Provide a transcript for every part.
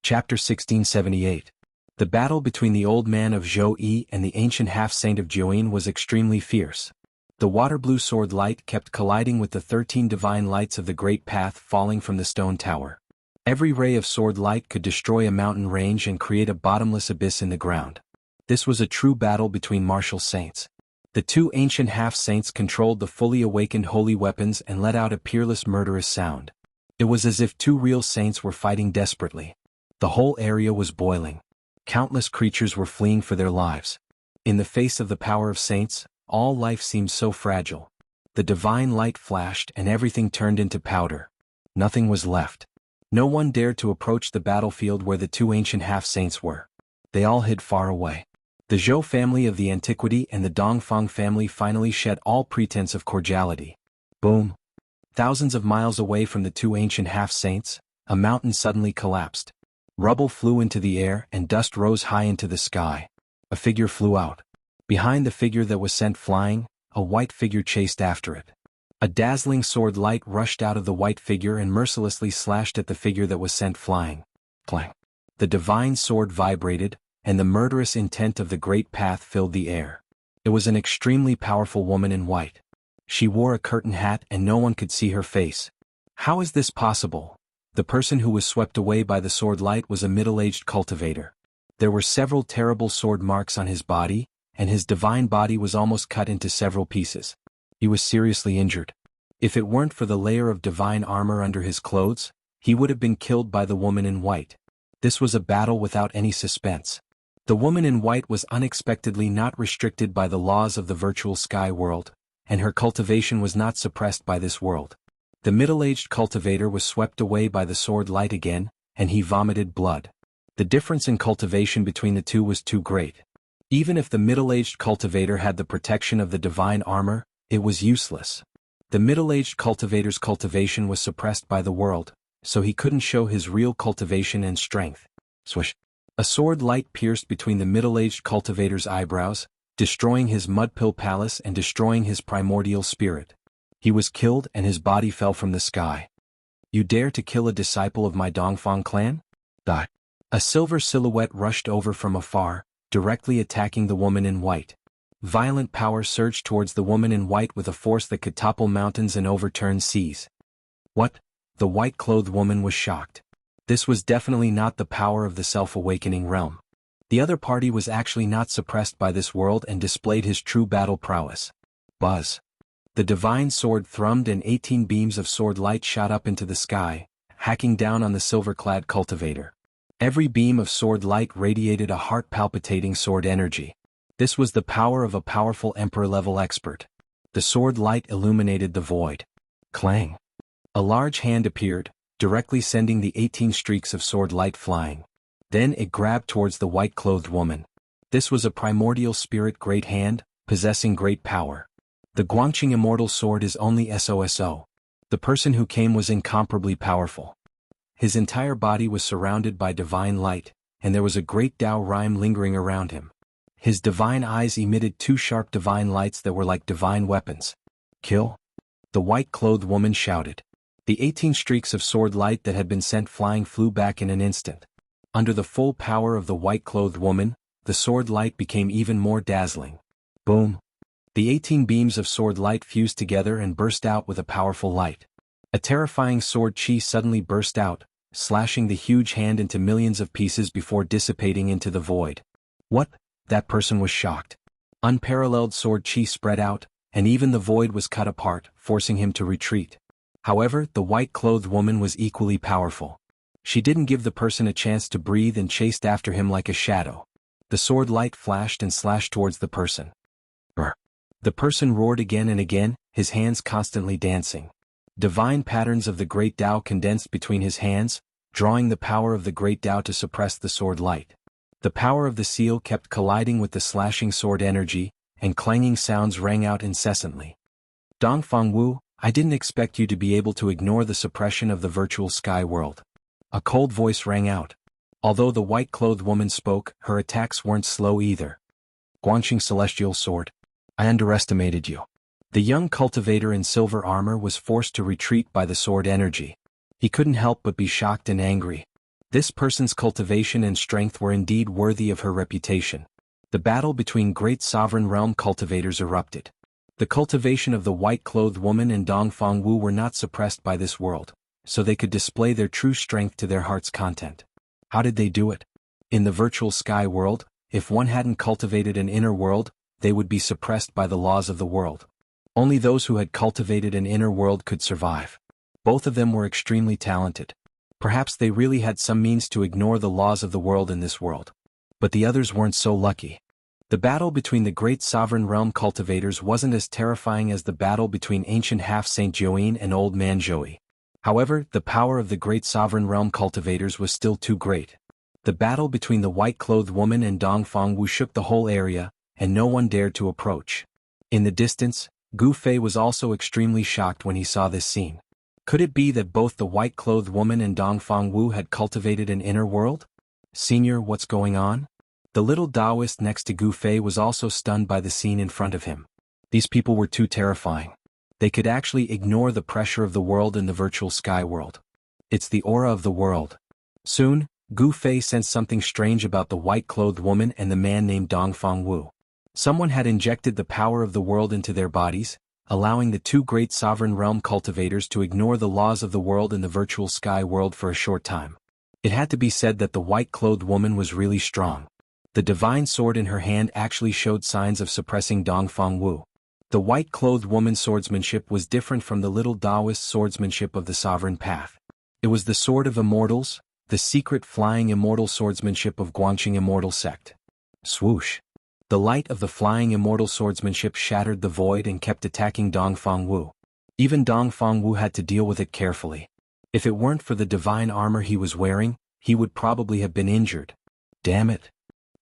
Chapter 1678. The battle between the old man of Zhou Yi and the ancient half-saint of Jiuyin was extremely fierce. The water-blue sword light kept colliding with the 13 divine lights of the great path falling from the stone tower. Every ray of sword light could destroy a mountain range and create a bottomless abyss in the ground. This was a true battle between martial saints. The two ancient half-saints controlled the fully awakened holy weapons and let out a peerless murderous sound. It was as if two real saints were fighting desperately. The whole area was boiling. Countless creatures were fleeing for their lives. In the face of the power of saints, all life seemed so fragile. The divine light flashed and everything turned into powder. Nothing was left. No one dared to approach the battlefield where the two ancient half-saints were. They all hid far away. The Zhou family of the antiquity and the Dongfang family finally shed all pretense of cordiality. Boom! Thousands of miles away from the two ancient half-saints, a mountain suddenly collapsed. Rubble flew into the air and dust rose high into the sky. A figure flew out. Behind the figure that was sent flying, a white figure chased after it. A dazzling sword light rushed out of the white figure and mercilessly slashed at the figure that was sent flying. Clang! The divine sword vibrated, and the murderous intent of the great path filled the air. It was an extremely powerful woman in white. She wore a curtain hat and no one could see her face. How is this possible? The person who was swept away by the sword light was a middle-aged cultivator. There were several terrible sword marks on his body, and his divine body was almost cut into several pieces. He was seriously injured. If it weren't for the layer of divine armor under his clothes, he would have been killed by the woman in white. This was a battle without any suspense. The woman in white was unexpectedly not restricted by the laws of the virtual sky world, and her cultivation was not suppressed by this world. The middle-aged cultivator was swept away by the sword light again, and he vomited blood. The difference in cultivation between the two was too great. Even if the middle-aged cultivator had the protection of the divine armor, it was useless. The middle-aged cultivator's cultivation was suppressed by the world, so he couldn't show his real cultivation and strength. Swish! A sword light pierced between the middle-aged cultivator's eyebrows, destroying his mudpill palace and destroying his primordial spirit. He was killed and his body fell from the sky. You dare to kill a disciple of my Dongfang clan? Die. A silver silhouette rushed over from afar, directly attacking the woman in white. Violent power surged towards the woman in white with a force that could topple mountains and overturn seas. What? The white-clothed woman was shocked. This was definitely not the power of the self-awakening realm. The other party was actually not suppressed by this world and displayed his true battle prowess. Buzz. The divine sword thrummed and 18 beams of sword light shot up into the sky, hacking down on the silver-clad cultivator. Every beam of sword light radiated a heart-palpitating sword energy. This was the power of a powerful emperor-level expert. The sword light illuminated the void. Clang! A large hand appeared, directly sending the 18 streaks of sword light flying. Then it grabbed towards the white-clothed woman. This was a primordial spirit great hand, possessing great power. The Guangqing Immortal sword is only SOSO. The person who came was incomparably powerful. His entire body was surrounded by divine light, and there was a great Tao rhyme lingering around him. His divine eyes emitted 2 sharp divine lights that were like divine weapons. Kill! The white-clothed woman shouted. The 18 streaks of sword light that had been sent flying flew back in an instant. Under the full power of the white-clothed woman, the sword light became even more dazzling. Boom! The 18 beams of sword light fused together and burst out with a powerful light. A terrifying sword chi suddenly burst out, slashing the huge hand into millions of pieces before dissipating into the void. What? That person was shocked. Unparalleled sword chi spread out, and even the void was cut apart, forcing him to retreat. However, the white-clothed woman was equally powerful. She didn't give the person a chance to breathe and chased after him like a shadow. The sword light flashed and slashed towards the person. Brr. The person roared again and again, his hands constantly dancing. Divine patterns of the great Tao condensed between his hands, drawing the power of the great Tao to suppress the sword light. The power of the seal kept colliding with the slashing sword energy, and clanging sounds rang out incessantly. Dongfang Wu, I didn't expect you to be able to ignore the suppression of the virtual sky world. A cold voice rang out. Although the white-clothed woman spoke, her attacks weren't slow either. Guangqing Celestial Sword. I underestimated you. The young cultivator in silver armor was forced to retreat by the sword energy. He couldn't help but be shocked and angry. This person's cultivation and strength were indeed worthy of her reputation. The battle between great sovereign realm cultivators erupted. The cultivation of the white-clothed woman and Dongfang Wu were not suppressed by this world, so they could display their true strength to their heart's content. How did they do it? In the virtual sky world, if one hadn't cultivated an inner world, they would be suppressed by the laws of the world. Only those who had cultivated an inner world could survive. Both of them were extremely talented. Perhaps they really had some means to ignore the laws of the world in this world. But the others weren't so lucky. The battle between the great sovereign realm cultivators wasn't as terrifying as the battle between ancient half-Saint Joine and old man Joey. However, the power of the great sovereign realm cultivators was still too great. The battle between the white-clothed woman and Dongfang Wu shook the whole area, and no one dared to approach. In the distance, Gu Fei was also extremely shocked when he saw this scene. Could it be that both the white-clothed woman and Dongfang Wu had cultivated an inner world? Senior, what's going on? The little Taoist next to Gu Fei was also stunned by the scene in front of him. These people were too terrifying. They could actually ignore the pressure of the world in the virtual sky world. It's the aura of the world. Soon, Gu Fei sensed something strange about the white-clothed woman and the man named Dongfang Wu. Someone had injected the power of the world into their bodies, allowing the two great sovereign realm cultivators to ignore the laws of the world in the virtual sky world for a short time. It had to be said that the white-clothed woman was really strong. The divine sword in her hand actually showed signs of suppressing Dongfang Wu. The white-clothed woman's swordsmanship was different from the little Taoist swordsmanship of the sovereign path. It was the sword of immortals, the secret flying immortal swordsmanship of Guangqing immortal sect. Swoosh! The light of the flying immortal swordsmanship shattered the void and kept attacking Dongfang Wu. Even Dongfang Wu had to deal with it carefully. If it weren't for the divine armor he was wearing, he would probably have been injured. Damn it!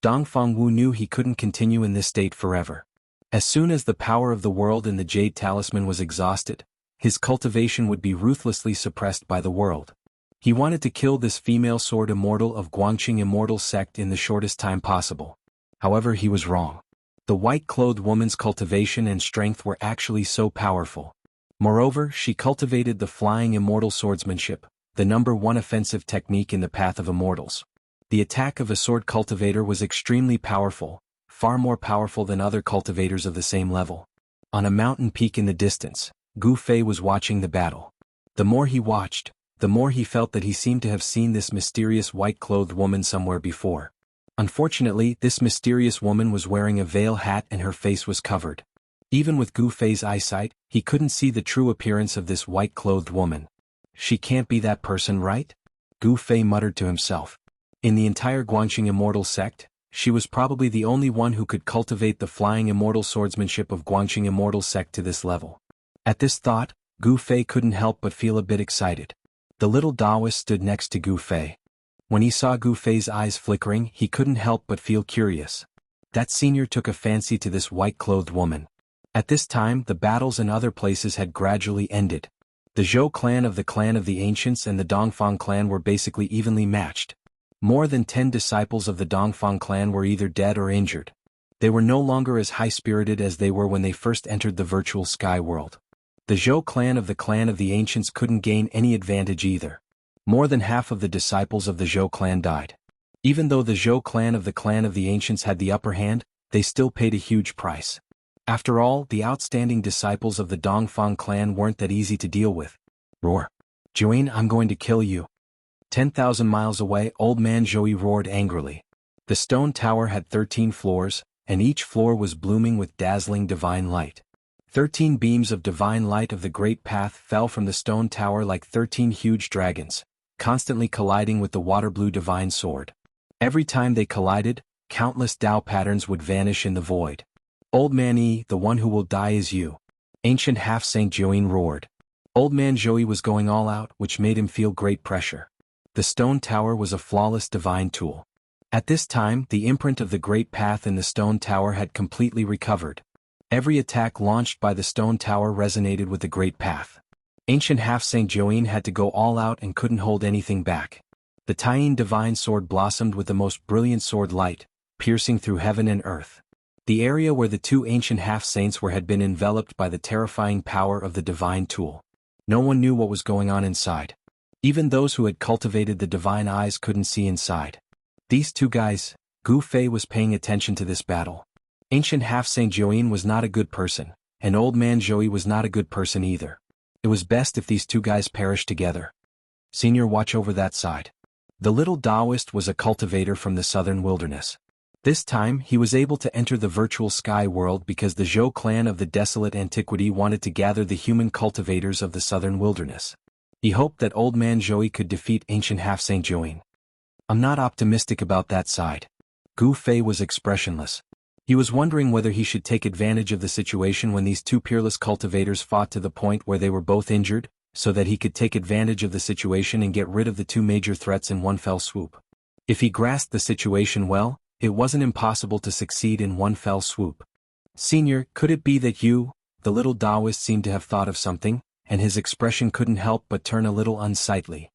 Dongfang Wu knew he couldn't continue in this state forever. As soon as the power of the world in the Jade Talisman was exhausted, his cultivation would be ruthlessly suppressed by the world. He wanted to kill this female sword immortal of Guangqing immortal sect in the shortest time possible. However, he was wrong. The white-clothed woman's cultivation and strength were actually so powerful. Moreover, she cultivated the flying immortal swordsmanship, the #1 offensive technique in the path of immortals. The attack of a sword cultivator was extremely powerful, far more powerful than other cultivators of the same level. On a mountain peak in the distance, Gu Fei was watching the battle. The more he watched, the more he felt that he seemed to have seen this mysterious white-clothed woman somewhere before. Unfortunately, this mysterious woman was wearing a veil hat and her face was covered. Even with Gu Fei's eyesight, he couldn't see the true appearance of this white-clothed woman. She can't be that person, right? Gu Fei muttered to himself. In the entire Guangqing immortal sect, she was probably the only one who could cultivate the flying immortal swordsmanship of Guangqing immortal sect to this level. At this thought, Gu Fei couldn't help but feel a bit excited. The little Taoist stood next to Gu Fei. When he saw Gu Fei's eyes flickering, he couldn't help but feel curious. That senior took a fancy to this white-clothed woman. At this time, the battles in other places had gradually ended. The Zhou clan of the Ancients and the Dongfang clan were basically evenly matched. More than 10 disciples of the Dongfang clan were either dead or injured. They were no longer as high-spirited as they were when they first entered the virtual sky world. The Zhou clan of the Ancients couldn't gain any advantage either. More than half of the disciples of the Zhou clan died. Even though the Zhou clan of the Ancients had the upper hand, they still paid a huge price. After all, the outstanding disciples of the Dongfang clan weren't that easy to deal with. Roar! Joine, I'm going to kill you. 10,000 miles away, old man Joey roared angrily. The stone tower had 13 floors, and each floor was blooming with dazzling divine light. 13 beams of divine light of the great path fell from the stone tower like 13 huge dragons, constantly colliding with the water-blue divine sword. Every time they collided, countless Tao patterns would vanish in the void. Old man E, the one who will die is you. Ancient half-Saint Joine roared. Old man Joey was going all out, which made him feel great pressure. The stone tower was a flawless divine tool. At this time, the imprint of the great path in the stone tower had completely recovered. Every attack launched by the stone tower resonated with the great path. Ancient half-Saint Joine had to go all out and couldn't hold anything back. The Taiyin divine sword blossomed with the most brilliant sword light, piercing through heaven and earth. The area where the two ancient half-saints were had been enveloped by the terrifying power of the divine tool. No one knew what was going on inside. Even those who had cultivated the divine eyes couldn't see inside. These two guys, Gu Fei was paying attention to this battle. Ancient half-Saint Joyin was not a good person, and Old Man Zhou was not a good person either. It was best if these two guys perished together. Senior, watch over that side. The little Taoist was a cultivator from the southern wilderness. This time he was able to enter the virtual sky world because the Zhou clan of the desolate antiquity wanted to gather the human cultivators of the southern wilderness. He hoped that Old Man Zhou could defeat ancient half-Saint Joyin. I'm not optimistic about that side. Gu Fei was expressionless. He was wondering whether he should take advantage of the situation when these two peerless cultivators fought to the point where they were both injured, so that he could take advantage of the situation and get rid of the two major threats in one fell swoop. If he grasped the situation well, it wasn't impossible to succeed in one fell swoop. Senior, could it be that you, the little Taoist, seemed to have thought of something, and his expression couldn't help but turn a little unsightly.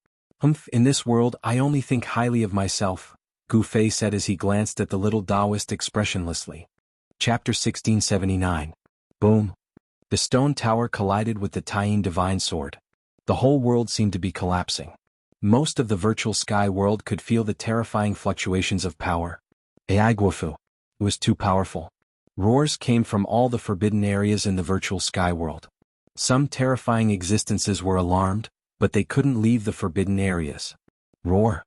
In this world I only think highly of myself, Gu Fei said as he glanced at the little Taoist expressionlessly. Chapter 1679. Boom. The stone tower collided with the Taiyin divine sword. The whole world seemed to be collapsing. Most of the virtual sky world could feel the terrifying fluctuations of power. Aiguafu. It was too powerful. Roars came from all the forbidden areas in the virtual sky world. Some terrifying existences were alarmed, but they couldn't leave the forbidden areas. Roar.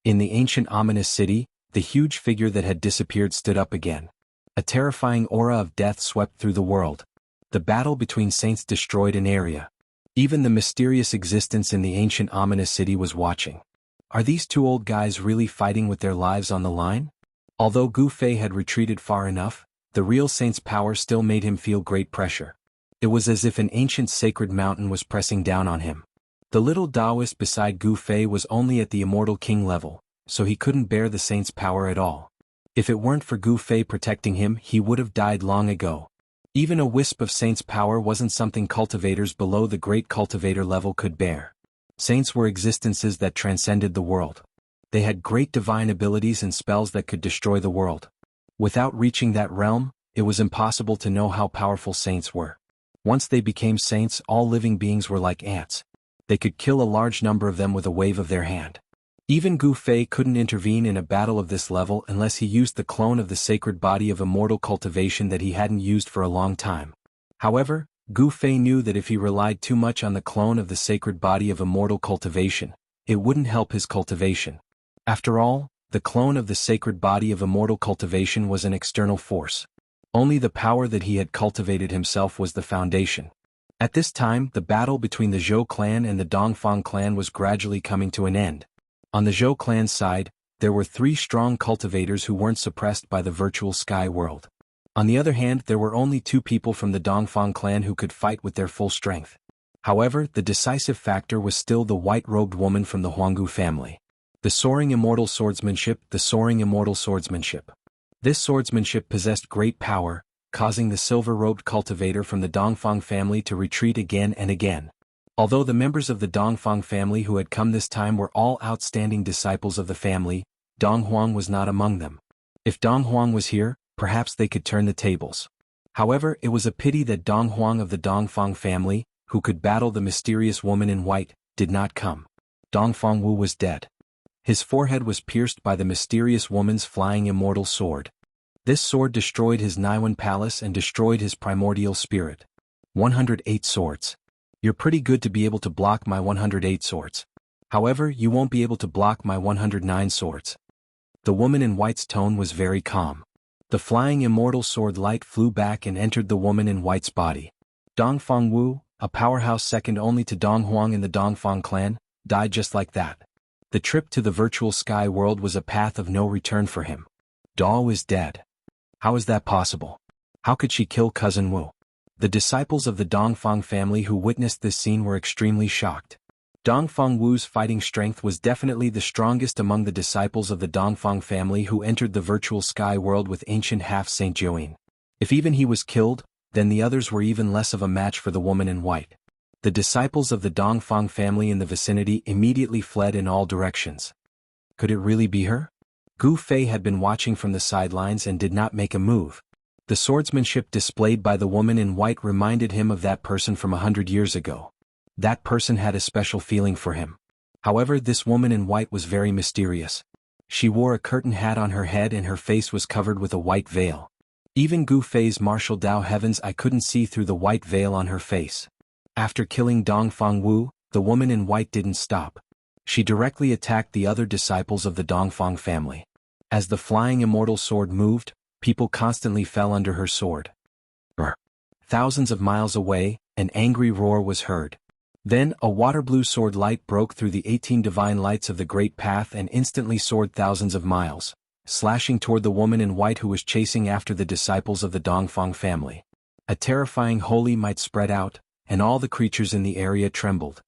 In the ancient ominous city, the huge figure that had disappeared stood up again. A terrifying aura of death swept through the world. The battle between saints destroyed an area. Even the mysterious existence in the ancient ominous city was watching. Are these two old guys really fighting with their lives on the line? Although Gu Fei had retreated far enough, the real saint's power still made him feel great pressure. It was as if an ancient sacred mountain was pressing down on him. The little Taoist beside Gu Fei was only at the immortal king level, so he couldn't bear the saint's power at all. If it weren't for Gu Fei protecting him, he would have died long ago. Even a wisp of saint's power wasn't something cultivators below the great cultivator level could bear. Saints were existences that transcended the world. They had great divine abilities and spells that could destroy the world. Without reaching that realm, it was impossible to know how powerful saints were. Once they became saints, all living beings were like ants. They could kill a large number of them with a wave of their hand. Even Gu Fei couldn't intervene in a battle of this level unless he used the clone of the sacred body of immortal cultivation that he hadn't used for a long time. However, Gu Fei knew that if he relied too much on the clone of the sacred body of immortal cultivation, it wouldn't help his cultivation. After all, the clone of the sacred body of immortal cultivation was an external force. Only the power that he had cultivated himself was the foundation. At this time, the battle between the Zhou clan and the Dongfang clan was gradually coming to an end. On the Zhou clan's side, there were 3 strong cultivators who weren't suppressed by the virtual sky world. On the other hand, there were only 2 people from the Dongfang clan who could fight with their full strength. However, the decisive factor was still the white-robed woman from the Huanggu family. The soaring immortal swordsmanship, the soaring immortal swordsmanship. This swordsmanship possessed great power, causing the silver-robed cultivator from the Dongfang family to retreat again and again. Although the members of the Dongfang family who had come this time were all outstanding disciples of the family, Dong Huang was not among them. If Dong Huang was here, perhaps they could turn the tables. However, it was a pity that Dong Huang of the Dongfang family, who could battle the mysterious woman in white, did not come. Dongfang Wu was dead. His forehead was pierced by the mysterious woman's flying immortal sword. This sword destroyed his Naiwan palace and destroyed his primordial spirit. 108 swords. You're pretty good to be able to block my 108 swords. However, you won't be able to block my 109 swords. The woman in white's tone was very calm. The flying immortal sword light flew back and entered the woman in white's body. Dongfang Wu, a powerhouse second only to Dong Huang in the Dongfang clan, died just like that. The trip to the virtual sky world was a path of no return for him. Dao is dead. How is that possible? How could she kill cousin Wu? The disciples of the Dongfang family who witnessed this scene were extremely shocked. Dongfang Wu's fighting strength was definitely the strongest among the disciples of the Dongfang family who entered the virtual sky world with ancient half-Saint Joyin. If even he was killed, then the others were even less of a match for the woman in white. The disciples of the Dongfang family in the vicinity immediately fled in all directions. Could it really be her? Gu Fei had been watching from the sidelines and did not make a move. The swordsmanship displayed by the woman in white reminded him of that person from 100 years ago. That person had a special feeling for him. However, this woman in white was very mysterious. She wore a curtain hat on her head and her face was covered with a white veil. Even Gu Fei's martial Dao heavens, I couldn't see through the white veil on her face. After killing Dongfang Wu, the woman in white didn't stop. She directly attacked the other disciples of the Dongfang family. As the flying immortal sword moved, people constantly fell under her sword. Thousands of miles away, an angry roar was heard. Then, a water-blue sword light broke through the 18 divine lights of the Great Path and instantly soared thousands of miles, slashing toward the woman in white who was chasing after the disciples of the Dongfang family. A terrifying holy might spread out, and all the creatures in the area trembled.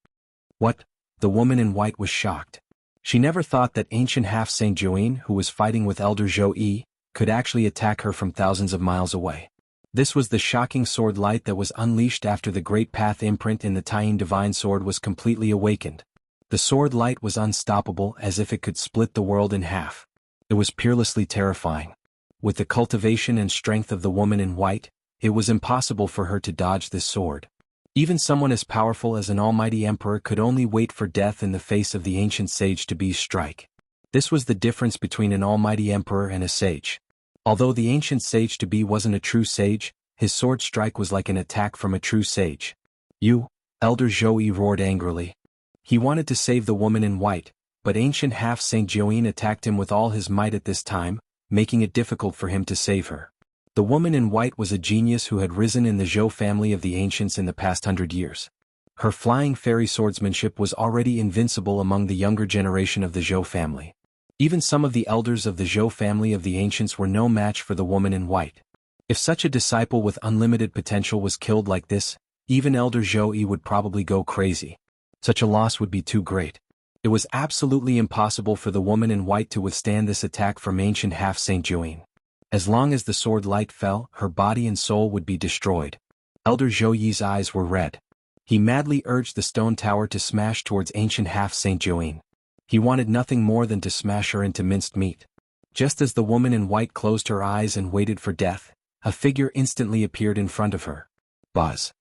What? The woman in white was shocked. She never thought that ancient half-Saint Join, who was fighting with Elder Zhou Yi, could actually attack her from thousands of miles away. This was the shocking sword light that was unleashed after the Great Path imprint in the Taiyin Divine Sword was completely awakened. The sword light was unstoppable, as if it could split the world in half. It was peerlessly terrifying. With the cultivation and strength of the woman in white, it was impossible for her to dodge this sword. Even someone as powerful as an almighty emperor could only wait for death in the face of the ancient sage to be strike. This was the difference between an almighty emperor and a sage. Although the ancient sage to be wasn't a true sage, his sword strike was like an attack from a true sage. You, Elder Zhou Yi roared angrily. He wanted to save the woman in white, but ancient half-Saint Join attacked him with all his might at this time, making it difficult for him to save her. The woman in white was a genius who had risen in the Zhou family of the ancients in the past 100 years. Her flying fairy swordsmanship was already invincible among the younger generation of the Zhou family. Even some of the elders of the Zhou family of the ancients were no match for the woman in white. If such a disciple with unlimited potential was killed like this, even Elder Zhou Yi would probably go crazy. Such a loss would be too great. It was absolutely impossible for the woman in white to withstand this attack from ancient half-Saint Join. As long as the sword light fell, her body and soul would be destroyed. Elder Zhou Yi's eyes were red. He madly urged the stone tower to smash towards ancient half-Saint Join. He wanted nothing more than to smash her into minced meat. Just as the woman in white closed her eyes and waited for death, a figure instantly appeared in front of her. Buzz.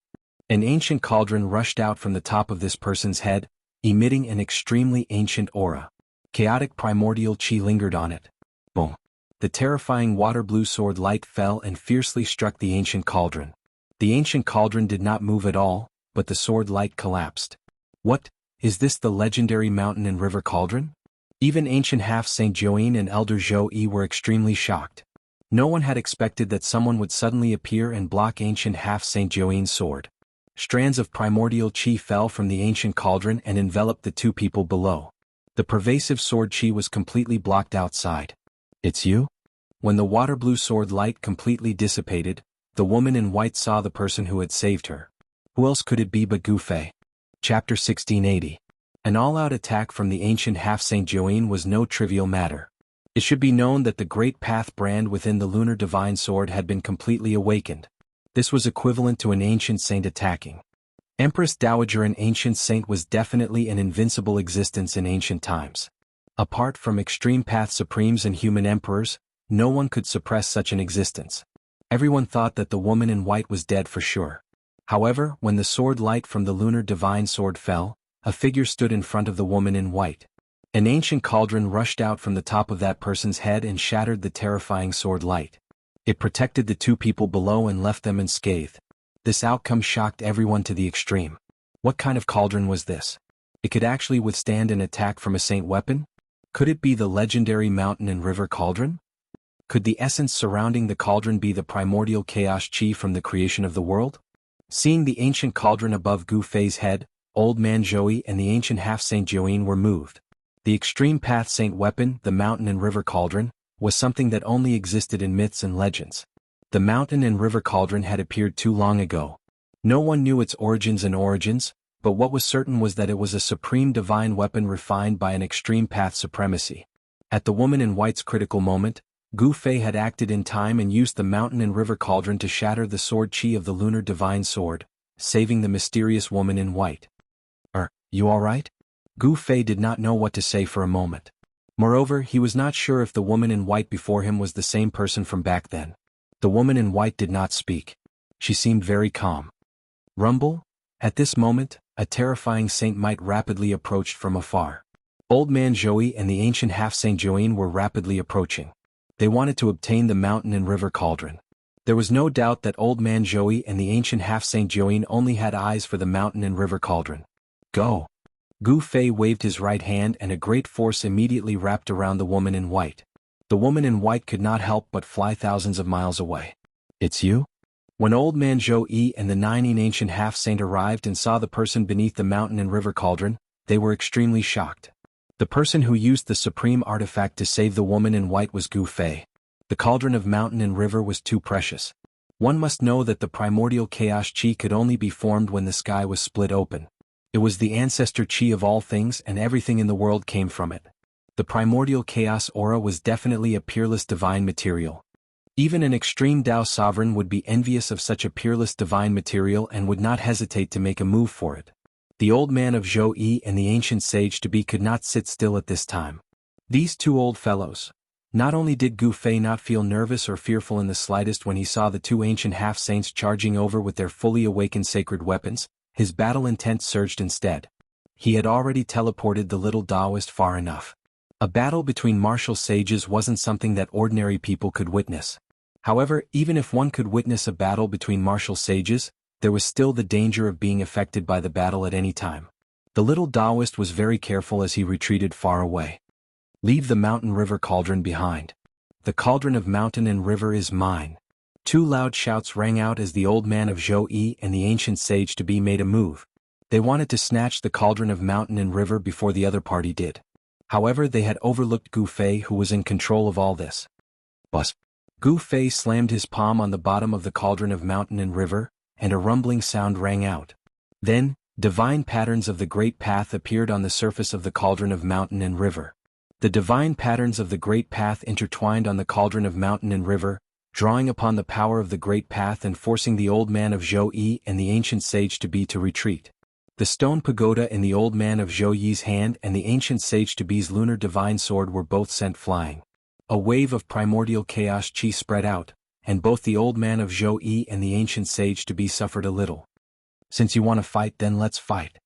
An ancient cauldron rushed out from the top of this person's head, emitting an extremely ancient aura. Chaotic primordial chi lingered on it. Boom. The terrifying water-blue sword light fell and fiercely struck the ancient cauldron. The ancient cauldron did not move at all, but the sword light collapsed. What? Is this the legendary mountain and river cauldron? Even ancient half-Saint Join and Elder Zhou Yi were extremely shocked. No one had expected that someone would suddenly appear and block ancient half-Saint Join's sword. Strands of primordial chi fell from the ancient cauldron and enveloped the two people below. The pervasive sword chi was completely blocked outside. It's you? When the water-blue sword light completely dissipated, the woman in white saw the person who had saved her. Who else could it be but Gu Fei? Chapter 1680. An all-out attack from the ancient half-Saint Join was no trivial matter. It should be known that the Great Path brand within the Lunar Divine Sword had been completely awakened. This was equivalent to an ancient saint attacking. Empress Dowager, an ancient saint, was definitely an invincible existence in ancient times. Apart from extreme path supremes and human emperors, no one could suppress such an existence. Everyone thought that the woman in white was dead for sure. However, when the sword light from the Lunar Divine Sword fell, a figure stood in front of the woman in white. An ancient cauldron rushed out from the top of that person's head and shattered the terrifying sword light. It protected the two people below and left them unscathed. This outcome shocked everyone to the extreme. What kind of cauldron was this? It could actually withstand an attack from a saint weapon? Could it be the legendary mountain and river cauldron? Could the essence surrounding the cauldron be the primordial chaos chi from the creation of the world? Seeing the ancient cauldron above Gu Fei's head, Old Man Zhou and the ancient half-Saint Join were moved. The extreme path saint weapon, the mountain and river cauldron, was something that only existed in myths and legends. The mountain and river cauldron had appeared too long ago. No one knew its origins, but what was certain was that it was a supreme divine weapon refined by an extreme path supremacy. At the woman in white's critical moment, Gu Fei had acted in time and used the mountain and river cauldron to shatter the sword chi of the Lunar Divine Sword, saving the mysterious woman in white. You alright? Gu Fei did not know what to say for a moment. Moreover, he was not sure if the woman in white before him was the same person from back then. The woman in white did not speak. She seemed very calm. Rumble? At this moment, a terrifying saint might rapidly approached from afar. Old Man Zhou and the ancient half-saint Zhou were rapidly approaching. They wanted to obtain the mountain and river cauldron. There was no doubt that Old Man Zhou and the ancient half-saint Zhou only had eyes for the mountain and river cauldron. Go! Gu Fei waved his right hand and a great force immediately wrapped around the woman in white. The woman in white could not help but fly thousands of miles away. It's you? When Old Man Zhou and the 9 ancient half-saint arrived and saw the person beneath the mountain and river cauldron, they were extremely shocked. The person who used the supreme artifact to save the woman in white was Gu Fei. The cauldron of mountain and river was too precious. One must know that the primordial chaos chi could only be formed when the sky was split open. It was the ancestor chi of all things and everything in the world came from it. The primordial chaos aura was definitely a peerless divine material. Even an extreme Tao sovereign would be envious of such a peerless divine material and would not hesitate to make a move for it. The old man of Zhou and the ancient sage-to-be could not sit still at this time. These two old fellows. Not only did Gu Fei not feel nervous or fearful in the slightest when he saw the 2 ancient half-saints charging over with their fully awakened sacred weapons, his battle intent surged instead. He had already teleported the little Taoist far enough. A battle between martial sages wasn't something that ordinary people could witness. However, even if one could witness a battle between martial sages, there was still the danger of being affected by the battle at any time. The little Taoist was very careful as he retreated far away. Leave the mountain river cauldron behind. The cauldron of mountain and river is mine. 2 loud shouts rang out as the old man of Zhou and the ancient sage-to-be made a move. They wanted to snatch the cauldron of mountain and river before the other party did. However, they had overlooked Gu Fei, who was in control of all this. Buzz! Gu Fei slammed his palm on the bottom of the cauldron of mountain and river, and a rumbling sound rang out. Then, divine patterns of the Great Path appeared on the surface of the cauldron of mountain and river. The divine patterns of the Great Path intertwined on the cauldron of mountain and river, drawing upon the power of the Great Path and forcing the old man of Zhou and the ancient sage-to-be to retreat. The stone pagoda in the old man of Zhou's hand and the ancient sage-to-be's lunar divine sword were both sent flying. A wave of primordial chaos chi spread out, and both the old man of Zhou and the ancient sage-to-be suffered a little. Since you want to fight, then let's fight.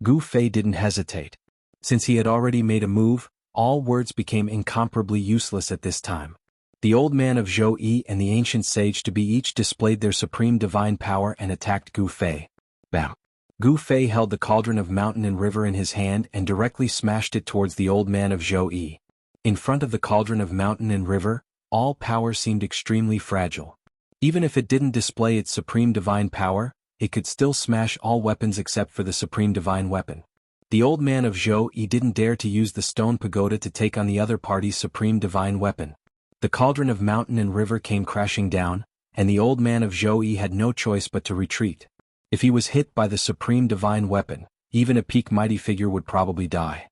Gu Fei didn't hesitate. Since he had already made a move, all words became incomparably useless at this time. The old man of Zhou and the ancient sage-to-be each displayed their supreme divine power and attacked Gu Fei. Bam! Gu Fei held the cauldron of mountain and river in his hand and directly smashed it towards the old man of Zhou. In front of the cauldron of mountain and river, all power seemed extremely fragile. Even if it didn't display its supreme divine power, it could still smash all weapons except for the supreme divine weapon. The old man of Zhou didn't dare to use the stone pagoda to take on the other party's supreme divine weapon. The cauldron of mountain and river came crashing down, and the old man of Zhou had no choice but to retreat. If he was hit by the supreme divine weapon, even a peak mighty figure would probably die.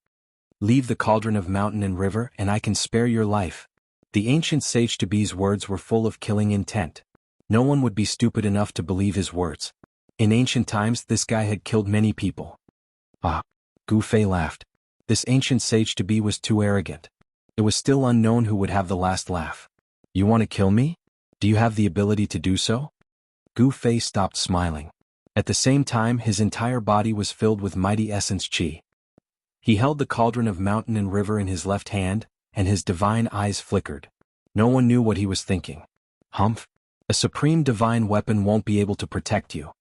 Leave the cauldron of mountain and river and I can spare your life. The ancient sage-to-be's words were full of killing intent. No one would be stupid enough to believe his words. In ancient times this guy had killed many people. Ah! Gu Fei laughed. This ancient sage-to-be was too arrogant. It was still unknown who would have the last laugh. You want to kill me? Do you have the ability to do so? Gu Fei stopped smiling. At the same time his entire body was filled with mighty essence chi. He held the cauldron of mountain and river in his left hand, and his divine eyes flickered. No one knew what he was thinking. Humph! A supreme divine weapon won't be able to protect you.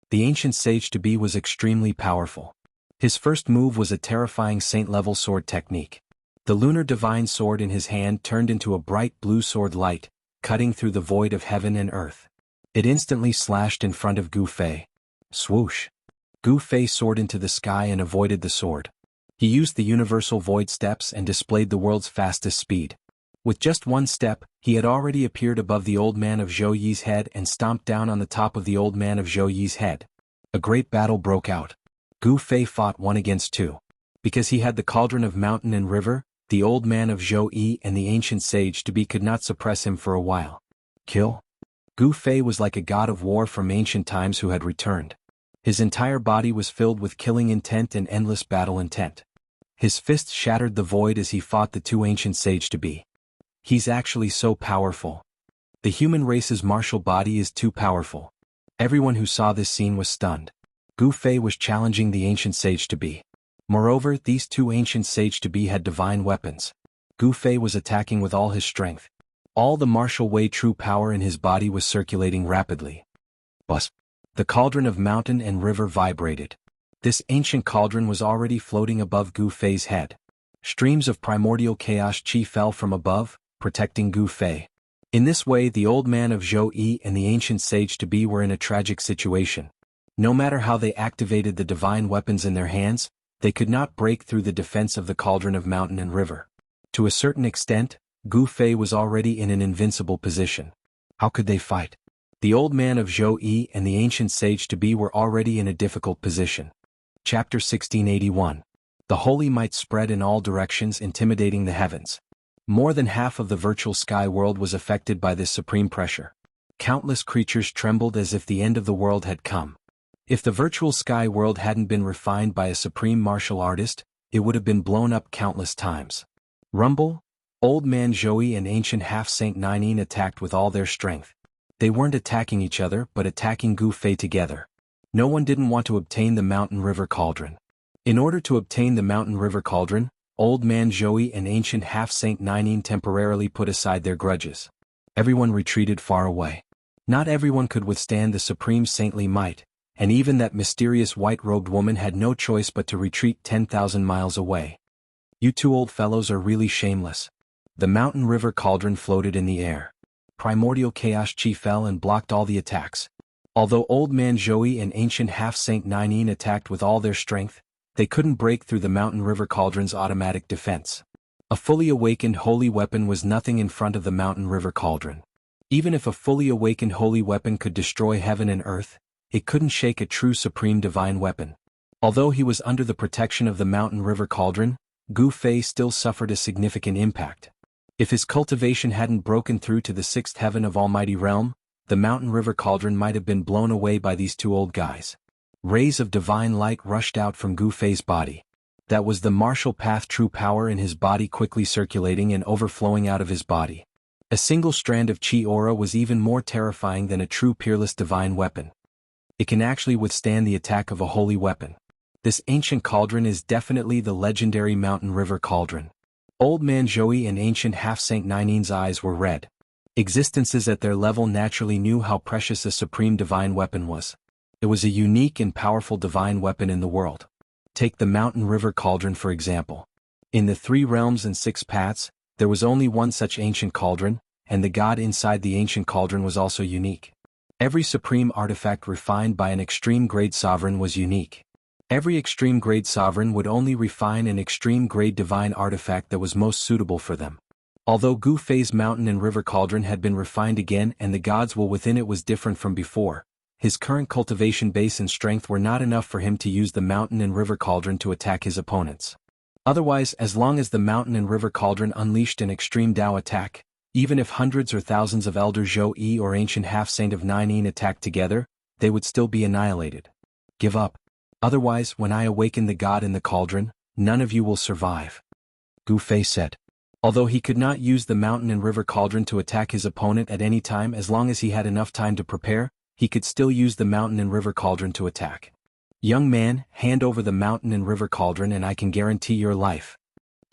The ancient sage-to-be was extremely powerful. His first move was a terrifying saint-level sword technique. The lunar divine sword in his hand turned into a bright blue sword light, cutting through the void of heaven and earth. It instantly slashed in front of Gu Fei. Swoosh! Gu Fei soared into the sky and avoided the sword. He used the universal void steps and displayed the world's fastest speed. With just one step, he had already appeared above the old man of Zhou's head and stomped down on the top of the old man of Zhou's head. A great battle broke out. Gu Fei fought 1 against 2. Because he had the cauldron of mountain and river, the old man of Zhou and the ancient sage-to-be could not suppress him for a while. Kill? Gu Fei was like a god of war from ancient times who had returned. His entire body was filled with killing intent and endless battle intent. His fists shattered the void as he fought the 2 ancient sage-to-be. He's actually so powerful. The human race's martial body is too powerful. Everyone who saw this scene was stunned. Gu Fei was challenging the ancient sage-to-be. Moreover, these two ancient sage-to-be had divine weapons. Gu Fei was attacking with all his strength. All the martial way true power in his body was circulating rapidly. Buzz! The cauldron of mountain and river vibrated. This ancient cauldron was already floating above Gu Fei's head. Streams of primordial chaos chi fell from above, protecting Gu Fei. In this way, the old man of Zhou Yi and the ancient sage-to-be were in a tragic situation. No matter how they activated the divine weapons in their hands, they could not break through the defense of the cauldron of mountain and river. To a certain extent, Gu Fei was already in an invincible position. How could they fight? The old man of Zhou Yi and the ancient sage-to-be were already in a difficult position. Chapter 1681. The holy might spread in all directions, intimidating the heavens. More than half of the virtual sky world was affected by this supreme pressure. Countless creatures trembled as if the end of the world had come. If the virtual sky world hadn't been refined by a supreme martial artist, it would have been blown up countless times. Rumble, old man Zhou Yi and ancient half-saint Ninin attacked with all their strength. They weren't attacking each other but attacking Gu Fei together. No one didn't want to obtain the mountain river cauldron. In order to obtain the mountain river cauldron, old man Zhou Yi and ancient half-saint Ninin temporarily put aside their grudges. Everyone retreated far away. Not everyone could withstand the supreme saintly might, and even that mysterious white-robed woman had no choice but to retreat 10,000 miles away. You two old fellows are really shameless. The mountain river cauldron floated in the air. Primordial chaos chi fell and blocked all the attacks. Although old man Zhou Yi and ancient half-saint Ninin attacked with all their strength, they couldn't break through the mountain river cauldron's automatic defense. A fully awakened holy weapon was nothing in front of the mountain river cauldron. Even if a fully awakened holy weapon could destroy heaven and earth, it couldn't shake a true supreme divine weapon. Although he was under the protection of the mountain river cauldron, Gu Fei still suffered a significant impact. If his cultivation hadn't broken through to the sixth heaven of Almighty Realm, the mountain river cauldron might have been blown away by these two old guys. Rays of divine light rushed out from Gu Fei's body. That was the martial path true power in his body quickly circulating and overflowing out of his body. A single strand of chi aura was even more terrifying than a true peerless divine weapon. It can actually withstand the attack of a holy weapon. This ancient cauldron is definitely the legendary mountain river cauldron. Old man Zhou Yi and ancient half-saint Ninin's eyes were red. Existences at their level naturally knew how precious a supreme divine weapon was. It was a unique and powerful divine weapon in the world. Take the mountain river cauldron for example. In the 3 realms and 6 paths, there was only one such ancient cauldron, and the god inside the ancient cauldron was also unique. Every supreme artifact refined by an extreme-grade sovereign was unique. Every extreme-grade sovereign would only refine an extreme-grade divine artifact that was most suitable for them. Although Gu Fei's mountain and river cauldron had been refined again and the god's will within it was different from before, his current cultivation base and strength were not enough for him to use the mountain and river cauldron to attack his opponents. Otherwise, as long as the mountain and river cauldron unleashed an extreme Dao attack, even if hundreds or thousands of Elder Zhou Yi or ancient half-saint of Ninin attacked together, they would still be annihilated. Give up. Otherwise, when I awaken the god in the cauldron, none of you will survive. Gu Fei said. Although he could not use the mountain and river cauldron to attack his opponent at any time as long as he had enough time to prepare, he could still use the mountain and river cauldron to attack. Young man, hand over the mountain and river cauldron and I can guarantee your life.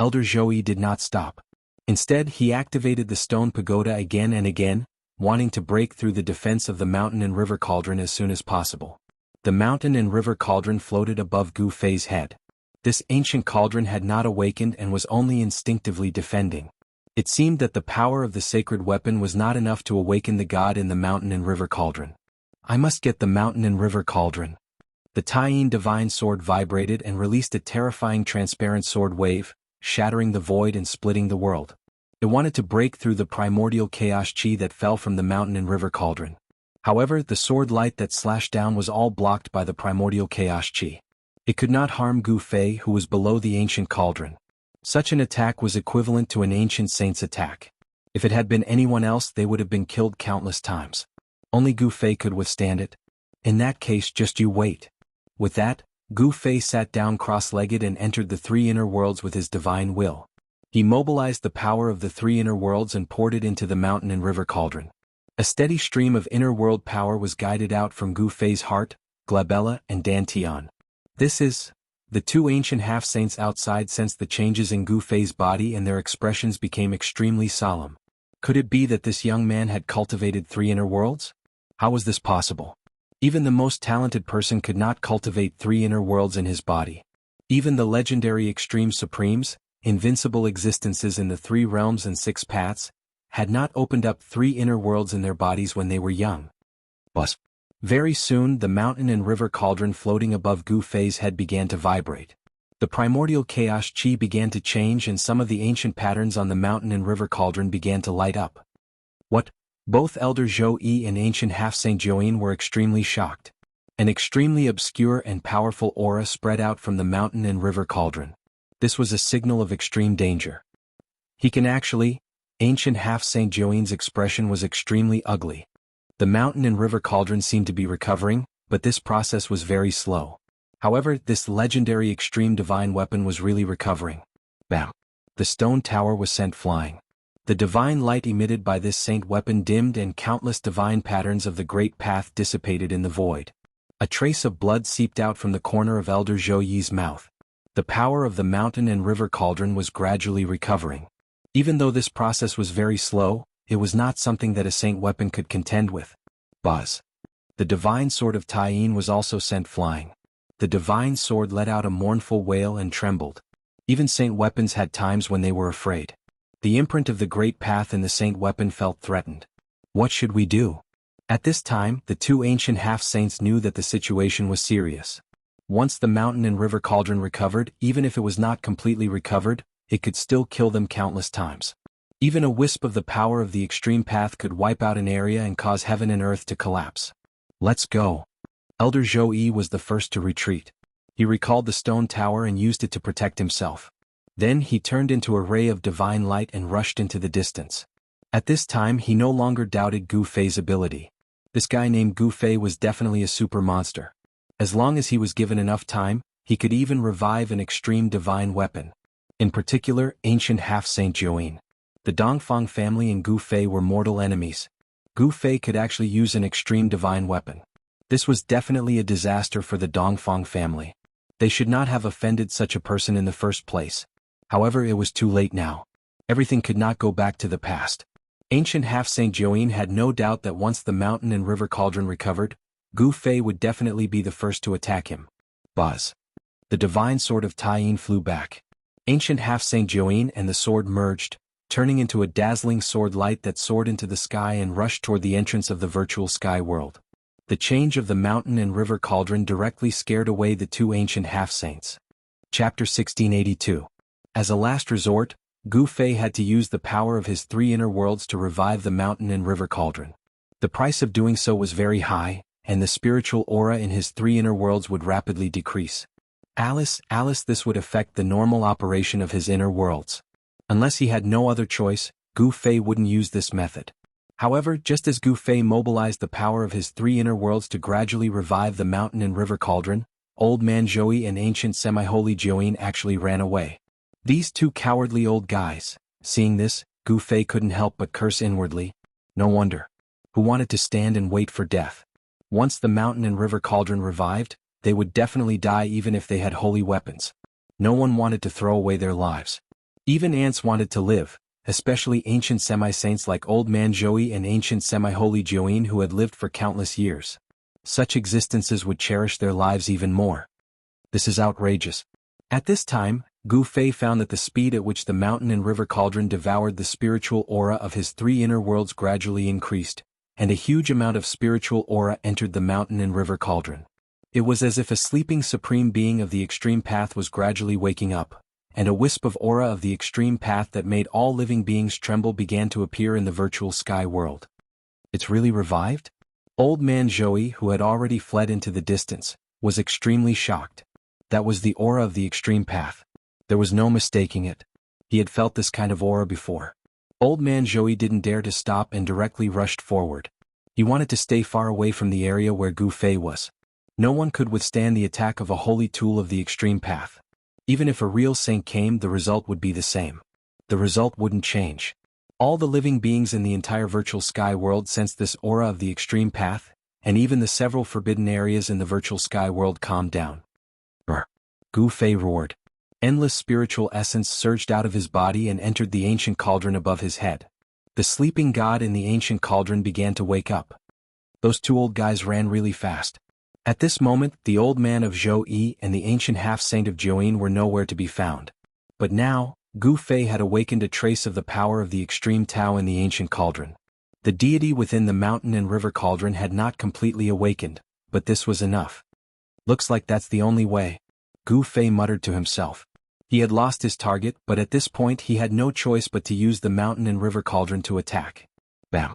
Elder Zhou Yi did not stop. Instead, he activated the stone pagoda again and again, wanting to break through the defense of the mountain and river cauldron as soon as possible. The mountain and river cauldron floated above Gu Fei's head. This ancient cauldron had not awakened and was only instinctively defending. It seemed that the power of the sacred weapon was not enough to awaken the god in the mountain and river cauldron. I must get the mountain and river cauldron. The Taiyin divine sword vibrated and released a terrifying transparent sword wave, shattering the void and splitting the world. It wanted to break through the primordial chaos chi that fell from the mountain and river cauldron. However, the sword light that slashed down was all blocked by the primordial chaos chi. It could not harm Gu Fei, who was below the ancient cauldron. Such an attack was equivalent to an ancient saint's attack. If it had been anyone else, they would have been killed countless times. Only Gu Fei could withstand it. In that case, just you wait. With that, Gu Fei sat down cross-legged and entered the 3 inner worlds with his divine will. He mobilized the power of the 3 inner worlds and poured it into the mountain and river cauldron. A steady stream of inner world power was guided out from Gu Fei's heart, Glabella and Dantian. The two ancient half-saints outside sensed the changes in Gu Fei's body and their expressions became extremely solemn. Could it be that this young man had cultivated 3 inner worlds? How was this possible? Even the most talented person could not cultivate 3 inner worlds in his body. Even the legendary extreme supremes, invincible existences in the 3 realms and 6 paths, had not opened up 3 inner worlds in their bodies when they were young. But very soon the mountain and river cauldron floating above Gu Fei's head began to vibrate. The primordial chaos chi began to change and some of the ancient patterns on the mountain and river cauldron began to light up. What? Both Elder Zhou Yi and ancient half-saint Zhou were extremely shocked. An extremely obscure and powerful aura spread out from the mountain and river cauldron. This was a signal of extreme danger. Ancient half-saint Zhou expression was extremely ugly. The mountain and river cauldron seemed to be recovering, but this process was very slow. However, this legendary extreme divine weapon was really recovering. Bam! The stone tower was sent flying. The divine light emitted by this saint weapon dimmed and countless divine patterns of the great path dissipated in the void. A trace of blood seeped out from the corner of Elder Zhou Yi's mouth. The power of the mountain and river cauldron was gradually recovering. Even though this process was very slow, it was not something that a saint weapon could contend with. Buzz. The divine sword of Taiyin was also sent flying. The divine sword let out a mournful wail and trembled. Even saint weapons had times when they were afraid. The imprint of the great path in the saint weapon felt threatened. What should we do? At this time, the 2 ancient half-saints knew that the situation was serious. Once the mountain and river cauldron recovered, even if it was not completely recovered, it could still kill them countless times. Even a wisp of the power of the extreme path could wipe out an area and cause heaven and earth to collapse. Let's go. Elder Zhou Yi was the first to retreat. He recalled the stone tower and used it to protect himself. Then he turned into a ray of divine light and rushed into the distance. At this time he no longer doubted Gu Fei's ability. This guy named Gu Fei was definitely a super monster. As long as he was given enough time, he could even revive an extreme divine weapon. In particular, ancient half-saint Zhou. The Dongfang family and Gu Fei were mortal enemies. Gu Fei could actually use an extreme divine weapon. This was definitely a disaster for the Dongfang family. They should not have offended such a person in the first place. However, it was too late now. Everything could not go back to the past. Ancient half-saint Zhou had no doubt that once the mountain and river cauldron recovered, Gu Fei would definitely be the first to attack him. Buzz. The divine sword of Taiyin flew back. Ancient half-saint Zhou and the sword merged, turning into a dazzling sword light that soared into the sky and rushed toward the entrance of the virtual sky world. The change of the mountain and river cauldron directly scared away the 2 ancient half-saints. Chapter 1682. As a last resort, Gu Fei had to use the power of his 3 inner worlds to revive the mountain and river cauldron. The price of doing so was very high, and the spiritual aura in his 3 inner worlds would rapidly decrease. This would affect the normal operation of his inner worlds. Unless he had no other choice, Gu Fei wouldn't use this method. However, just as Gu Fei mobilized the power of his 3 inner worlds to gradually revive the mountain and river cauldron, Old Man Zhou and ancient semi-holy Zhou actually ran away. These 2 cowardly old guys. Seeing this, Gu Fei couldn't help but curse inwardly. No wonder. Who wanted to stand and wait for death? Once the mountain and river cauldron revived, they would definitely die even if they had holy weapons. No one wanted to throw away their lives. Even ants wanted to live, especially ancient semi-saints like Old Man Zhou and ancient semi-holy Zhou who had lived for countless years. Such existences would cherish their lives even more. This is outrageous. At this time, Gu Fei found that the speed at which the mountain and river cauldron devoured the spiritual aura of his 3 inner worlds gradually increased, and a huge amount of spiritual aura entered the mountain and river cauldron. It was as if a sleeping supreme being of the extreme path was gradually waking up, and a wisp of aura of the extreme path that made all living beings tremble began to appear in the virtual sky world. It's really revived? Old Man Zhou, who had already fled into the distance, was extremely shocked. That was the aura of the extreme path. There was no mistaking it. He had felt this kind of aura before. Old Man Zhou didn't dare to stop and directly rushed forward. He wanted to stay far away from the area where Gu Fei was. No one could withstand the attack of a holy tool of the extreme path. Even if a real saint came, the result would be the same. The result wouldn't change. All the living beings in the entire virtual sky world sensed this aura of the extreme path, and even the several forbidden areas in the virtual sky world calmed down. Gu Fei roared. Endless spiritual essence surged out of his body and entered the ancient cauldron above his head. The sleeping god in the ancient cauldron began to wake up. Those two old guys ran really fast. At this moment, the old man of Zhou Yi and the ancient half-saint of Jiuyin were nowhere to be found. But now, Gu Fei had awakened a trace of the power of the extreme Tao in the ancient cauldron. The deity within the mountain and river cauldron had not completely awakened, but this was enough. Looks like that's the only way, Gu Fei muttered to himself. He had lost his target, but at this point he had no choice but to use the mountain and river cauldron to attack. Bam!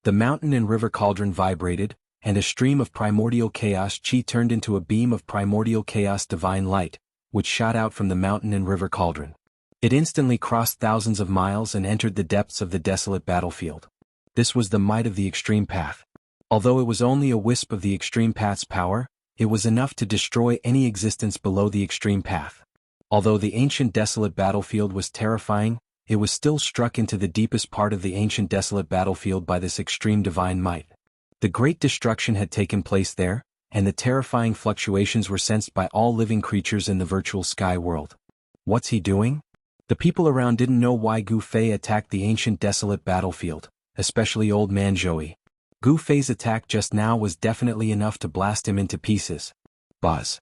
The mountain and river cauldron vibrated, and a stream of primordial chaos chi turned into a beam of primordial chaos divine light, which shot out from the mountain and river cauldron. It instantly crossed thousands of miles and entered the depths of the desolate battlefield. This was the might of the extreme path. Although it was only a wisp of the extreme path's power, it was enough to destroy any existence below the extreme path. Although the ancient desolate battlefield was terrifying, it was still struck into the deepest part of the ancient desolate battlefield by this extreme divine might. The great destruction had taken place there, and the terrifying fluctuations were sensed by all living creatures in the virtual sky world. What's he doing? The people around didn't know why Gu Fei attacked the ancient desolate battlefield, especially old man Zhou. Gu Fei's attack just now was definitely enough to blast him into pieces. Buzz.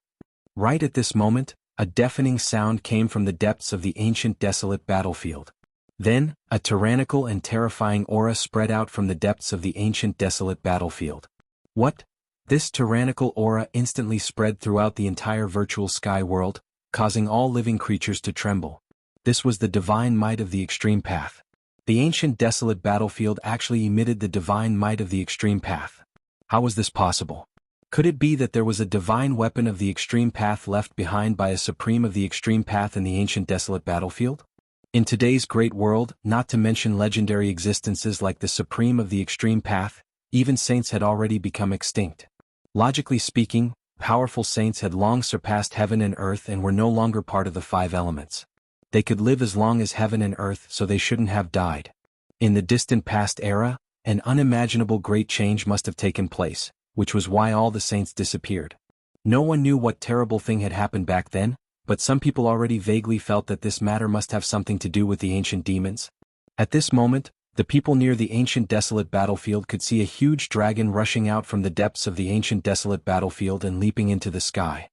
Right at this moment, a deafening sound came from the depths of the ancient desolate battlefield. Then, a tyrannical and terrifying aura spread out from the depths of the ancient desolate battlefield. What? This tyrannical aura instantly spread throughout the entire virtual sky world, causing all living creatures to tremble. This was the divine might of the extreme path. The ancient desolate battlefield actually emitted the divine might of the extreme path. How was this possible? Could it be that there was a divine weapon of the extreme path left behind by a supreme of the extreme path in the ancient desolate battlefield? In today's great world, not to mention legendary existences like the supreme of the extreme path, even saints had already become extinct. Logically speaking, powerful saints had long surpassed heaven and earth and were no longer part of the five elements. They could live as long as heaven and earth, so they shouldn't have died. In the distant past era, an unimaginable great change must have taken place, which was why all the saints disappeared. No one knew what terrible thing had happened back then, but some people already vaguely felt that this matter must have something to do with the ancient demons. At this moment, the people near the ancient desolate battlefield could see a huge dragon rushing out from the depths of the ancient desolate battlefield and leaping into the sky.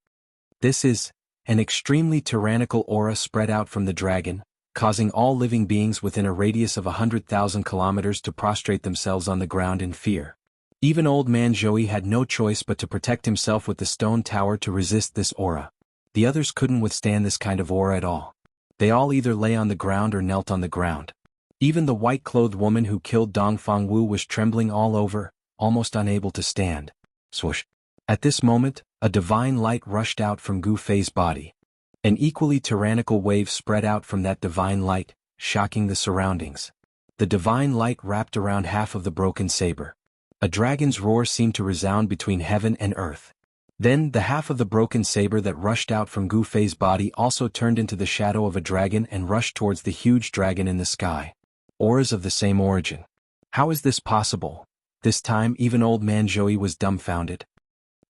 This is an extremely tyrannical aura spread out from the dragon, causing all living beings within a radius of 100,000 kilometers to prostrate themselves on the ground in fear. Even old man Zhou had no choice but to protect himself with the stone tower to resist this aura. The others couldn't withstand this kind of aura at all. They all either lay on the ground or knelt on the ground. Even the white-clothed woman who killed Dongfang Wu was trembling all over, almost unable to stand. Swoosh. At this moment, a divine light rushed out from Gu Fei's body. An equally tyrannical wave spread out from that divine light, shocking the surroundings. The divine light wrapped around half of the broken saber. A dragon's roar seemed to resound between heaven and earth. Then the half of the broken saber that rushed out from Gu Fei's body also turned into the shadow of a dragon and rushed towards the huge dragon in the sky. Auras of the same origin. How is this possible? This time even old man Zhou was dumbfounded.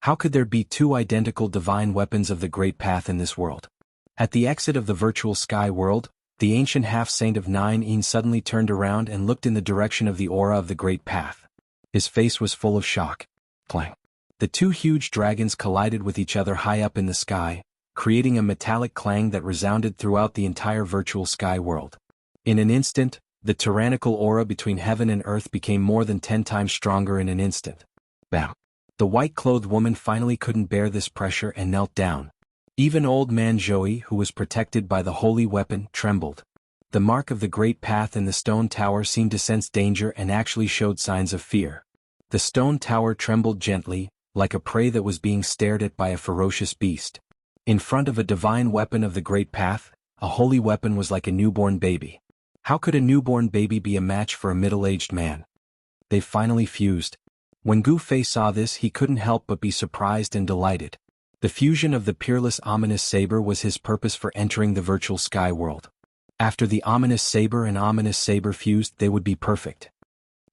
How could there be two identical divine weapons of the great path in this world? At the exit of the virtual sky world, the ancient half-saint of Nine suddenly turned around and looked in the direction of the aura of the great path. His face was full of shock. Clang. The two huge dragons collided with each other high up in the sky, creating a metallic clang that resounded throughout the entire virtual sky world. In an instant, the tyrannical aura between heaven and earth became more than 10 times stronger in an instant. Bam! The white-clothed woman finally couldn't bear this pressure and knelt down. Even old man Zhou, who was protected by the holy weapon, trembled. The mark of the great path in the stone tower seemed to sense danger and actually showed signs of fear. The stone tower trembled gently, like a prey that was being stared at by a ferocious beast. In front of a divine weapon of the great path, a holy weapon was like a newborn baby. How could a newborn baby be a match for a middle-aged man? They finally fused. When Gu Fei saw this, he couldn't help but be surprised and delighted. The fusion of the peerless ominous saber was his purpose for entering the virtual sky world. After the ominous saber and ominous saber fused, they would be perfect.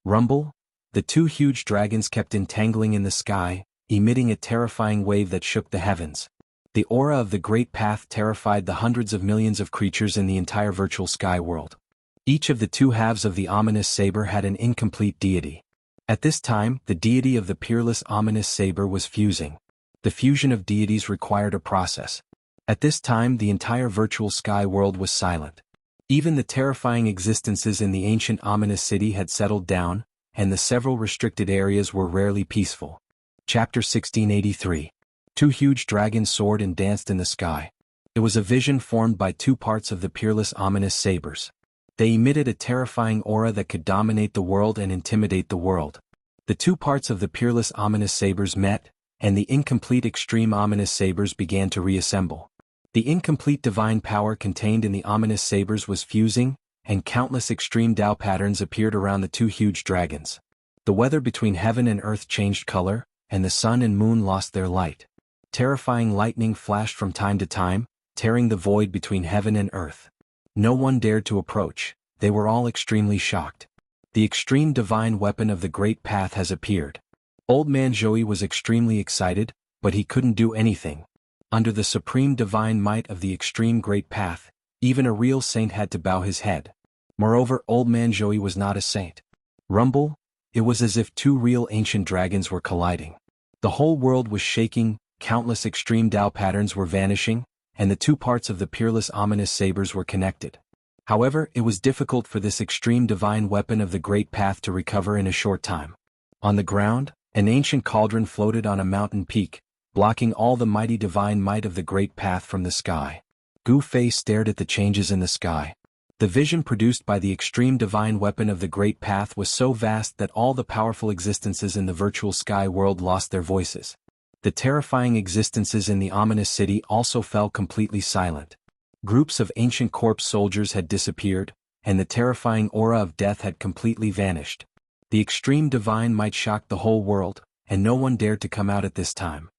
Rumble? The two huge dragons kept entangling in the sky, emitting a terrifying wave that shook the heavens. The aura of the Great Path terrified the hundreds of millions of creatures in the entire virtual sky world. Each of the two halves of the ominous saber had an incomplete deity. At this time, the deity of the peerless ominous saber was fusing. The fusion of deities required a process. At this time, the entire virtual sky world was silent. Even the terrifying existences in the ancient ominous city had settled down, and the several restricted areas were rarely peaceful. Chapter 1683. Two huge dragons soared and danced in the sky. It was a vision formed by two parts of the peerless ominous sabers. They emitted a terrifying aura that could dominate the world and intimidate the world. The two parts of the peerless ominous sabers met, and the incomplete extreme ominous sabers began to reassemble. The incomplete divine power contained in the ominous sabers was fusing, and countless extreme Tao patterns appeared around the two huge dragons. The weather between heaven and earth changed color, and the sun and moon lost their light. Terrifying lightning flashed from time to time, tearing the void between heaven and earth. No one dared to approach. They were all extremely shocked. The extreme divine weapon of the Great Path has appeared. Old Man Joey was extremely excited, but he couldn't do anything. Under the supreme divine might of the extreme Great Path, even a real saint had to bow his head. Moreover, Old Man Joey was not a saint. Rumble? It was as if two real ancient dragons were colliding. The whole world was shaking, countless extreme Tao patterns were vanishing, and the two parts of the peerless ominous sabers were connected. However, it was difficult for this extreme divine weapon of the Great Path to recover in a short time. On the ground, an ancient cauldron floated on a mountain peak, blocking all the mighty divine might of the Great Path from the sky. Gu Fei stared at the changes in the sky. The vision produced by the extreme divine weapon of the Great Path was so vast that all the powerful existences in the virtual sky world lost their voices. The terrifying existences in the ominous city also fell completely silent. Groups of ancient corpse soldiers had disappeared, and the terrifying aura of death had completely vanished. The extreme divine might shock the whole world, and no one dared to come out at this time.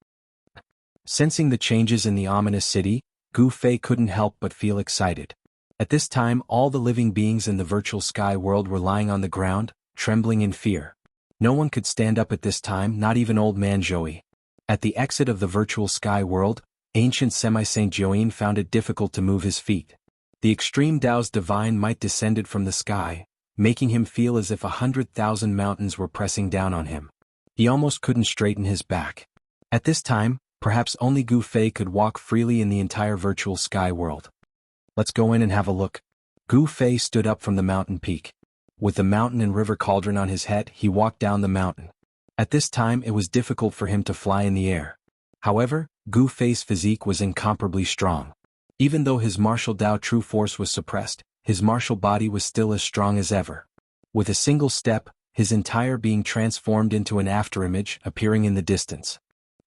Sensing the changes in the ominous city, Gu Fei couldn't help but feel excited. At this time, all the living beings in the virtual sky world were lying on the ground, trembling in fear. No one could stand up at this time, not even Old Man Joey. At the exit of the virtual sky world, ancient semi-saint Join found it difficult to move his feet. The extreme Tao's divine might descended from the sky, making him feel as if 100,000 mountains were pressing down on him. He almost couldn't straighten his back. At this time, perhaps only Gu Fei could walk freely in the entire virtual sky world. Let's go in and have a look. Gu Fei stood up from the mountain peak. With the mountain and river cauldron on his head, he walked down the mountain. At this time it was difficult for him to fly in the air. However, Gu Fei's physique was incomparably strong. Even though his martial Tao true force was suppressed, his martial body was still as strong as ever. With a single step, his entire being transformed into an afterimage appearing in the distance.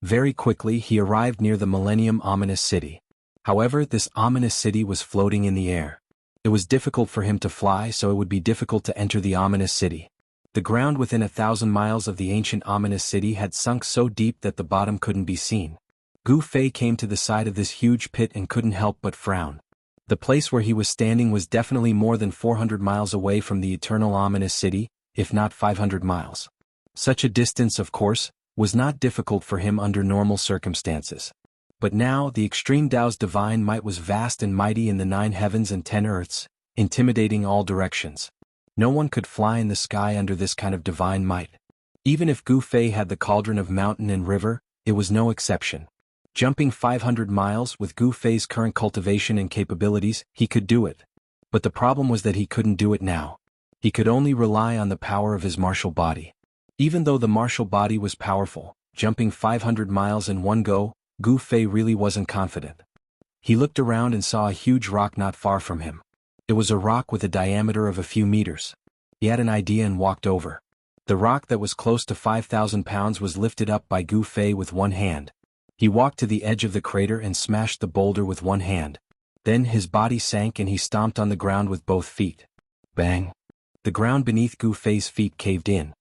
Very quickly he arrived near the Millennium Ominous City. However, this ominous city was floating in the air. It was difficult for him to fly, so it would be difficult to enter the ominous city. The ground within 1,000 miles of the ancient ominous city had sunk so deep that the bottom couldn't be seen. Gu Fei came to the side of this huge pit and couldn't help but frown. The place where he was standing was definitely more than 400 miles away from the eternal ominous city, if not 500 miles. Such a distance, of course, was not difficult for him under normal circumstances. But now the extreme Tao's divine might was vast and mighty in the 9 heavens and 10 earths, intimidating all directions. No one could fly in the sky under this kind of divine might. Even if Gu Fei had the cauldron of mountain and river, it was no exception. Jumping 500 miles with Gu Fei's current cultivation and capabilities, he could do it. But the problem was that he couldn't do it now. He could only rely on the power of his martial body. Even though the martial body was powerful, jumping 500 miles in one go, Gu Fei really wasn't confident. He looked around and saw a huge rock not far from him. It was a rock with a diameter of a few meters. He had an idea and walked over. The rock that was close to 5,000 pounds was lifted up by Gu Fei with one hand. He walked to the edge of the crater and smashed the boulder with one hand. Then his body sank and he stomped on the ground with both feet. Bang! The ground beneath Gu Fei's feet caved in.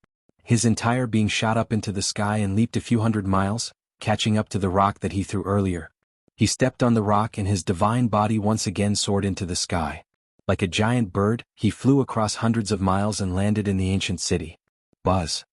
His entire being shot up into the sky and leaped a few hundred miles, catching up to the rock that he threw earlier. He stepped on the rock and his divine body once again soared into the sky. Like a giant bird, he flew across hundreds of miles and landed in the ancient city. Buzz!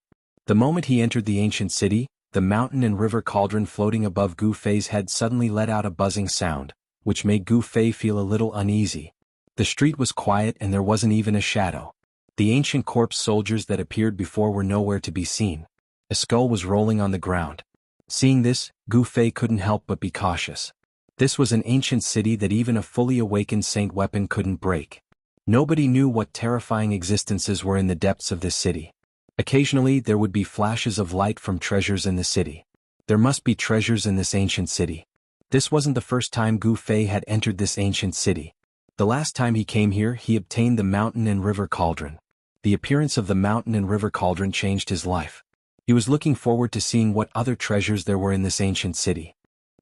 The moment he entered the ancient city, the mountain and river cauldron floating above Gu Fei's head suddenly let out a buzzing sound, which made Gu Fei feel a little uneasy. The street was quiet and there wasn't even a shadow. The ancient corpse soldiers that appeared before were nowhere to be seen. A skull was rolling on the ground. Seeing this, Gu Fei couldn't help but be cautious. This was an ancient city that even a fully awakened saint weapon couldn't break. Nobody knew what terrifying existences were in the depths of this city. Occasionally there would be flashes of light from treasures in the city. There must be treasures in this ancient city. This wasn't the first time Gu Fei had entered this ancient city. The last time he came here he obtained the mountain and river cauldron. The appearance of the mountain and river cauldron changed his life. He was looking forward to seeing what other treasures there were in this ancient city.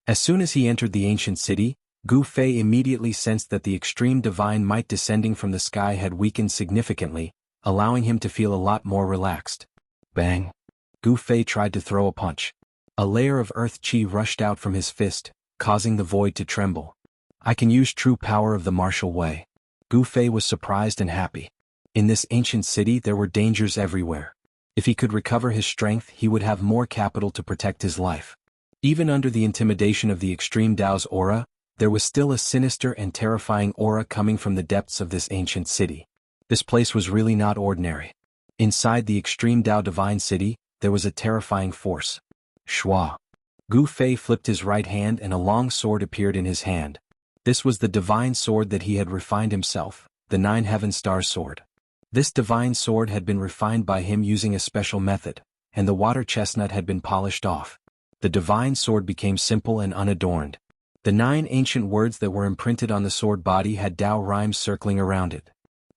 As soon as he entered the ancient city, Gu Fei immediately sensed that the extreme divine might descending from the sky had weakened significantly, allowing him to feel a lot more relaxed. Bang! Gu Fei tried to throw a punch. A layer of earth chi rushed out from his fist, causing the void to tremble. I can use true power of the martial way. Gu Fei was surprised and happy. In this ancient city there were dangers everywhere. If he could recover his strength he would have more capital to protect his life. Even under the intimidation of the extreme Dao's aura, there was still a sinister and terrifying aura coming from the depths of this ancient city. This place was really not ordinary. Inside the extreme Dao divine city, there was a terrifying force. Shua. Gu Fei flipped his right hand and a long sword appeared in his hand. This was the divine sword that he had refined himself, the 9 Heaven Star sword. This divine sword had been refined by him using a special method, and the water chestnut had been polished off. The divine sword became simple and unadorned. The 9 ancient words that were imprinted on the sword body had Dao rhymes circling around it.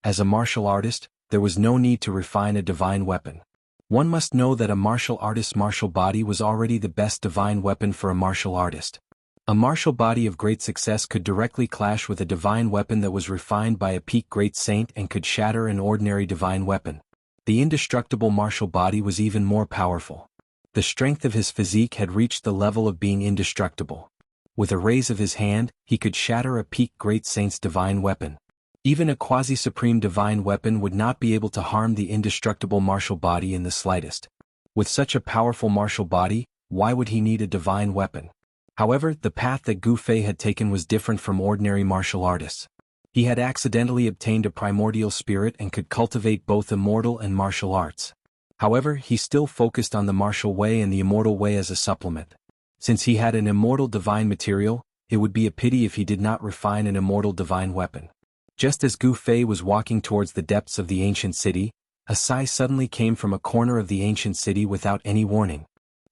As a martial artist, there was no need to refine a divine weapon. One must know that a martial artist's martial body was already the best divine weapon for a martial artist. A martial body of great success could directly clash with a divine weapon that was refined by a peak great saint and could shatter an ordinary divine weapon. The indestructible martial body was even more powerful. The strength of his physique had reached the level of being indestructible. With a raise of his hand, he could shatter a peak great saint's divine weapon. Even a quasi-supreme divine weapon would not be able to harm the indestructible martial body in the slightest. With such a powerful martial body, why would he need a divine weapon? However, the path that Gu Fei had taken was different from ordinary martial artists. He had accidentally obtained a primordial spirit and could cultivate both immortal and martial arts. However, he still focused on the martial way and the immortal way as a supplement. Since he had an immortal divine material, it would be a pity if he did not refine an immortal divine weapon. Just as Gu Fei was walking towards the depths of the ancient city, a sigh suddenly came from a corner of the ancient city without any warning.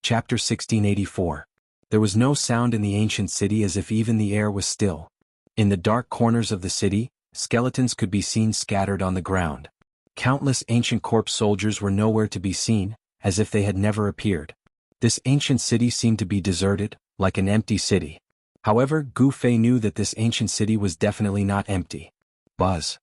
Chapter 1684. There was no sound in the ancient city as if even the air was still. In the dark corners of the city, skeletons could be seen scattered on the ground. Countless ancient corpse soldiers were nowhere to be seen, as if they had never appeared. This ancient city seemed to be deserted, like an empty city. However, Gu Fei knew that this ancient city was definitely not empty. Buzz.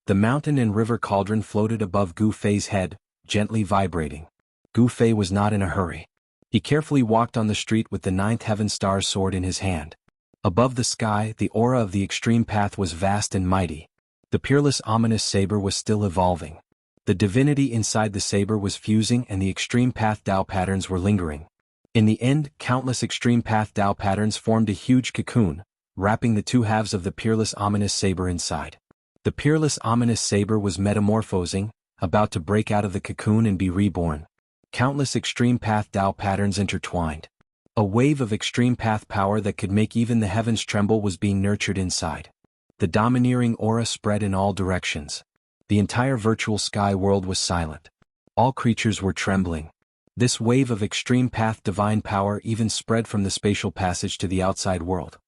The mountain and river cauldron floated above Gu Fei's head, gently vibrating. Gu Fei was not in a hurry. He carefully walked on the street with the 9th Heaven Star sword in his hand. Above the sky, the aura of the extreme path was vast and mighty. The peerless ominous saber was still evolving. The divinity inside the saber was fusing and the extreme path Dao patterns were lingering. In the end, countless extreme path Dao patterns formed a huge cocoon, wrapping the 2 halves of the peerless ominous saber inside. The peerless ominous saber was metamorphosing, about to break out of the cocoon and be reborn. Countless extreme path Dao patterns intertwined. A wave of extreme path power that could make even the heavens tremble was being nurtured inside. The domineering aura spread in all directions. The entire virtual sky world was silent. All creatures were trembling. This wave of extreme path divine power even spread from the spatial passage to the outside world.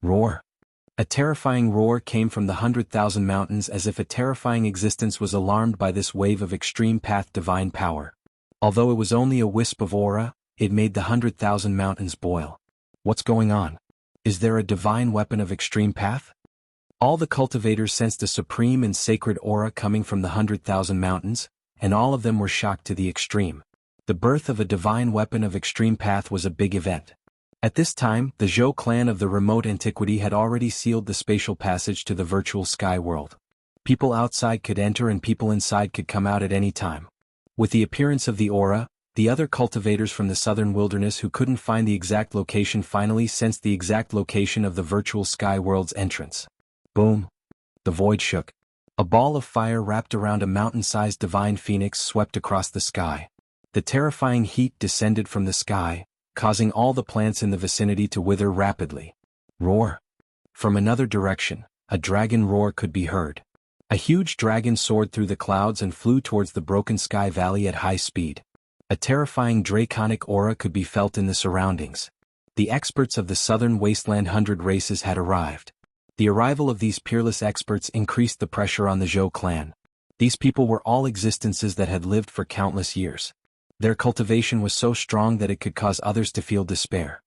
Roar. A terrifying roar came from the 100,000 mountains as if a terrifying existence was alarmed by this wave of extreme path divine power. Although it was only a wisp of aura, it made the 100,000 mountains boil. What's going on? Is there a divine weapon of extreme path? All the cultivators sensed a supreme and sacred aura coming from the 100,000 mountains, and all of them were shocked to the extreme. The birth of a divine weapon of extreme path was a big event. At this time, the Zhou clan of the remote antiquity had already sealed the spatial passage to the virtual sky world. People outside could enter and people inside could come out at any time. With the appearance of the aura, The other cultivators from the southern wilderness who couldn't find the exact location finally sensed the exact location of the virtual sky world's entrance. Boom! The void shook. A ball of fire wrapped around a mountain-sized divine phoenix swept across the sky. The terrifying heat descended from the sky, causing all the plants in the vicinity to wither rapidly. Roar! From another direction, a dragon roar could be heard. A huge dragon soared through the clouds and flew towards the broken sky valley at high speed. A terrifying draconic aura could be felt in the surroundings. The experts of the southern wasteland 100 races had arrived. The arrival of these peerless experts increased the pressure on the Zhou clan. These people were all existences that had lived for countless years. Their cultivation was so strong that it could cause others to feel despair.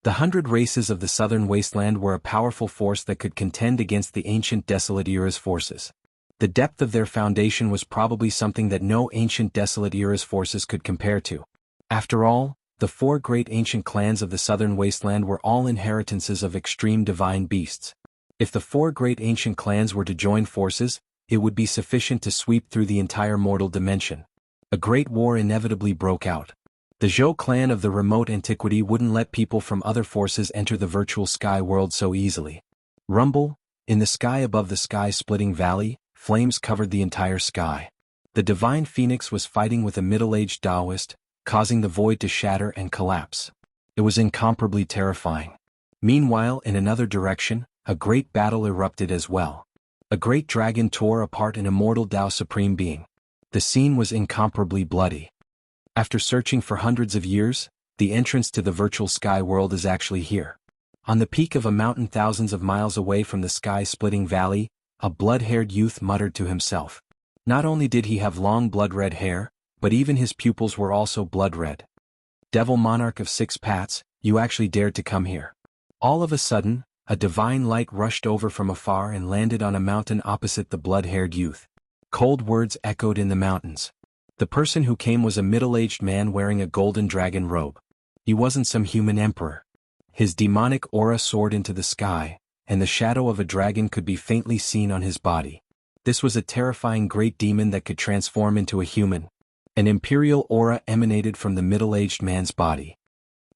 The 100 races of the southern wasteland were a powerful force that could contend against the ancient desolate era's forces. The depth of their foundation was probably something that no ancient desolate era's forces could compare to. After all, the 4 great ancient clans of the southern wasteland were all inheritances of extreme divine beasts. If the 4 great ancient clans were to join forces, it would be sufficient to sweep through the entire mortal dimension. A great war inevitably broke out. The Zhou clan of the remote antiquity wouldn't let people from other forces enter the virtual sky world so easily. Rumble, in the sky above the sky-splitting valley, flames covered the entire sky. The divine phoenix was fighting with a middle-aged Taoist, causing the void to shatter and collapse. It was incomparably terrifying. Meanwhile, in another direction, a great battle erupted as well. A great dragon tore apart an immortal Tao Supreme Being. The scene was incomparably bloody. After searching for hundreds of years, the entrance to the virtual sky world is actually here. On the peak of a mountain thousands of miles away from the sky-splitting valley, a blood-haired youth muttered to himself. Not only did he have long blood-red hair, but even his pupils were also blood-red. Devil Monarch of 6 Paths, you actually dared to come here. All of a sudden, a divine light rushed over from afar and landed on a mountain opposite the blood-haired youth. Cold words echoed in the mountains. The person who came was a middle-aged man wearing a golden dragon robe. He wasn't some human emperor. His demonic aura soared into the sky, and the shadow of a dragon could be faintly seen on his body. This was a terrifying great demon that could transform into a human. An imperial aura emanated from the middle-aged man's body.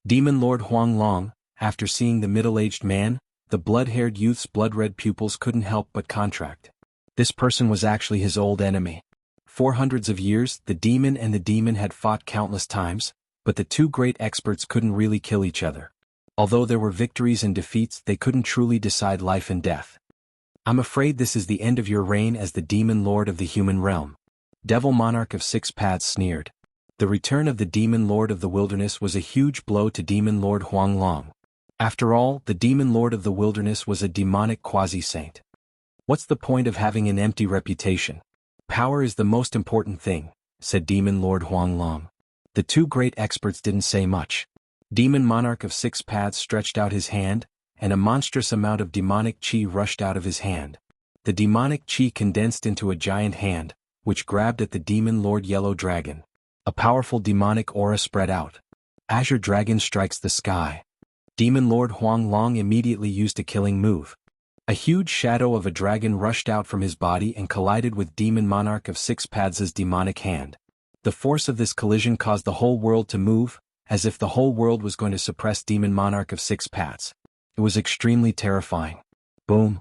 Demon Lord Huang Long, after seeing the middle-aged man, the blood-haired youth's blood-red pupils couldn't help but contract. This person was actually his old enemy. For hundreds of years, the demon and the demon had fought countless times, but the 2 great experts couldn't really kill each other. Although there were victories and defeats, they couldn't truly decide life and death. I'm afraid this is the end of your reign as the demon lord of the human realm. Devil Monarch of 6 Paths sneered. The return of the demon lord of the wilderness was a huge blow to demon lord Huang Long. After all, the demon lord of the wilderness was a demonic quasi-saint. What's the point of having an empty reputation? Power is the most important thing, said demon lord Huang Long. The 2 great experts didn't say much. Demon Monarch of 6 Paths stretched out his hand, and a monstrous amount of demonic chi rushed out of his hand. The demonic chi condensed into a giant hand, which grabbed at the demon lord Yellow Dragon. A powerful demonic aura spread out. Azure Dragon strikes the sky. Demon Lord Huang Long immediately used a killing move. A huge shadow of a dragon rushed out from his body and collided with Demon Monarch of 6 Paths' demonic hand. The force of this collision caused the whole world to move, as if the whole world was going to suppress Demon Monarch of 6 Paths. It was extremely terrifying. Boom!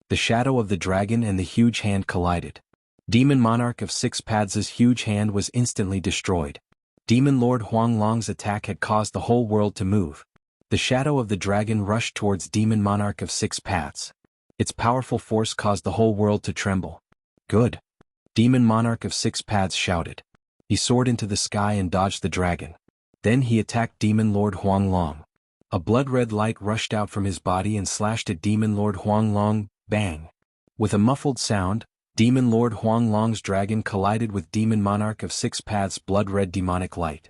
The shadow of the dragon and the huge hand collided. Demon Monarch of 6 Paths' huge hand was instantly destroyed. Demon Lord Huang Long's attack had caused the whole world to move. The shadow of the dragon rushed towards Demon Monarch of 6 Paths. Its powerful force caused the whole world to tremble. Good! Demon Monarch of 6 Paths shouted. He soared into the sky and dodged the dragon. Then he attacked Demon Lord Huang Long. A blood-red light rushed out from his body and slashed at Demon Lord Huang Long. Bang! With a muffled sound, Demon Lord Huang Long's dragon collided with Demon Monarch of 6 Paths' blood-red demonic light.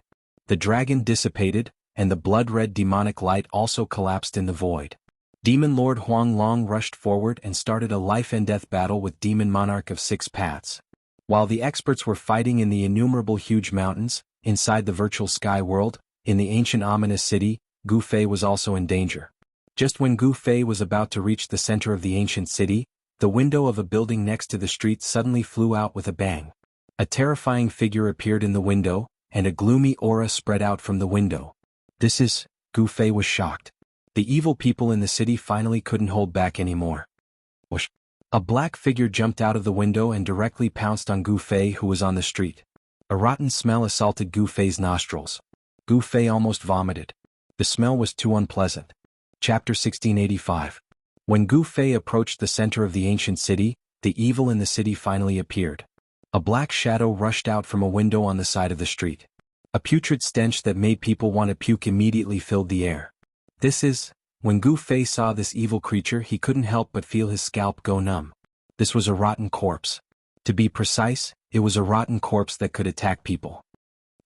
The dragon dissipated, and the blood-red demonic light also collapsed in the void. Demon Lord Huang Long rushed forward and started a life-and-death battle with Demon Monarch of 6 Paths. While the experts were fighting in the innumerable huge mountains, inside the virtual sky world, in the ancient ominous city, Gu Fei was also in danger. Just when Gu Fei was about to reach the center of the ancient city, the window of a building next to the street suddenly flew out with a bang. A terrifying figure appeared in the window, and a gloomy aura spread out from the window. "This is..." Gu Fei was shocked. The evil people in the city finally couldn't hold back anymore. Whoosh! A black figure jumped out of the window and directly pounced on Gu Fei, who was on the street. A rotten smell assaulted Gu Fei's nostrils. Gu Fei almost vomited. The smell was too unpleasant. Chapter 1685. When Gu Fei approached the center of the ancient city, the evil in the city finally appeared. A black shadow rushed out from a window on the side of the street. A putrid stench that made people want to puke immediately filled the air. When Gu Fei saw this evil creature, he couldn't help but feel his scalp go numb. This was a rotten corpse. To be precise, it was a rotten corpse that could attack people.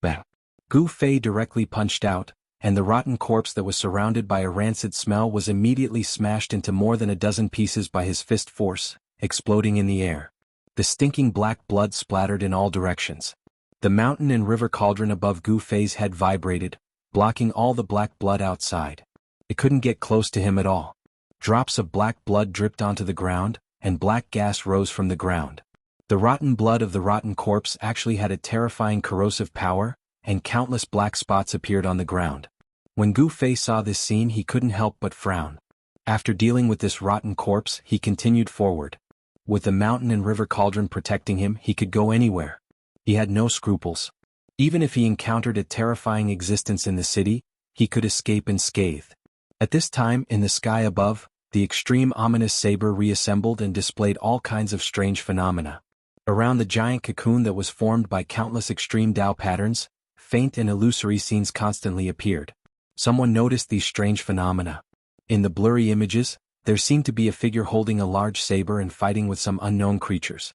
Bang! Gu Fei directly punched out, and the rotten corpse that was surrounded by a rancid smell was immediately smashed into more than a dozen pieces by his fist force, exploding in the air. The stinking black blood splattered in all directions. The mountain and river cauldron above Gu Fei's head vibrated, blocking all the black blood outside. It couldn't get close to him at all. Drops of black blood dripped onto the ground, and black gas rose from the ground. The rotten blood of the rotten corpse actually had a terrifying corrosive power, and countless black spots appeared on the ground. When Gu Fei saw this scene, he couldn't help but frown. After dealing with this rotten corpse, he continued forward. With the mountain and river cauldron protecting him, he could go anywhere. He had no scruples. Even if he encountered a terrifying existence in the city, he could escape unscathed. At this time, in the sky above, the extreme ominous saber reassembled and displayed all kinds of strange phenomena. Around the giant cocoon that was formed by countless extreme Tao patterns, faint and illusory scenes constantly appeared. Someone noticed these strange phenomena. In the blurry images, there seemed to be a figure holding a large saber and fighting with some unknown creatures.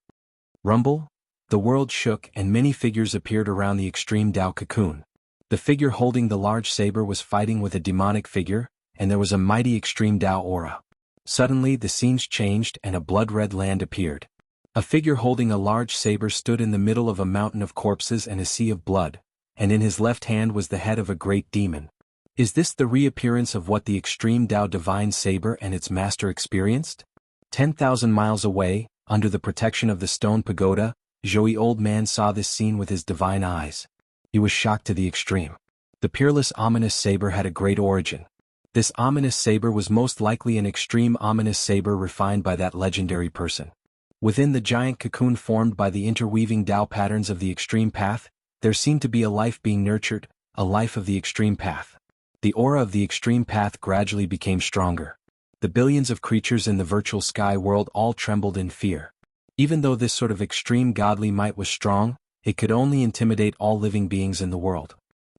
Rumble? The world shook and many figures appeared around the extreme Tao cocoon. The figure holding the large saber was fighting with a demonic figure, and there was a mighty extreme Tao aura. Suddenly the scenes changed and a blood-red land appeared. A figure holding a large saber stood in the middle of a mountain of corpses and a sea of blood, and in his left hand was the head of a great demon. Is this the reappearance of what the extreme Tao divine saber and its master experienced? 10,000 miles away, under the protection of the stone pagoda, Zhouyi old man saw this scene with his divine eyes. He was shocked to the extreme. The peerless ominous saber had a great origin. This ominous saber was most likely an extreme ominous saber refined by that legendary person. Within the giant cocoon formed by the interweaving Tao patterns of the extreme path, there seemed to be a life being nurtured, a life of the extreme path. The aura of the extreme path gradually became stronger. The billions of creatures in the virtual sky world all trembled in fear. Even though this sort of extreme godly might was strong, it could only intimidate all living beings in the world.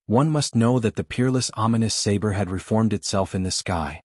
One must know that the peerless ominous saber had reformed itself in the sky.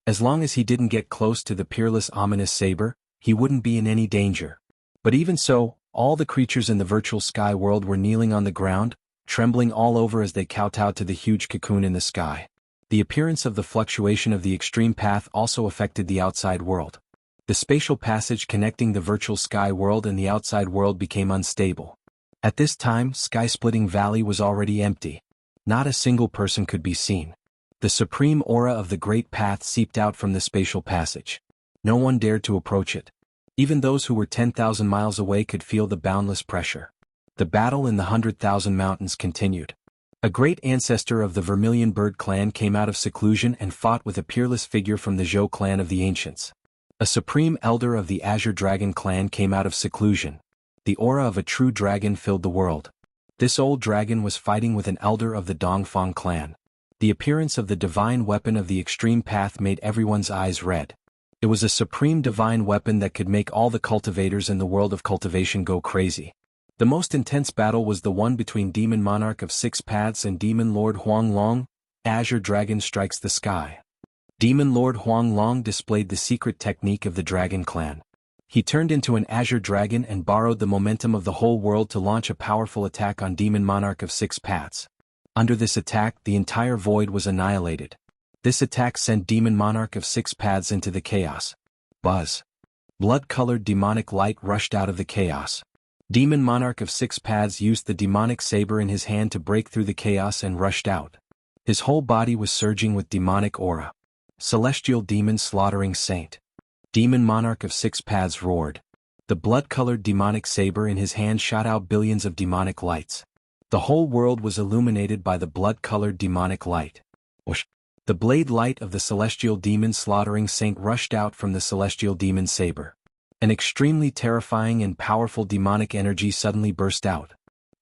As long as he didn't get close to the peerless ominous saber, he wouldn't be in any danger. But even so, all the creatures in the virtual sky world were kneeling on the ground, trembling all over as they kowtowed to the huge cocoon in the sky. The appearance of the fluctuation of the extreme path also affected the outside world. The spatial passage connecting the virtual sky world and the outside world became unstable. At this time, Sky-Splitting Valley was already empty. Not a single person could be seen. The supreme aura of the great path seeped out from the spatial passage. No one dared to approach it. Even those who were 10,000 miles away could feel the boundless pressure. The battle in the 100,000 mountains continued. A great ancestor of the Vermilion Bird clan came out of seclusion and fought with a peerless figure from the Zhou clan of the ancients. A supreme elder of the Azure Dragon clan came out of seclusion. The aura of a true dragon filled the world. This old dragon was fighting with an elder of the Dongfang clan. The appearance of the divine weapon of the extreme path made everyone's eyes red. It was a supreme divine weapon that could make all the cultivators in the world of cultivation go crazy. The most intense battle was the one between Demon Monarch of Six Paths and Demon Lord Huang Long. Azure Dragon strikes the sky. Demon Lord Huang Long displayed the secret technique of the Dragon Clan. He turned into an Azure Dragon and borrowed the momentum of the whole world to launch a powerful attack on Demon Monarch of Six Paths. Under this attack, the entire void was annihilated. This attack sent Demon Monarch of Six Paths into the chaos. Buzz. Blood-colored demonic light rushed out of the chaos. Demon Monarch of Six Paths used the demonic saber in his hand to break through the chaos and rushed out. His whole body was surging with demonic aura. Celestial demon slaughtering saint. Demon Monarch of Six Paths roared. The blood-colored demonic saber in his hand shot out billions of demonic lights. The whole world was illuminated by the blood-colored demonic light. Whoosh. The blade light of the celestial demon slaughtering saint rushed out from the celestial demon saber. An extremely terrifying and powerful demonic energy suddenly burst out.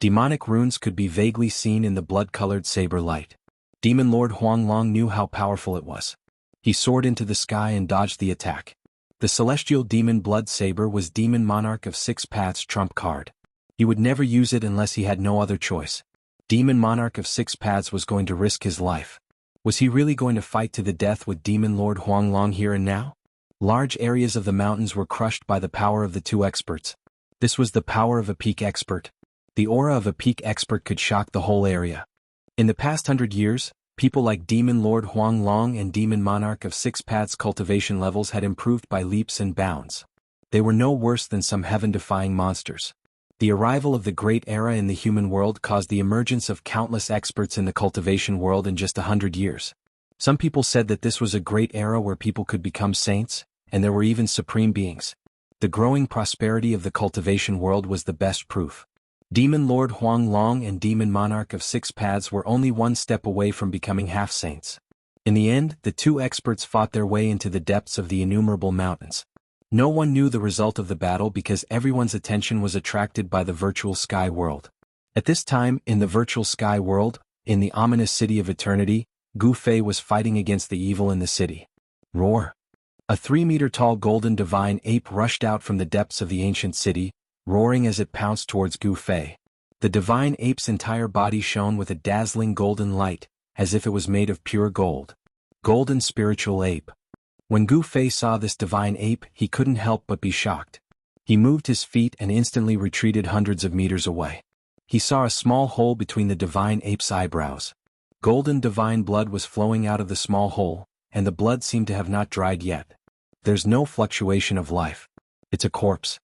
Demonic runes could be vaguely seen in the blood-colored saber light. Demon Lord Huanglong knew how powerful it was. He soared into the sky and dodged the attack. The celestial demon blood saber was Demon Monarch of Six Paths' trump card. He would never use it unless he had no other choice. Demon Monarch of Six Paths was going to risk his life. Was he really going to fight to the death with Demon Lord Huanglong here and now? Large areas of the mountains were crushed by the power of the two experts. This was the power of a peak expert. The aura of a peak expert could shock the whole area. In the past 100 years, people like Demon Lord Huanglong and Demon Monarch of Six Paths' cultivation levels had improved by leaps and bounds. They were no worse than some heaven-defying monsters. The arrival of the Great Era in the human world caused the emergence of countless experts in the cultivation world in just 100 years. Some people said that this was a great era where people could become saints, and there were even supreme beings. The growing prosperity of the cultivation world was the best proof. Demon Lord Huanglong and Demon Monarch of Six Paths were only one step away from becoming half-saints. In the end, the two experts fought their way into the depths of the innumerable mountains. No one knew the result of the battle because everyone's attention was attracted by the virtual sky world. At this time, in the virtual sky world, in the ominous city of eternity, Gu Fei was fighting against the evil in the city. Roar! A 3-meter-tall golden divine ape rushed out from the depths of the ancient city, roaring as it pounced towards Gu Fei. The divine ape's entire body shone with a dazzling golden light, as if it was made of pure gold. Golden spiritual ape. When Gu Fei saw this divine ape, he couldn't help but be shocked. He moved his feet and instantly retreated hundreds of meters away. He saw a small hole between the divine ape's eyebrows. Golden divine blood was flowing out of the small hole, and the blood seemed to have not dried yet. There's no fluctuation of life. It's a corpse.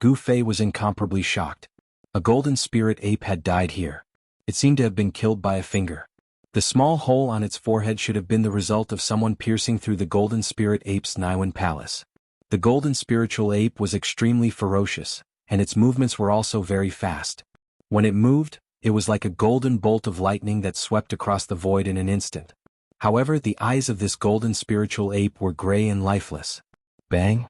Gu Fei was incomparably shocked. A golden spirit ape had died here. It seemed to have been killed by a finger. The small hole on its forehead should have been the result of someone piercing through the golden spirit ape's Niwen palace. The golden spiritual ape was extremely ferocious, and its movements were also very fast. When it moved, it was like a golden bolt of lightning that swept across the void in an instant. However, the eyes of this golden spiritual ape were gray and lifeless. Bang!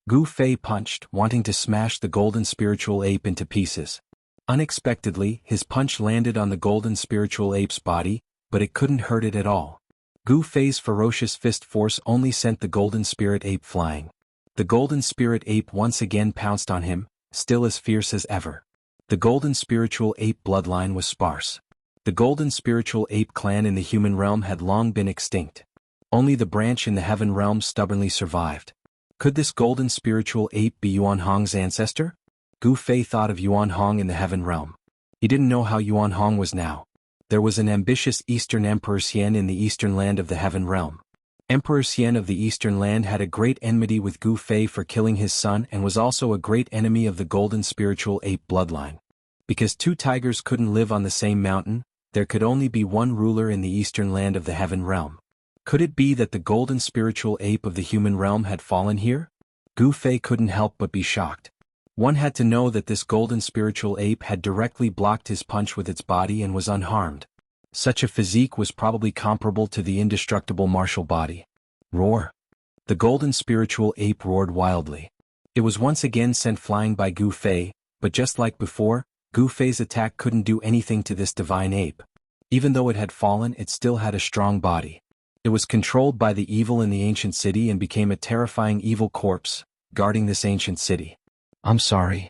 Gu Fei punched, wanting to smash the golden spiritual ape into pieces. Unexpectedly, his punch landed on the golden spiritual ape's body, but it couldn't hurt it at all. Gu Fei's ferocious fist force only sent the golden spirit ape flying. The golden spirit ape once again pounced on him, still as fierce as ever. The golden spiritual ape bloodline was sparse. The golden spiritual ape clan in the human realm had long been extinct. Only the branch in the heaven realm stubbornly survived. Could this golden spiritual ape be Yuan Hong's ancestor? Gu Fei thought of Yuan Hong in the heaven realm. He didn't know how Yuan Hong was now. There was an ambitious Eastern Emperor Xian in the eastern land of the heaven realm. Emperor Xian of the eastern land had a great enmity with Gu Fei for killing his son and was also a great enemy of the golden spiritual ape bloodline. Because two tigers couldn't live on the same mountain, there could only be one ruler in the eastern land of the heaven realm. Could it be that the golden spiritual ape of the human realm had fallen here? Gu Fei couldn't help but be shocked. One had to know that this golden spiritual ape had directly blocked his punch with its body and was unharmed. Such a physique was probably comparable to the indestructible martial body. Roar! The golden spiritual ape roared wildly. It was once again sent flying by Gu Fei, but just like before, Gu Fei's attack couldn't do anything to this divine ape. Even though it had fallen, it still had a strong body. It was controlled by the evil in the ancient city and became a terrifying evil corpse, guarding this ancient city. I'm sorry.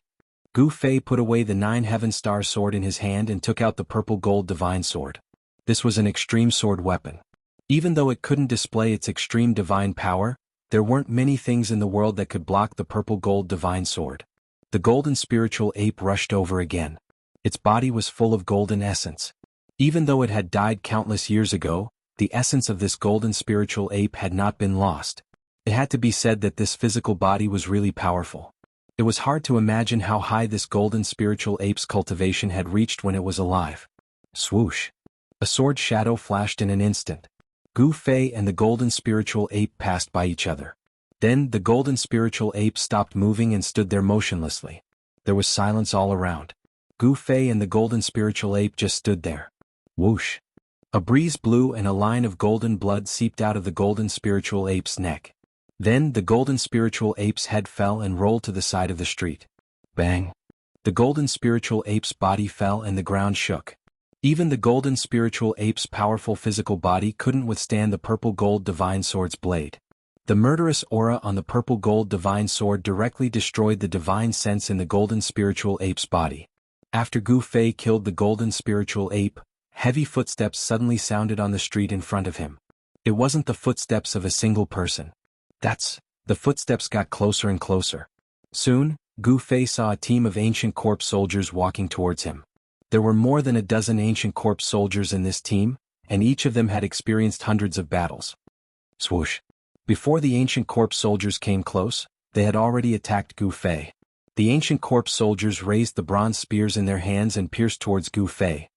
Gu Fei put away the 9 heaven star sword in his hand and took out the purple gold divine sword. This was an extreme sword weapon. Even though it couldn't display its extreme divine power, there weren't many things in the world that could block the purple gold divine sword. The golden spiritual ape rushed over again. Its body was full of golden essence. Even though it had died countless years ago, the essence of this golden spiritual ape had not been lost. It had to be said that this physical body was really powerful. It was hard to imagine how high this golden spiritual ape's cultivation had reached when it was alive. Swoosh! A sword shadow flashed in an instant. Gu Fei and the golden spiritual ape passed by each other. Then the golden spiritual ape stopped moving and stood there motionlessly. There was silence all around. Gu Fei and the golden spiritual ape just stood there. Whoosh! A breeze blew and a line of golden blood seeped out of the golden spiritual ape's neck. Then the golden spiritual ape's head fell and rolled to the side of the street. Bang! The golden spiritual ape's body fell and the ground shook. Even the golden spiritual ape's powerful physical body couldn't withstand the purple gold divine sword's blade. The murderous aura on the purple gold divine sword directly destroyed the divine sense in the golden spiritual ape's body. After Gu Fei killed the golden spiritual ape, heavy footsteps suddenly sounded on the street in front of him. It wasn't the footsteps of a single person. The footsteps got closer and closer. Soon, Gu Fei saw a team of ancient corpse soldiers walking towards him. There were more than a dozen ancient corpse soldiers in this team, and each of them had experienced hundreds of battles. Swoosh! Before the ancient corpse soldiers came close, they had already attacked Gu Fei. The ancient corpse soldiers raised the bronze spears in their hands and pierced towards Gu Fei.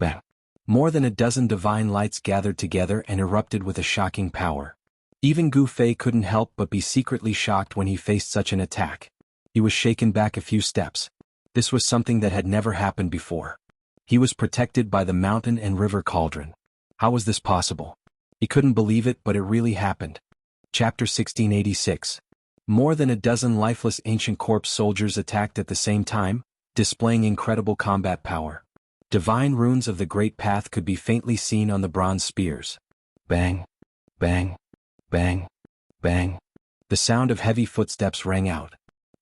Bang! More than a dozen divine lights gathered together and erupted with a shocking power. Even Gu Fei couldn't help but be secretly shocked when he faced such an attack. He was shaken back a few steps. This was something that had never happened before. He was protected by the mountain and river cauldron. How was this possible? He couldn't believe it, but it really happened. Chapter 1686. More than a dozen lifeless ancient corpse soldiers attacked at the same time, displaying incredible combat power. Divine runes of the Great Path could be faintly seen on the bronze spears. Bang! Bang! Bang! Bang! The sound of heavy footsteps rang out.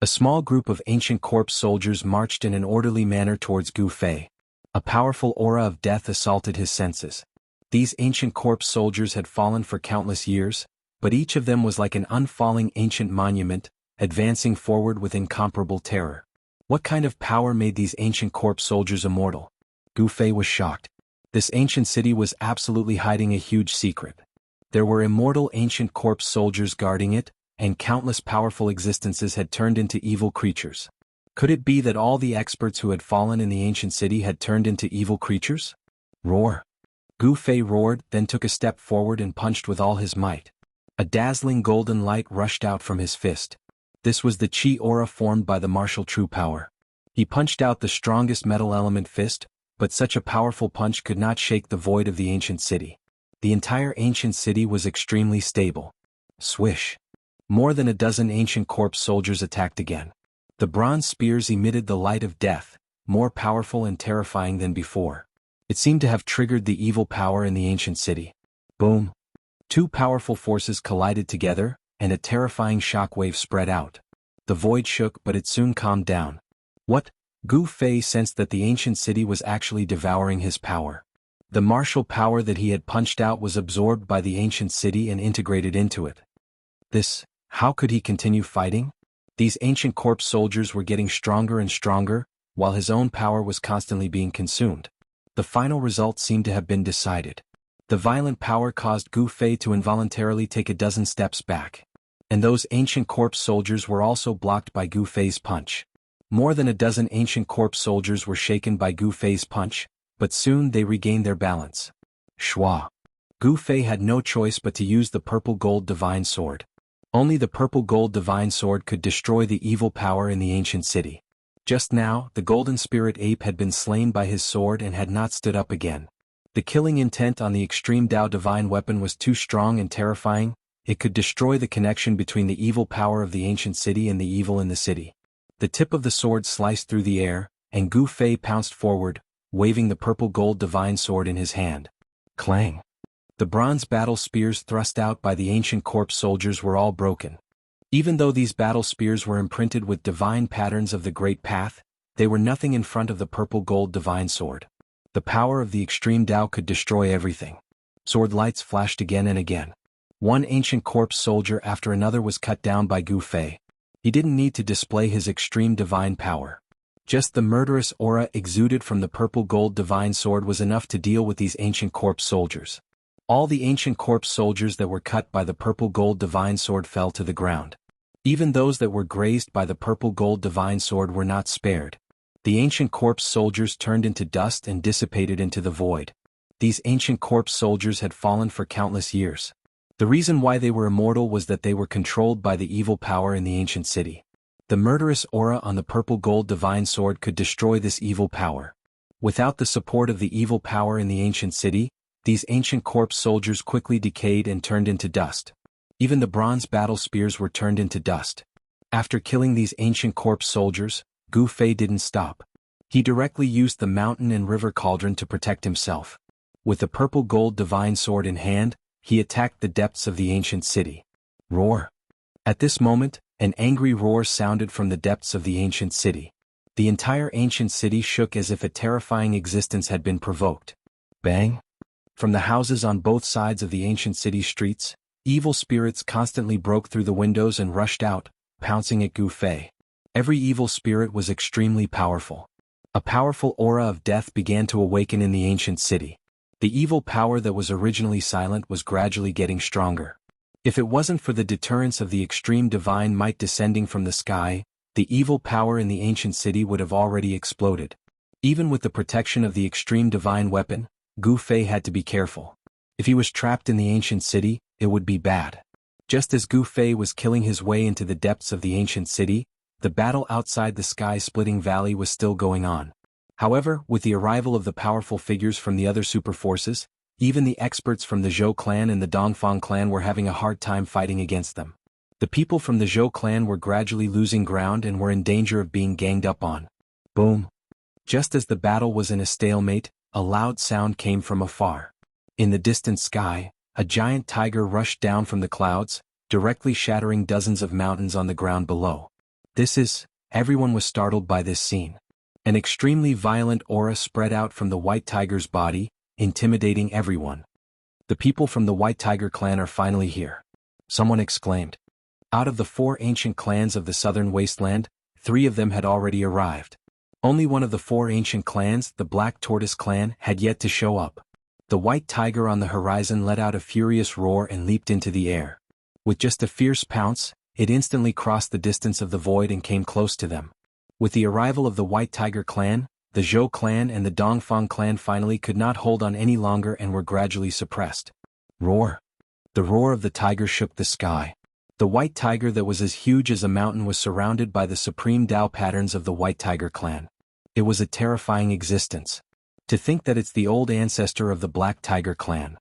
A small group of ancient corpse soldiers marched in an orderly manner towards Gu Fei. A powerful aura of death assaulted his senses. These ancient corpse soldiers had fallen for countless years, but each of them was like an unfalling ancient monument, advancing forward with incomparable terror. What kind of power made these ancient corpse soldiers immortal? Gu Fei was shocked. This ancient city was absolutely hiding a huge secret. There were immortal ancient corpse soldiers guarding it, and countless powerful existences had turned into evil creatures. Could it be that all the experts who had fallen in the ancient city had turned into evil creatures? Roar! Gu Fei roared, then took a step forward and punched with all his might. A dazzling golden light rushed out from his fist. This was the chi aura formed by the martial true power. He punched out the strongest metal element fist, but such a powerful punch could not shake the void of the ancient city. The entire ancient city was extremely stable. Swish! More than a dozen ancient corpse soldiers attacked again. The bronze spears emitted the light of death, more powerful and terrifying than before. It seemed to have triggered the evil power in the ancient city. Boom! Two powerful forces collided together, and a terrifying shockwave spread out. The void shook, but it soon calmed down. What? Gu Fei sensed that the ancient city was actually devouring his power. The martial power that he had punched out was absorbed by the ancient city and integrated into it. How could he continue fighting? These ancient corpse soldiers were getting stronger and stronger, while his own power was constantly being consumed. The final result seemed to have been decided. The violent power caused Gu Fei to involuntarily take a dozen steps back. And those ancient corpse soldiers were also blocked by Gu Fei's punch. More than a dozen ancient corpse soldiers were shaken by Gu Fei's punch, but soon they regained their balance. Shwa! Gu Fei had no choice but to use the purple gold divine sword. Only the purple gold divine sword could destroy the evil power in the ancient city. Just now, the golden spirit ape had been slain by his sword and had not stood up again. The killing intent on the extreme Dao divine weapon was too strong and terrifying. It could destroy the connection between the evil power of the ancient city and the evil in the city. The tip of the sword sliced through the air, and Gu Fei pounced forward, waving the purple gold divine sword in his hand. Clang! The bronze battle spears thrust out by the ancient corpse soldiers were all broken. Even though these battle spears were imprinted with divine patterns of the Great Path, they were nothing in front of the purple gold divine sword. The power of the extreme Dao could destroy everything. Sword lights flashed again and again. One ancient corpse soldier after another was cut down by Gu Fei. He didn't need to display his extreme divine power. Just the murderous aura exuded from the purple gold divine sword was enough to deal with these ancient corpse soldiers. All the ancient corpse soldiers that were cut by the purple gold divine sword fell to the ground. Even those that were grazed by the purple gold divine sword were not spared. The ancient corpse soldiers turned into dust and dissipated into the void. These ancient corpse soldiers had fallen for countless years. The reason why they were immortal was that they were controlled by the evil power in the ancient city. The murderous aura on the purple gold divine sword could destroy this evil power. Without the support of the evil power in the ancient city, these ancient corpse soldiers quickly decayed and turned into dust. Even the bronze battle spears were turned into dust. After killing these ancient corpse soldiers, Gu Fei didn't stop. He directly used the mountain and river cauldron to protect himself. With the purple gold divine sword in hand, he attacked the depths of the ancient city. Roar! At this moment, an angry roar sounded from the depths of the ancient city. The entire ancient city shook as if a terrifying existence had been provoked. Bang! From the houses on both sides of the ancient city streets, evil spirits constantly broke through the windows and rushed out, pouncing at Gu Fei. Every evil spirit was extremely powerful. A powerful aura of death began to awaken in the ancient city. The evil power that was originally silent was gradually getting stronger. If it wasn't for the deterrence of the extreme divine might descending from the sky, the evil power in the ancient city would have already exploded. Even with the protection of the extreme divine weapon, Gu Fei had to be careful. If he was trapped in the ancient city, it would be bad. Just as Gu Fei was killing his way into the depths of the ancient city, the battle outside the sky-splitting valley was still going on. However, with the arrival of the powerful figures from the other super forces, even the experts from the Zhou clan and the Dongfang clan were having a hard time fighting against them. The people from the Zhou clan were gradually losing ground and were in danger of being ganged up on. Boom! Just as the battle was in a stalemate, a loud sound came from afar. In the distant sky, a giant tiger rushed down from the clouds, directly shattering dozens of mountains on the ground below. Everyone was startled by this scene. An extremely violent aura spread out from the white tiger's body, intimidating everyone. The people from the White Tiger clan are finally here. Someone exclaimed. Out of the 4 ancient clans of the southern wasteland, 3 of them had already arrived. Only one of the 4 ancient clans, the Black Tortoise clan, had yet to show up. The white tiger on the horizon let out a furious roar and leaped into the air. With just a fierce pounce, it instantly crossed the distance of the void and came close to them. With the arrival of the White Tiger clan, the Zhou clan and the Dongfang clan finally could not hold on any longer and were gradually suppressed. Roar! The roar of the tiger shook the sky. The white tiger that was as huge as a mountain was surrounded by the supreme Tao patterns of the White Tiger clan. It was a terrifying existence. To think that it's the old ancestor of the Black Tiger clan.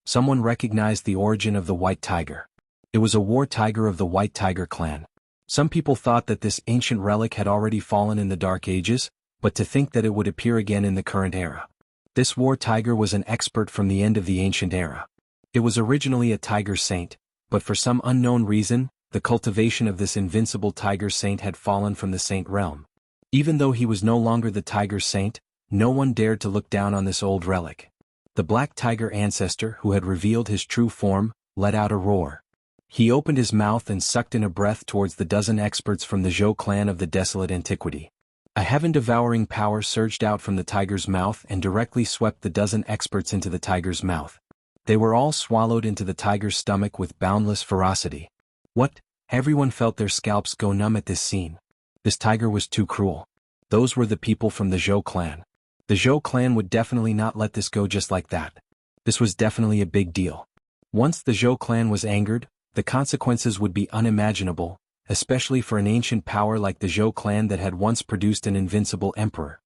Someone recognized the origin of the White Tiger. It was a war tiger of the White Tiger clan. Some people thought that this ancient relic had already fallen in the Dark Ages, but to think that it would appear again in the current era. This war tiger was an expert from the end of the ancient era. It was originally a tiger saint, but for some unknown reason, the cultivation of this invincible tiger saint had fallen from the saint realm. Even though he was no longer the tiger saint, no one dared to look down on this old relic. The Black Tiger ancestor who had revealed his true form, let out a roar. He opened his mouth and sucked in a breath towards the dozen experts from the Zhou clan of the desolate antiquity. A heaven-devouring power surged out from the tiger's mouth and directly swept the dozen experts into the tiger's mouth. They were all swallowed into the tiger's stomach with boundless ferocity. What? Everyone felt their scalps go numb at this scene. This tiger was too cruel. Those were the people from the Zhou clan. The Zhou clan would definitely not let this go just like that. This was definitely a big deal. Once the Zhou clan was angered, the consequences would be unimaginable, especially for an ancient power like the Zhou clan that had once produced an invincible emperor.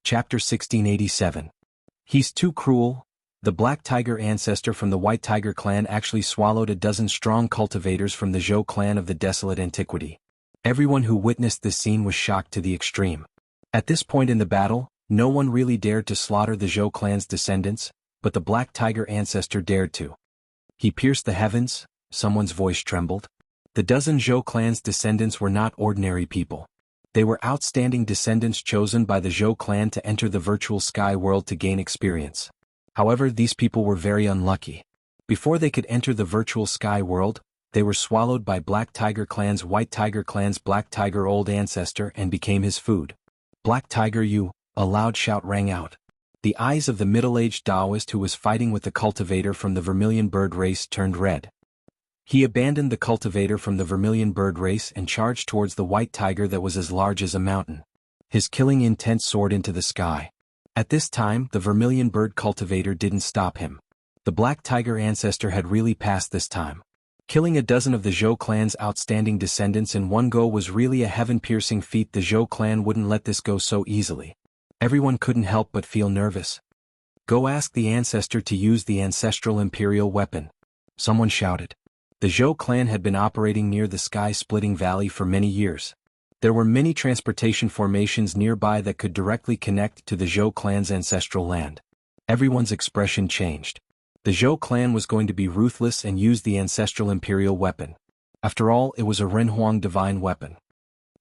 Chapter 1687. He's too cruel. The Black Tiger ancestor from the White Tiger clan actually swallowed a dozen strong cultivators from the Zhou clan of the desolate antiquity. Everyone who witnessed this scene was shocked to the extreme. At this point in the battle, no one really dared to slaughter the Zhou clan's descendants, but the Black Tiger ancestor dared to. He pierced the heavens. Someone's voice trembled. The dozen Zhou clan's descendants were not ordinary people. They were outstanding descendants chosen by the Zhou clan to enter the virtual sky world to gain experience. However, these people were very unlucky. Before they could enter the virtual sky world, they were swallowed by Black Tiger clan's White Tiger clan's Black Tiger old ancestor and became his food. Black Tiger you, a loud shout rang out. The eyes of the middle-aged Taoist who was fighting with the cultivator from the Vermilion Bird race turned red. He abandoned the cultivator from the Vermilion Bird race and charged towards the white tiger that was as large as a mountain. His killing intent soared into the sky. At this time, the Vermilion Bird cultivator didn't stop him. The Black Tiger ancestor had really passed this time. Killing a dozen of the Zhou clan's outstanding descendants in one go was really a heaven-piercing feat. The Zhou clan wouldn't let this go so easily. Everyone couldn't help but feel nervous. "Go ask the ancestor to use the ancestral imperial weapon," someone shouted. The Zhou clan had been operating near the sky-splitting valley for many years. There were many transportation formations nearby that could directly connect to the Zhou clan's ancestral land. Everyone's expression changed. The Zhou clan was going to be ruthless and use the ancestral imperial weapon. After all, it was a Renhuang divine weapon.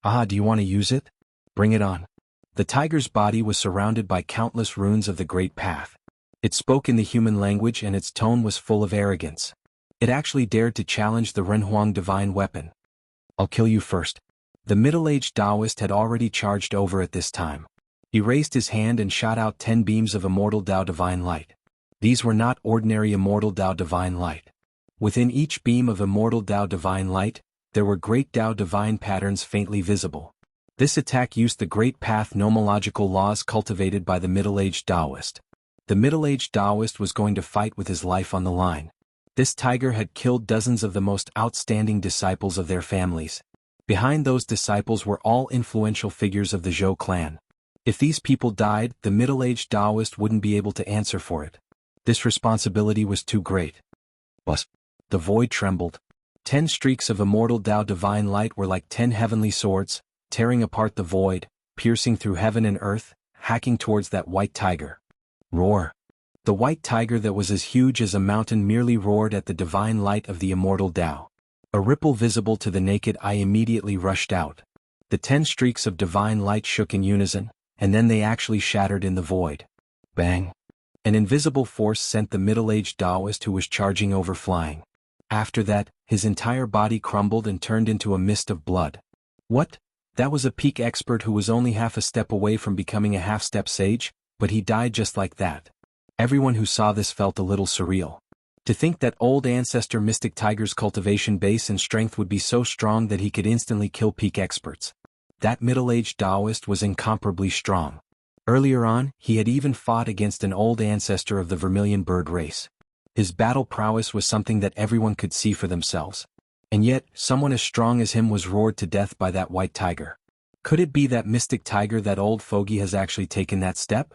"Ah, do you want to use it? Bring it on." The tiger's body was surrounded by countless runes of the Great Path. It spoke in the human language and its tone was full of arrogance. It actually dared to challenge the Renhuang divine weapon. "I'll kill you first." The middle-aged Taoist had already charged over at this time. He raised his hand and shot out 10 beams of Immortal Tao divine light. These were not ordinary Immortal Tao divine light. Within each beam of Immortal Tao divine light, there were great Tao divine patterns faintly visible. This attack used the Great Path nomological laws cultivated by the middle-aged Taoist. The middle-aged Taoist was going to fight with his life on the line. This tiger had killed dozens of the most outstanding disciples of their families. Behind those disciples were all influential figures of the Zhou clan. If these people died, the middle-aged Taoist wouldn't be able to answer for it. This responsibility was too great. But the void trembled. 10 streaks of Immortal Tao divine light were like 10 heavenly swords, tearing apart the void, piercing through heaven and earth, hacking towards that white tiger. Roar! The white tiger that was as huge as a mountain merely roared at the divine light of the Immortal Tao. A ripple visible to the naked eye immediately rushed out. The 10 streaks of divine light shook in unison, and then they actually shattered in the void. Bang! An invisible force sent the middle-aged Taoist who was charging over flying. After that, his entire body crumbled and turned into a mist of blood. What? That was a peak expert who was only half a step away from becoming a half-step sage, but he died just like that. Everyone who saw this felt a little surreal. To think that old ancestor Mystic Tiger's cultivation base and strength would be so strong that he could instantly kill peak experts. That middle-aged Taoist was incomparably strong. Earlier on, he had even fought against an old ancestor of the vermilion bird race. His battle prowess was something that everyone could see for themselves. And yet, someone as strong as him was roared to death by that white tiger. Could it be that Mystic Tiger, that old fogey, has actually taken that step?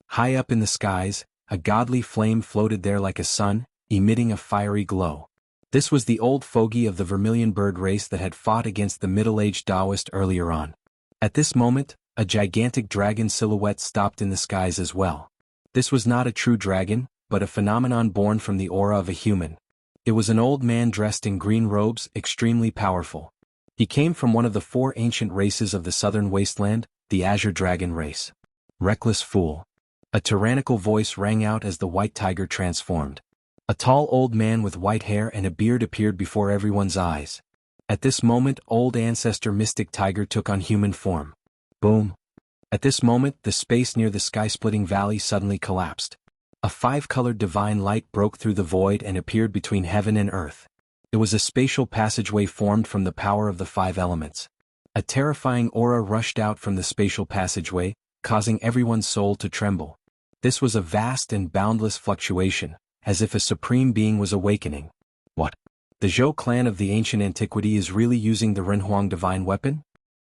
High up in the skies, a godly flame floated there like a sun, emitting a fiery glow. This was the old fogey of the vermilion bird race that had fought against the middle-aged Taoist earlier on. At this moment, a gigantic dragon silhouette stopped in the skies as well. This was not a true dragon, but a phenomenon born from the aura of a human. It was an old man dressed in green robes, extremely powerful. He came from one of the 4 ancient races of the southern wasteland, the Azure Dragon race. Reckless fool. A tyrannical voice rang out as the white tiger transformed. A tall old man with white hair and a beard appeared before everyone's eyes. At this moment, old ancestor Mystic Tiger took on human form. Boom! At this moment, the space near the sky-splitting valley suddenly collapsed. A 5-colored divine light broke through the void and appeared between heaven and earth. It was a spatial passageway formed from the power of the 5 elements. A terrifying aura rushed out from the spatial passageway, causing everyone's soul to tremble. This was a vast and boundless fluctuation, as if a supreme being was awakening. What? The Zhou clan of the ancient antiquity is really using the Renhuang divine weapon?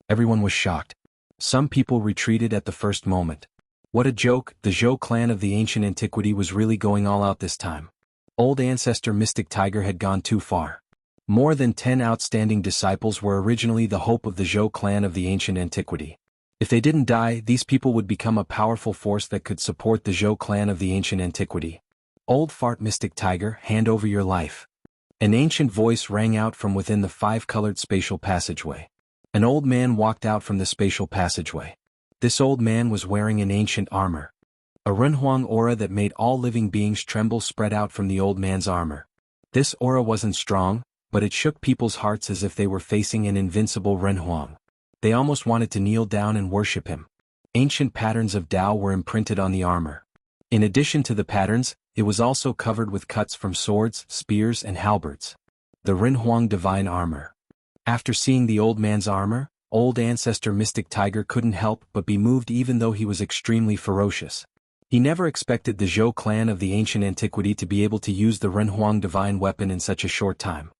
Everyone was shocked. Some people retreated at the first moment. What a joke, the Zhou clan of the ancient antiquity was really going all out this time. Old ancestor Mystic Tiger had gone too far. More than 10 outstanding disciples were originally the hope of the Zhou clan of the ancient antiquity. If they didn't die, these people would become a powerful force that could support the Zhou clan of the ancient antiquity. Old fart Mystic Tiger, hand over your life. An ancient voice rang out from within the 5-colored spatial passageway. An old man walked out from the spatial passageway. This old man was wearing an ancient armor. A Renhuang aura that made all living beings tremble spread out from the old man's armor. This aura wasn't strong, but it shook people's hearts as if they were facing an invincible Renhuang. They almost wanted to kneel down and worship him. Ancient patterns of Tao were imprinted on the armor. In addition to the patterns, it was also covered with cuts from swords, spears, and halberds. The Renhuang divine armor. After seeing the old man's armor, old ancestor Mystic Tiger couldn't help but be moved even though he was extremely ferocious. He never expected the Zhou clan of the ancient antiquity to be able to use the Renhuang divine weapon in such a short time.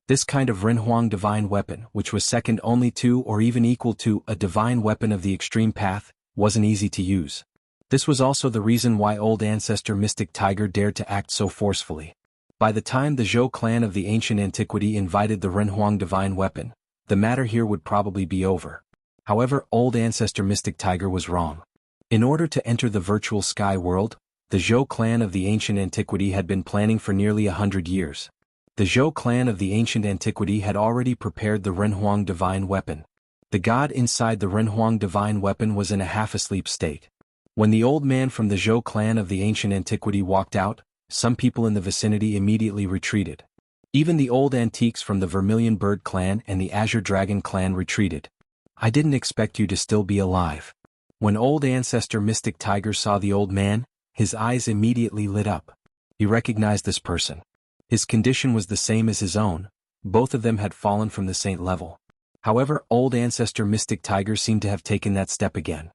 This kind of Renhuang divine weapon, which was second only to or even equal to a divine weapon of the extreme path, wasn't easy to use. This was also the reason why old ancestor Mystic Tiger dared to act so forcefully. By the time the Zhou clan of the ancient antiquity invited the Renhuang divine weapon, the matter here would probably be over. However, old ancestor Mystic Tiger was wrong. In order to enter the virtual sky world, the Zhou clan of the ancient antiquity had been planning for nearly 100 years. The Zhou clan of the ancient antiquity had already prepared the Renhuang divine weapon. The god inside the Renhuang divine weapon was in a half-asleep state. When the old man from the Zhou clan of the ancient antiquity walked out, some people in the vicinity immediately retreated. Even the old antiques from the Vermilion Bird clan and the Azure Dragon clan retreated. I didn't expect you to still be alive. When old ancestor Mystic Tiger saw the old man, his eyes immediately lit up. He recognized this person. His condition was the same as his own. Both of them had fallen from the saint level. However, old ancestor Mystic Tiger seemed to have taken that step again.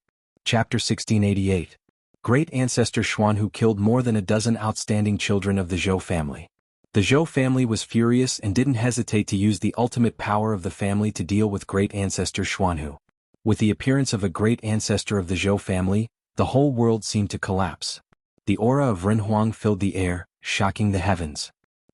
Chapter 1688. Great ancestor Xuanhu killed more than a dozen outstanding children of the Zhou family. The Zhou family was furious and didn't hesitate to use the ultimate power of the family to deal with great ancestor Xuanhu. With the appearance of a great ancestor of the Zhou family, the whole world seemed to collapse. The aura of Renhuang filled the air, shocking the heavens.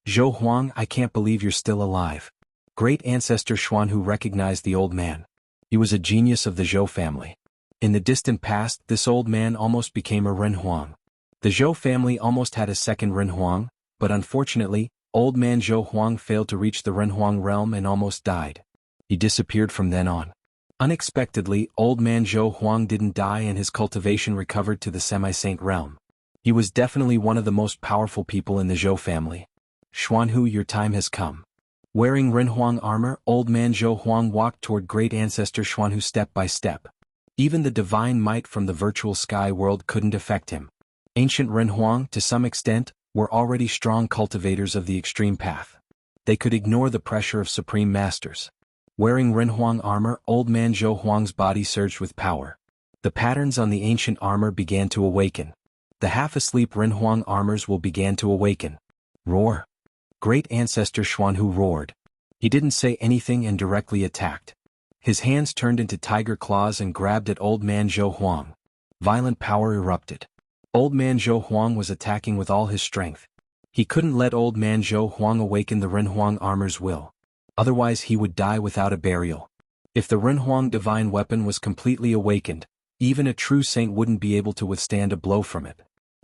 Zhou Huang, I can't believe you're still alive. Great ancestor Xuanhu recognized the old man. He was a genius of the Zhou family. In the distant past, this old man almost became a Renhuang. The Zhou family almost had a second Renhuang, but unfortunately, old man Zhou Huang failed to reach the Renhuang realm and almost died. He disappeared from then on. Unexpectedly, old man Zhou Huang didn't die and his cultivation recovered to the semi-saint realm. He was definitely one of the most powerful people in the Zhou family. Xuanhu, your time has come. Wearing Renhuang armor, old man Zhou Huang walked toward great ancestor Xuanhu step by step. Even the divine might from the virtual sky world couldn't affect him. Ancient Renhuang, to some extent, were already strong cultivators of the extreme path. They could ignore the pressure of supreme masters. Wearing Renhuang armor, old man Zhou Huang's body surged with power. The patterns on the ancient armor began to awaken. The half-asleep Renhuang armors will began to awaken. Roar! Great ancestor Xuanhu roared. He didn't say anything and directly attacked. His hands turned into tiger claws and grabbed at old man Zhou Huang. Violent power erupted. Old man Zhou Huang was attacking with all his strength. He couldn't let old man Zhou Huang awaken the Renhuang armor's will. Otherwise he would die without a burial. If the Renhuang divine weapon was completely awakened, even a true saint wouldn't be able to withstand a blow from it.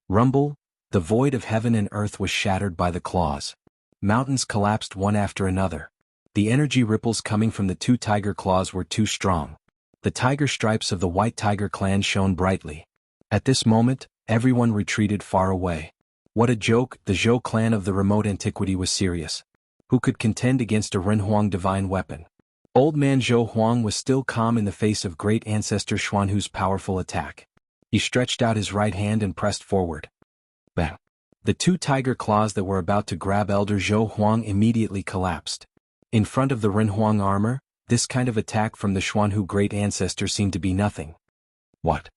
Rumble! The void of heaven and earth was shattered by the claws. Mountains collapsed one after another. The energy ripples coming from the two tiger claws were too strong. The tiger stripes of the white tiger clan shone brightly. At this moment, everyone retreated far away. What a joke! The Zhou clan of the remote antiquity was serious. Who could contend against a Renhuang divine weapon? Old man Zhou Huang was still calm in the face of great ancestor Xuanhu's powerful attack. He stretched out his right hand and pressed forward. Bang! The two tiger claws that were about to grab elder Zhou Huang immediately collapsed. In front of the Renhuang armor, this kind of attack from the Xuanhu great ancestor seemed to be nothing. What?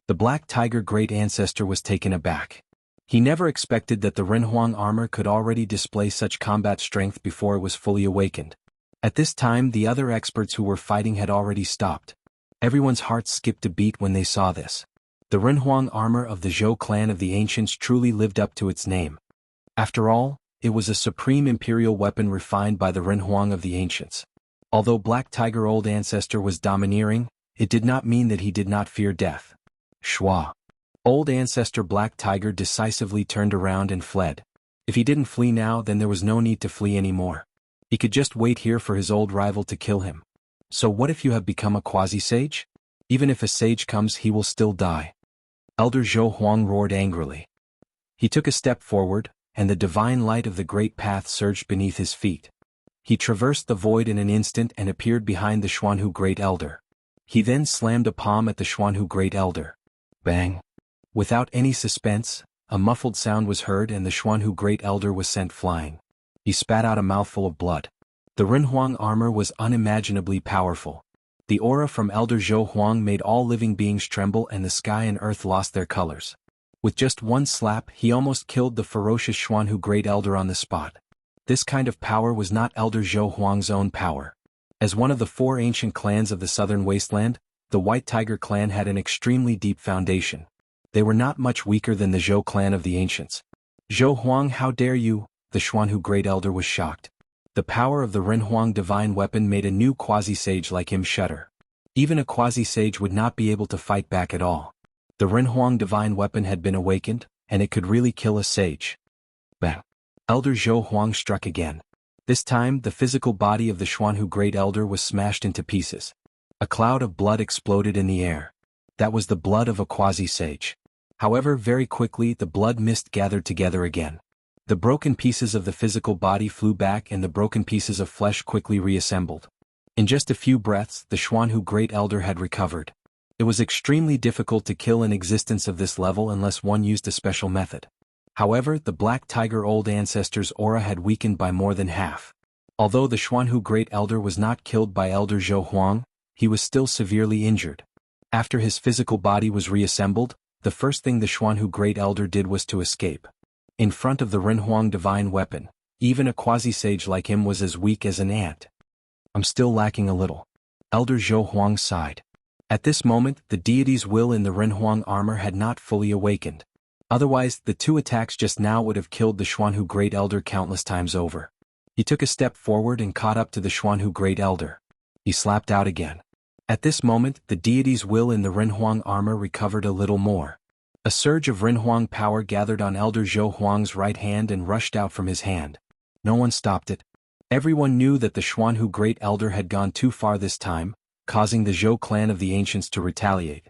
The black tiger great ancestor was taken aback. He never expected that the Renhuang armor could already display such combat strength before it was fully awakened. At this time the other experts who were fighting had already stopped. Everyone's hearts skipped a beat when they saw this. The Renhuang armor of the Zhou clan of the ancients truly lived up to its name. After all, it was a supreme imperial weapon refined by the Renhuang of the ancients. Although Black Tiger old ancestor was domineering, it did not mean that he did not fear death. Shua! Old ancestor Black Tiger decisively turned around and fled. If he didn't flee now, then there was no need to flee anymore. He could just wait here for his old rival to kill him. So what if you have become a quasi-sage? Even if a sage comes, he will still die. Elder Zhou Huang roared angrily. He took a step forward, and the divine light of the great path surged beneath his feet. He traversed the void in an instant and appeared behind the Xuanhu Great Elder. He then slammed a palm at the Xuanhu Great Elder. Bang! Without any suspense, a muffled sound was heard and the Xuanhu Great Elder was sent flying. He spat out a mouthful of blood. The Renhuang armor was unimaginably powerful. The aura from Elder Zhou Huang made all living beings tremble and the sky and earth lost their colors. With just one slap, he almost killed the ferocious Xuanhu Great Elder on the spot. This kind of power was not Elder Zhou Huang's own power. As one of the 4 ancient clans of the southern wasteland, the White Tiger clan had an extremely deep foundation. They were not much weaker than the Zhou clan of the ancients. "Zhou Huang, how dare you?" The Xuanhu Great Elder was shocked. The power of the Renhuang divine weapon made a new quasi-sage like him shudder. Even a quasi-sage would not be able to fight back at all. The Renhuang divine weapon had been awakened, and it could really kill a sage. Bang! Elder Zhou Huang struck again. This time, the physical body of the Xuanhu Great Elder was smashed into pieces. A cloud of blood exploded in the air. That was the blood of a quasi-sage. However, very quickly the blood mist gathered together again. The broken pieces of the physical body flew back and the broken pieces of flesh quickly reassembled. In just a few breaths, the Xuanhu Great Elder had recovered. It was extremely difficult to kill an existence of this level unless one used a special method. However, the Black Tiger Old Ancestor's aura had weakened by more than half. Although the Xuanhu Great Elder was not killed by Elder Zhou Huang, he was still severely injured. After his physical body was reassembled, the first thing the Xuanhu Great Elder did was to escape. In front of the Renhuang divine weapon, even a quasi-sage like him was as weak as an ant. "I'm still lacking a little." Elder Zhou Huang sighed. At this moment, the deity's will in the Renhuang armor had not fully awakened. Otherwise, the 2 attacks just now would have killed the Xuanhu Great Elder countless times over. He took a step forward and caught up to the Xuanhu Great Elder. He slapped out again. At this moment, the deity's will in the Renhuang armor recovered a little more. A surge of Renhuang power gathered on Elder Zhou Huang's right hand and rushed out from his hand. No one stopped it. Everyone knew that the Xuanhu Great Elder had gone too far this time, causing the Zhou clan of the ancients to retaliate.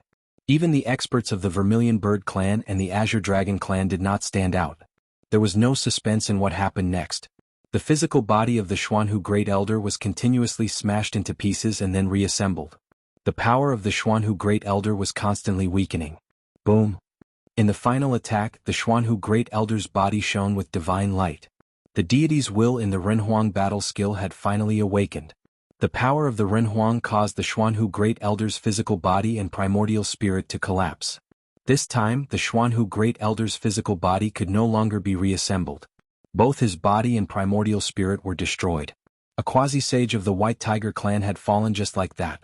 Even the experts of the Vermilion Bird clan and the Azure Dragon clan did not stand out. There was no suspense in what happened next. The physical body of the Xuanhu Great Elder was continuously smashed into pieces and then reassembled. The power of the Xuanhu Great Elder was constantly weakening. Boom! In the final attack, the Xuanhu Great Elder's body shone with divine light. The deity's will in the Renhuang battle skill had finally awakened. The power of the Renhuang caused the Xuanhu Great Elder's physical body and primordial spirit to collapse. This time, the Xuanhu Great Elder's physical body could no longer be reassembled. Both his body and primordial spirit were destroyed. A quasi-sage of the White Tiger clan had fallen just like that.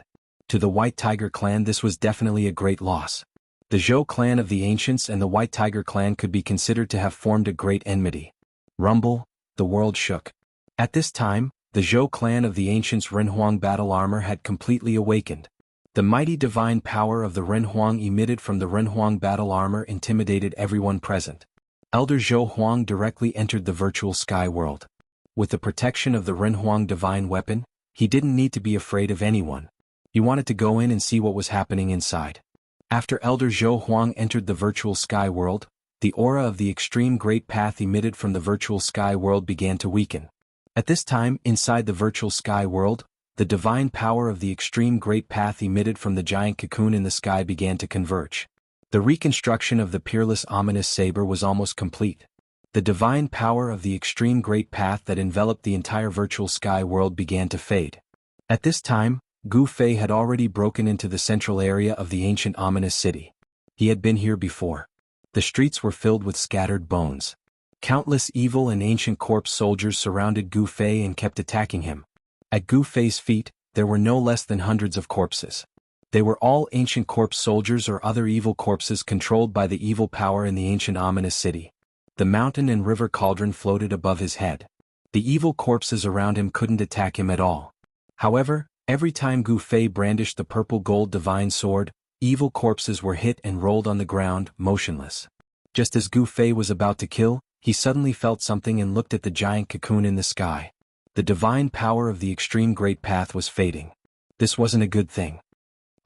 To the White Tiger clan, this was definitely a great loss. The Zhou clan of the ancients and the White Tiger clan could be considered to have formed a great enmity. Rumble, the world shook. At this time, the Zhou clan of the ancients' Renhuang battle armor had completely awakened. The mighty divine power of the Renhuang emitted from the Renhuang battle armor intimidated everyone present. Elder Zhou Huang directly entered the virtual sky world. With the protection of the Renhuang divine weapon, he didn't need to be afraid of anyone. He wanted to go in and see what was happening inside. After Elder Zhou Huang entered the virtual sky world, the aura of the extreme great path emitted from the virtual sky world began to weaken. At this time, inside the virtual sky world, the divine power of the extreme great path emitted from the giant cocoon in the sky began to converge. The reconstruction of the peerless ominous saber was almost complete. The divine power of the extreme great path that enveloped the entire virtual sky world began to fade. At this time, Gu Fei had already broken into the central area of the ancient ominous city. He had been here before. The streets were filled with scattered bones. Countless evil and ancient corpse soldiers surrounded Gu Fei and kept attacking him. At Gu Fei's feet, there were no less than hundreds of corpses. They were all ancient corpse soldiers or other evil corpses controlled by the evil power in the ancient ominous city. The mountain and river cauldron floated above his head. The evil corpses around him couldn't attack him at all. However, every time Gu Fei brandished the purple gold divine sword, evil corpses were hit and rolled on the ground, motionless. Just as Gu Fei was about to kill, he suddenly felt something and looked at the giant cocoon in the sky. The divine power of the extreme great path was fading. This wasn't a good thing.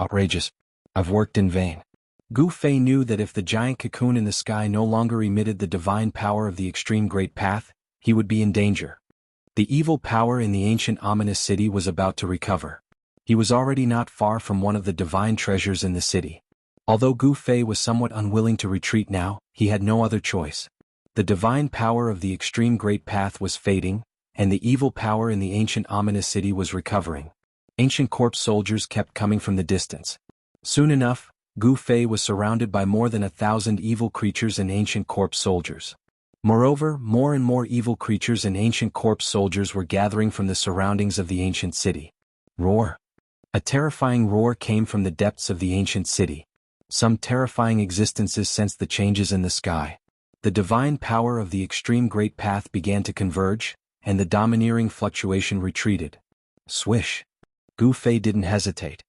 Outrageous. I've worked in vain. Gu Fei knew that if the giant cocoon in the sky no longer emitted the divine power of the extreme great path, he would be in danger. The evil power in the ancient ominous city was about to recover. He was already not far from one of the divine treasures in the city. Although Gu Fei was somewhat unwilling to retreat now, he had no other choice. The divine power of the extreme great path was fading, and the evil power in the ancient ominous city was recovering. Ancient corpse soldiers kept coming from the distance. Soon enough, Gu Fei was surrounded by more than 1,000 evil creatures and ancient corpse soldiers. Moreover, more and more evil creatures and ancient corpse soldiers were gathering from the surroundings of the ancient city. Roar! A terrifying roar came from the depths of the ancient city. Some terrifying existences sensed the changes in the sky. The divine power of the extreme great path began to converge, and the domineering fluctuation retreated. Swish! Gu Fei didn't hesitate.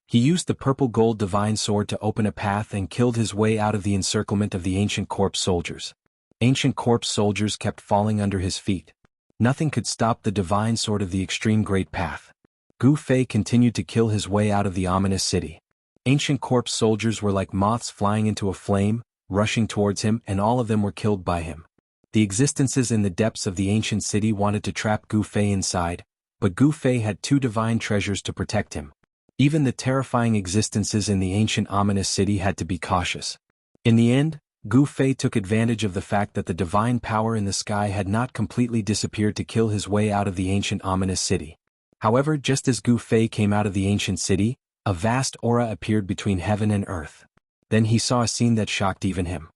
He used the purple gold divine sword to open a path and killed his way out of the encirclement of the ancient corpse soldiers. Ancient corpse soldiers kept falling under his feet. Nothing could stop the divine sword of the extreme great path. Gu Fei continued to kill his way out of the ominous city. Ancient corpse soldiers were like moths flying into a flame, rushing towards him, and all of them were killed by him. The existences in the depths of the ancient city wanted to trap Gu Fei inside, but Gu Fei had two divine treasures to protect him. Even the terrifying existences in the ancient ominous city had to be cautious. In the end, Gu Fei took advantage of the fact that the divine power in the sky had not completely disappeared to kill his way out of the ancient ominous city. However, just as Gu Fei came out of the ancient city, a vast aura appeared between heaven and earth. Then he saw a scene that shocked even him.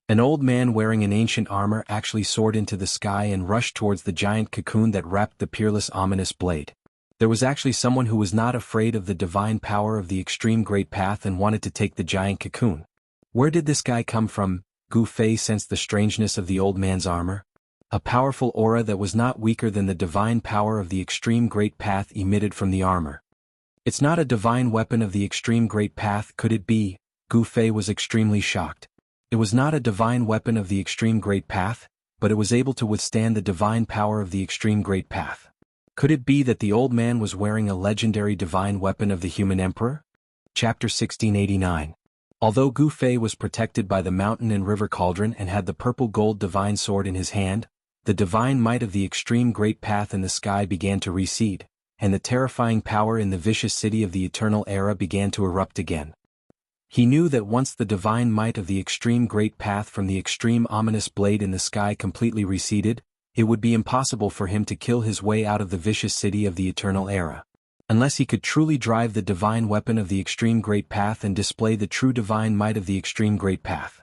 An old man wearing an ancient armor actually soared into the sky and rushed towards the giant cocoon that wrapped the peerless ominous blade. There was actually someone who was not afraid of the divine power of the extreme great path and wanted to take the giant cocoon. Where did this guy come from? Gu Fei sensed the strangeness of the old man's armor. A powerful aura that was not weaker than the divine power of the extreme great path emitted from the armor. It's not a divine weapon of the extreme great path, could it be? Gu Fei was extremely shocked. It was not a divine weapon of the extreme great path, but it was able to withstand the divine power of the extreme great path. Could it be that the old man was wearing a legendary divine weapon of the human emperor? Chapter 1689. Although Gu Fei was protected by the mountain and river cauldron and had the purple gold divine sword in his hand, the divine might of the extreme great path in the sky began to recede, and the terrifying power in the vicious city of the eternal era began to erupt again. He knew that once the divine might of the extreme great path from the extreme ominous blade in the sky completely receded, it would be impossible for him to kill his way out of the vicious city of the eternal era. Unless he could truly drive the divine weapon of the extreme great path and display the true divine might of the extreme great path.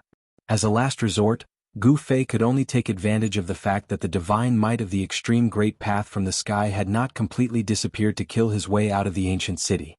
As a last resort, Gu Fei could only take advantage of the fact that the divine might of the extreme great path from the sky had not completely disappeared to kill his way out of the ancient city.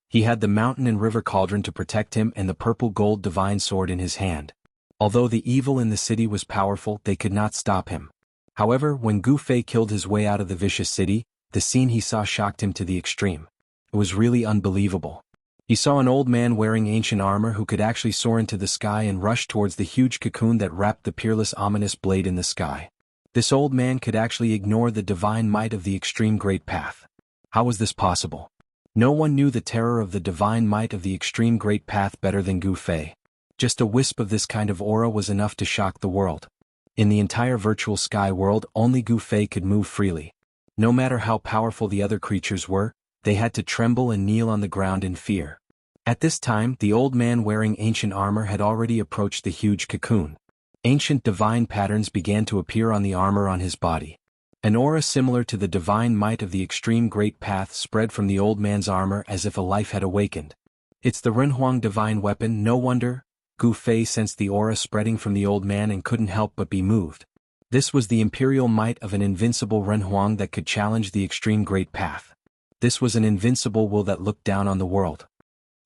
He had the mountain and river cauldron to protect him and the purple gold divine sword in his hand. Although the evil in the city was powerful, they could not stop him. However, when Gu Fei killed his way out of the vicious city, the scene he saw shocked him to the extreme. It was really unbelievable. He saw an old man wearing ancient armor who could actually soar into the sky and rush towards the huge cocoon that wrapped the peerless ominous blade in the sky. This old man could actually ignore the divine might of the extreme great path. How was this possible? No one knew the terror of the divine might of the extreme great path better than Gu Fei. Just a wisp of this kind of aura was enough to shock the world. In the entire virtual sky world, only Gu Fei could move freely. No matter how powerful the other creatures were, they had to tremble and kneel on the ground in fear. At this time, the old man wearing ancient armor had already approached the huge cocoon. Ancient divine patterns began to appear on the armor on his body. An aura similar to the divine might of the extreme great path spread from the old man's armor as if a life had awakened. It's the Renhuang divine weapon, no wonder. Gu Fei sensed the aura spreading from the old man and couldn't help but be moved. This was the imperial might of an invincible Renhuang that could challenge the extreme great path. This was an invincible will that looked down on the world.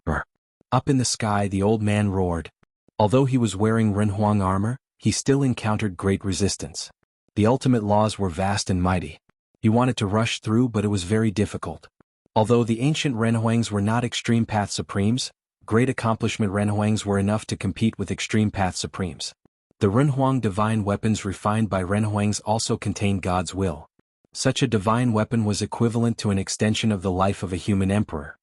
Brr. Up in the sky, the old man roared. Although he was wearing Renhuang armor, he still encountered great resistance. The ultimate laws were vast and mighty. He wanted to rush through, but it was very difficult. Although the ancient Renhuangs were not extreme path supremes, great accomplishment Renhuangs were enough to compete with extreme path supremes. The Renhuang divine weapons refined by Renhuangs also contained God's will. Such a divine weapon was equivalent to an extension of the life of a human emperor.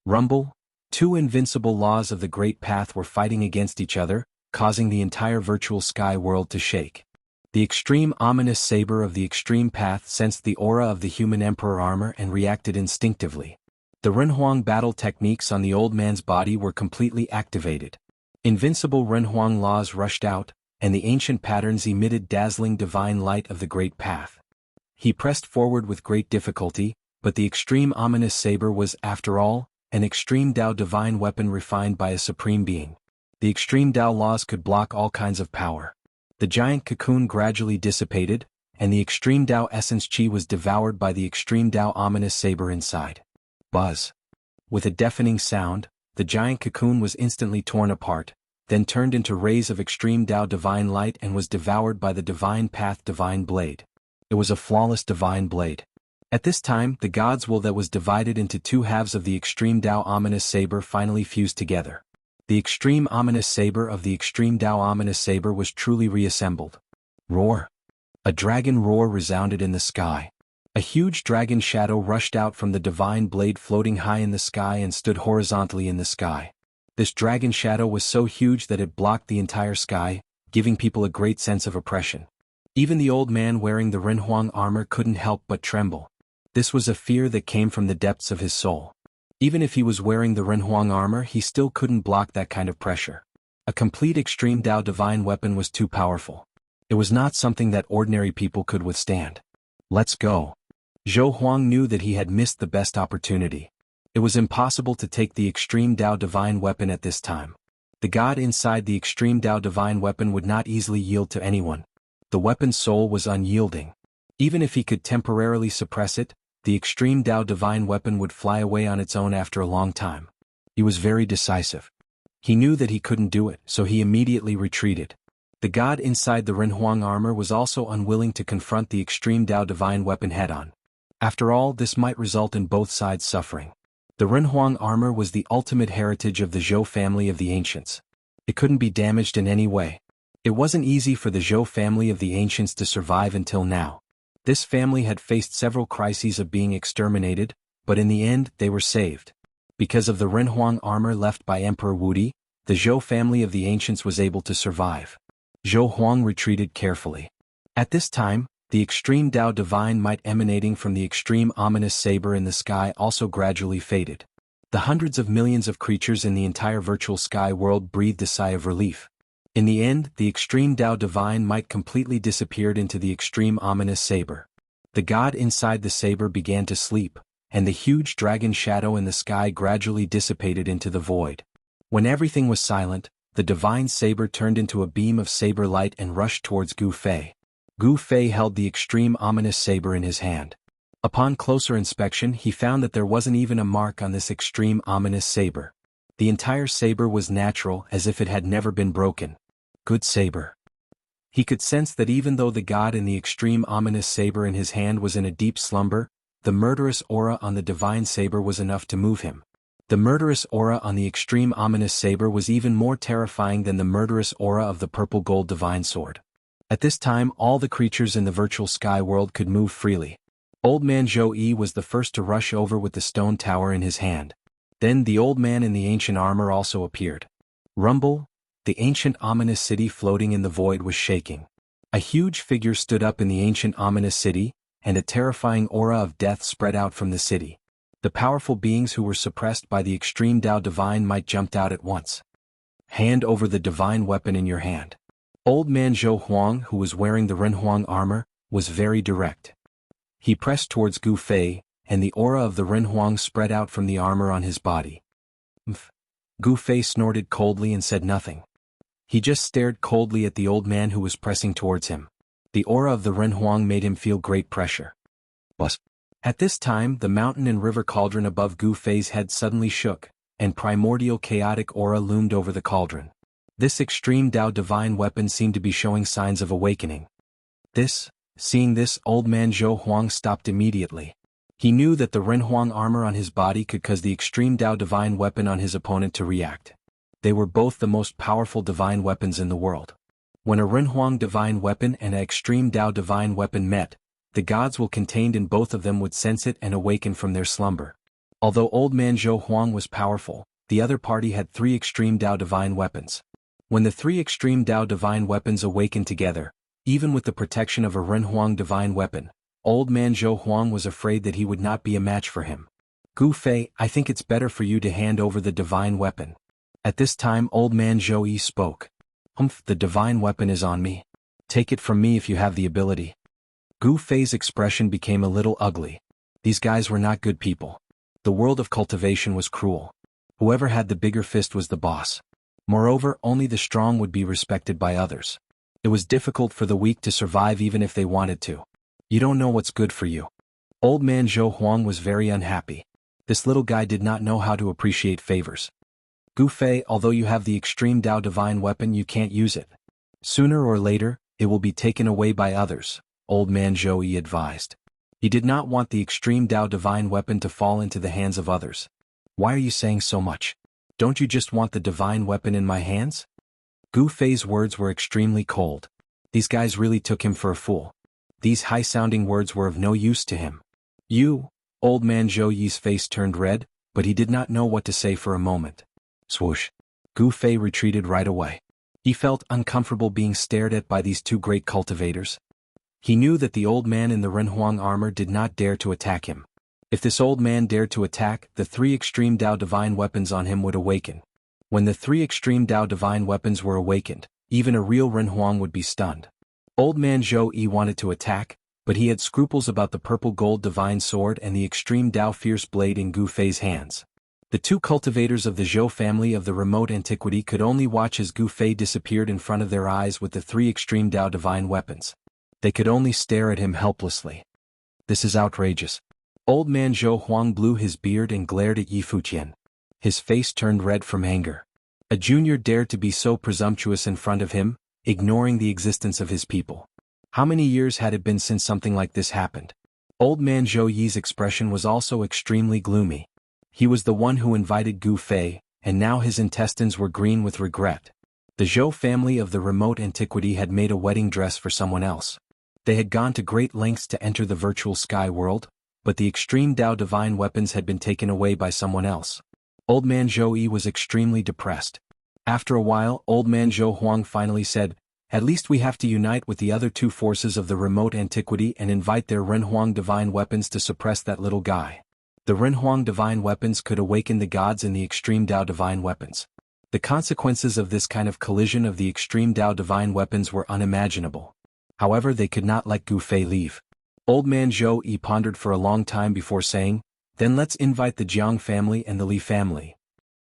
Rumble. Two invincible laws of the great path were fighting against each other, causing the entire virtual sky world to shake. The extreme ominous saber of the extreme path sensed the aura of the human emperor armor and reacted instinctively. The Renhuang battle techniques on the old man's body were completely activated. Invincible Renhuang laws rushed out, and the ancient patterns emitted dazzling divine light of the great path. He pressed forward with great difficulty, but the extreme ominous saber was, after all, an extreme Tao divine weapon refined by a supreme being. The extreme Tao laws could block all kinds of power. The giant cocoon gradually dissipated, and the extreme Dao essence chi was devoured by the extreme Dao ominous saber inside. Buzz. With a deafening sound, the giant cocoon was instantly torn apart, then turned into rays of extreme Dao divine light and was devoured by the divine path divine blade. It was a flawless divine blade. At this time, the God's will that was divided into two halves of the extreme Dao ominous saber finally fused together. The extreme ominous saber of the extreme Dao ominous saber was truly reassembled. Roar. A dragon roar resounded in the sky. A huge dragon shadow rushed out from the divine blade floating high in the sky and stood horizontally in the sky. This dragon shadow was so huge that it blocked the entire sky, giving people a great sense of oppression. Even the old man wearing the Renhuang armor couldn't help but tremble. This was a fear that came from the depths of his soul. Even if he was wearing the Renhuang armor, he still couldn't block that kind of pressure. A complete extreme Dao divine weapon was too powerful. It was not something that ordinary people could withstand. Let's go. Zhou Huang knew that he had missed the best opportunity. It was impossible to take the extreme Dao divine weapon at this time. The God inside the extreme Dao divine weapon would not easily yield to anyone. The weapon's soul was unyielding. Even if he could temporarily suppress it, the extreme Dao divine weapon would fly away on its own after a long time. He was very decisive. He knew that he couldn't do it, so he immediately retreated. The God inside the Renhuang armor was also unwilling to confront the extreme Dao divine weapon head-on. After all, this might result in both sides suffering. The Renhuang armor was the ultimate heritage of the Zhou family of the ancients. It couldn't be damaged in any way. It wasn't easy for the Zhou family of the ancients to survive until now. This family had faced several crises of being exterminated, but in the end they were saved. Because of the Renhuang armor left by Emperor Wudi, the Zhou family of the ancients was able to survive. Zhou Huang retreated carefully. At this time, the extreme Dao divine might emanating from the extreme ominous saber in the sky also gradually faded. The hundreds of millions of creatures in the entire virtual sky world breathed a sigh of relief. In the end, the extreme Dao divine might completely disappeared into the extreme ominous saber. The God inside the saber began to sleep, and the huge dragon shadow in the sky gradually dissipated into the void. When everything was silent, the divine saber turned into a beam of saber light and rushed towards Gu Fei. Gu Fei held the extreme ominous saber in his hand. Upon closer inspection, he found that there wasn't even a mark on this extreme ominous saber. The entire saber was natural, as if it had never been broken. Good saber. He could sense that even though the God in the extreme ominous saber in his hand was in a deep slumber, the murderous aura on the divine saber was enough to move him. The murderous aura on the extreme ominous saber was even more terrifying than the murderous aura of the purple gold divine sword. At this time, all the creatures in the virtual sky world could move freely. Old man Zhou Yi was the first to rush over with the stone tower in his hand. Then the old man in the ancient armor also appeared. Rumble. The ancient ominous city floating in the void was shaking. A huge figure stood up in the ancient ominous city, and a terrifying aura of death spread out from the city. The powerful beings who were suppressed by the extreme Dao divine might jumped out at once. Hand over the divine weapon in your hand. Old man Zhou Huang, who was wearing the Renhuang armor, was very direct. He pressed towards Gu Fei, and the aura of the Renhuang spread out from the armor on his body. Gu Fei snorted coldly and said nothing. He just stared coldly at the old man who was pressing towards him. The aura of the Renhuang made him feel great pressure. At this time, the mountain and river cauldron above Gu Fei's head suddenly shook, and primordial chaotic aura loomed over the cauldron. This extreme Dao divine weapon seemed to be showing signs of awakening. Seeing this, old man Zhou Huang stopped immediately. He knew that the Renhuang armor on his body could cause the extreme Dao divine weapon on his opponent to react. They were both the most powerful divine weapons in the world. When a Renhuang divine weapon and an extreme Dao divine weapon met, the God's will contained in both of them would sense it and awaken from their slumber. Although old man Zhou Huang was powerful, the other party had 3 extreme Dao divine weapons. When the 3 extreme Dao divine weapons awakened together, even with the protection of a Renhuang divine weapon, old man Zhou Huang was afraid that he would not be a match for him. Gu Fei, I think it's better for you to hand over the divine weapon. At this time old man Zhou Yi spoke. The divine weapon is on me. Take it from me if you have the ability. Gu Fei's expression became a little ugly. These guys were not good people. The world of cultivation was cruel. Whoever had the bigger fist was the boss. Moreover, only the strong would be respected by others. It was difficult for the weak to survive even if they wanted to. You don't know what's good for you. Old man Zhou Huang was very unhappy. This little guy did not know how to appreciate favors. Gu Fei, although you have the extreme Dao divine weapon, you can't use it. Sooner or later, it will be taken away by others, old man Zhou Yi advised. He did not want the extreme Dao divine weapon to fall into the hands of others. Why are you saying so much? Don't you just want the divine weapon in my hands? Gu Fei's words were extremely cold. These guys really took him for a fool. These high-sounding words were of no use to him. You, old man Zhou Yi's face turned red, but he did not know what to say for a moment. Swoosh. Gu Fei retreated right away. He felt uncomfortable being stared at by these two great cultivators. He knew that the old man in the Renhuang armor did not dare to attack him. If this old man dared to attack, the three extreme Dao divine weapons on him would awaken. When the three extreme Dao divine weapons were awakened, even a real Renhuang would be stunned. Old man Zhou Yi wanted to attack, but he had scruples about the purple gold divine sword and the extreme Dao fierce blade in Gu Fei's hands. The two cultivators of the Zhou family of the remote antiquity could only watch as Gu Fei disappeared in front of their eyes with the three extreme Dao divine weapons. They could only stare at him helplessly. This is outrageous. Old man Zhou Huang blew his beard and glared at Yi Fuqian. His face turned red from anger. A junior dared to be so presumptuous in front of him, ignoring the existence of his people. How many years had it been since something like this happened? Old man Zhou Yi's expression was also extremely gloomy. He was the one who invited Gu Fei, and now his intestines were green with regret. The Zhou family of the remote antiquity had made a wedding dress for someone else. They had gone to great lengths to enter the virtual sky world, but the extreme Dao divine weapons had been taken away by someone else. Old man Zhou Yi was extremely depressed. After a while, old man Zhou Huang finally said, "At least we have to unite with the other two forces of the remote antiquity and invite their Renhuang divine weapons to suppress that little guy." The Renhuang divine weapons could awaken the gods in the extreme Dao divine weapons. The consequences of this kind of collision of the extreme Dao divine weapons were unimaginable. However, they could not let Gu Fei leave. Old man Zhou Yi pondered for a long time before saying, "Then let's invite the Jiang family and the Li family."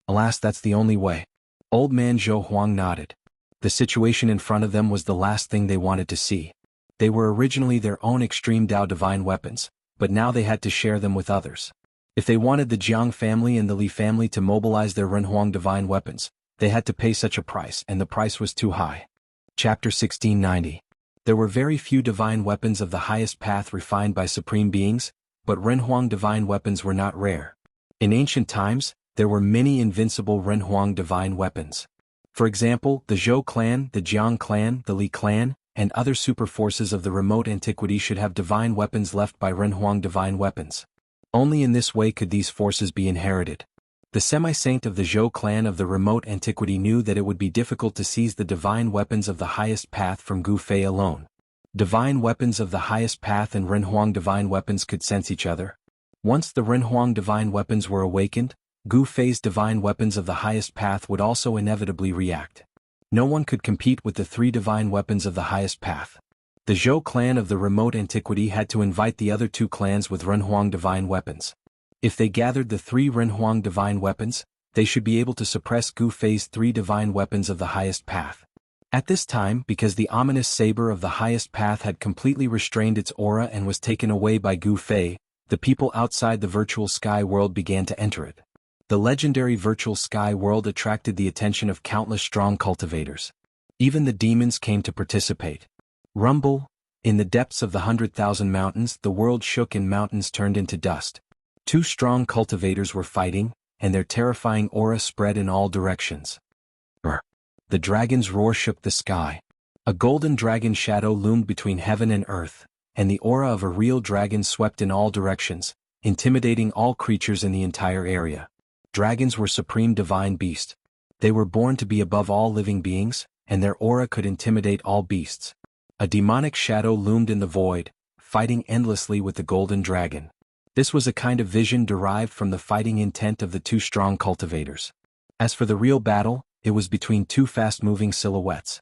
Alas, that's the only way. Old man Zhou Huang nodded. The situation in front of them was the last thing they wanted to see. They were originally their own extreme Dao divine weapons, but now they had to share them with others. If they wanted the Jiang family and the Li family to mobilize their Renhuang divine weapons, they had to pay such a price, and the price was too high. Chapter 1690. There were very few divine weapons of the highest path refined by supreme beings, but Renhuang divine weapons were not rare. In ancient times, there were many invincible Renhuang divine weapons. For example, the Zhou clan, the Jiang clan, the Li clan, and other super forces of the remote antiquity should have divine weapons left by Renhuang divine weapons. Only in this way could these forces be inherited. The semi-saint of the Zhou clan of the remote antiquity knew that it would be difficult to seize the divine weapons of the highest path from Gu Fei alone. Divine weapons of the highest path and Renhuang divine weapons could sense each other. Once the Renhuang divine weapons were awakened, Gu Fei's divine weapons of the highest path would also inevitably react. No one could compete with the three divine weapons of the highest path. The Zhou clan of the remote antiquity had to invite the other two clans with Renhuang divine weapons. If they gathered the three Renhuang divine weapons, they should be able to suppress Gu Fei's three divine weapons of the highest path. At this time, because the ominous saber of the highest path had completely restrained its aura and was taken away by Gu Fei, the people outside the virtual sky world began to enter it. The legendary virtual sky world attracted the attention of countless strong cultivators. Even the demons came to participate. Rumble! In the depths of the 100,000 mountains, the world shook and mountains turned into dust. Two strong cultivators were fighting, and their terrifying aura spread in all directions. The dragon's roar shook the sky. A golden dragon shadow loomed between heaven and earth, and the aura of a real dragon swept in all directions, intimidating all creatures in the entire area. Dragons were supreme divine beasts. They were born to be above all living beings, and their aura could intimidate all beasts. A demonic shadow loomed in the void, fighting endlessly with the golden dragon. This was a kind of vision derived from the fighting intent of the two strong cultivators. As for the real battle, it was between two fast-moving silhouettes.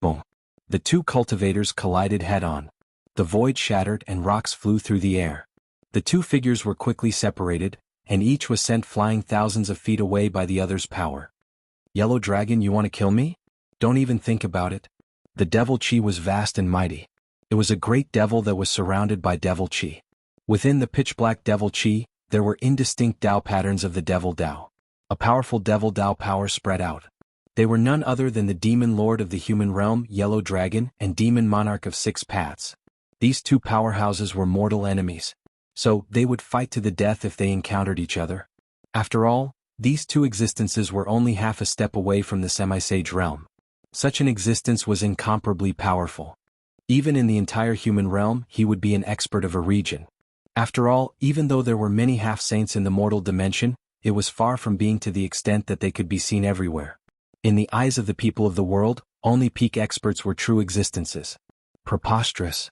Boom! The two cultivators collided head-on. The void shattered and rocks flew through the air. The two figures were quickly separated, and each was sent flying thousands of feet away by the other's power. "Yellow Dragon, you want to kill me? Don't even think about it." The devil chi was vast and mighty. It was a great devil that was surrounded by devil chi. Within the pitch-black devil chi, there were indistinct Dao patterns of the devil Dao. A powerful devil Dao power spread out. They were none other than the demon lord of the human realm, Yellow Dragon, and demon monarch of 6 paths. These two powerhouses were mortal enemies. So, they would fight to the death if they encountered each other. After all, these two existences were only half a step away from the semi-sage realm. Such an existence was incomparably powerful. Even in the entire human realm, he would be an expert of a region. After all, even though there were many half-saints in the mortal dimension, it was far from being to the extent that they could be seen everywhere. In the eyes of the people of the world, only peak experts were true existences. Preposterous.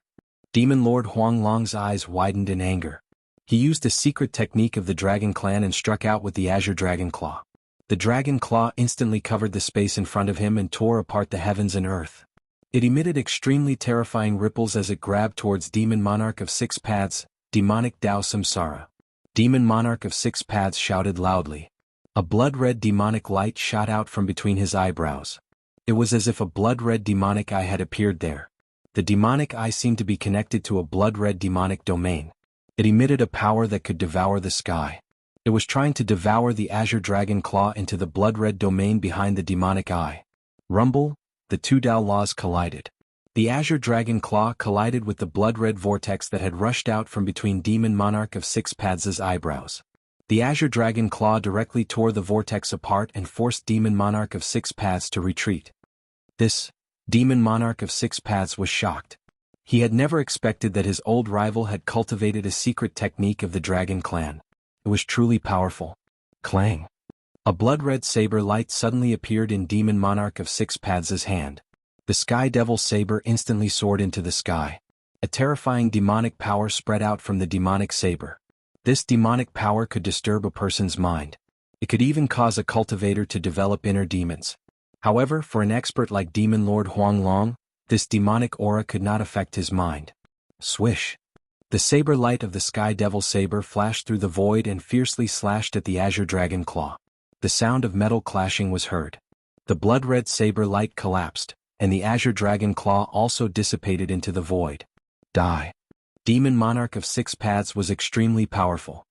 Demon Lord Huang Long's eyes widened in anger. He used a secret technique of the Dragon Clan and struck out with the Azure Dragon Claw. The Dragon Claw instantly covered the space in front of him and tore apart the heavens and earth. It emitted extremely terrifying ripples as it grabbed towards Demon Monarch of 6 paths, Demonic Dao Samsara. Demon Monarch of 6 paths shouted loudly. A blood-red demonic light shot out from between his eyebrows. It was as if a blood-red demonic eye had appeared there. The demonic eye seemed to be connected to a blood-red demonic domain. It emitted a power that could devour the sky. It was trying to devour the Azure Dragon Claw into the blood-red domain behind the demonic eye. Rumble, the two Dao laws collided. The Azure Dragon Claw collided with the blood-red vortex that had rushed out from between Demon Monarch of 6 paths' eyebrows. The Azure Dragon Claw directly tore the vortex apart and forced Demon Monarch of 6 paths to retreat. This Demon Monarch of 6 paths was shocked. He had never expected that his old rival had cultivated a secret technique of the Dragon Clan. It was truly powerful. Clang! A blood-red saber light suddenly appeared in Demon Monarch of 6 paths' hand. The Sky Devil saber instantly soared into the sky. A terrifying demonic power spread out from the demonic saber. This demonic power could disturb a person's mind. It could even cause a cultivator to develop inner demons. However, for an expert like Demon Lord Huang Long, this demonic aura could not affect his mind. Swish! The saber light of the Sky Devil saber flashed through the void and fiercely slashed at the Azure Dragon Claw. The sound of metal clashing was heard. The blood-red saber light collapsed, and the Azure Dragon Claw also dissipated into the void. Die. Demon Monarch of 6 paths was extremely powerful.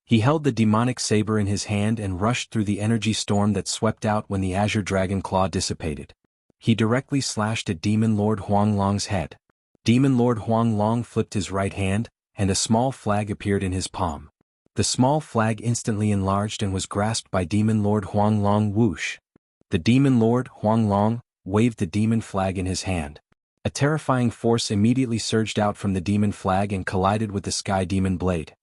He held the demonic saber in his hand and rushed through the energy storm that swept out when the Azure Dragon Claw dissipated. He directly slashed at Demon Lord Huang Long's head. Demon Lord Huang Long flipped his right hand, and a small flag appeared in his palm. The small flag instantly enlarged and was grasped by Demon Lord Huang Long. Whoosh! The Demon Lord Huang Long waved the demon flag in his hand. A terrifying force immediately surged out from the demon flag and collided with the Sky Demon Blade.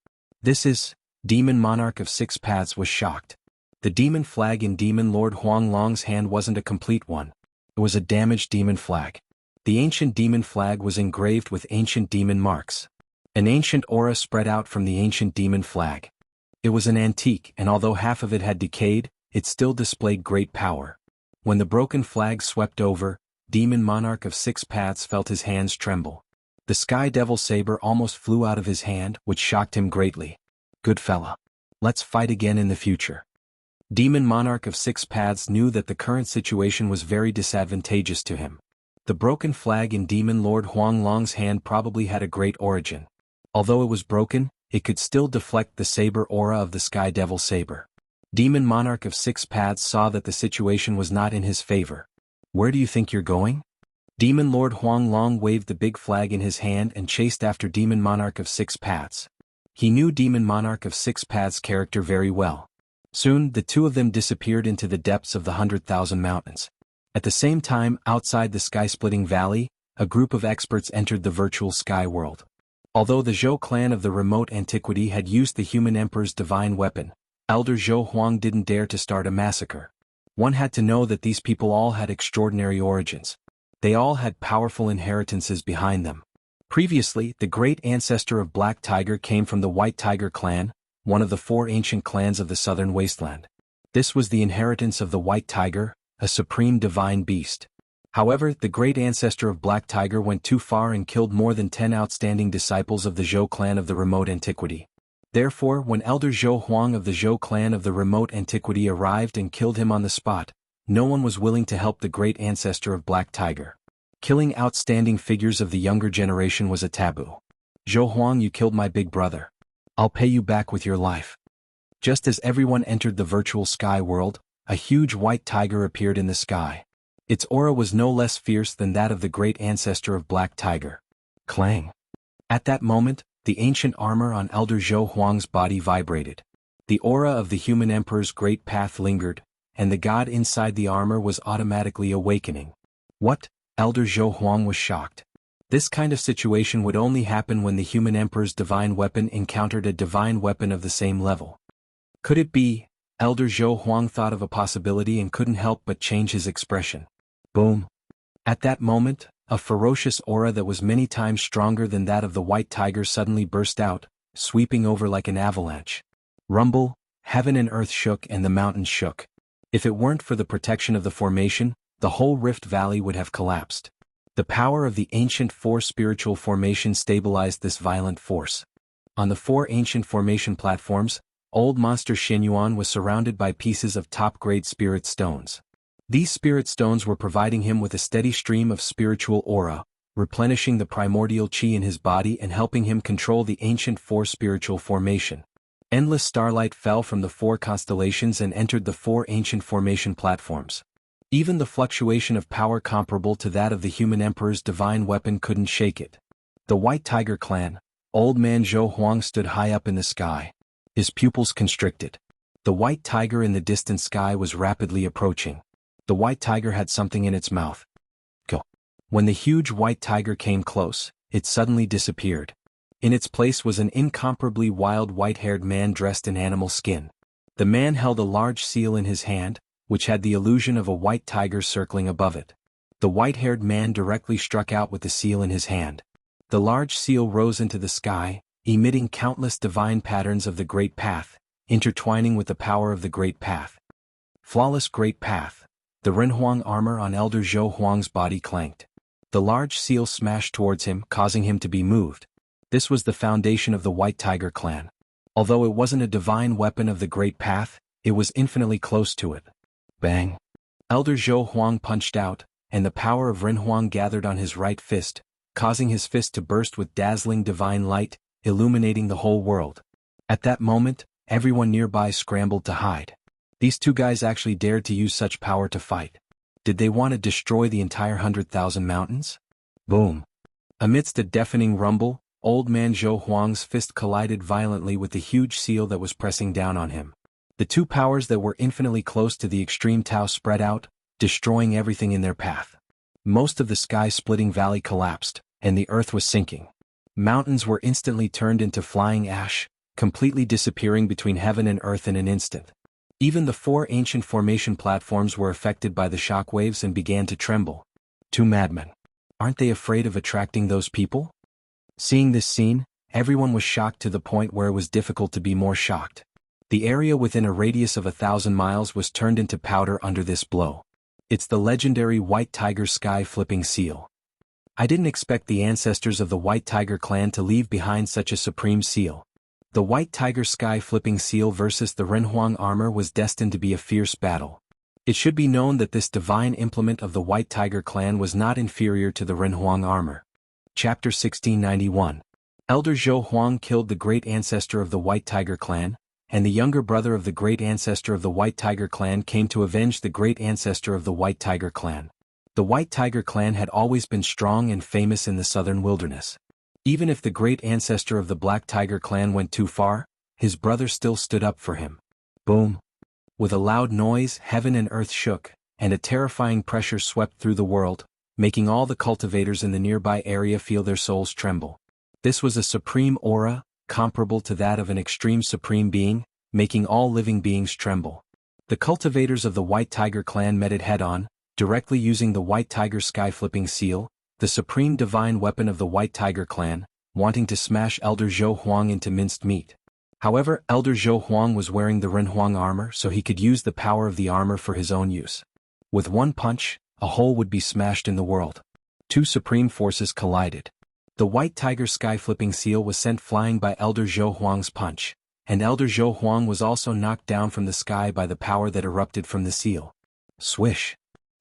This is... Demon Monarch of 6 paths was shocked. The demon flag in Demon Lord Huang Long's hand wasn't a complete one. It was a damaged demon flag. The ancient demon flag was engraved with ancient demon marks. An ancient aura spread out from the ancient demon flag. It was an antique, and although half of it had decayed, it still displayed great power. When the broken flag swept over, Demon Monarch of 6 paths felt his hands tremble. The Sky Devil saber almost flew out of his hand, which shocked him greatly. Good fella. Let's fight again in the future. Demon Monarch of 6 paths knew that the current situation was very disadvantageous to him. The broken flag in Demon Lord Huang Long's hand probably had a great origin. Although it was broken, it could still deflect the saber aura of the Sky Devil saber. Demon Monarch of 6 paths saw that the situation was not in his favor. Where do you think you're going? Demon Lord Huang Long waved the big flag in his hand and chased after Demon Monarch of 6 paths. He knew Demon Monarch of 6 paths' character very well. Soon, the two of them disappeared into the depths of the 100,000 mountains. At the same time, outside the sky-splitting valley, a group of experts entered the virtual sky world. Although the Zhou clan of the remote antiquity had used the human emperor's divine weapon, Elder Zhou Huang didn't dare to start a massacre. One had to know that these people all had extraordinary origins. They all had powerful inheritances behind them. Previously, the great ancestor of Black Tiger came from the White Tiger clan, one of the 4 ancient clans of the southern wasteland. This was the inheritance of the White Tiger, a supreme divine beast. However, the great ancestor of Black Tiger went too far and killed more than 10 outstanding disciples of the Zhou clan of the remote antiquity. Therefore, when Elder Zhou Huang of the Zhou clan of the remote antiquity arrived and killed him on the spot, no one was willing to help the great ancestor of Black Tiger. Killing outstanding figures of the younger generation was a taboo. Zhou Huang, you killed my big brother. I'll pay you back with your life. Just as everyone entered the virtual sky world, a huge white tiger appeared in the sky. Its aura was no less fierce than that of the great ancestor of Black Tiger. Clang. At that moment, the ancient armor on Elder Zhou Huang's body vibrated. The aura of the human emperor's great path lingered, and the god inside the armor was automatically awakening. What? Elder Zhou Huang was shocked. This kind of situation would only happen when the human emperor's divine weapon encountered a divine weapon of the same level. Could it be? Elder Zhou Huang thought of a possibility and couldn't help but change his expression. Boom. At that moment, a ferocious aura that was many times stronger than that of the white tiger suddenly burst out, sweeping over like an avalanche. Rumble, heaven and earth shook and the mountains shook. If it weren't for the protection of the formation, the whole Rift Valley would have collapsed. The power of the ancient four spiritual formations stabilized this violent force. On the four ancient formation platforms, Old Monster Xinyuan was surrounded by pieces of top-grade spirit stones. These spirit stones were providing him with a steady stream of spiritual aura, replenishing the primordial qi in his body and helping him control the ancient four spiritual formation. Endless starlight fell from the four constellations and entered the four ancient formation platforms. Even the fluctuation of power comparable to that of the human emperor's divine weapon couldn't shake it. The White Tiger clan, Old Man Zhou Huang, stood high up in the sky. His pupils constricted. The white tiger in the distant sky was rapidly approaching. The white tiger had something in its mouth. Go. When the huge white tiger came close, it suddenly disappeared. In its place was an incomparably wild white-haired man dressed in animal skin. The man held a large seal in his hand, which had the illusion of a white tiger circling above it. The white-haired man directly struck out with the seal in his hand. The large seal rose into the sky, emitting countless divine patterns of the Great Path, intertwining with the power of the Great Path. Flawless Great Path. The Renhuang armor on Elder Zhou Huang's body clanked. The large seal smashed towards him, causing him to be moved. This was the foundation of the White Tiger clan. Although it wasn't a divine weapon of the Great Path, it was infinitely close to it. Bang! Elder Zhou Huang punched out, and the power of Renhuang gathered on his right fist, causing his fist to burst with dazzling divine light, illuminating the whole world. At that moment, everyone nearby scrambled to hide. These two guys actually dared to use such power to fight. Did they want to destroy the entire 100,000 mountains? Boom! Amidst a deafening rumble, Old Man Zhou Huang's fist collided violently with the huge seal that was pressing down on him. The two powers that were infinitely close to the extreme Tao spread out, destroying everything in their path. Most of the sky-splitting valley collapsed, and the earth was sinking. Mountains were instantly turned into flying ash, completely disappearing between heaven and earth in an instant. Even the four ancient formation platforms were affected by the shockwaves and began to tremble. Two madmen. Aren't they afraid of attracting those people? Seeing this scene, everyone was shocked to the point where it was difficult to be more shocked. The area within a radius of 1,000 miles was turned into powder under this blow. It's the legendary White Tiger sky-flipping seal. I didn't expect the ancestors of the White Tiger clan to leave behind such a supreme seal. The White Tiger sky-flipping seal versus the Renhuang armor was destined to be a fierce battle. It should be known that this divine implement of the White Tiger clan was not inferior to the Renhuang armor. Chapter 1691. Elder Zhou Huang killed the great ancestor of the White Tiger clan, and the younger brother of the great ancestor of the White Tiger clan came to avenge the great ancestor of the White Tiger clan. The White Tiger clan had always been strong and famous in the southern wilderness. Even if the great ancestor of the Black Tiger clan went too far, his brother still stood up for him. Boom! With a loud noise, heaven and earth shook, and a terrifying pressure swept through the world, making all the cultivators in the nearby area feel their souls tremble. This was a supreme aura, comparable to that of an extreme supreme being, making all living beings tremble. The cultivators of the White Tiger clan met it head-on, directly using the White Tiger sky-flipping seal, the supreme divine weapon of the White Tiger clan, wanting to smash Elder Zhou Huang into minced meat. However, Elder Zhou Huang was wearing the Renhuang armor so he could use the power of the armor for his own use. With one punch, a hole would be smashed in the world. Two supreme forces collided. The White Tiger sky-flipping seal was sent flying by Elder Zhou Huang's punch, and Elder Zhou Huang was also knocked down from the sky by the power that erupted from the seal. Swish!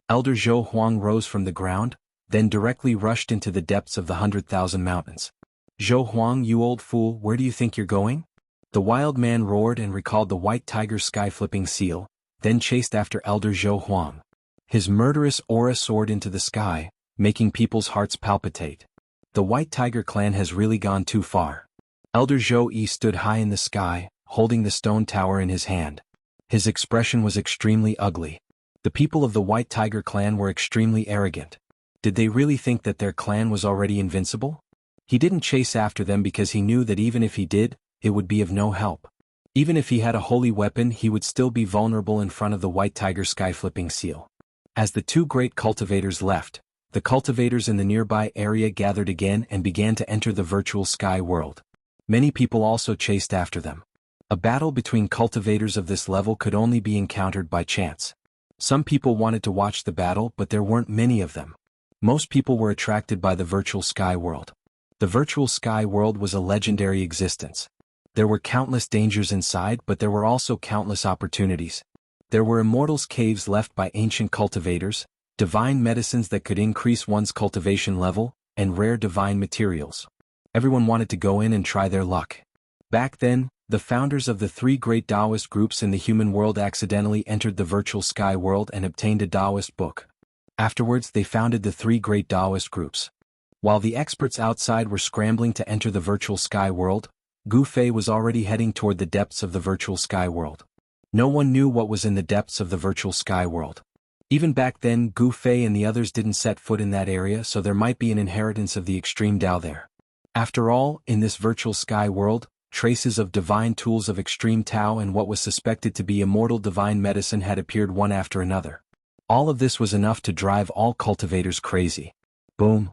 Elder Zhou Huang rose from the ground, then directly rushed into the depths of the 100,000 mountains. "Zhou Huang, you old fool, where do you think you're going?" The wild man roared and recalled the white tiger's sky-flipping seal, then chased after Elder Zhou Huang. His murderous aura soared into the sky, making people's hearts palpitate. The White Tiger clan has really gone too far. Elder Zhou Yi stood high in the sky, holding the stone tower in his hand. His expression was extremely ugly. The people of the White Tiger clan were extremely arrogant. Did they really think that their clan was already invincible? He didn't chase after them because he knew that even if he did, it would be of no help. Even if he had a holy weapon, he would still be vulnerable in front of the White Tiger sky-flipping seal. As the two great cultivators left, the cultivators in the nearby area gathered again and began to enter the virtual sky world. Many people also chased after them. A battle between cultivators of this level could only be encountered by chance. Some people wanted to watch the battle, but there weren't many of them. Most people were attracted by the virtual sky world. The virtual sky world was a legendary existence. There were countless dangers inside, but there were also countless opportunities. There were immortals' caves left by ancient cultivators, divine medicines that could increase one's cultivation level, and rare divine materials. Everyone wanted to go in and try their luck. Back then, the founders of the three great Taoist groups in the human world accidentally entered the virtual sky world and obtained a Taoist book. Afterwards, they founded the three great Taoist groups. While the experts outside were scrambling to enter the virtual sky world, Gu Fei was already heading toward the depths of the virtual sky world. No one knew what was in the depths of the virtual sky world. Even back then, Gu Fei and the others didn't set foot in that area, so there might be an inheritance of the extreme Tao there. After all, in this virtual sky world, traces of divine tools of extreme Tao and what was suspected to be immortal divine medicine had appeared one after another. All of this was enough to drive all cultivators crazy. Boom!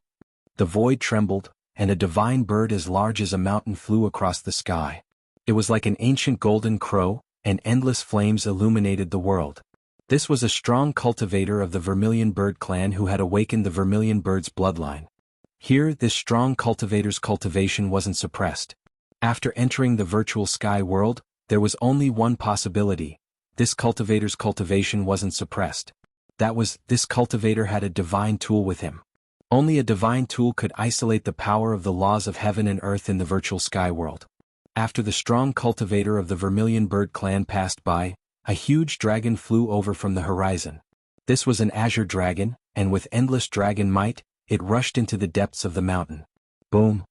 The void trembled, and a divine bird as large as a mountain flew across the sky. It was like an ancient golden crow, and endless flames illuminated the world. This was a strong cultivator of the Vermilion Bird clan who had awakened the Vermilion Bird's bloodline. Here, this strong cultivator's cultivation wasn't suppressed. After entering the virtual sky world, there was only one possibility. This cultivator's cultivation wasn't suppressed. That was, this cultivator had a divine tool with him. Only a divine tool could isolate the power of the laws of heaven and earth in the virtual sky world. After the strong cultivator of the Vermilion Bird clan passed by, a huge dragon flew over from the horizon. This was an azure dragon, and with endless dragon might, it rushed into the depths of the mountain. Boom!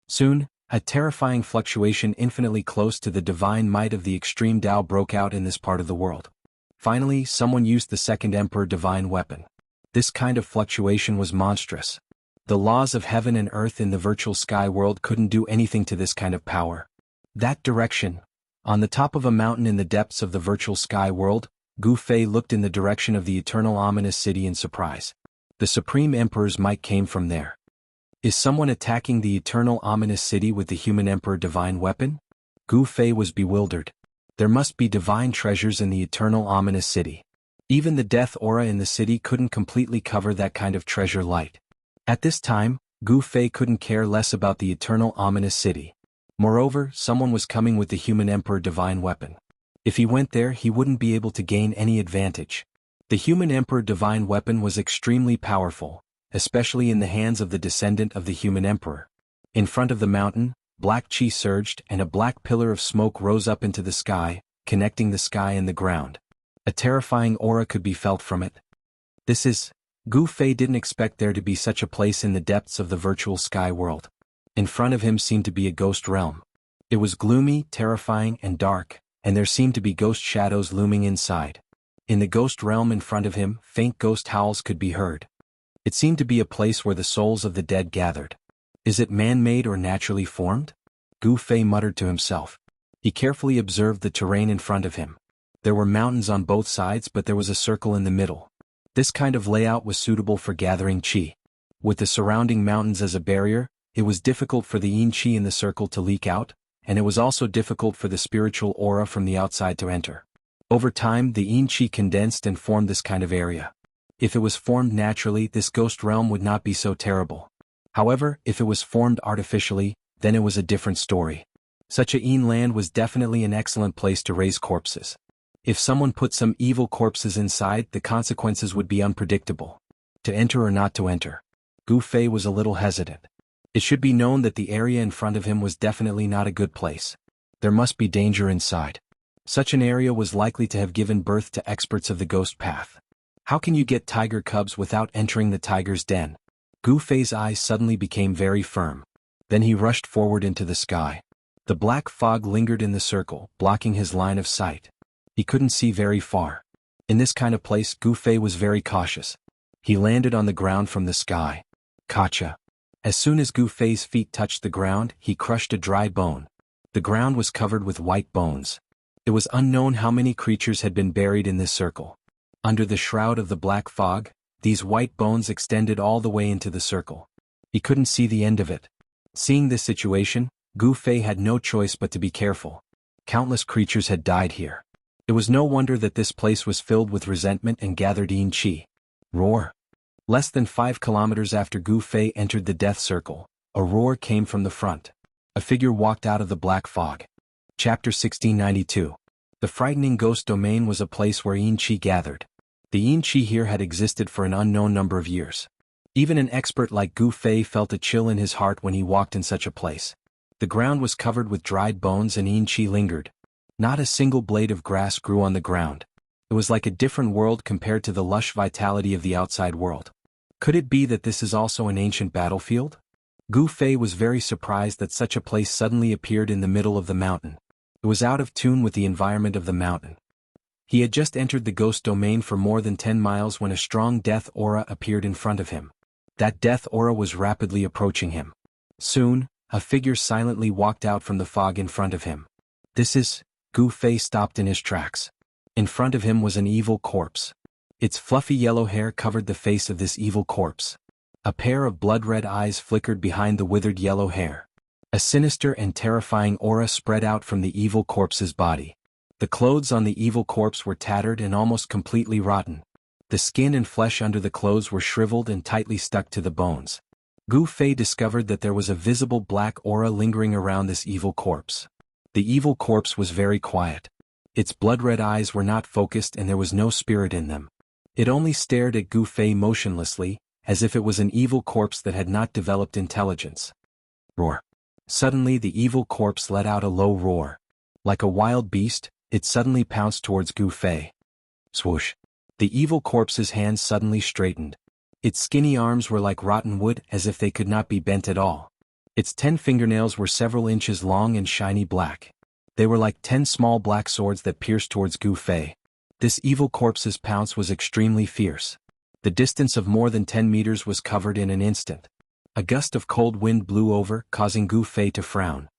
Soon, a terrifying fluctuation infinitely close to the divine might of the extreme Tao broke out in this part of the world. Finally, someone used the second Emperor divine weapon. This kind of fluctuation was monstrous. The laws of heaven and earth in the virtual sky world couldn't do anything to this kind of power. That direction. On the top of a mountain in the depths of the virtual sky world, Gu Fei looked in the direction of the eternal ominous city in surprise. The Supreme Emperor's might came from there. Is someone attacking the eternal ominous city with the human emperor divine weapon? Gu Fei was bewildered. There must be divine treasures in the eternal ominous city. Even the death aura in the city couldn't completely cover that kind of treasure light. At this time, Gu Fei couldn't care less about the eternal ominous city. Moreover, someone was coming with the human emperor divine weapon. If he went there, he wouldn't be able to gain any advantage. The human emperor divine weapon was extremely powerful, especially in the hands of the descendant of the human emperor. In front of the mountain, black chi surged and a black pillar of smoke rose up into the sky, connecting the sky and the ground. A terrifying aura could be felt from it. Gu Fei didn't expect there to be such a place in the depths of the virtual sky world. In front of him seemed to be a ghost realm. It was gloomy, terrifying, and dark, and there seemed to be ghost shadows looming inside. In the ghost realm in front of him, faint ghost howls could be heard. It seemed to be a place where the souls of the dead gathered. Is it man-made or naturally formed? Gu Fei muttered to himself. He carefully observed the terrain in front of him. There were mountains on both sides, but there was a circle in the middle. This kind of layout was suitable for gathering qi. With the surrounding mountains as a barrier, it was difficult for the yin qi in the circle to leak out, and it was also difficult for the spiritual aura from the outside to enter. Over time, the yin qi condensed and formed this kind of area. If it was formed naturally, this ghost realm would not be so terrible. However, if it was formed artificially, then it was a different story. Such a yin land was definitely an excellent place to raise corpses. If someone put some evil corpses inside, the consequences would be unpredictable. To enter or not to enter. Gu Fei was a little hesitant. It should be known that the area in front of him was definitely not a good place. There must be danger inside. Such an area was likely to have given birth to experts of the ghost path. How can you get tiger cubs without entering the tiger's den? Gu Fei's eyes suddenly became very firm. Then he rushed forward into the sky. The black fog lingered in the circle, blocking his line of sight. He couldn't see very far. In this kind of place, Gu Fei was very cautious. He landed on the ground from the sky. Gotcha. As soon as Gu Fei's feet touched the ground, he crushed a dry bone. The ground was covered with white bones. It was unknown how many creatures had been buried in this circle. Under the shroud of the black fog, these white bones extended all the way into the circle. He couldn't see the end of it. Seeing this situation, Gu Fei had no choice but to be careful. Countless creatures had died here. It was no wonder that this place was filled with resentment and gathered yin qi. Roar. Less than 5 kilometers after Gu Fei entered the death circle, a roar came from the front. A figure walked out of the black fog. Chapter 1692. The frightening ghost domain was a place where yin qi gathered. The yin qi here had existed for an unknown number of years. Even an expert like Gu Fei felt a chill in his heart when he walked in such a place. The ground was covered with dried bones and yin qi lingered. Not a single blade of grass grew on the ground. It was like a different world compared to the lush vitality of the outside world. Could it be that this is also an ancient battlefield? Gu Fei was very surprised that such a place suddenly appeared in the middle of the mountain. It was out of tune with the environment of the mountain. He had just entered the ghost domain for more than 10 miles when a strong death aura appeared in front of him. That death aura was rapidly approaching him. Soon, a figure silently walked out from the fog in front of him. This is... Gu Fei stopped in his tracks. In front of him was an evil corpse. Its fluffy yellow hair covered the face of this evil corpse. A pair of blood-red eyes flickered behind the withered yellow hair. A sinister and terrifying aura spread out from the evil corpse's body. The clothes on the evil corpse were tattered and almost completely rotten. The skin and flesh under the clothes were shriveled and tightly stuck to the bones. Gu Fei discovered that there was a visible black aura lingering around this evil corpse. The evil corpse was very quiet. Its blood-red eyes were not focused and there was no spirit in them. It only stared at Gu Fei motionlessly, as if it was an evil corpse that had not developed intelligence. Roar. Suddenly the evil corpse let out a low roar. Like a wild beast, it suddenly pounced towards Gu Fei. Swoosh. The evil corpse's hands suddenly straightened. Its skinny arms were like rotten wood, as if they could not be bent at all. Its 10 fingernails were several inches long and shiny black. They were like 10 small black swords that pierced towards Gu Fei. This evil corpse's pounce was extremely fierce. The distance of more than 10 meters was covered in an instant. A gust of cold wind blew over, causing Gu Fei to frown.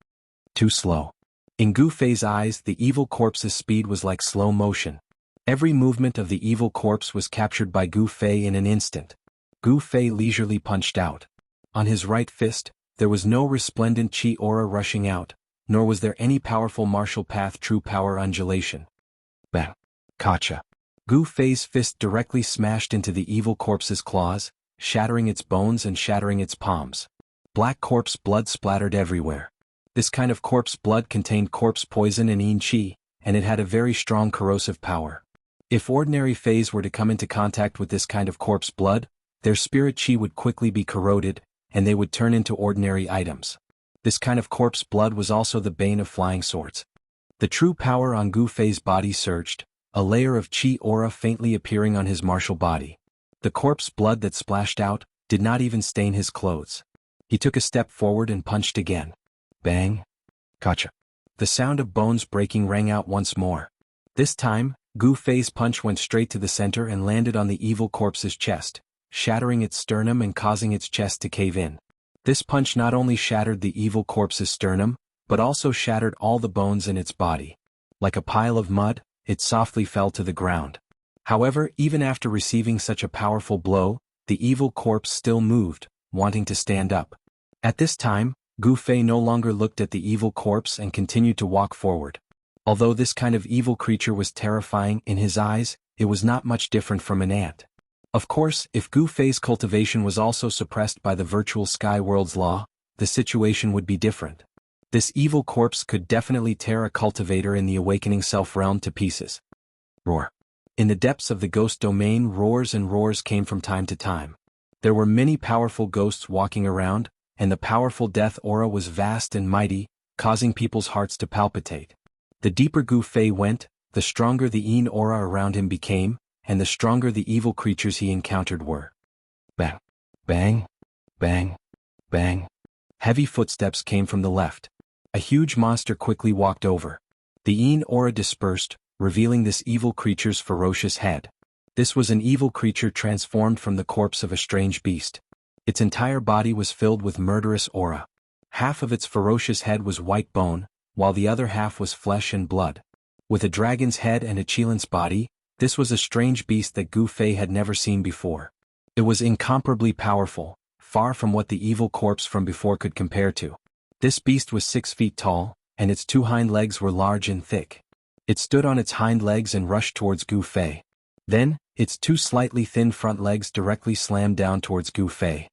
Too slow. In Gu Fei's eyes, the evil corpse's speed was like slow motion. Every movement of the evil corpse was captured by Gu Fei in an instant. Gu Fei leisurely punched out. On his right fist, there was no resplendent chi aura rushing out, nor was there any powerful martial path true power undulation. Bang. Gotcha. Gu Fei's fist directly smashed into the evil corpse's claws, shattering its bones and shattering its palms. Black corpse blood splattered everywhere. This kind of corpse blood contained corpse poison and yin qi, and it had a very strong corrosive power. If ordinary Feis were to come into contact with this kind of corpse blood, their spirit qi would quickly be corroded, and they would turn into ordinary items. This kind of corpse blood was also the bane of flying swords. The true power on Gu Fei's body surged, a layer of chi aura faintly appearing on his martial body. The corpse blood that splashed out did not even stain his clothes. He took a step forward and punched again. Bang. Gotcha. The sound of bones breaking rang out once more. This time, Gu Fei's punch went straight to the center and landed on the evil corpse's chest, shattering its sternum and causing its chest to cave in. This punch not only shattered the evil corpse's sternum, but also shattered all the bones in its body. Like a pile of mud, it softly fell to the ground. However, even after receiving such a powerful blow, the evil corpse still moved, wanting to stand up. At this time, Gu Fei no longer looked at the evil corpse and continued to walk forward. Although this kind of evil creature was terrifying in his eyes, it was not much different from an ant. Of course, if Gu Fei's cultivation was also suppressed by the virtual sky world's law, the situation would be different. This evil corpse could definitely tear a cultivator in the awakening self-realm to pieces. Roar. In the depths of the ghost domain, roars and roars came from time to time. There were many powerful ghosts walking around, and the powerful death aura was vast and mighty, causing people's hearts to palpitate. The deeper Gu Fei went, the stronger the Yin aura around him became, and the stronger the evil creatures he encountered were. Bang, bang, bang, bang. Heavy footsteps came from the left. A huge monster quickly walked over. The Yin aura dispersed, revealing this evil creature's ferocious head. This was an evil creature transformed from the corpse of a strange beast. Its entire body was filled with murderous aura. Half of its ferocious head was white bone, while the other half was flesh and blood. With a dragon's head and a Qilin's body, this was a strange beast that Gu Fei had never seen before. It was incomparably powerful, far from what the evil corpse from before could compare to. This beast was 6 feet tall, and its 2 hind legs were large and thick. It stood on its hind legs and rushed towards Gu Fei. Then, its 2 slightly thin front legs directly slammed down towards Gu Fei.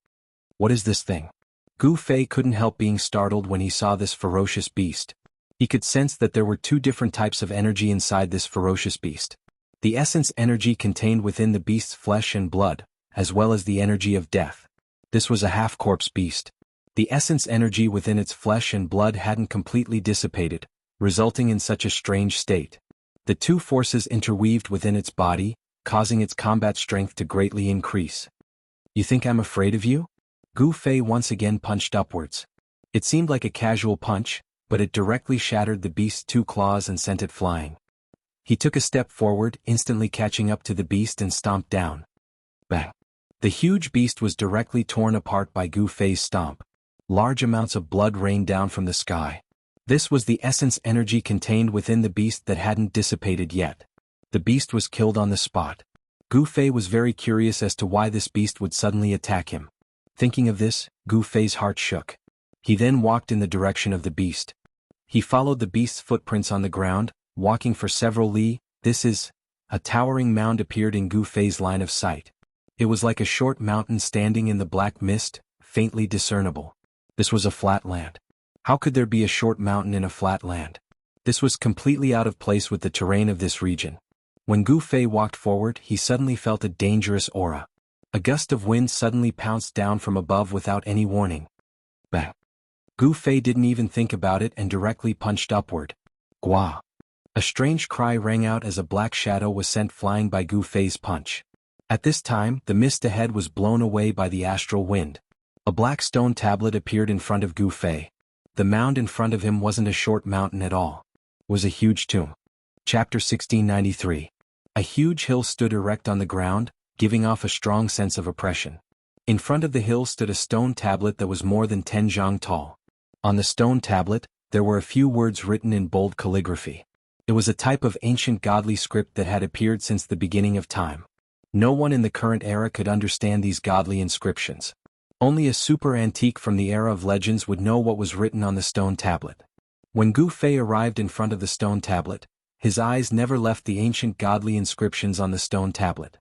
What is this thing? Gu Fei couldn't help being startled when he saw this ferocious beast. He could sense that there were 2 different types of energy inside this ferocious beast. The essence energy contained within the beast's flesh and blood, as well as the energy of death. This was a half-corpse beast. The essence energy within its flesh and blood hadn't completely dissipated, resulting in such a strange state. The 2 forces interweaved within its body, causing its combat strength to greatly increase. You think I'm afraid of you? Gu Fei once again punched upwards. It seemed like a casual punch, but it directly shattered the beast's 2 claws and sent it flying. He took a step forward, instantly catching up to the beast and stomped down. Bang! The huge beast was directly torn apart by Gu Fei's stomp. Large amounts of blood rained down from the sky. This was the essence energy contained within the beast that hadn't dissipated yet. The beast was killed on the spot. Gu Fei was very curious as to why this beast would suddenly attack him. Thinking of this, Gu Fei's heart shook. He then walked in the direction of the beast. He followed the beast's footprints on the ground, walking for several li. A towering mound appeared in Gu Fei's line of sight. It was like a short mountain standing in the black mist, faintly discernible. This was a flat land. How could there be a short mountain in a flat land? This was completely out of place with the terrain of this region. When Gu Fei walked forward, he suddenly felt a dangerous aura. A gust of wind suddenly pounced down from above without any warning. Bang! Gu Fei didn't even think about it and directly punched upward. Gua! A strange cry rang out as a black shadow was sent flying by Gu Fei's punch. At this time, the mist ahead was blown away by the astral wind. A black stone tablet appeared in front of Gu Fei. The mound in front of him wasn't a short mountain at all. It was a huge tomb. Chapter 1693. A huge hill stood erect on the ground, giving off a strong sense of oppression. In front of the hill stood a stone tablet that was more than 10 zhang tall. On the stone tablet, there were a few words written in bold calligraphy. It was a type of ancient godly script that had appeared since the beginning of time. No one in the current era could understand these godly inscriptions. Only a super antique from the era of legends would know what was written on the stone tablet. When Gu Fei arrived in front of the stone tablet, his eyes never left the ancient godly inscriptions on the stone tablet.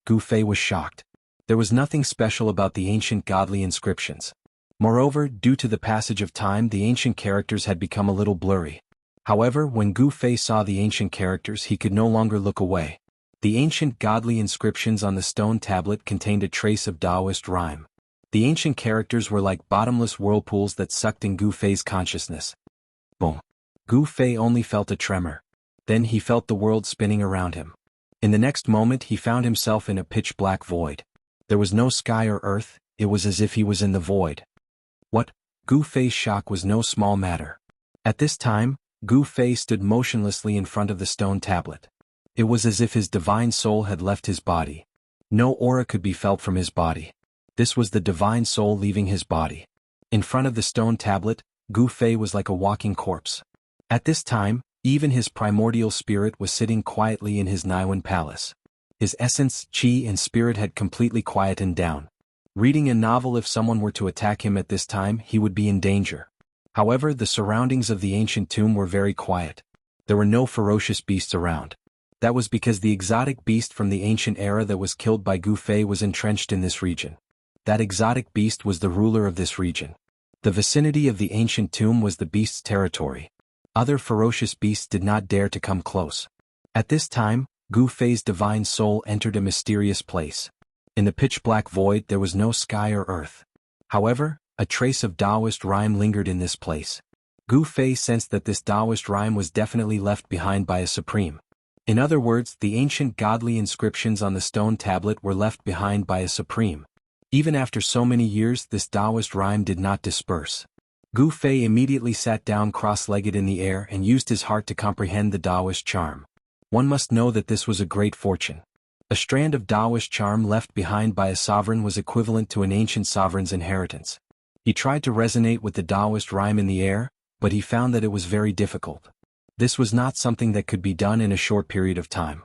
Gu Fei was shocked. There was nothing special about the ancient godly inscriptions. Moreover, due to the passage of time, the ancient characters had become a little blurry. However, when Gu Fei saw the ancient characters, he could no longer look away. The ancient godly inscriptions on the stone tablet contained a trace of Taoist rhyme. The ancient characters were like bottomless whirlpools that sucked in Gu Fei's consciousness. Boom! Gu Fei only felt a tremor. Then he felt the world spinning around him. In the next moment he found himself in a pitch-black void. There was no sky or earth, it was as if he was in the void. What? Gu Fei's shock was no small matter. At this time, Gu Fei stood motionlessly in front of the stone tablet. It was as if his divine soul had left his body. No aura could be felt from his body. This was the divine soul leaving his body. In front of the stone tablet, Gu Fei was like a walking corpse. At this time, even his primordial spirit was sitting quietly in his Niwen palace. His essence, qi and spirit had completely quietened down. Reading a novel, if someone were to attack him at this time, he would be in danger. However, the surroundings of the ancient tomb were very quiet. There were no ferocious beasts around. That was because the exotic beast from the ancient era that was killed by Gu Fei was entrenched in this region. That exotic beast was the ruler of this region. The vicinity of the ancient tomb was the beast's territory. Other ferocious beasts did not dare to come close. At this time, Gu Fei's divine soul entered a mysterious place. In the pitch-black void there was no sky or earth. However, a trace of Taoist rhyme lingered in this place. Gu Fei sensed that this Taoist rhyme was definitely left behind by a supreme. In other words, the ancient godly inscriptions on the stone tablet were left behind by a supreme. Even after so many years, this Taoist rhyme did not disperse. Gu Fei immediately sat down cross-legged in the air and used his heart to comprehend the Taoist charm. One must know that this was a great fortune. A strand of Taoist charm left behind by a sovereign was equivalent to an ancient sovereign's inheritance. He tried to resonate with the Taoist rhyme in the air, but he found that it was very difficult. This was not something that could be done in a short period of time.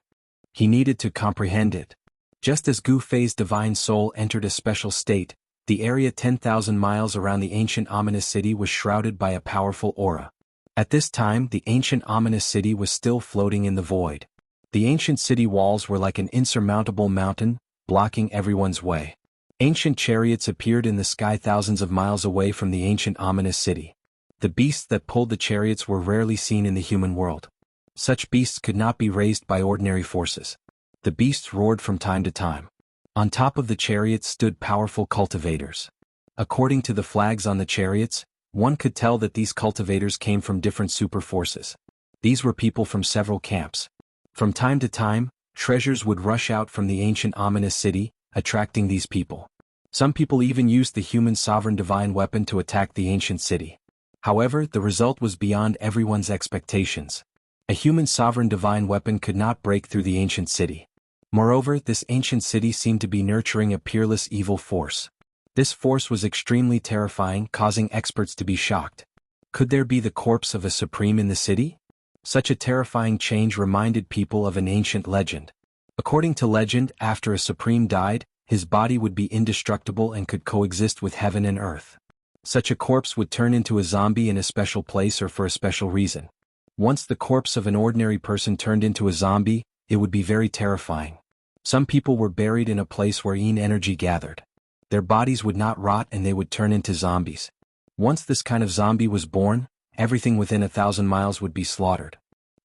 He needed to comprehend it. Just as Gu Fei's divine soul entered a special state, the area 10,000 miles around the ancient ominous city was shrouded by a powerful aura. At this time, the ancient ominous city was still floating in the void. The ancient city walls were like an insurmountable mountain, blocking everyone's way. Ancient chariots appeared in the sky thousands of miles away from the ancient ominous city. The beasts that pulled the chariots were rarely seen in the human world. Such beasts could not be raised by ordinary forces. The beasts roared from time to time. On top of the chariots stood powerful cultivators. According to the flags on the chariots, one could tell that these cultivators came from different super forces. These were people from several camps. From time to time, treasures would rush out from the ancient ominous city, attracting these people. Some people even used the human sovereign divine weapon to attack the ancient city. However, the result was beyond everyone's expectations. A human sovereign divine weapon could not break through the ancient city. Moreover, this ancient city seemed to be nurturing a peerless evil force. This force was extremely terrifying, causing experts to be shocked. Could there be the corpse of a supreme in the city? Such a terrifying change reminded people of an ancient legend. According to legend, after a supreme died, his body would be indestructible and could coexist with heaven and earth. Such a corpse would turn into a zombie in a special place or for a special reason. Once the corpse of an ordinary person turned into a zombie, it would be very terrifying. Some people were buried in a place where yin energy gathered. Their bodies would not rot and they would turn into zombies. Once this kind of zombie was born, everything within 1,000 miles would be slaughtered.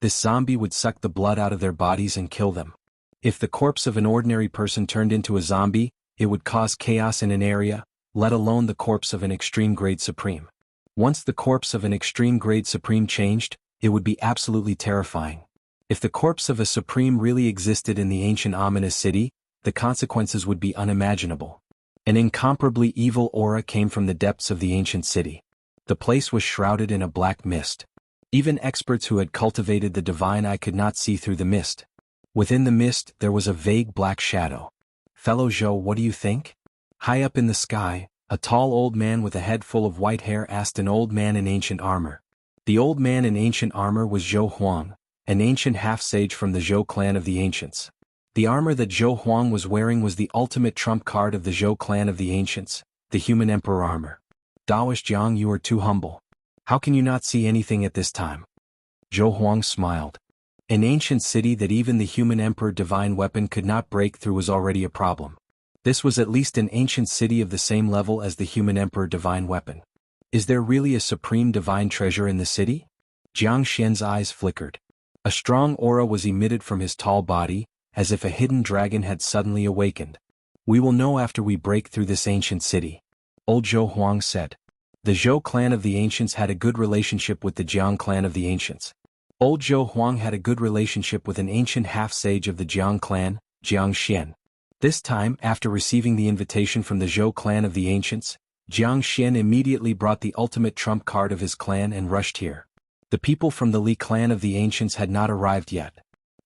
This zombie would suck the blood out of their bodies and kill them. If the corpse of an ordinary person turned into a zombie, it would cause chaos in an area, let alone the corpse of an extreme grade supreme. Once the corpse of an extreme grade supreme changed, it would be absolutely terrifying. If the corpse of a supreme really existed in the ancient ominous city, the consequences would be unimaginable. An incomparably evil aura came from the depths of the ancient city. The place was shrouded in a black mist. Even experts who had cultivated the divine eye could not see through the mist. Within the mist, there was a vague black shadow. "Fellow Zhou, what do you think?" High up in the sky, a tall old man with a head full of white hair asked an old man in ancient armor. The old man in ancient armor was Zhou Huang, an ancient half-sage from the Zhou clan of the ancients. The armor that Zhou Huang was wearing was the ultimate trump card of the Zhou clan of the ancients, the human emperor armor. "Daoist Jiang, you are too humble. How can you not see anything at this time?" Zhou Huang smiled. An ancient city that even the human emperor divine weapon could not break through was already a problem. This was at least an ancient city of the same level as the human emperor divine weapon. Is there really a supreme divine treasure in the city? Jiang Xian's eyes flickered. A strong aura was emitted from his tall body, as if a hidden dragon had suddenly awakened. "We will know after we break through this ancient city," old Zhou Huang said. The Zhou clan of the ancients had a good relationship with the Jiang clan of the ancients. Old Zhou Huang had a good relationship with an ancient half-sage of the Jiang clan, Jiang Xian. This time, after receiving the invitation from the Zhou clan of the ancients, Jiang Xian immediately brought the ultimate trump card of his clan and rushed here. The people from the Li clan of the ancients had not arrived yet.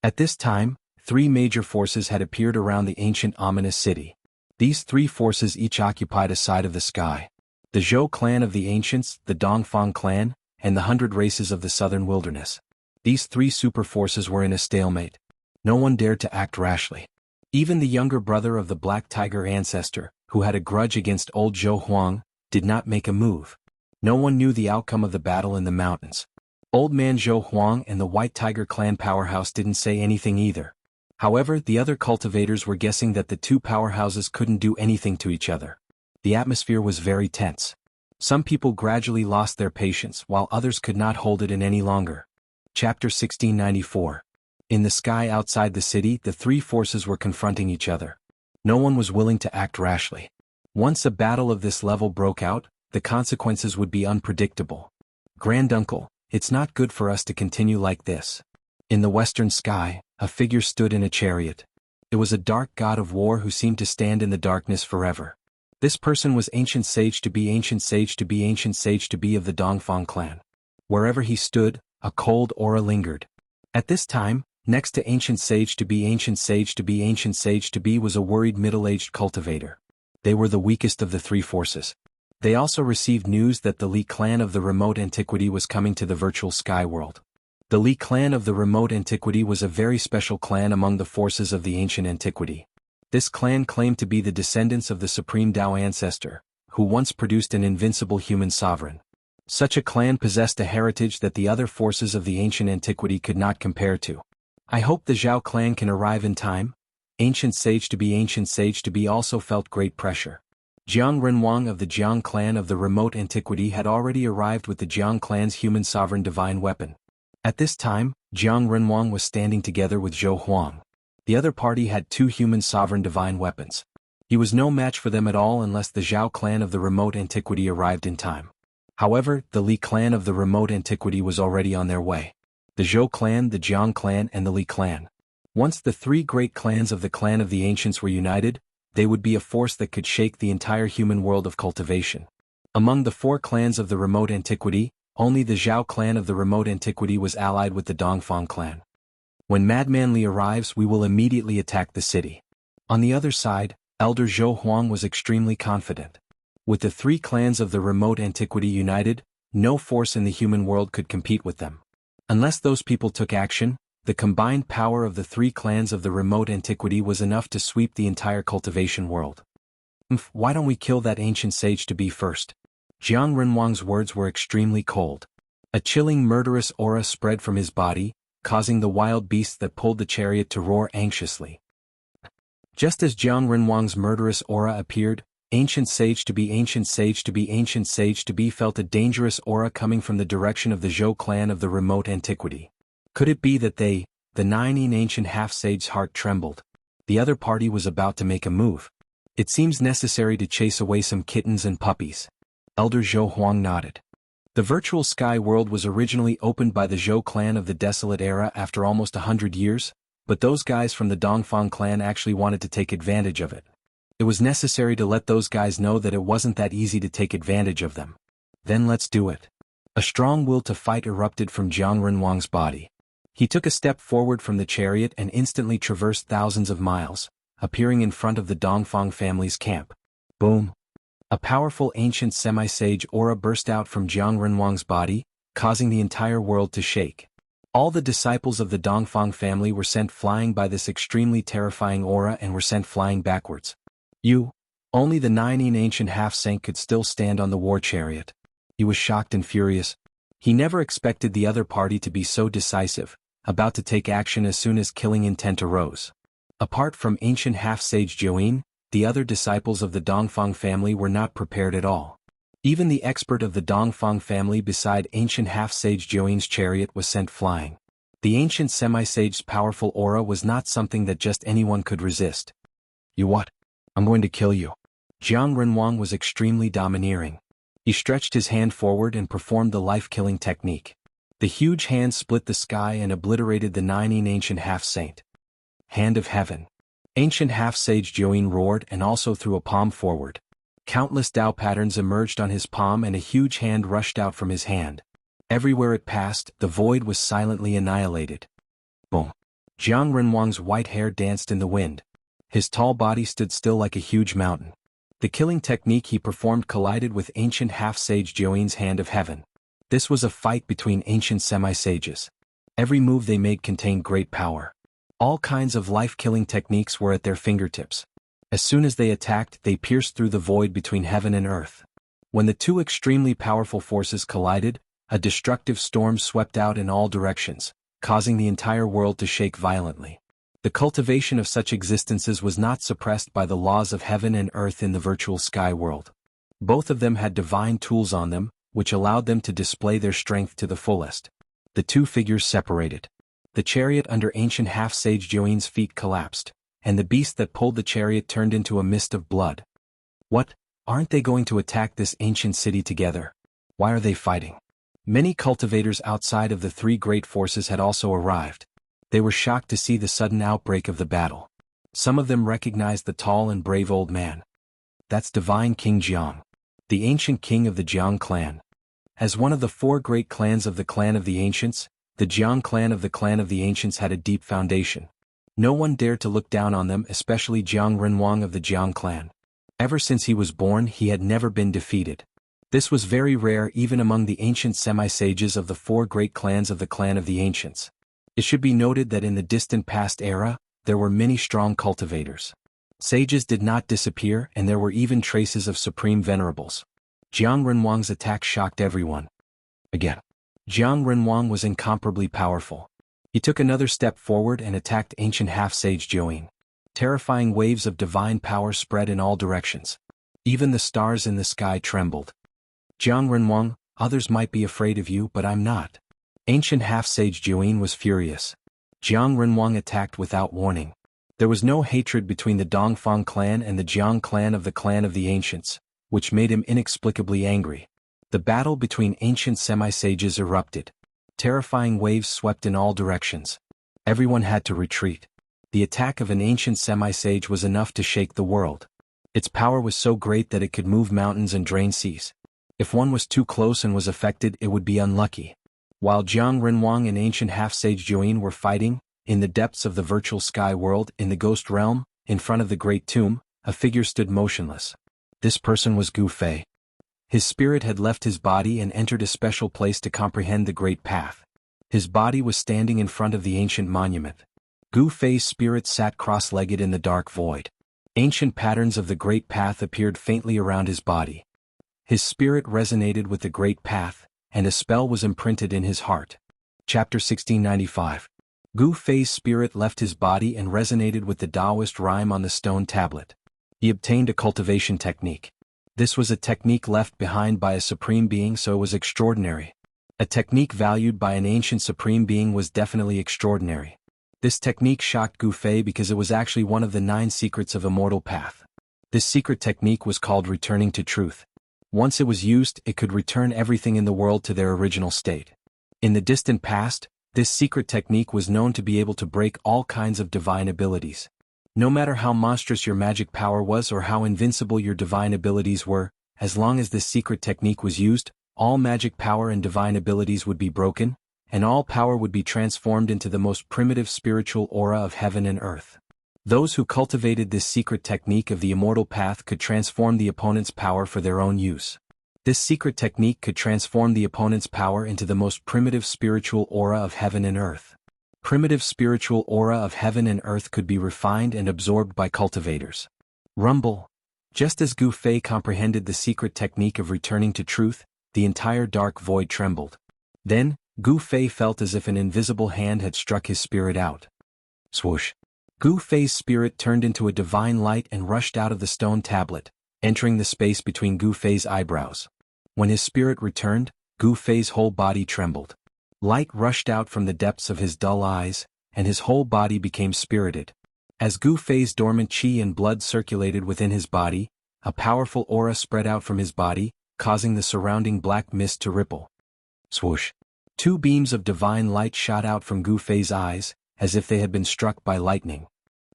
At this time, 3 major forces had appeared around the ancient ominous city. These 3 forces each occupied a side of the sky. The Zhou clan of the ancients, the Dongfang clan, and the 100 races of the southern wilderness. These 3 super forces were in a stalemate. No one dared to act rashly. Even the younger brother of the Black Tiger ancestor, who had a grudge against old Zhou Huang, did not make a move. No one knew the outcome of the battle in the mountains. Old man Zhou Huang and the White Tiger clan powerhouse didn't say anything either. However, the other cultivators were guessing that the 2 powerhouses couldn't do anything to each other. The atmosphere was very tense. Some people gradually lost their patience while others could not hold it in any longer. Chapter 1694. In the sky outside the city, the 3 forces were confronting each other. No one was willing to act rashly. Once a battle of this level broke out, the consequences would be unpredictable. Granduncle, it's not good for us to continue like this. In the western sky, a figure stood in a chariot. It was a dark god of war who seemed to stand in the darkness forever. This person was ancient sage to be ancient sage to be ancient sage to be of the Dongfang clan. Wherever he stood, a cold aura lingered. At this time, next to ancient sage to be ancient sage to be ancient sage to be was a worried middle-aged cultivator. They were the weakest of the three forces. They also received news that the Li clan of the remote antiquity was coming to the virtual sky world. The Li clan of the remote antiquity was a very special clan among the forces of the ancient antiquity. This clan claimed to be the descendants of the supreme Dao ancestor, who once produced an invincible human sovereign. Such a clan possessed a heritage that the other forces of the ancient antiquity could not compare to. I hope the Zhao clan can arrive in time. Ancient sage to be also felt great pressure. Jiang Renwang of the Jiang clan of the remote antiquity had already arrived with the Jiang clan's human sovereign divine weapon. At this time, Jiang Renwang was standing together with Zhou Huang. The other party had two human sovereign divine weapons. He was no match for them at all unless the Zhao clan of the remote antiquity arrived in time. However, the Li clan of the remote antiquity was already on their way. The Zhou clan, the Jiang clan, and the Li clan. Once the three great clans of the clan of the ancients were united, they would be a force that could shake the entire human world of cultivation. Among the four clans of the remote antiquity, only the Zhao clan of the remote antiquity was allied with the Dongfang clan. When Madman Li arrives, we will immediately attack the city. On the other side, Elder Zhou Huang was extremely confident. With the three clans of the remote antiquity united, no force in the human world could compete with them. Unless those people took action, the combined power of the three clans of the remote antiquity was enough to sweep the entire cultivation world. Why don't we kill that ancient sage to be first? Jiang Renwang's words were extremely cold. A chilling murderous aura spread from his body, causing the wild beasts that pulled the chariot to roar anxiously. Just as Jiang Renwang's murderous aura appeared, ancient sage to be ancient sage to be ancient sage to be felt a dangerous aura coming from the direction of the Zhou clan of the remote antiquity. Could it be that the nine ancient half-sage's heart trembled? The other party was about to make a move. It seems necessary to chase away some kittens and puppies. Elder Zhou Huang nodded. The virtual sky world was originally opened by the Zhou clan of the Desolate Era after almost 100 years, but those guys from the Dongfang clan actually wanted to take advantage of it. It was necessary to let those guys know that it wasn't that easy to take advantage of them. Then let's do it. A strong will to fight erupted from Jiang Renwang's body. He took a step forward from the chariot and instantly traversed thousands of miles, appearing in front of the Dongfang family's camp. Boom! A powerful ancient semi-sage aura burst out from Jiang Renwang's body, causing the entire world to shake. All the disciples of the Dongfang family were sent flying by this extremely terrifying aura and were sent flying backwards. Only the nine ancient half-saint could still stand on the war chariot. He was shocked and furious. He never expected the other party to be so decisive, about to take action as soon as killing intent arose. Apart from ancient half-sage Jiuyin, the other disciples of the Dongfang family were not prepared at all. Even the expert of the Dongfang family beside ancient half-sage Jiuyin's chariot was sent flying. The ancient semi-sage's powerful aura was not something that just anyone could resist. You what? I'm going to kill you. Jiang Renwang was extremely domineering. He stretched his hand forward and performed the life-killing technique. The huge hand split the sky and obliterated the nine ancient half-saint. Hand of Heaven. Ancient half-sage Jiuyin roared and also threw a palm forward. Countless Dao patterns emerged on his palm and a huge hand rushed out from his hand. Everywhere it passed, the void was silently annihilated. Boom! Jiang Renwang's white hair danced in the wind. His tall body stood still like a huge mountain. The killing technique he performed collided with ancient half-sage Jiuyin's Hand of Heaven. This was a fight between ancient semi-sages. Every move they made contained great power. All kinds of life-killing techniques were at their fingertips. As soon as they attacked, they pierced through the void between heaven and earth. When the two extremely powerful forces collided, a destructive storm swept out in all directions, causing the entire world to shake violently. The cultivation of such existences was not suppressed by the laws of heaven and earth in the virtual sky world. Both of them had divine tools on them, which allowed them to display their strength to the fullest. The two figures separated. The chariot under ancient half-sage Jiuyin's feet collapsed, and the beast that pulled the chariot turned into a mist of blood. What? Aren't they going to attack this ancient city together? Why are they fighting? Many cultivators outside of the three great forces had also arrived. They were shocked to see the sudden outbreak of the battle. Some of them recognized the tall and brave old man. That's Divine King Jiang, the ancient king of the Jiang clan. As one of the four great clans of the Clan of the Ancients, the Jiang clan of the Clan of the Ancients had a deep foundation. No one dared to look down on them, especially Jiang Renwang of the Jiang clan. Ever since he was born, he had never been defeated. This was very rare even among the ancient semi-sages of the four great clans of the Clan of the Ancients. It should be noted that in the distant past era, there were many strong cultivators. Sages did not disappear, and there were even traces of supreme venerables. Jiang Renwang's attack shocked everyone. Again, Jiang Renwang was incomparably powerful. He took another step forward and attacked ancient half-sage Jiuyin. Terrifying waves of divine power spread in all directions. Even the stars in the sky trembled. Jiang Renwang, others might be afraid of you, but I'm not. Ancient half-sage Jiuyin was furious. Jiang Renwang attacked without warning. There was no hatred between the Dongfang clan and the Jiang clan of the Clan of the Ancients, which made him inexplicably angry. The battle between ancient semi-sages erupted. Terrifying waves swept in all directions. Everyone had to retreat. The attack of an ancient semi-sage was enough to shake the world. Its power was so great that it could move mountains and drain seas. If one was too close and was affected, it would be unlucky. While Jiang Renwang and ancient half-sage Jiuyin were fighting, in the depths of the virtual sky world, in the ghost realm, in front of the great tomb, a figure stood motionless. This person was Gu Fei. His spirit had left his body and entered a special place to comprehend the great path. His body was standing in front of the ancient monument. Gu Fei's spirit sat cross-legged in the dark void. Ancient patterns of the great path appeared faintly around his body. His spirit resonated with the great path, and a spell was imprinted in his heart. Chapter 1695. Gu Fei's spirit left his body and resonated with the Taoist rhyme on the stone tablet. He obtained a cultivation technique. This was a technique left behind by a supreme being, so it was extraordinary. A technique valued by an ancient supreme being was definitely extraordinary. This technique shocked Gu Fei because it was actually one of the 9 secrets of Immortal Path. This secret technique was called Returning to Truth. Once it was used, it could return everything in the world to their original state. In the distant past, this secret technique was known to be able to break all kinds of divine abilities. No matter how monstrous your magic power was or how invincible your divine abilities were, as long as this secret technique was used, all magic power and divine abilities would be broken, and all power would be transformed into the most primitive spiritual aura of heaven and earth. Those who cultivated this secret technique of the Immortal Path could transform the opponent's power for their own use. This secret technique could transform the opponent's power into the most primitive spiritual aura of heaven and earth. Primitive spiritual aura of heaven and earth could be refined and absorbed by cultivators. Rumble. Just as Gu Fei comprehended the secret technique of returning to truth, the entire dark void trembled. Then, Gu Fei felt as if an invisible hand had struck his spirit out. Swoosh. Gu Fei's spirit turned into a divine light and rushed out of the stone tablet, entering the space between Gu Fei's eyebrows. When his spirit returned, Gu Fei's whole body trembled. Light rushed out from the depths of his dull eyes, and his whole body became spirited. As Gu Fei's dormant qi and blood circulated within his body, a powerful aura spread out from his body, causing the surrounding black mist to ripple. Swoosh. 2 beams of divine light shot out from Gu Fei's eyes, as if they had been struck by lightning.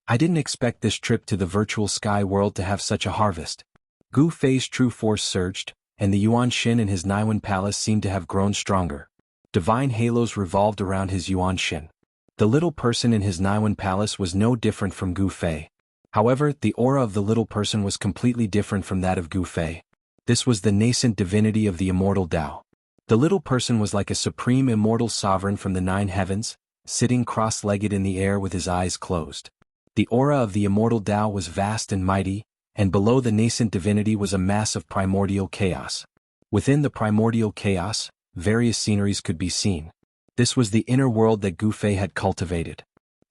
I didn't expect this trip to the virtual sky world to have such a harvest. Gu Fei's true force surged, and the Yuan Shin in his Naiwan Palace seemed to have grown stronger. Divine halos revolved around his Yuan Shin. The little person in his Naiwan Palace was no different from Gu Fei. However, the aura of the little person was completely different from that of Gu Fei. This was the nascent divinity of the immortal Tao. The little person was like a supreme immortal sovereign from the 9 heavens, sitting cross-legged in the air with his eyes closed. The aura of the immortal Tao was vast and mighty, and below the nascent divinity was a mass of primordial chaos. Within the primordial chaos, various sceneries could be seen. This was the inner world that Gu Fei had cultivated.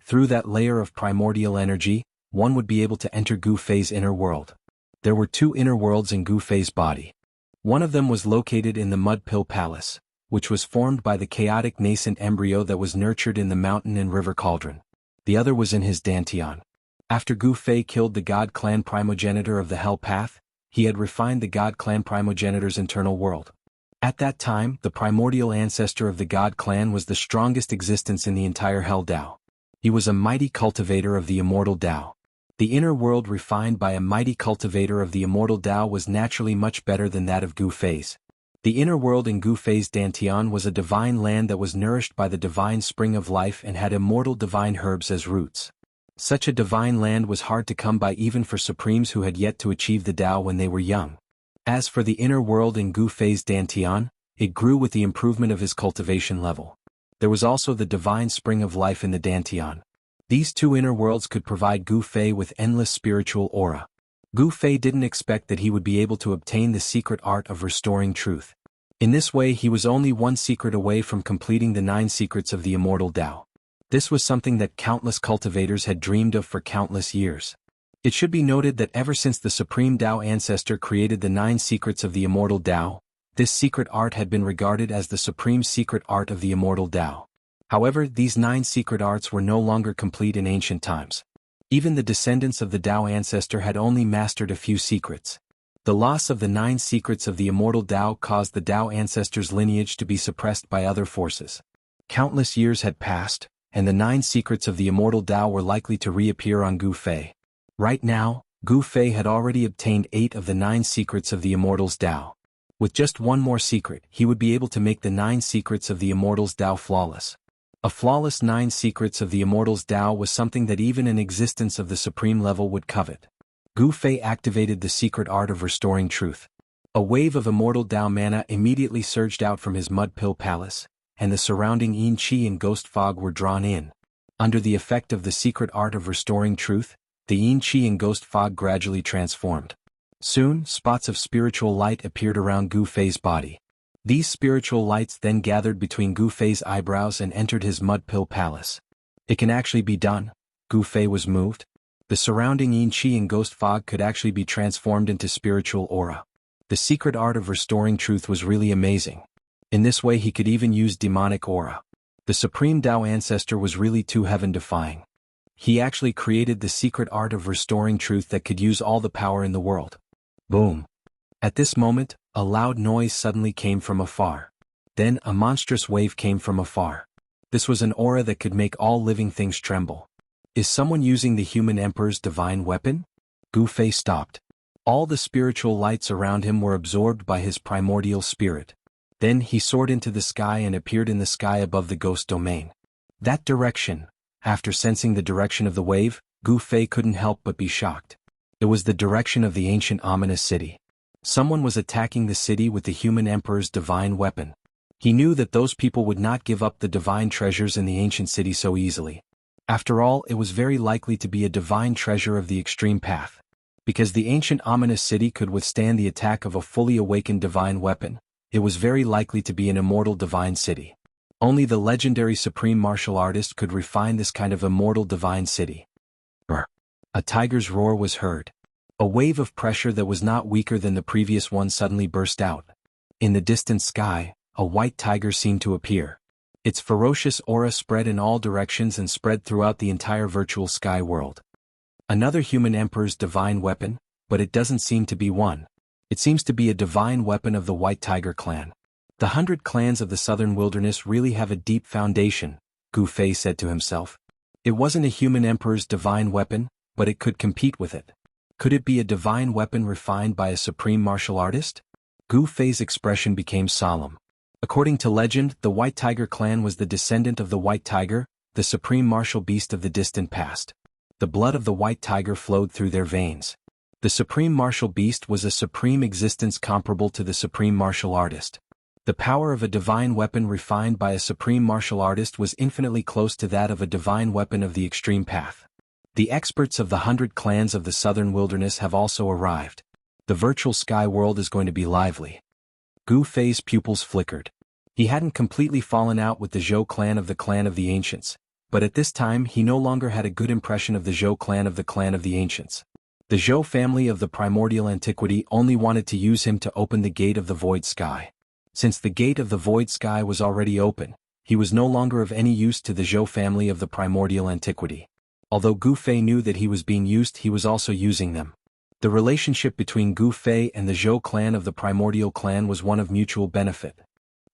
Through that layer of primordial energy, one would be able to enter Gu Fei's inner world. There were 2 inner worlds in Gu Fei's body. One of them was located in the Mud Pill Palace, which was formed by the chaotic nascent embryo that was nurtured in the mountain and river cauldron. The other was in his dantian. After Gu Fei killed the God Clan primogenitor of the Hell Path, he had refined the God Clan primogenitor's internal world. At that time, the primordial ancestor of the God Clan was the strongest existence in the entire Hell Dao. He was a mighty cultivator of the Immortal Dao. The inner world refined by a mighty cultivator of the Immortal Dao was naturally much better than that of Gu Fei's. The inner world in Gu Fei's Dantian was a divine land that was nourished by the divine spring of life and had immortal divine herbs as roots. Such a divine land was hard to come by even for supremes who had yet to achieve the Dao when they were young. As for the inner world in Gu Fei's Dantian, it grew with the improvement of his cultivation level. There was also the divine spring of life in the Dantian. These two inner worlds could provide Gu Fei with endless spiritual aura. Gu Fei didn't expect that he would be able to obtain the secret art of restoring truth. In this way he was only one secret away from completing the 9 secrets of the Immortal Dao. This was something that countless cultivators had dreamed of for countless years. It should be noted that ever since the Supreme Dao Ancestor created the 9 secrets of the Immortal Dao, this secret art had been regarded as the supreme secret art of the Immortal Dao. However, these 9 secret arts were no longer complete in ancient times. Even the descendants of the Dao Ancestor had only mastered a few secrets. The loss of the 9 secrets of the Immortal Dao caused the Dao Ancestor's lineage to be suppressed by other forces. Countless years had passed, and the 9 secrets of the Immortal Dao were likely to reappear on Gu Fei. Right now, Gu Fei had already obtained 8 of the 9 secrets of the Immortal's Dao. With just one more secret, he would be able to make the 9 secrets of the Immortal's Dao flawless. A flawless 9 secrets of the Immortal's Dao was something that even an existence of the supreme level would covet. Gu Fei activated the secret art of restoring truth. A wave of Immortal Dao mana immediately surged out from his mud pill palace, and the surrounding Yin Qi and ghost fog were drawn in. Under the effect of the secret art of restoring truth, the Yin Qi and ghost fog gradually transformed. Soon, spots of spiritual light appeared around Gu Fei's body. These spiritual lights then gathered between Gu Fei's eyebrows and entered his mud pill palace. It can actually be done. Gu Fei was moved. The surrounding Yin Qi and ghost fog could actually be transformed into spiritual aura. The secret art of restoring truth was really amazing. In this way he could even use demonic aura. The Supreme Dao Ancestor was really too heaven-defying. He actually created the secret art of restoring truth that could use all the power in the world. Boom. At this moment, a loud noise suddenly came from afar. Then a monstrous wave came from afar. This was an aura that could make all living things tremble. Is someone using the human emperor's divine weapon? Gu Fei stopped. All the spiritual lights around him were absorbed by his primordial spirit. Then he soared into the sky and appeared in the sky above the ghost domain. That direction. After sensing the direction of the wave, Gu Fei couldn't help but be shocked. It was the direction of the ancient ominous city. Someone was attacking the city with the human emperor's divine weapon. He knew that those people would not give up the divine treasures in the ancient city so easily. After all, it was very likely to be a divine treasure of the extreme path. Because the ancient ominous city could withstand the attack of a fully awakened divine weapon, it was very likely to be an immortal divine city. Only the legendary supreme martial artist could refine this kind of immortal divine city. Brr. A tiger's roar was heard. A wave of pressure that was not weaker than the previous one suddenly burst out. In the distant sky, a white tiger seemed to appear. Its ferocious aura spread in all directions and spread throughout the entire virtual sky world. Another human emperor's divine weapon, but it doesn't seem to be one. It seems to be a divine weapon of the White Tiger clan. The 100 clans of the southern wilderness really have a deep foundation, Gu Fei said to himself. It wasn't a human emperor's divine weapon, but it could compete with it. Could it be a divine weapon refined by a supreme martial artist? Gu Fei's expression became solemn. According to legend, the White Tiger clan was the descendant of the White Tiger, the supreme martial beast of the distant past. The blood of the White Tiger flowed through their veins. The supreme martial beast was a supreme existence comparable to the supreme martial artist. The power of a divine weapon refined by a supreme martial artist was infinitely close to that of a divine weapon of the extreme path. The experts of the 100 clans of the southern wilderness have also arrived. The virtual sky world is going to be lively. Gu Fei's pupils flickered. He hadn't completely fallen out with the Zhou clan of the Ancients, but at this time he no longer had a good impression of the Zhou clan of the Ancients. The Zhou family of the primordial antiquity only wanted to use him to open the gate of the void sky. Since the gate of the void sky was already open, he was no longer of any use to the Zhou family of the primordial antiquity. Although Gu Fei knew that he was being used, he was also using them. The relationship between Gu Fei and the Zhou clan of the Primordial clan was one of mutual benefit.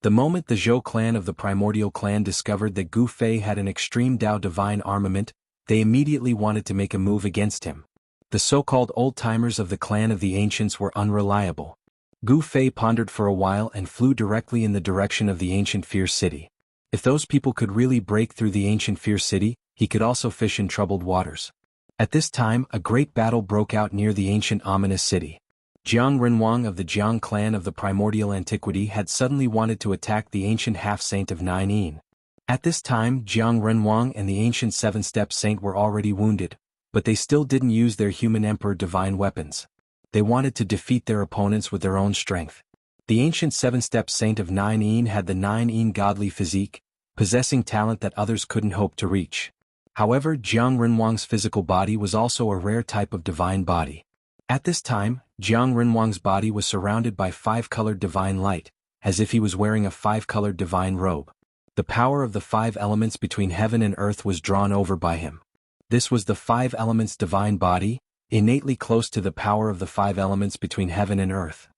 The moment the Zhou clan of the Primordial clan discovered that Gu Fei had an extreme Dao divine armament, they immediately wanted to make a move against him. The so-called old-timers of the clan of the ancients were unreliable. Gu Fei pondered for a while and flew directly in the direction of the ancient fierce city. If those people could really break through the ancient fierce city, he could also fish in troubled waters. At this time, a great battle broke out near the ancient ominous city. Jiang Renhuang of the Jiang clan of the primordial antiquity had suddenly wanted to attack the ancient half-saint of Nine Yin. At this time, Jiang Renhuang and the ancient seven-step saint were already wounded, but they still didn't use their human emperor divine weapons. They wanted to defeat their opponents with their own strength. The ancient seven-step saint of Nine Yin had the Nine Yin godly physique, possessing talent that others couldn't hope to reach. However, Jiang Renhuang's physical body was also a rare type of divine body. At this time, Jiang Renhuang's body was surrounded by five-colored divine light, as if he was wearing a five-colored divine robe. The power of the five elements between heaven and earth was drawn over by him. This was the five elements divine body, innately close to the power of the five elements between heaven and earth.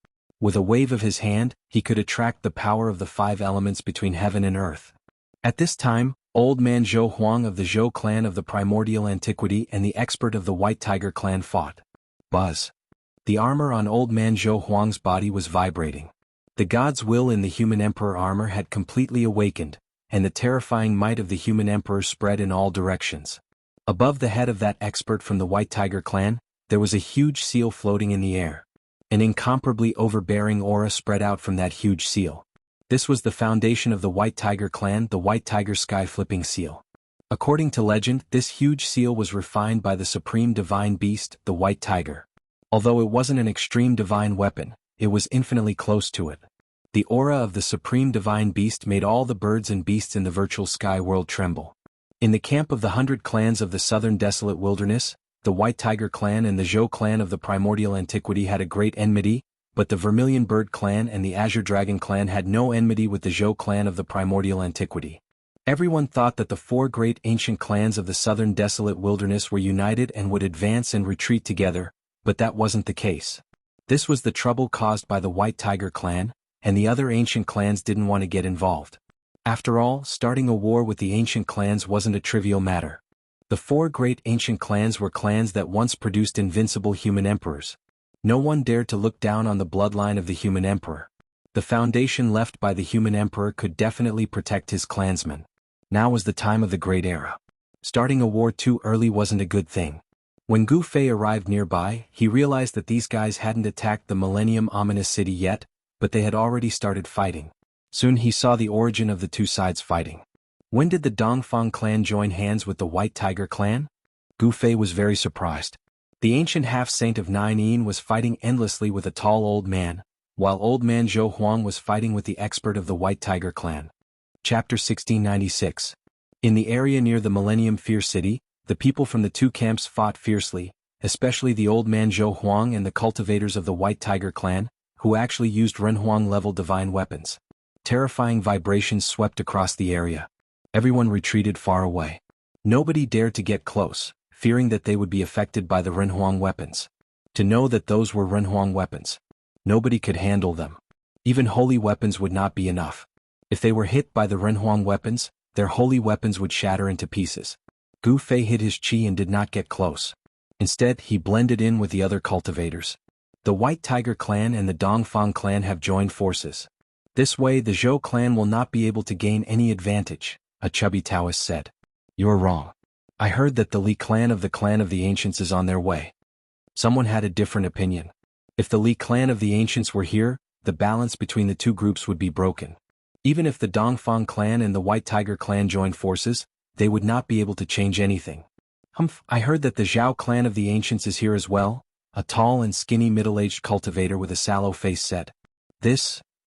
With a wave of his hand, he could attract the power of the five elements between heaven and earth. At this time, Old Man Zhou Huang of the Zhou clan of the primordial antiquity and the expert of the White Tiger clan fought. Buzz. The armor on Old Man Zhou Huang's body was vibrating. The god's will in the human emperor armor had completely awakened, and the terrifying might of the human emperor spread in all directions. Above the head of that expert from the White Tiger clan, there was a huge seal floating in the air. An incomparably overbearing aura spread out from that huge seal. This was the foundation of the White Tiger clan, the White Tiger sky-flipping seal. According to legend, this huge seal was refined by the supreme divine beast, the White Tiger. Although it wasn't an extreme divine weapon, it was infinitely close to it. The aura of the supreme divine beast made all the birds and beasts in the virtual sky world tremble. In the camp of the 100 clans of the southern desolate wilderness, the White Tiger clan and the Zhou clan of the primordial antiquity had a great enmity, but the Vermilion Bird clan and the Azure Dragon clan had no enmity with the Zhou clan of the primordial antiquity. Everyone thought that the four great ancient clans of the southern desolate wilderness were united and would advance and retreat together, but that wasn't the case. This was the trouble caused by the White Tiger clan, and the other ancient clans didn't want to get involved. After all, starting a war with the ancient clans wasn't a trivial matter. The four great ancient clans were clans that once produced invincible human emperors. No one dared to look down on the bloodline of the human emperor. The foundation left by the human emperor could definitely protect his clansmen. Now was the time of the great era. Starting a war too early wasn't a good thing. When Gu Fei arrived nearby, he realized that these guys hadn't attacked the Millennium Ominous City yet, but they had already started fighting. Soon he saw the origin of the two sides fighting. When did the Dongfang clan join hands with the White Tiger clan? Gu Fei was very surprised. The ancient half-saint of Nine Yin was fighting endlessly with a tall old man, while Old Man Zhou Huang was fighting with the expert of the White Tiger clan. Chapter 1696. In the area near the Millennium Fierce City, the people from the two camps fought fiercely, especially the Old Man Zhou Huang and the cultivators of the White Tiger clan, who actually used Renhuang-level divine weapons. Terrifying vibrations swept across the area. Everyone retreated far away. Nobody dared to get close, fearing that they would be affected by the Renhuang weapons. To know that those were Renhuang weapons. Nobody could handle them. Even holy weapons would not be enough. If they were hit by the Renhuang weapons, their holy weapons would shatter into pieces. Gu Fei hid his chi and did not get close. Instead, he blended in with the other cultivators. The White Tiger clan and the Dongfang clan have joined forces. This way the Zhou clan will not be able to gain any advantage, a chubby Taoist said. You're wrong. I heard that the Li clan of the ancients is on their way. Someone had a different opinion. If the Li clan of the ancients were here, the balance between the two groups would be broken. Even if the Dongfang clan and the White Tiger clan joined forces, they would not be able to change anything. I heard that the Zhao clan of the ancients is here as well, a tall and skinny middle-aged cultivator with a sallow face said.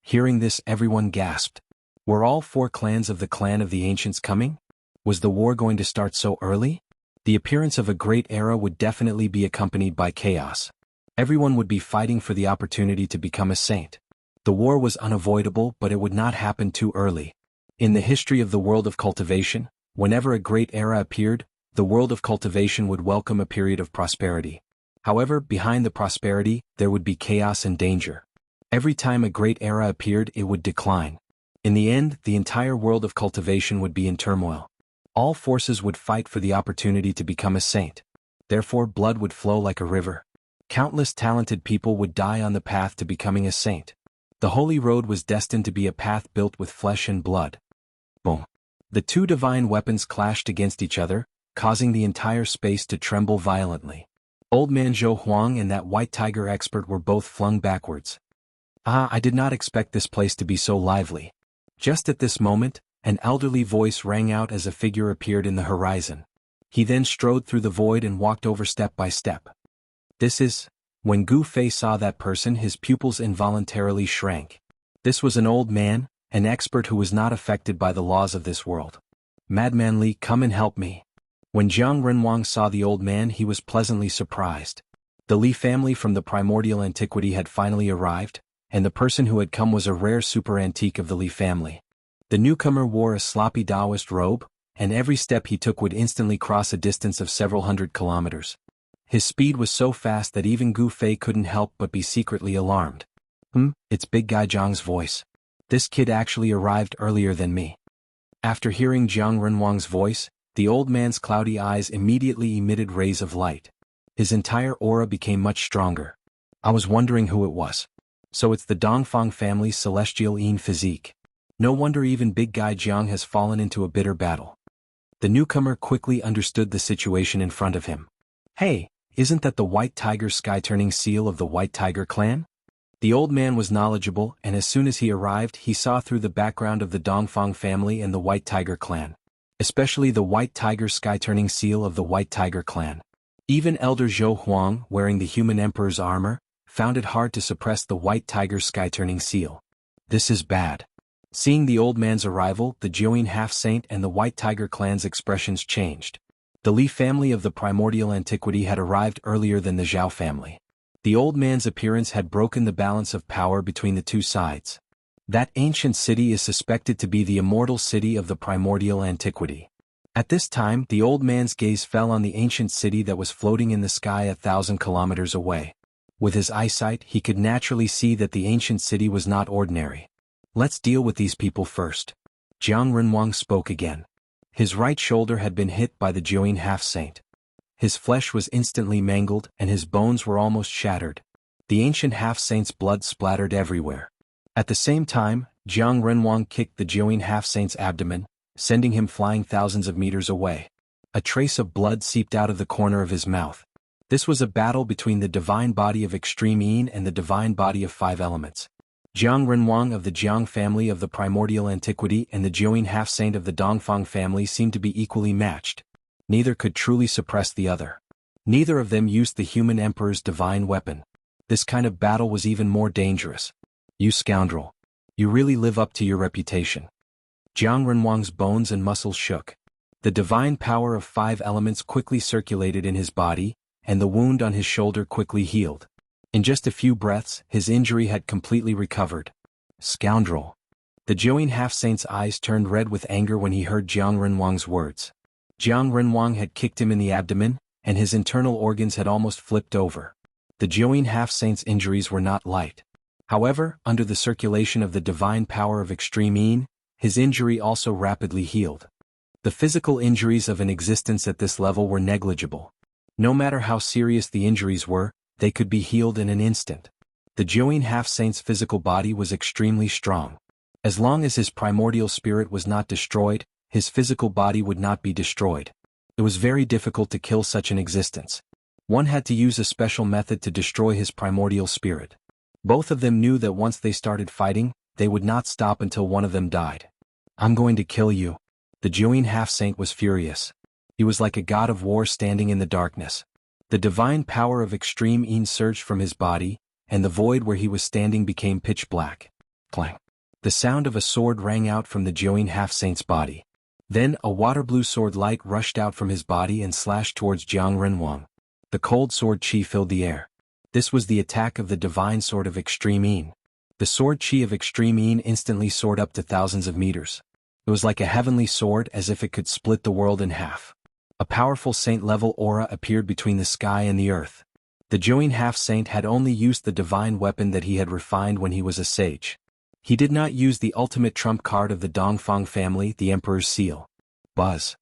Hearing this, everyone gasped. Were all four clans of the clan of the ancients coming? Was the war going to start so early? The appearance of a great era would definitely be accompanied by chaos. Everyone would be fighting for the opportunity to become a saint. The war was unavoidable, but it would not happen too early. In the history of the world of cultivation, whenever a great era appeared, the world of cultivation would welcome a period of prosperity. However, behind the prosperity, there would be chaos and danger. Every time a great era appeared, it would decline. In the end, the entire world of cultivation would be in turmoil. All forces would fight for the opportunity to become a saint. Therefore, blood would flow like a river. Countless talented people would die on the path to becoming a saint. The holy road was destined to be a path built with flesh and blood. Boom. The two divine weapons clashed against each other, causing the entire space to tremble violently. Old man Zhou Huang and that white tiger expert were both flung backwards. I did not expect this place to be so lively. Just at this moment, an elderly voice rang out as a figure appeared in the horizon. He then strode through the void and walked over step by step. This is... When Gu Fei saw that person, his pupils involuntarily shrank. This was an old man, an expert who was not affected by the laws of this world. Madman Li, come and help me. When Jiang Renwang saw the old man, he was pleasantly surprised. The Li family from the primordial antiquity had finally arrived, and the person who had come was a rare super antique of the Li family. The newcomer wore a sloppy Taoist robe, and every step he took would instantly cross a distance of several hundred kilometers. His speed was so fast that even Gu Fei couldn't help but be secretly alarmed. It's Big Guy Jiang's voice. This kid actually arrived earlier than me. After hearing Jiang Renwang's voice, the old man's cloudy eyes immediately emitted rays of light. His entire aura became much stronger. I was wondering who it was. So it's the Dongfang family's celestial Yin physique. No wonder even Big Guy Jiang has fallen into a bitter battle. The newcomer quickly understood the situation in front of him. Hey, isn't that the White Tiger sky-turning seal of the White Tiger clan? The old man was knowledgeable, and as soon as he arrived, he saw through the background of the Dongfang family and the White Tiger clan. Especially the White Tiger sky-turning seal of the White Tiger clan. Even Elder Zhou Huang, wearing the human emperor's armor, found it hard to suppress the White Tiger sky-turning seal. This is bad. Seeing the old man's arrival, the Jiuyin half-saint and the White Tiger clan's expressions changed. The Li family of the primordial antiquity had arrived earlier than the Zhao family. The old man's appearance had broken the balance of power between the two sides. That ancient city is suspected to be the immortal city of the primordial antiquity. At this time, the old man's gaze fell on the ancient city that was floating in the sky 1,000 kilometers away. With his eyesight, he could naturally see that the ancient city was not ordinary. Let's deal with these people first. Jiang Renwang spoke again. His right shoulder had been hit by the Jiuyin half-saint. His flesh was instantly mangled and his bones were almost shattered. The ancient half-saint's blood splattered everywhere. At the same time, Jiang Renwang kicked the Jiuyin half-saint's abdomen, sending him flying thousands of meters away. A trace of blood seeped out of the corner of his mouth. This was a battle between the divine body of extreme Yin and the divine body of 5 elements. Jiang Renwang of the Jiang family of the primordial antiquity and the Jiuyin half-saint of the Dongfang family seemed to be equally matched. Neither could truly suppress the other. Neither of them used the human emperor's divine weapon. This kind of battle was even more dangerous. You scoundrel. You really live up to your reputation. Jiang Renwang's bones and muscles shook. The divine power of 5 elements quickly circulated in his body, and the wound on his shoulder quickly healed. In just a few breaths, his injury had completely recovered. Scoundrel. The Jiuyin half-saint's eyes turned red with anger when he heard Jiang Renwang's words. Jiang Renwang had kicked him in the abdomen, and his internal organs had almost flipped over. The Jiuyin half-saint's injuries were not light. However, under the circulation of the divine power of extreme Yin, his injury also rapidly healed. The physical injuries of an existence at this level were negligible. No matter how serious the injuries were, they could be healed in an instant. The Jiuyin half-saint's physical body was extremely strong. As long as his primordial spirit was not destroyed, his physical body would not be destroyed. It was very difficult to kill such an existence. One had to use a special method to destroy his primordial spirit. Both of them knew that once they started fighting, they would not stop until one of them died. I'm going to kill you. The Jiuyin half-saint was furious. He was like a god of war standing in the darkness. The divine power of extreme Yin surged from his body, and the void where he was standing became pitch black. Clang. The sound of a sword rang out from the Jiuyin half-saint's body. Then a water-blue sword light rushed out from his body and slashed towards Jiang Renwang. The cold sword chi filled the air. This was the attack of the divine sword of extreme Yin. The sword chi of extreme Yin instantly soared up to thousands of meters. It was like a heavenly sword, as if it could split the world in half. A powerful saint-level aura appeared between the sky and the earth. The Join half-saint had only used the divine weapon that he had refined when he was a sage. He did not use the ultimate trump card of the Dongfang family, the Emperor's Seal. Buzz.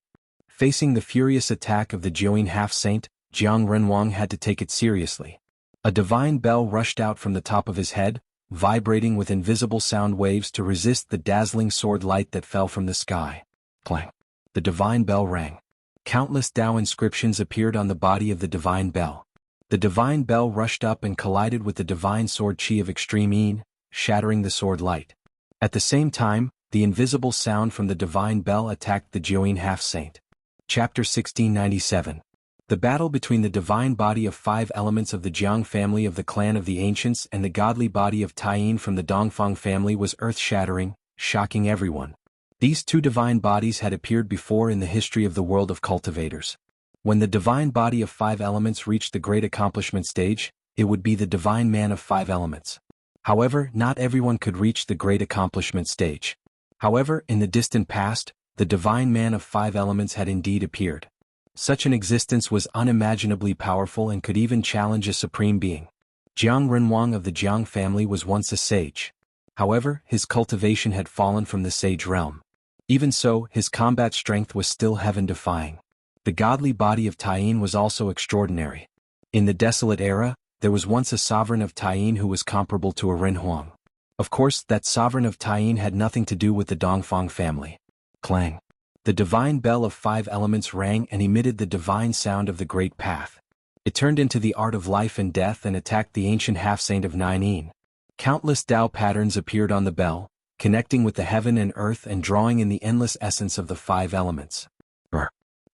Facing the furious attack of the Join half-saint, Jiang Renwang had to take it seriously. A divine bell rushed out from the top of his head, vibrating with invisible sound waves to resist the dazzling sword light that fell from the sky. Clang. The divine bell rang. Countless Tao inscriptions appeared on the body of the divine bell. The divine bell rushed up and collided with the divine sword chi of extreme Yin, shattering the sword light. At the same time, the invisible sound from the divine bell attacked the Join half-saint. Chapter 1697. The battle between the divine body of 5 elements of the Jiang family of the clan of the Ancients and the godly body of Taiyin from the Dongfang family was earth-shattering, shocking everyone. These 2 divine bodies had appeared before in the history of the world of cultivators. When the divine body of 5 elements reached the great accomplishment stage, it would be the divine man of 5 elements. However, not everyone could reach the great accomplishment stage. However, in the distant past, the divine man of 5 elements had indeed appeared. Such an existence was unimaginably powerful and could even challenge a supreme being. Jiang Renwang of the Jiang family was once a sage. However, his cultivation had fallen from the sage realm. Even so, his combat strength was still heaven-defying. The godly body of Taiyin was also extraordinary. In the desolate era, there was once a sovereign of Taiyin who was comparable to a Renhuang. Of course, that sovereign of Taiyin had nothing to do with the Dongfang family. Clang. The divine bell of 5 elements rang and emitted the divine sound of the great path. It turned into the art of life and death and attacked the ancient half-saint of Nine Yin. Countless Tao patterns appeared on the bell, connecting with the heaven and earth and drawing in the endless essence of the 5 elements.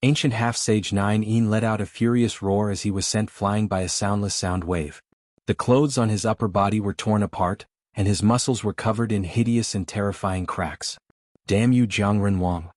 Ancient half-sage Nine Yin let out a furious roar as he was sent flying by a soundless sound wave. The clothes on his upper body were torn apart, and his muscles were covered in hideous and terrifying cracks. Damn you, Jiang Renwang.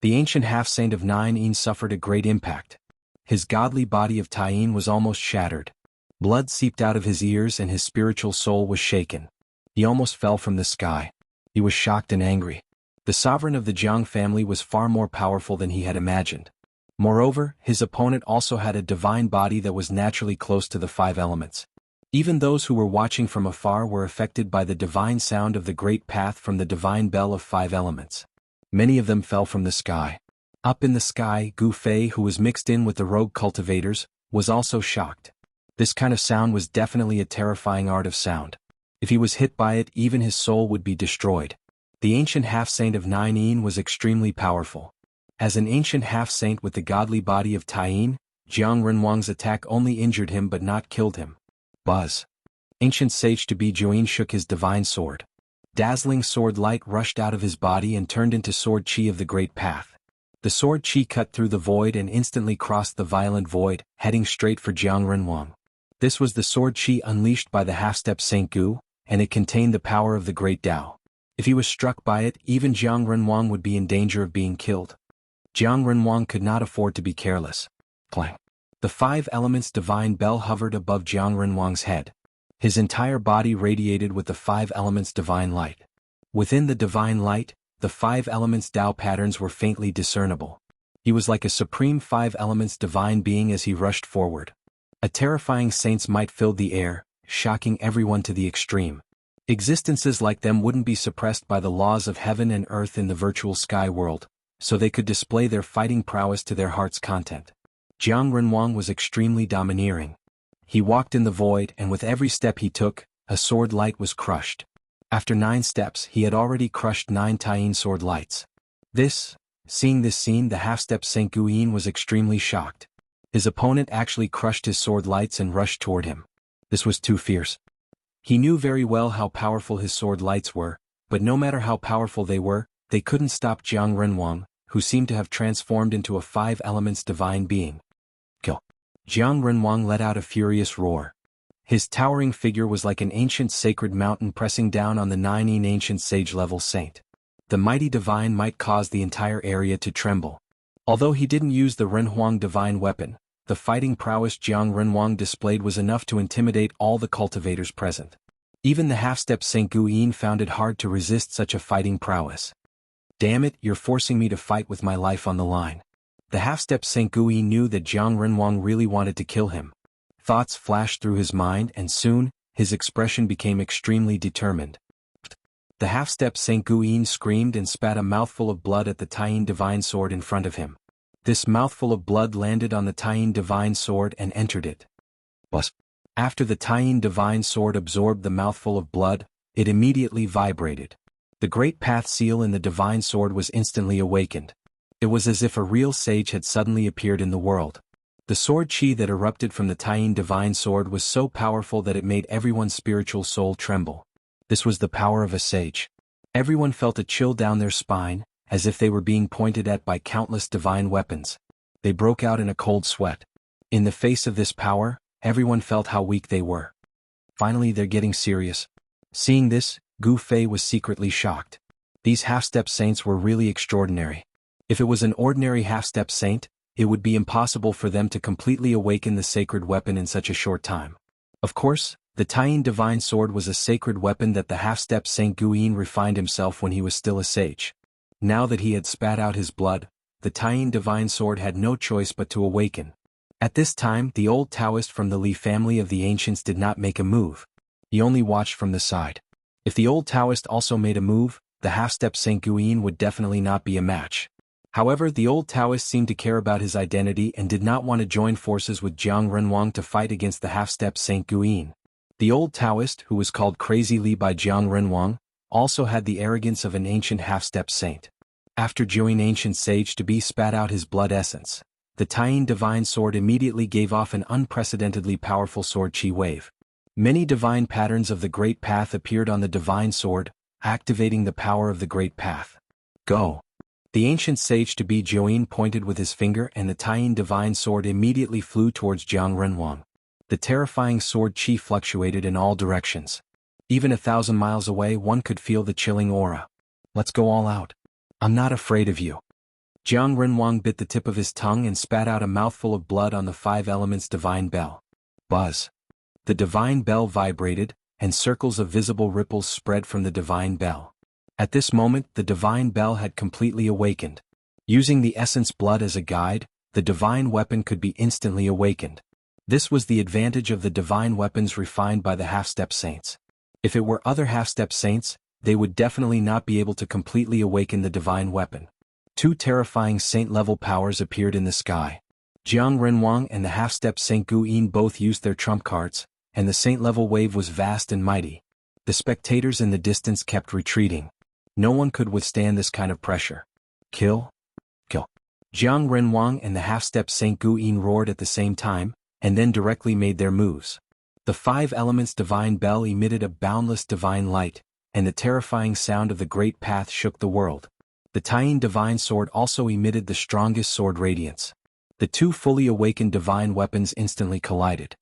The ancient half-saint of Nine Yin suffered a great impact. His godly body of Taiyin was almost shattered. Blood seeped out of his ears and his spiritual soul was shaken. He almost fell from the sky. He was shocked and angry. The sovereign of the Jiang family was far more powerful than he had imagined. Moreover, his opponent also had a divine body that was naturally close to the 5 elements. Even those who were watching from afar were affected by the divine sound of the great path from the divine bell of 5 elements. Many of them fell from the sky. Up in the sky, Gu Fei, who was mixed in with the rogue cultivators, was also shocked. This kind of sound was definitely a terrifying art of sound. If he was hit by it, even his soul would be destroyed. The ancient half-saint of Nine Yin was extremely powerful. As an ancient half-saint with the godly body of Taiyin, Jiang Renwang's attack only injured him but not killed him. Buzz. Ancient sage to be Join shook his divine sword. Dazzling sword light rushed out of his body and turned into sword chi of the great path. The sword chi cut through the void and instantly crossed the violent void, heading straight for Jiang Renwang. This was the sword chi unleashed by the half-step Saint Gu, and it contained the power of the great Tao. If he was struck by it, even Jiang Renwang would be in danger of being killed. Jiang Renwang could not afford to be careless. Clang. The 5 elements divine bell hovered above Jiang Renwang's head. His entire body radiated with the 5 elements divine light. Within the divine light, the 5 elements Tao patterns were faintly discernible. He was like a supreme 5 elements divine being as he rushed forward. A terrifying saint's might filled the air, shocking everyone to the extreme. Existences like them wouldn't be suppressed by the laws of heaven and earth in the virtual sky world, so they could display their fighting prowess to their heart's content. Jiang Renwang was extremely domineering. He walked in the void and with every step he took, a sword light was crushed. After 9 steps he had already crushed 9 Taiyin sword lights. Seeing this scene, the half-step Saint Guyin was extremely shocked. His opponent actually crushed his sword lights and rushed toward him. This was too fierce. He knew very well how powerful his sword lights were, but no matter how powerful they were, they couldn't stop Jiang Renwang, who seemed to have transformed into a 5 elements divine being. Kill. Jiang Renwang let out a furious roar. His towering figure was like an ancient sacred mountain pressing down on the 9 Yin ancient sage-level saint. The mighty divine might cause the entire area to tremble. Although he didn't use the Renhuang divine weapon, the fighting prowess Jiang Renwang displayed was enough to intimidate all the cultivators present. Even the half-step Saint Guyin found it hard to resist such a fighting prowess. Damn it, you're forcing me to fight with my life on the line. The half-step Saint Gui knew that Jiang Renwang really wanted to kill him. Thoughts flashed through his mind and soon, his expression became extremely determined. The half-step Saint Guyin screamed and spat a mouthful of blood at the Taiyin divine sword in front of him. This mouthful of blood landed on the Taiyin divine sword and entered it. But after the Taiyin divine sword absorbed the mouthful of blood, it immediately vibrated. The great path seal in the divine sword was instantly awakened. It was as if a real sage had suddenly appeared in the world. The sword chi that erupted from the Taiyin divine sword was so powerful that it made everyone's spiritual soul tremble. This was the power of a sage. Everyone felt a chill down their spine, as if they were being pointed at by countless divine weapons. They broke out in a cold sweat. In the face of this power, everyone felt how weak they were. Finally, they're getting serious. Seeing this, Gu Fei was secretly shocked. These half-step saints were really extraordinary. If it was an ordinary half-step saint, it would be impossible for them to completely awaken the sacred weapon in such a short time. Of course, the Taiyin divine sword was a sacred weapon that the half-step Saint Guyin refined himself when he was still a sage. Now that he had spat out his blood, the Taiyin divine sword had no choice but to awaken. At this time, the old Taoist from the Li family of the ancients did not make a move. He only watched from the side. If the old Taoist also made a move, the half-step Saint Guyin would definitely not be a match. However, the old Taoist seemed to care about his identity and did not want to join forces with Jiang Renwang to fight against the half-step Saint Guyin. The old Taoist, who was called Crazy Li by Jiang Renwang, also had the arrogance of an ancient half-step saint. After Jiuyin ancient sage to be spat out his blood essence, the Taiyin divine sword immediately gave off an unprecedentedly powerful sword chi wave. Many divine patterns of the Great Path appeared on the divine sword, activating the power of the Great Path. Go! The ancient sage to be Jiuyin pointed with his finger and the Taiyin divine sword immediately flew towards Jiang Renwang. The terrifying sword chi fluctuated in all directions. Even 1,000 miles away one could feel the chilling aura. Let's go all out. I'm not afraid of you. Jiang Renwang bit the tip of his tongue and spat out a mouthful of blood on the 5 elements divine bell. Buzz. The divine bell vibrated, and circles of visible ripples spread from the divine bell. At this moment, the divine bell had completely awakened. Using the essence blood as a guide, the divine weapon could be instantly awakened. This was the advantage of the divine weapons refined by the half-step saints. If it were other half-step saints, they would definitely not be able to completely awaken the divine weapon. 2 terrifying saint-level powers appeared in the sky. Jiang Renwang and the half-step Saint Guyin both used their trump cards, and the saint-level wave was vast and mighty. The spectators in the distance kept retreating. No one could withstand this kind of pressure. Kill! Kill! Jiang Renwang and the half-step Saint Guyin roared at the same time, and then directly made their moves. The 5 elements divine bell emitted a boundless divine light, and the terrifying sound of the Great Path shook the world. The Taiyin divine sword also emitted the strongest sword radiance. The 2 fully awakened divine weapons instantly collided.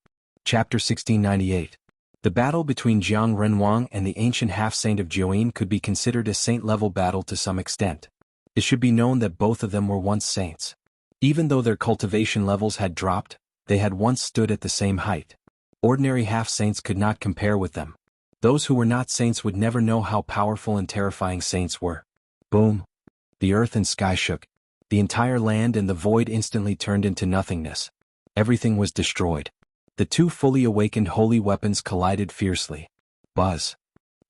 Chapter 1698. The battle between Jiang Renwang and the ancient half-saint of Jiuyin could be considered a saint-level battle to some extent. It should be known that both of them were once saints. Even though their cultivation levels had dropped, they had once stood at the same height. Ordinary half-saints could not compare with them. Those who were not saints would never know how powerful and terrifying saints were. Boom! The earth and sky shook. The entire land and the void instantly turned into nothingness. Everything was destroyed. The 2 fully awakened holy weapons collided fiercely. Buzz!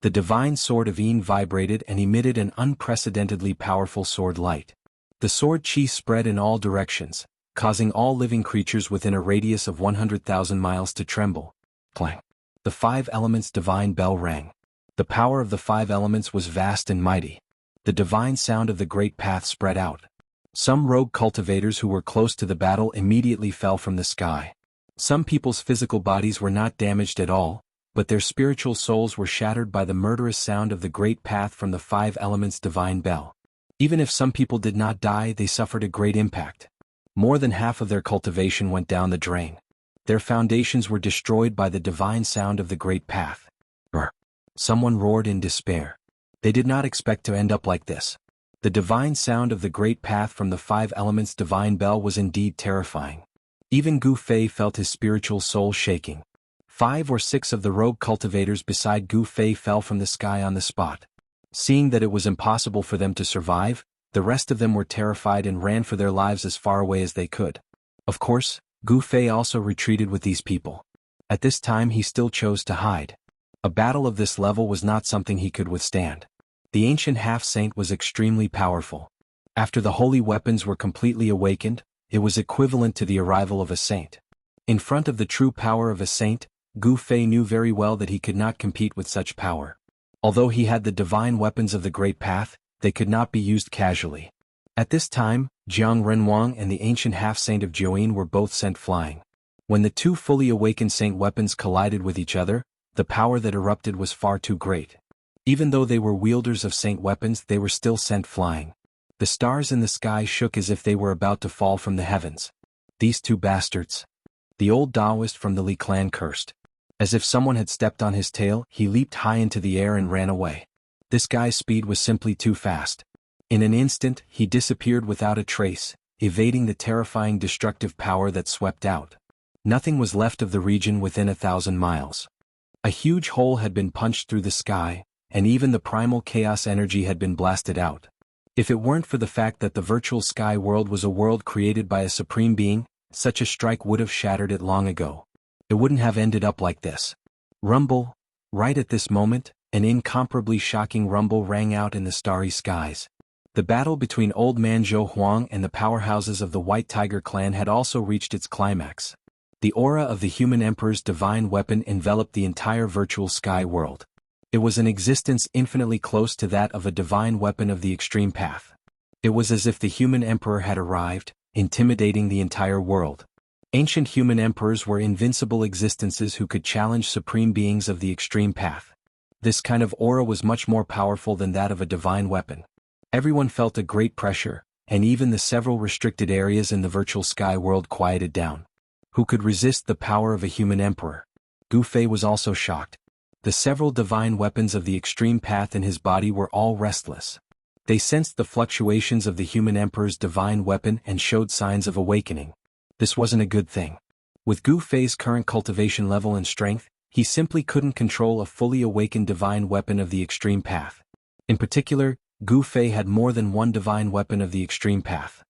The divine sword of Yin vibrated and emitted an unprecedentedly powerful sword light. The sword chi spread in all directions, causing all living creatures within a radius of 100,000 miles to tremble. Clang! The 5 elements divine bell rang. The power of the 5 elements was vast and mighty. The divine sound of the Great Path spread out. Some rogue cultivators who were close to the battle immediately fell from the sky. Some people's physical bodies were not damaged at all, but their spiritual souls were shattered by the murderous sound of the Great Path from the 5 elements divine bell. Even if some people did not die, they suffered a great impact. More than half of their cultivation went down the drain. Their foundations were destroyed by the divine sound of the Great Path. Brr! Someone roared in despair. They did not expect to end up like this. The divine sound of the Great Path from the 5 elements divine bell was indeed terrifying. Even Gu Fei felt his spiritual soul shaking. 5 or 6 of the rogue cultivators beside Gu Fei fell from the sky on the spot. Seeing that it was impossible for them to survive, The rest of them were terrified and ran for their lives as far away as they could. Of course, Gu Fei also retreated with these people. At this time he still chose to hide. A battle of this level was not something he could withstand. The ancient half-saint was extremely powerful. After the holy weapons were completely awakened, it was equivalent to the arrival of a saint. In front of the true power of a saint, Gu Fei knew very well that he could not compete with such power. Although he had the divine weapons of the Great Path, they could not be used casually. At this time, Jiang Renwang and the ancient half-saint of Jiuyin were both sent flying. When the two fully awakened saint weapons collided with each other, the power that erupted was far too great. Even though they were wielders of saint weapons, they were still sent flying. The stars in the sky shook as if they were about to fall from the heavens. These two bastards. The old Taoist from the Li clan cursed. As if someone had stepped on his tail, he leaped high into the air and ran away. This guy's speed was simply too fast. In an instant, he disappeared without a trace, evading the terrifying destructive power that swept out. Nothing was left of the region within 1,000 miles. A huge hole had been punched through the sky, and even the primal chaos energy had been blasted out. If it weren't for the fact that the virtual sky world was a world created by a supreme being, such a strike would have shattered it long ago. It wouldn't have ended up like this. Rumble. Right at this moment, an incomparably shocking rumble rang out in the starry skies. The battle between Old Man Zhou Huang and the powerhouses of the White Tiger clan had also reached its climax. The aura of the human emperor's divine weapon enveloped the entire virtual sky world. It was an existence infinitely close to that of a divine weapon of the extreme path. It was as if the human emperor had arrived, intimidating the entire world. Ancient human emperors were invincible existences who could challenge supreme beings of the extreme path. This kind of aura was much more powerful than that of a divine weapon. Everyone felt a great pressure, and even the several restricted areas in the virtual sky world quieted down. Who could resist the power of a human emperor? Gu Fei was also shocked. The several divine weapons of the extreme path in his body were all restless. They sensed the fluctuations of the human emperor's divine weapon and showed signs of awakening. This wasn't a good thing. With Gu Fei's current cultivation level and strength, he simply couldn't control a fully awakened divine weapon of the extreme path. In particular, Gu Fei had more than one divine weapon of the extreme path.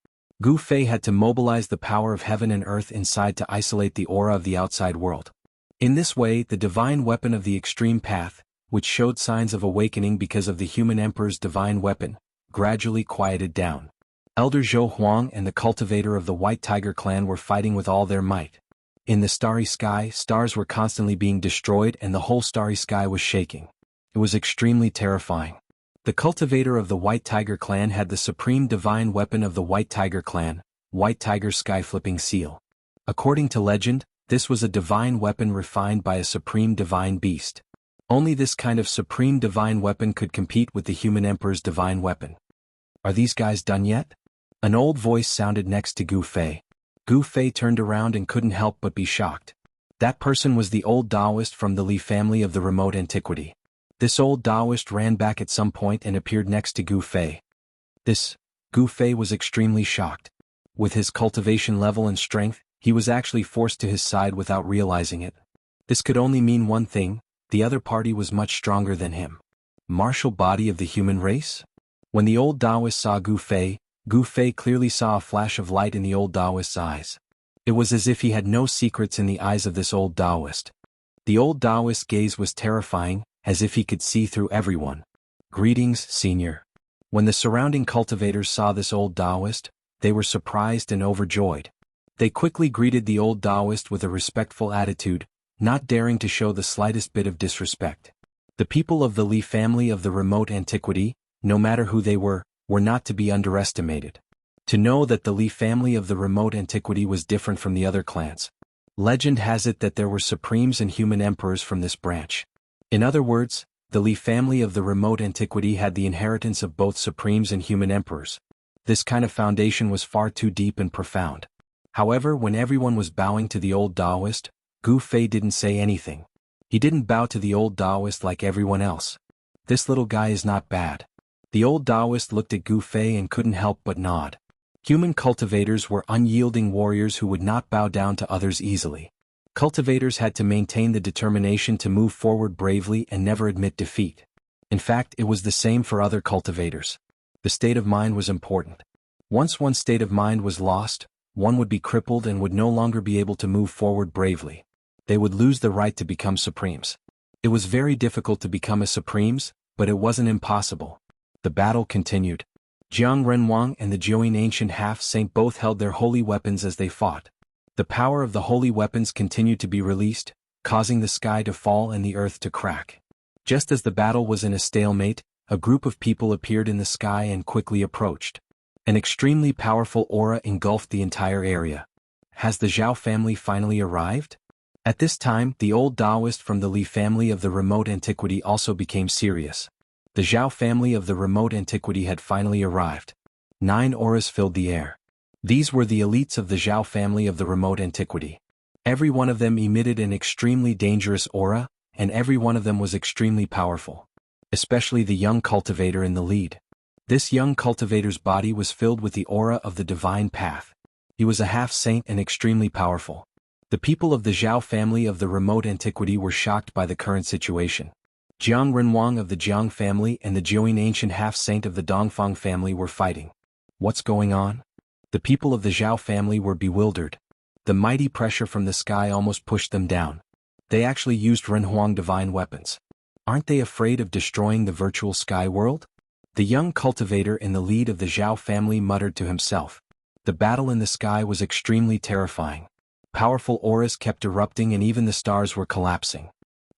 Gu Fei had to mobilize the power of heaven and earth inside to isolate the aura of the outside world. In this way, the divine weapon of the extreme path, which showed signs of awakening because of the human emperor's divine weapon, gradually quieted down. Elder Zhou Huang and the cultivator of the White Tiger clan were fighting with all their might. In the starry sky, stars were constantly being destroyed and the whole starry sky was shaking. It was extremely terrifying. The cultivator of the White Tiger clan had the supreme divine weapon of the White Tiger clan, White Tiger Sky-Flipping Seal. According to legend, this was a divine weapon refined by a supreme divine beast. Only this kind of supreme divine weapon could compete with the human emperor's divine weapon. Are these guys done yet? An old voice sounded next to Gu Fei. Gu Fei turned around and couldn't help but be shocked. That person was the old Taoist from the Li family of the remote antiquity. This old Taoist ran back at some point and appeared next to Gu Fei. Gu Fei was extremely shocked. With his cultivation level and strength, he was actually forced to his side without realizing it. This could only mean one thing: the other party was much stronger than him. Martial body of the human race? When the old Taoist saw Gu Fei clearly saw a flash of light in the old Taoist's eyes. It was as if he had no secrets in the eyes of this old Taoist. The old Taoist's gaze was terrifying, as if he could see through everyone. Greetings, senior. When the surrounding cultivators saw this old Taoist, they were surprised and overjoyed. They quickly greeted the old Taoist with a respectful attitude, not daring to show the slightest bit of disrespect. The people of the Li family of the remote antiquity, no matter who they were not to be underestimated. To know that the Li family of the remote antiquity was different from the other clans. Legend has it that there were supremes and human emperors from this branch. In other words, the Li family of the remote antiquity had the inheritance of both supremes and human emperors. This kind of foundation was far too deep and profound. However, when everyone was bowing to the old Taoist, Gu Fei didn't say anything. He didn't bow to the old Taoist like everyone else. This little guy is not bad. The old Taoist looked at Gu Fei and couldn't help but nod. Human cultivators were unyielding warriors who would not bow down to others easily. Cultivators had to maintain the determination to move forward bravely and never admit defeat. In fact, it was the same for other cultivators. The state of mind was important. Once one's state of mind was lost, one would be crippled and would no longer be able to move forward bravely. They would lose the right to become supremes. It was very difficult to become a supremes, but it wasn't impossible. The battle continued. Jiang Renhuang and the Jiuyin ancient half-saint both held their holy weapons as they fought. The power of the holy weapons continued to be released, causing the sky to fall and the earth to crack. Just as the battle was in a stalemate, a group of people appeared in the sky and quickly approached. An extremely powerful aura engulfed the entire area. Has the Zhao family finally arrived? At this time, the old Taoist from the Li family of the remote antiquity also became serious. The Zhao family of the remote antiquity had finally arrived. 9 auras filled the air. These were the elites of the Zhao family of the remote antiquity. Every one of them emitted an extremely dangerous aura, and every one of them was extremely powerful. Especially the young cultivator in the lead. This young cultivator's body was filled with the aura of the divine path. He was a half-saint and extremely powerful. The people of the Zhao family of the remote antiquity were shocked by the current situation. Jiang Renhuang of the Jiang family and the Jiuyin ancient half-saint of the Dongfang family were fighting. What's going on? The people of the Zhao family were bewildered. The mighty pressure from the sky almost pushed them down. They actually used Renhuang divine weapons. Aren't they afraid of destroying the virtual sky world? The young cultivator in the lead of the Zhao family muttered to himself. The battle in the sky was extremely terrifying. Powerful auras kept erupting and even the stars were collapsing.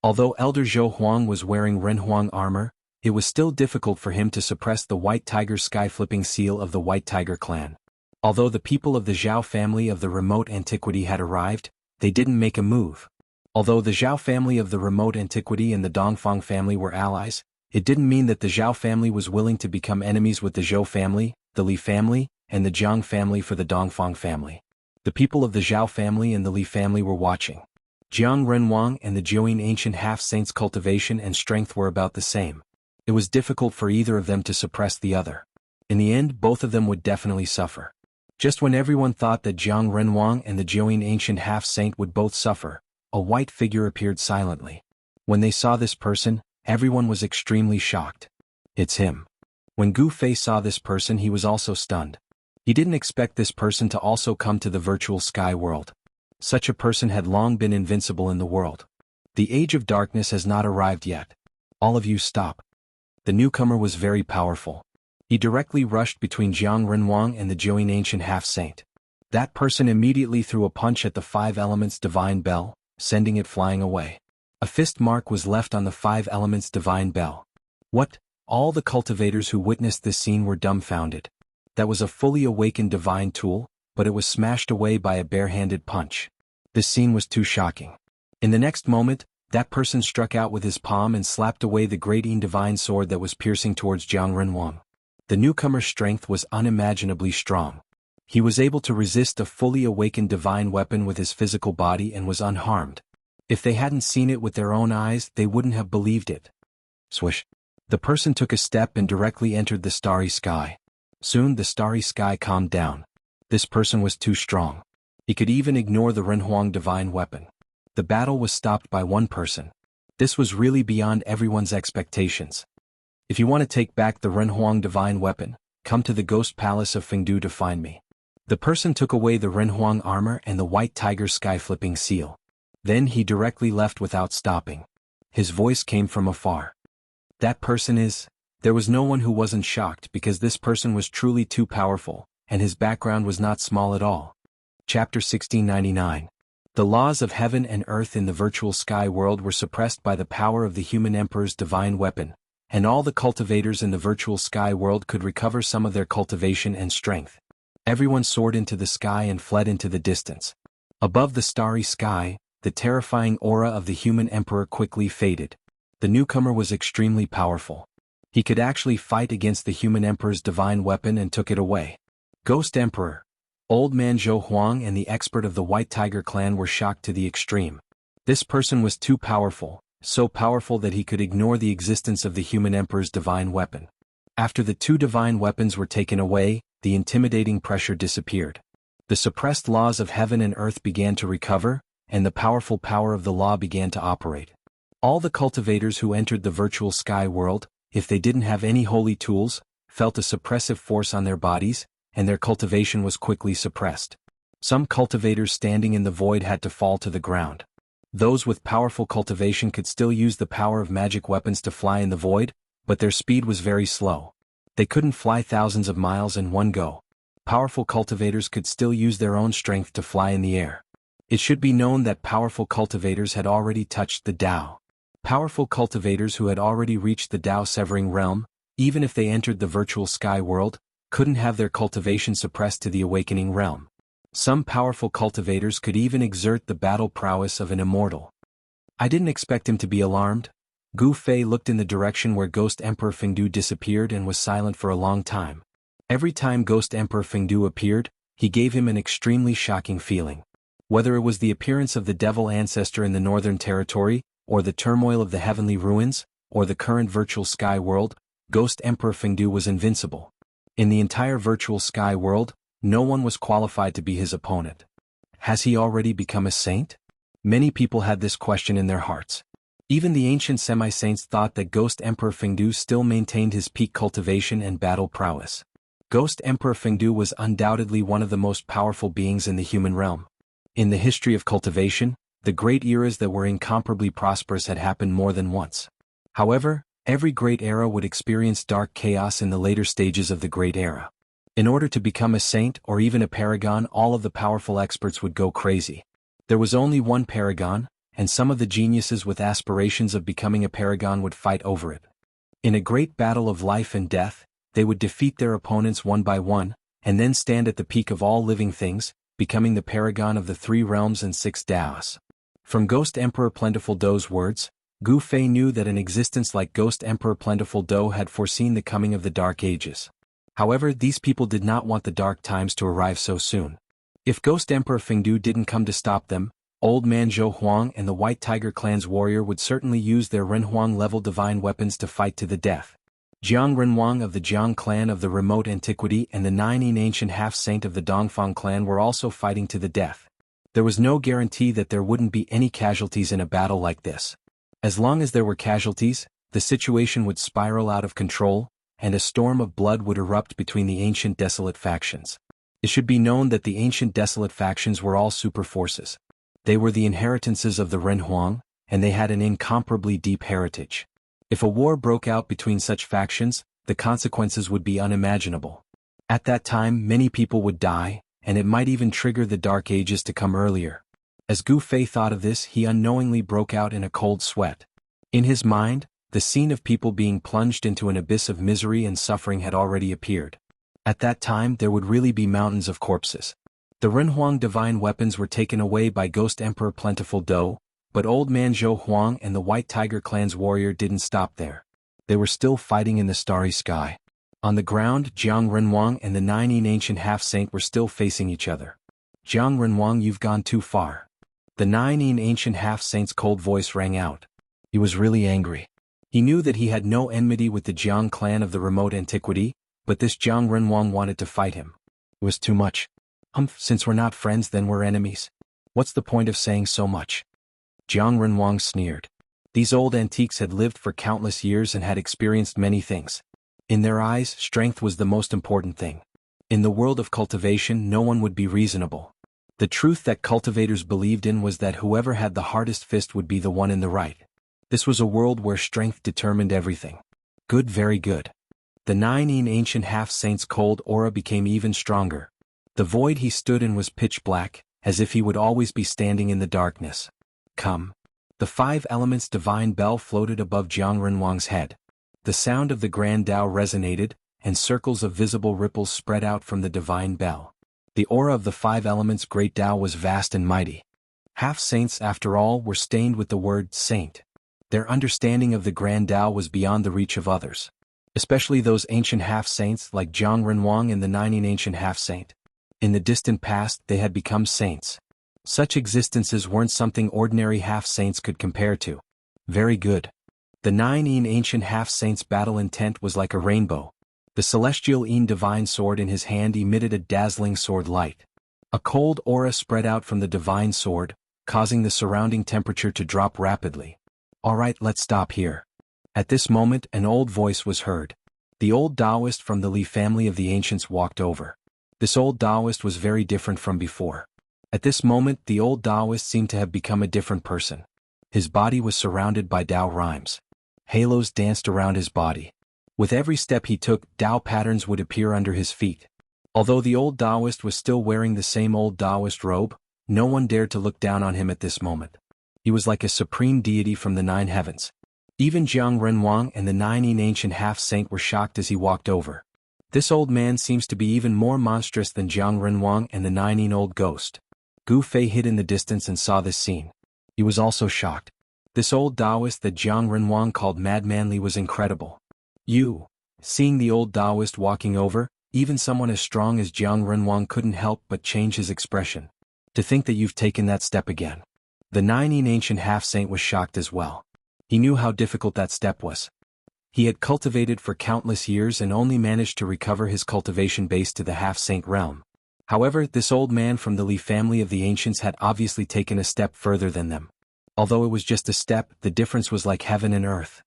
Although Elder Zhou Huang was wearing Renhuang armor, it was still difficult for him to suppress the White Tiger sky-flipping seal of the White Tiger clan. Although the people of the Zhao family of the remote antiquity had arrived, they didn't make a move. Although the Zhao family of the remote antiquity and the Dongfang family were allies, it didn't mean that the Zhao family was willing to become enemies with the Zhou family, the Li family, and the Jiang family for the Dongfang family. The people of the Zhao family and the Li family were watching. Jiang Renhuang and the Jiuyin ancient half-saints' cultivation and strength were about the same. It was difficult for either of them to suppress the other. In the end, both of them would definitely suffer. Just when everyone thought that Jiang Renhuang and the Jiuyin ancient half-saint would both suffer, a white figure appeared silently. When they saw this person, everyone was extremely shocked. It's him. When Gu Fei saw this person, he was also stunned. He didn't expect this person to also come to the virtual sky world. Such a person had long been invincible in the world. The age of darkness has not arrived yet. All of you stop. The newcomer was very powerful. He directly rushed between Jiang Renhuang and the Jiuyin ancient half-saint. That person immediately threw a punch at the 5 elements divine bell, sending it flying away. A fist mark was left on the 5 elements divine bell. What? All the cultivators who witnessed this scene were dumbfounded. That was a fully awakened divine tool, but it was smashed away by a bare-handed punch. This scene was too shocking. In the next moment, that person struck out with his palm and slapped away the great divine sword that was piercing towards Jiang Renhuang. The newcomer's strength was unimaginably strong. He was able to resist a fully awakened divine weapon with his physical body and was unharmed. If they hadn't seen it with their own eyes, they wouldn't have believed it. Swish. The person took a step and directly entered the starry sky. Soon the starry sky calmed down. This person was too strong. He could even ignore the Renhuang divine weapon. The battle was stopped by one person. This was really beyond everyone's expectations. If you want to take back the Renhuang divine weapon, come to the ghost palace of Fengdu to find me. The person took away the Renhuang armor and the White Tiger sky-flipping seal. Then he directly left without stopping. His voice came from afar. That person is... There was no one who wasn't shocked because this person was truly too powerful, and his background was not small at all. Chapter 1699. The laws of heaven and earth in the virtual sky world were suppressed by the power of the human emperor's divine weapon, and all the cultivators in the virtual sky world could recover some of their cultivation and strength. Everyone soared into the sky and fled into the distance. Above the starry sky, the terrifying aura of the human emperor quickly faded. The newcomer was extremely powerful. He could actually fight against the human emperor's divine weapon and took it away. Ghost Emperor. Old man Zhou Huang and the expert of the White Tiger clan were shocked to the extreme. This person was too powerful, so powerful that he could ignore the existence of the human emperor's divine weapon. After the 2 divine weapons were taken away, the intimidating pressure disappeared. The suppressed laws of heaven and earth began to recover, and the powerful power of the law began to operate. All the cultivators who entered the virtual sky world, if they didn't have any holy tools, felt a suppressive force on their bodies, and their cultivation was quickly suppressed. Some cultivators standing in the void had to fall to the ground. Those with powerful cultivation could still use the power of magic weapons to fly in the void, but their speed was very slow. They couldn't fly thousands of miles in one go. Powerful cultivators could still use their own strength to fly in the air. It should be known that powerful cultivators had already touched the Tao. Powerful cultivators who had already reached the Tao-severing realm, even if they entered the virtual sky world, couldn't have their cultivation suppressed to the awakening realm. Some powerful cultivators could even exert the battle prowess of an immortal. I didn't expect him to be alarmed. Gu Fei looked in the direction where Ghost Emperor Fengdu disappeared and was silent for a long time. Every time Ghost Emperor Fengdu appeared, he gave him an extremely shocking feeling. Whether it was the appearance of the devil ancestor in the northern territory, or the turmoil of the heavenly ruins, or the current virtual sky world, Ghost Emperor Fengdu was invincible. In the entire virtual sky world, no one was qualified to be his opponent. Has he already become a saint? Many people had this question in their hearts. Even the ancient semi-saints thought that Ghost Emperor Fengdu still maintained his peak cultivation and battle prowess. Ghost Emperor Fengdu was undoubtedly one of the most powerful beings in the human realm. In the history of cultivation, the great eras that were incomparably prosperous had happened more than once. However, every great era would experience dark chaos in the later stages of the great era. In order to become a saint or even a paragon, all of the powerful experts would go crazy. There was only one paragon, and some of the geniuses with aspirations of becoming a paragon would fight over it. In a great battle of life and death, they would defeat their opponents one by one, and then stand at the peak of all living things, becoming the paragon of the 3 realms and 6 Taos. From Ghost Emperor Plentiful Do's words, Gu Fei knew that an existence like Ghost Emperor Plentiful Do had foreseen the coming of the Dark Ages. However, these people did not want the dark times to arrive so soon. If Ghost Emperor Fengdu didn't come to stop them, Old Man Zhou Huang and the White Tiger clan's warrior would certainly use their Renhuang-level divine weapons to fight to the death. Jiang Renhuang of the Jiang clan of the remote antiquity and the Ninein ancient half-saint of the Dongfang clan were also fighting to the death. There was no guarantee that there wouldn't be any casualties in a battle like this. As long as there were casualties, the situation would spiral out of control, and a storm of blood would erupt between the ancient desolate factions. It should be known that the ancient desolate factions were all super forces. They were the inheritances of the Renhuang, and they had an incomparably deep heritage. If a war broke out between such factions, the consequences would be unimaginable. At that time, many people would die, and it might even trigger the Dark Ages to come earlier. As Gu Fei thought of this, he unknowingly broke out in a cold sweat. In his mind, the scene of people being plunged into an abyss of misery and suffering had already appeared. At that time, there would really be mountains of corpses. The Renhuang divine weapons were taken away by Ghost Emperor Plentiful Do, but Old Man Zhou Huang and the White Tiger clan's warrior didn't stop there. They were still fighting in the starry sky. On the ground, Jiang Renhuang and the Ninein ancient half-saint were still facing each other. Jiang Renhuang, you've gone too far. The Ninein ancient half-saint's cold voice rang out. He was really angry. He knew that he had no enmity with the Jiang clan of the remote antiquity, but this Jiang Renhuang wanted to fight him. It was too much. Since we're not friends, then we're enemies. What's the point of saying so much? Jiang Renhuang sneered. These old antiques had lived for countless years and had experienced many things. In their eyes, strength was the most important thing. In the world of cultivation, no one would be reasonable. The truth that cultivators believed in was that whoever had the hardest fist would be the one in the right. This was a world where strength determined everything. Good, very good. The Ninein ancient half-saint's cold aura became even stronger. The void he stood in was pitch black, as if he would always be standing in the darkness. Come. The 5 elements divine bell floated above Jiang Renhuang's head. The sound of the grand Tao resonated, and circles of visible ripples spread out from the divine bell. The aura of the 5 elements' great Tao was vast and mighty. Half-saints, after all, were stained with the word saint. Their understanding of the grand Tao was beyond the reach of others. Especially those ancient half-saints like Jiang Renhuang and the Ninein ancient half-saint. In the distant past, they had become saints. Such existences weren't something ordinary half-saints could compare to. Very good. The Ninein ancient half-saint's battle intent was like a rainbow. The celestial Ein divine sword in his hand emitted a dazzling sword light. A cold aura spread out from the divine sword, causing the surrounding temperature to drop rapidly. All right, let's stop here. At this moment, an old voice was heard. The old Taoist from the Li family of the ancients walked over. This old Taoist was very different from before. At this moment the old Taoist seemed to have become a different person. His body was surrounded by Tao rhymes. Halos danced around his body. With every step he took, Tao patterns would appear under his feet. Although the old Taoist was still wearing the same old Taoist robe, no one dared to look down on him at this moment. He was like a supreme deity from the 9 heavens. Even Jiang Renhuang and the 9 ancient half-saint were shocked as he walked over. This old man seems to be even more monstrous than Jiang Renhuang and the 9 old ghost. Gu Fei hid in the distance and saw this scene. He was also shocked. This old Taoist that Jiang Renhuang called madmanly was incredible. Seeing the old Taoist walking over, even someone as strong as Jiang Renhuang couldn't help but change his expression. To think that you've taken that step again. The 9 ancient half-saint was shocked as well. He knew how difficult that step was. He had cultivated for countless years and only managed to recover his cultivation base to the half-saint realm. However, this old man from the Li family of the ancients had obviously taken a step further than them. Although it was just a step, the difference was like heaven and earth.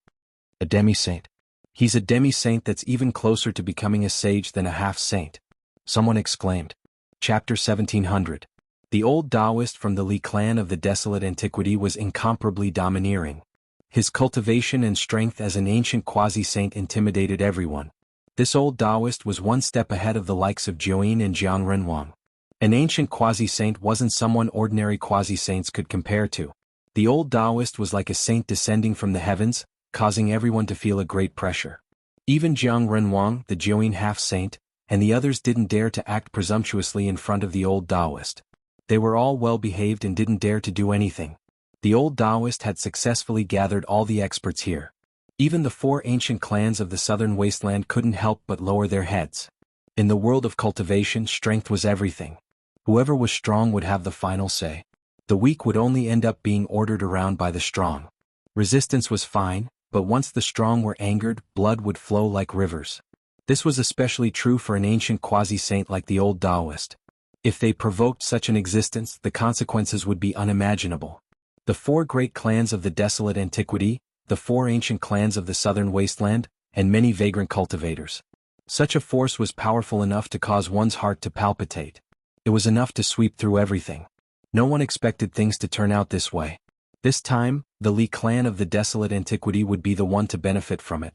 A demi-saint. He's a demi-saint that's even closer to becoming a sage than a half-saint. Someone exclaimed. Chapter 1700. The old Taoist from the Li clan of the desolate antiquity was incomparably domineering. His cultivation and strength as an ancient quasi-saint intimidated everyone. This old Taoist was one step ahead of the likes of Jiuyin and Jiang Renhuang. An ancient quasi-saint wasn't someone ordinary quasi-saints could compare to. The old Taoist was like a saint descending from the heavens, causing everyone to feel a great pressure. Even Jiang Renhuang, the Jiuyin half-saint, and the others didn't dare to act presumptuously in front of the old Taoist. They were all well-behaved and didn't dare to do anything. The old Taoist had successfully gathered all the experts here. Even the 4 ancient clans of the southern wasteland couldn't help but lower their heads. In the world of cultivation, strength was everything. Whoever was strong would have the final say. The weak would only end up being ordered around by the strong. Resistance was fine, but once the strong were angered, blood would flow like rivers. This was especially true for an ancient quasi-saint like the old Taoist. If they provoked such an existence, the consequences would be unimaginable. The 4 great clans of the desolate antiquity, the 4 ancient clans of the southern wasteland, and many vagrant cultivators. Such a force was powerful enough to cause one's heart to palpitate. It was enough to sweep through everything. No one expected things to turn out this way. This time, the Li clan of the desolate antiquity would be the one to benefit from it.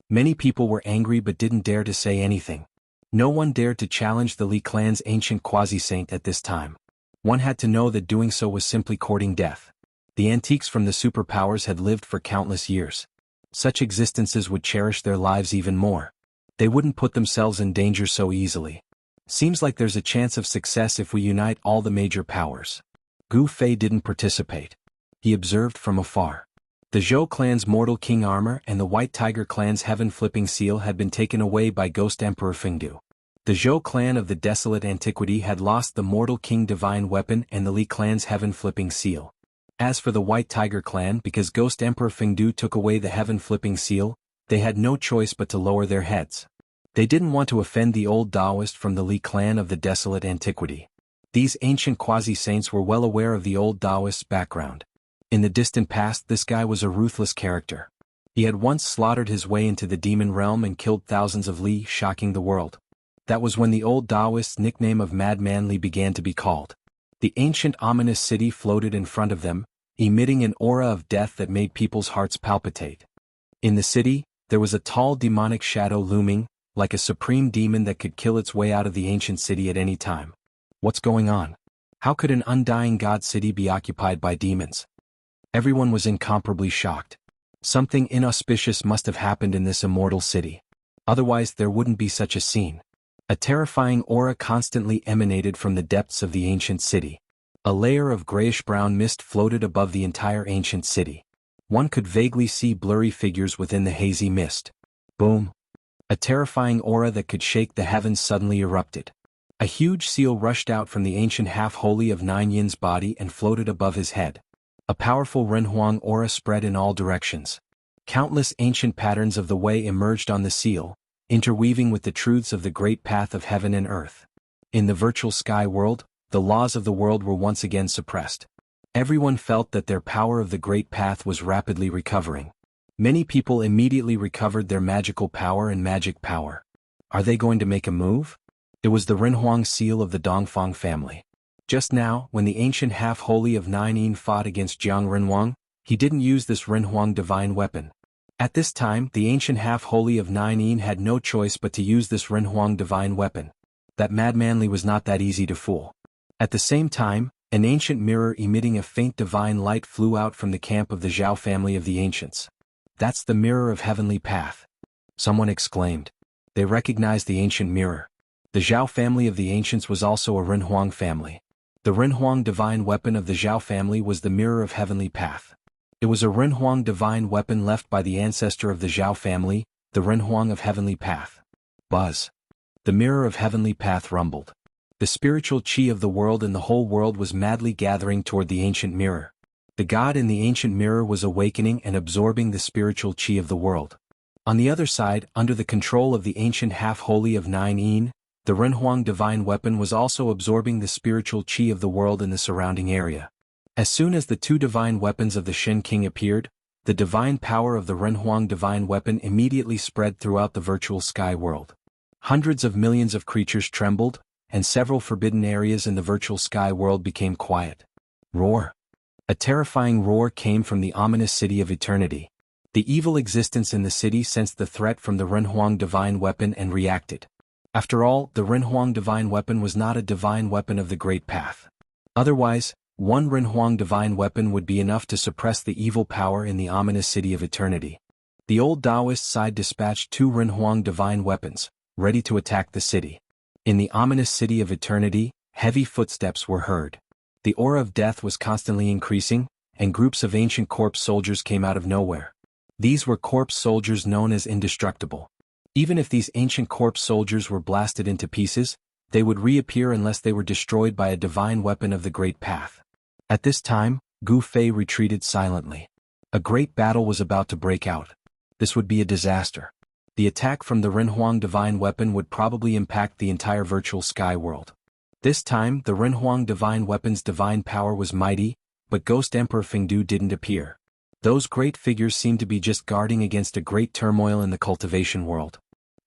Many people were angry but didn't dare to say anything. No one dared to challenge the Li clan's ancient quasi-saint at this time. One had to know that doing so was simply courting death. The antiques from the superpowers had lived for countless years. Such existences would cherish their lives even more. They wouldn't put themselves in danger so easily. Seems like there's a chance of success if we unite all the major powers. Gu Fei didn't participate. He observed from afar. The Zhou clan's mortal king armor and the White Tiger clan's heaven-flipping seal had been taken away by Ghost Emperor Fengdu. The Zhou clan of the desolate antiquity had lost the mortal king divine weapon and the Li clan's heaven-flipping seal. As for the White Tiger clan, because Ghost Emperor Fengdu took away the heaven-flipping seal, they had no choice but to lower their heads. They didn't want to offend the old Taoist from the Li clan of the desolate antiquity. These ancient quasi-saints were well aware of the old Taoist's background. In the distant past, this guy was a ruthless character. He had once slaughtered his way into the demon realm and killed thousands of Li, shocking the world. That was when the old Taoist's nickname of Madman Li began to be called. The ancient ominous city floated in front of them, emitting an aura of death that made people's hearts palpitate. In the city, there was a tall demonic shadow looming, like a supreme demon that could kill its way out of the ancient city at any time. What's going on? How could an undying god city be occupied by demons? Everyone was incomparably shocked. Something inauspicious must have happened in this immortal city. Otherwise there wouldn't be such a scene. A terrifying aura constantly emanated from the depths of the ancient city. A layer of grayish-brown mist floated above the entire ancient city. One could vaguely see blurry figures within the hazy mist. Boom! A terrifying aura that could shake the heavens suddenly erupted. A huge seal rushed out from the ancient half-holy of Nine Yin's body and floated above his head. A powerful Renhuang aura spread in all directions. Countless ancient patterns of the way emerged on the seal, interweaving with the truths of the great path of heaven and earth. In the virtual sky world, the laws of the world were once again suppressed. Everyone felt that their power of the great path was rapidly recovering. Many people immediately recovered their magical power and magic power. Are they going to make a move? It was the Renhuang seal of the Dongfang family. Just now, when the ancient half-holy of Nine fought against Jiang Renhuang, he didn't use this Renhuang divine weapon. At this time, the ancient half-holy of Nine had no choice but to use this Renhuang divine weapon. That madmanly was not that easy to fool. At the same time, an ancient mirror emitting a faint divine light flew out from the camp of the Zhao family of the ancients. That's the mirror of heavenly path. Someone exclaimed. They recognized the ancient mirror. The Zhao family of the ancients was also a Renhuang family. The Renhuang divine weapon of the Zhao family was the mirror of heavenly path. It was a Renhuang divine weapon left by the ancestor of the Zhao family, the Renhuang of heavenly path. Buzz. The mirror of heavenly path rumbled. The spiritual qi of the world and the whole world was madly gathering toward the ancient mirror. The god in the ancient mirror was awakening and absorbing the spiritual qi of the world. On the other side, under the control of the ancient half-holy of Nine, the Renhuang divine weapon was also absorbing the spiritual qi of the world in the surrounding area. As soon as the two divine weapons of the Shen King appeared, the divine power of the Renhuang divine weapon immediately spread throughout the virtual sky world. Hundreds of millions of creatures trembled, and several forbidden areas in the virtual sky world became quiet. Roar. A terrifying roar came from the ominous city of eternity. The evil existence in the city sensed the threat from the Renhuang divine weapon and reacted. After all, the Renhuang divine weapon was not a divine weapon of the Great Path. Otherwise, one Renhuang divine weapon would be enough to suppress the evil power in the ominous city of eternity. The old Taoist side dispatched two Renhuang divine weapons, ready to attack the city. In the ominous city of eternity, heavy footsteps were heard. The aura of death was constantly increasing, and groups of ancient corpse soldiers came out of nowhere. These were corpse soldiers known as indestructible. Even if these ancient corpse soldiers were blasted into pieces, they would reappear unless they were destroyed by a divine weapon of the Great Path. At this time, Gu Fei retreated silently. A great battle was about to break out. This would be a disaster. The attack from the Renhuang divine weapon would probably impact the entire virtual sky world. This time, the Renhuang divine weapon's divine power was mighty, but Ghost Emperor Fengdu didn't appear. Those great figures seemed to be just guarding against a great turmoil in the cultivation world.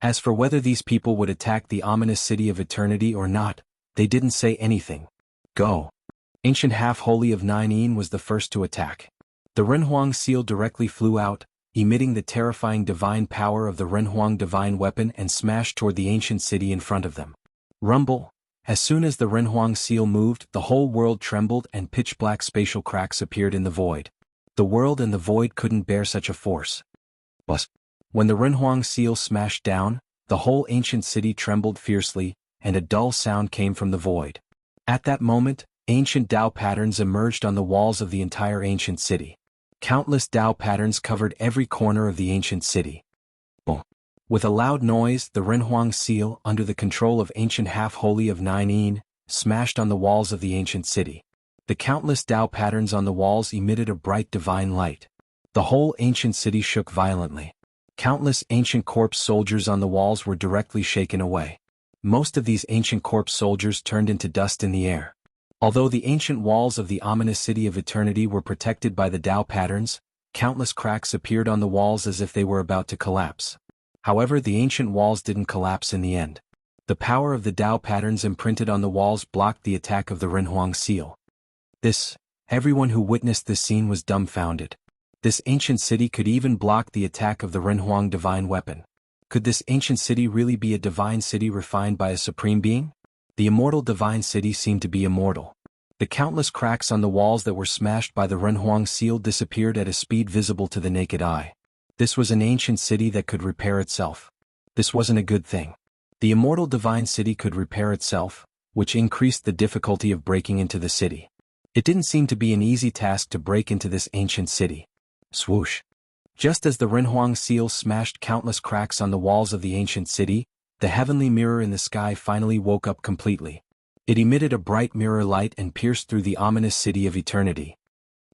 As for whether these people would attack the ominous city of eternity or not, they didn't say anything. Go. Ancient half-holy of Nine was the first to attack. The Renhuang seal directly flew out, emitting the terrifying divine power of the Renhuang divine weapon and smashed toward the ancient city in front of them. Rumble. As soon as the Renhuang seal moved, the whole world trembled and pitch-black spatial cracks appeared in the void. The world and the void couldn't bear such a force. Buzz. When the Renhuang seal smashed down, the whole ancient city trembled fiercely, and a dull sound came from the void. At that moment, ancient Dao patterns emerged on the walls of the entire ancient city. Countless Dao patterns covered every corner of the ancient city. Boom. With a loud noise, the Renhuang seal, under the control of ancient half-holy of Nine, smashed on the walls of the ancient city. The countless Dao patterns on the walls emitted a bright divine light. The whole ancient city shook violently. Countless ancient corpse soldiers on the walls were directly shaken away. Most of these ancient corpse soldiers turned into dust in the air. Although the ancient walls of the ominous city of eternity were protected by the Dao patterns, countless cracks appeared on the walls as if they were about to collapse. However, the ancient walls didn't collapse in the end. The power of the Dao patterns imprinted on the walls blocked the attack of the Renhuang seal. Everyone who witnessed this scene was dumbfounded. This ancient city could even block the attack of the Renhuang divine weapon. Could this ancient city really be a divine city refined by a supreme being? The immortal divine city seemed to be immortal. The countless cracks on the walls that were smashed by the Renhuang seal disappeared at a speed visible to the naked eye. This was an ancient city that could repair itself. This wasn't a good thing. The immortal divine city could repair itself, which increased the difficulty of breaking into the city. It didn't seem to be an easy task to break into this ancient city. Swoosh. Just as the Renhuang seal smashed countless cracks on the walls of the ancient city, the heavenly mirror in the sky finally woke up completely. It emitted a bright mirror light and pierced through the ominous city of eternity.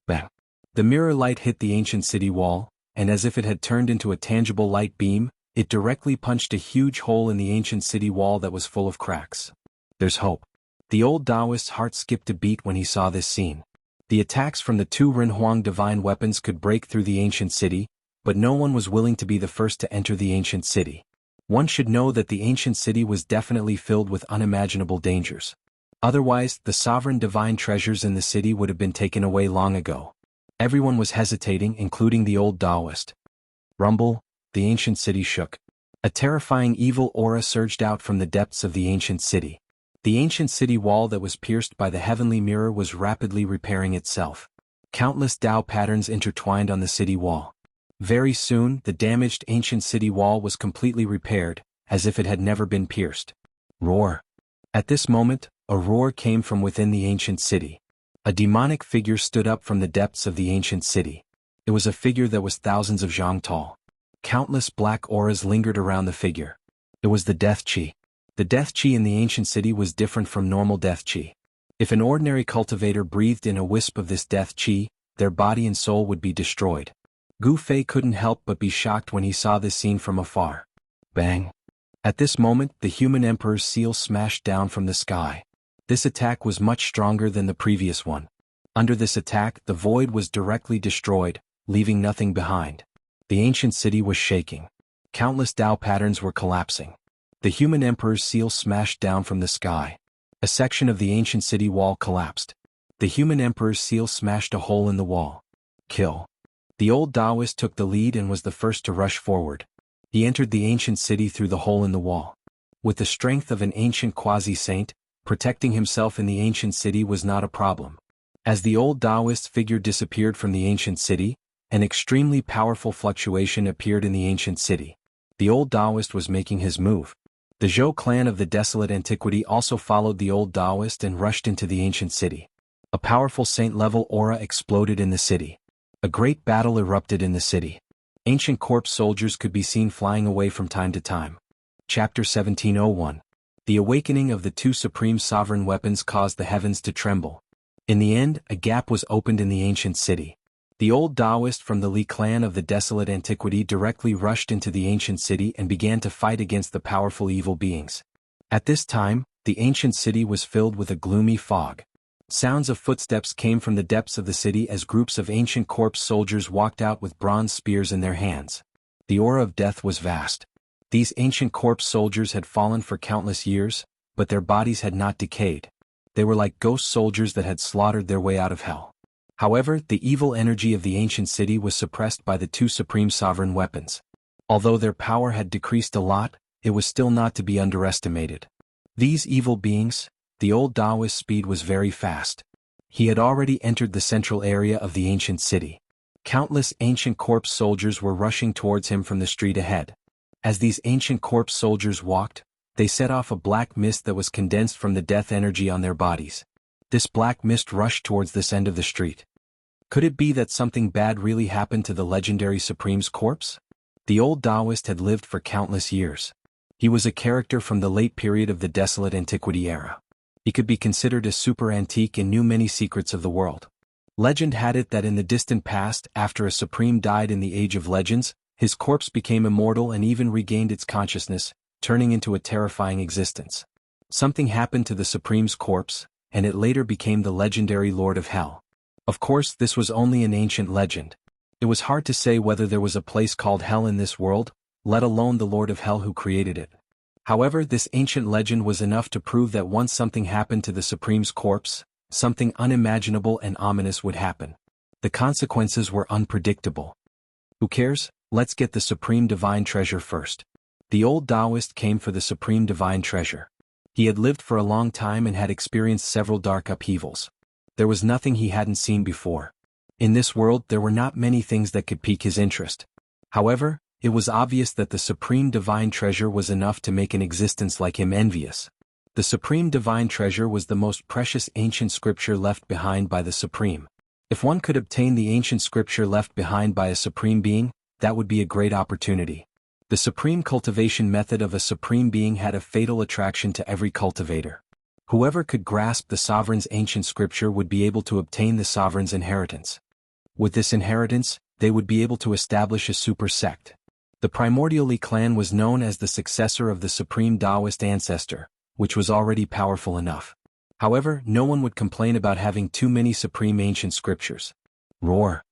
Bang. The mirror light hit the ancient city wall, and as if it had turned into a tangible light beam, it directly punched a huge hole in the ancient city wall that was full of cracks. There's hope. The old Taoist's heart skipped a beat when he saw this scene. The attacks from the two Renhuang divine weapons could break through the ancient city, but no one was willing to be the first to enter the ancient city. One should know that the ancient city was definitely filled with unimaginable dangers. Otherwise, the sovereign divine treasures in the city would have been taken away long ago. Everyone was hesitating, including the old Taoist. Rumble, the ancient city shook. A terrifying evil aura surged out from the depths of the ancient city. The ancient city wall that was pierced by the heavenly mirror was rapidly repairing itself. Countless Tao patterns intertwined on the city wall. Very soon, the damaged ancient city wall was completely repaired, as if it had never been pierced. Roar. At this moment, a roar came from within the ancient city. A demonic figure stood up from the depths of the ancient city. It was a figure that was thousands of zhang tall. Countless black auras lingered around the figure. It was the death qi. The death qi in the ancient city was different from normal death qi. If an ordinary cultivator breathed in a wisp of this death qi, their body and soul would be destroyed. Gu Fei couldn't help but be shocked when he saw this scene from afar. Bang! At this moment, the human emperor's seal smashed down from the sky. This attack was much stronger than the previous one. Under this attack, the void was directly destroyed, leaving nothing behind. The ancient city was shaking. Countless Tao patterns were collapsing. The human emperor's seal smashed down from the sky. A section of the ancient city wall collapsed. The human emperor's seal smashed a hole in the wall. Kill. The old Taoist took the lead and was the first to rush forward. He entered the ancient city through the hole in the wall. With the strength of an ancient quasi-saint, protecting himself in the ancient city was not a problem. As the old Taoist figure disappeared from the ancient city, an extremely powerful fluctuation appeared in the ancient city. The old Taoist was making his move. The Zhou clan of the desolate antiquity also followed the old Taoist and rushed into the ancient city. A powerful saint-level aura exploded in the city. A great battle erupted in the city. Ancient corpse soldiers could be seen flying away from time to time. Chapter 1701. The awakening of the two supreme sovereign weapons caused the heavens to tremble. In the end, a gap was opened in the ancient city. The old Taoist from the Li clan of the desolate antiquity directly rushed into the ancient city and began to fight against the powerful evil beings. At this time, the ancient city was filled with a gloomy fog. Sounds of footsteps came from the depths of the city as groups of ancient corpse soldiers walked out with bronze spears in their hands. The aura of death was vast. These ancient corpse soldiers had fallen for countless years, but their bodies had not decayed. They were like ghost soldiers that had slaughtered their way out of hell. However, the evil energy of the ancient city was suppressed by the two supreme sovereign weapons. Although their power had decreased a lot, it was still not to be underestimated. These evil beings, the old Taoist's speed was very fast. He had already entered the central area of the ancient city. Countless ancient corpse soldiers were rushing towards him from the street ahead. As these ancient corpse soldiers walked, they set off a black mist that was condensed from the death energy on their bodies. This black mist rushed towards this end of the street. Could it be that something bad really happened to the legendary Supreme's corpse? The old Taoist had lived for countless years. He was a character from the late period of the desolate antiquity era. He could be considered a super antique and knew many secrets of the world. Legend had it that in the distant past, after a Supreme died in the Age of Legends, his corpse became immortal and even regained its consciousness, turning into a terrifying existence. Something happened to the Supreme's corpse, and it later became the legendary Lord of Hell. Of course, this was only an ancient legend. It was hard to say whether there was a place called Hell in this world, let alone the Lord of Hell who created it. However, this ancient legend was enough to prove that once something happened to the Supreme's corpse, something unimaginable and ominous would happen. The consequences were unpredictable. Who cares? Let's get the Supreme Divine Treasure first. The old Taoist came for the Supreme Divine Treasure. He had lived for a long time and had experienced several dark upheavals. There was nothing he hadn't seen before. In this world there were not many things that could pique his interest. However, it was obvious that the Supreme Divine Treasure was enough to make an existence like him envious. The Supreme Divine Treasure was the most precious ancient scripture left behind by the Supreme. If one could obtain the ancient scripture left behind by a Supreme Being, that would be a great opportunity. The supreme cultivation method of a Supreme Being had a fatal attraction to every cultivator. Whoever could grasp the sovereign's ancient scripture would be able to obtain the sovereign's inheritance. With this inheritance, they would be able to establish a super sect. The primordial Li clan was known as the successor of the supreme Taoist ancestor, which was already powerful enough. However, no one would complain about having too many supreme ancient scriptures. Roar.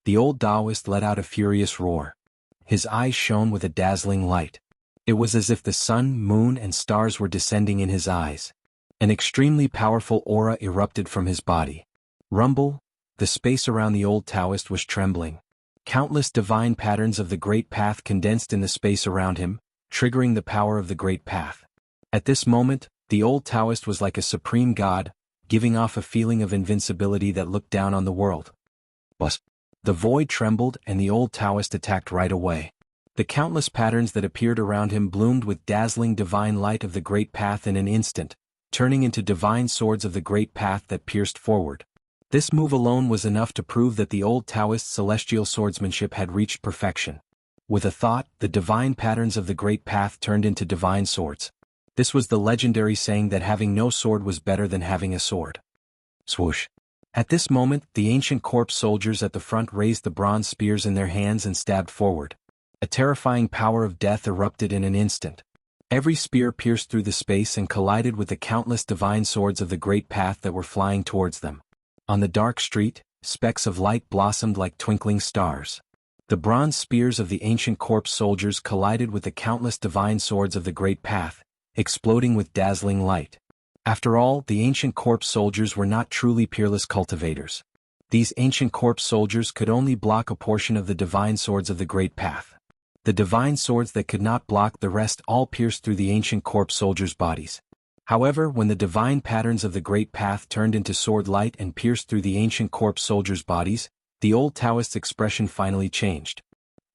The old Taoist let out a furious roar. His eyes shone with a dazzling light. It was as if the sun, moon, and stars were descending in his eyes. An extremely powerful aura erupted from his body. Rumble, the space around the old Taoist was trembling. Countless divine patterns of the Great Path condensed in the space around him, triggering the power of the Great Path. At this moment, the old Taoist was like a supreme god, giving off a feeling of invincibility that looked down on the world. The void trembled and the old Taoist attacked right away. The countless patterns that appeared around him bloomed with dazzling divine light of the Great Path in an instant, turning into divine swords of the Great Path that pierced forward. This move alone was enough to prove that the old Taoist's celestial swordsmanship had reached perfection. With a thought, the divine patterns of the Great Path turned into divine swords. This was the legendary saying that having no sword was better than having a sword. Swoosh. At this moment, the ancient corpse soldiers at the front raised the bronze spears in their hands and stabbed forward. A terrifying power of death erupted in an instant. Every spear pierced through the space and collided with the countless divine swords of the Great Path that were flying towards them. On the dark street, specks of light blossomed like twinkling stars. The bronze spears of the ancient corpse soldiers collided with the countless divine swords of the Great Path, exploding with dazzling light. After all, the ancient corpse soldiers were not truly peerless cultivators. These ancient corpse soldiers could only block a portion of the divine swords of the Great Path. The divine swords that could not block the rest all pierced through the ancient corpse soldiers' bodies. However, when the divine patterns of the Great Path turned into sword light and pierced through the ancient corpse soldiers' bodies, the old Taoist's expression finally changed.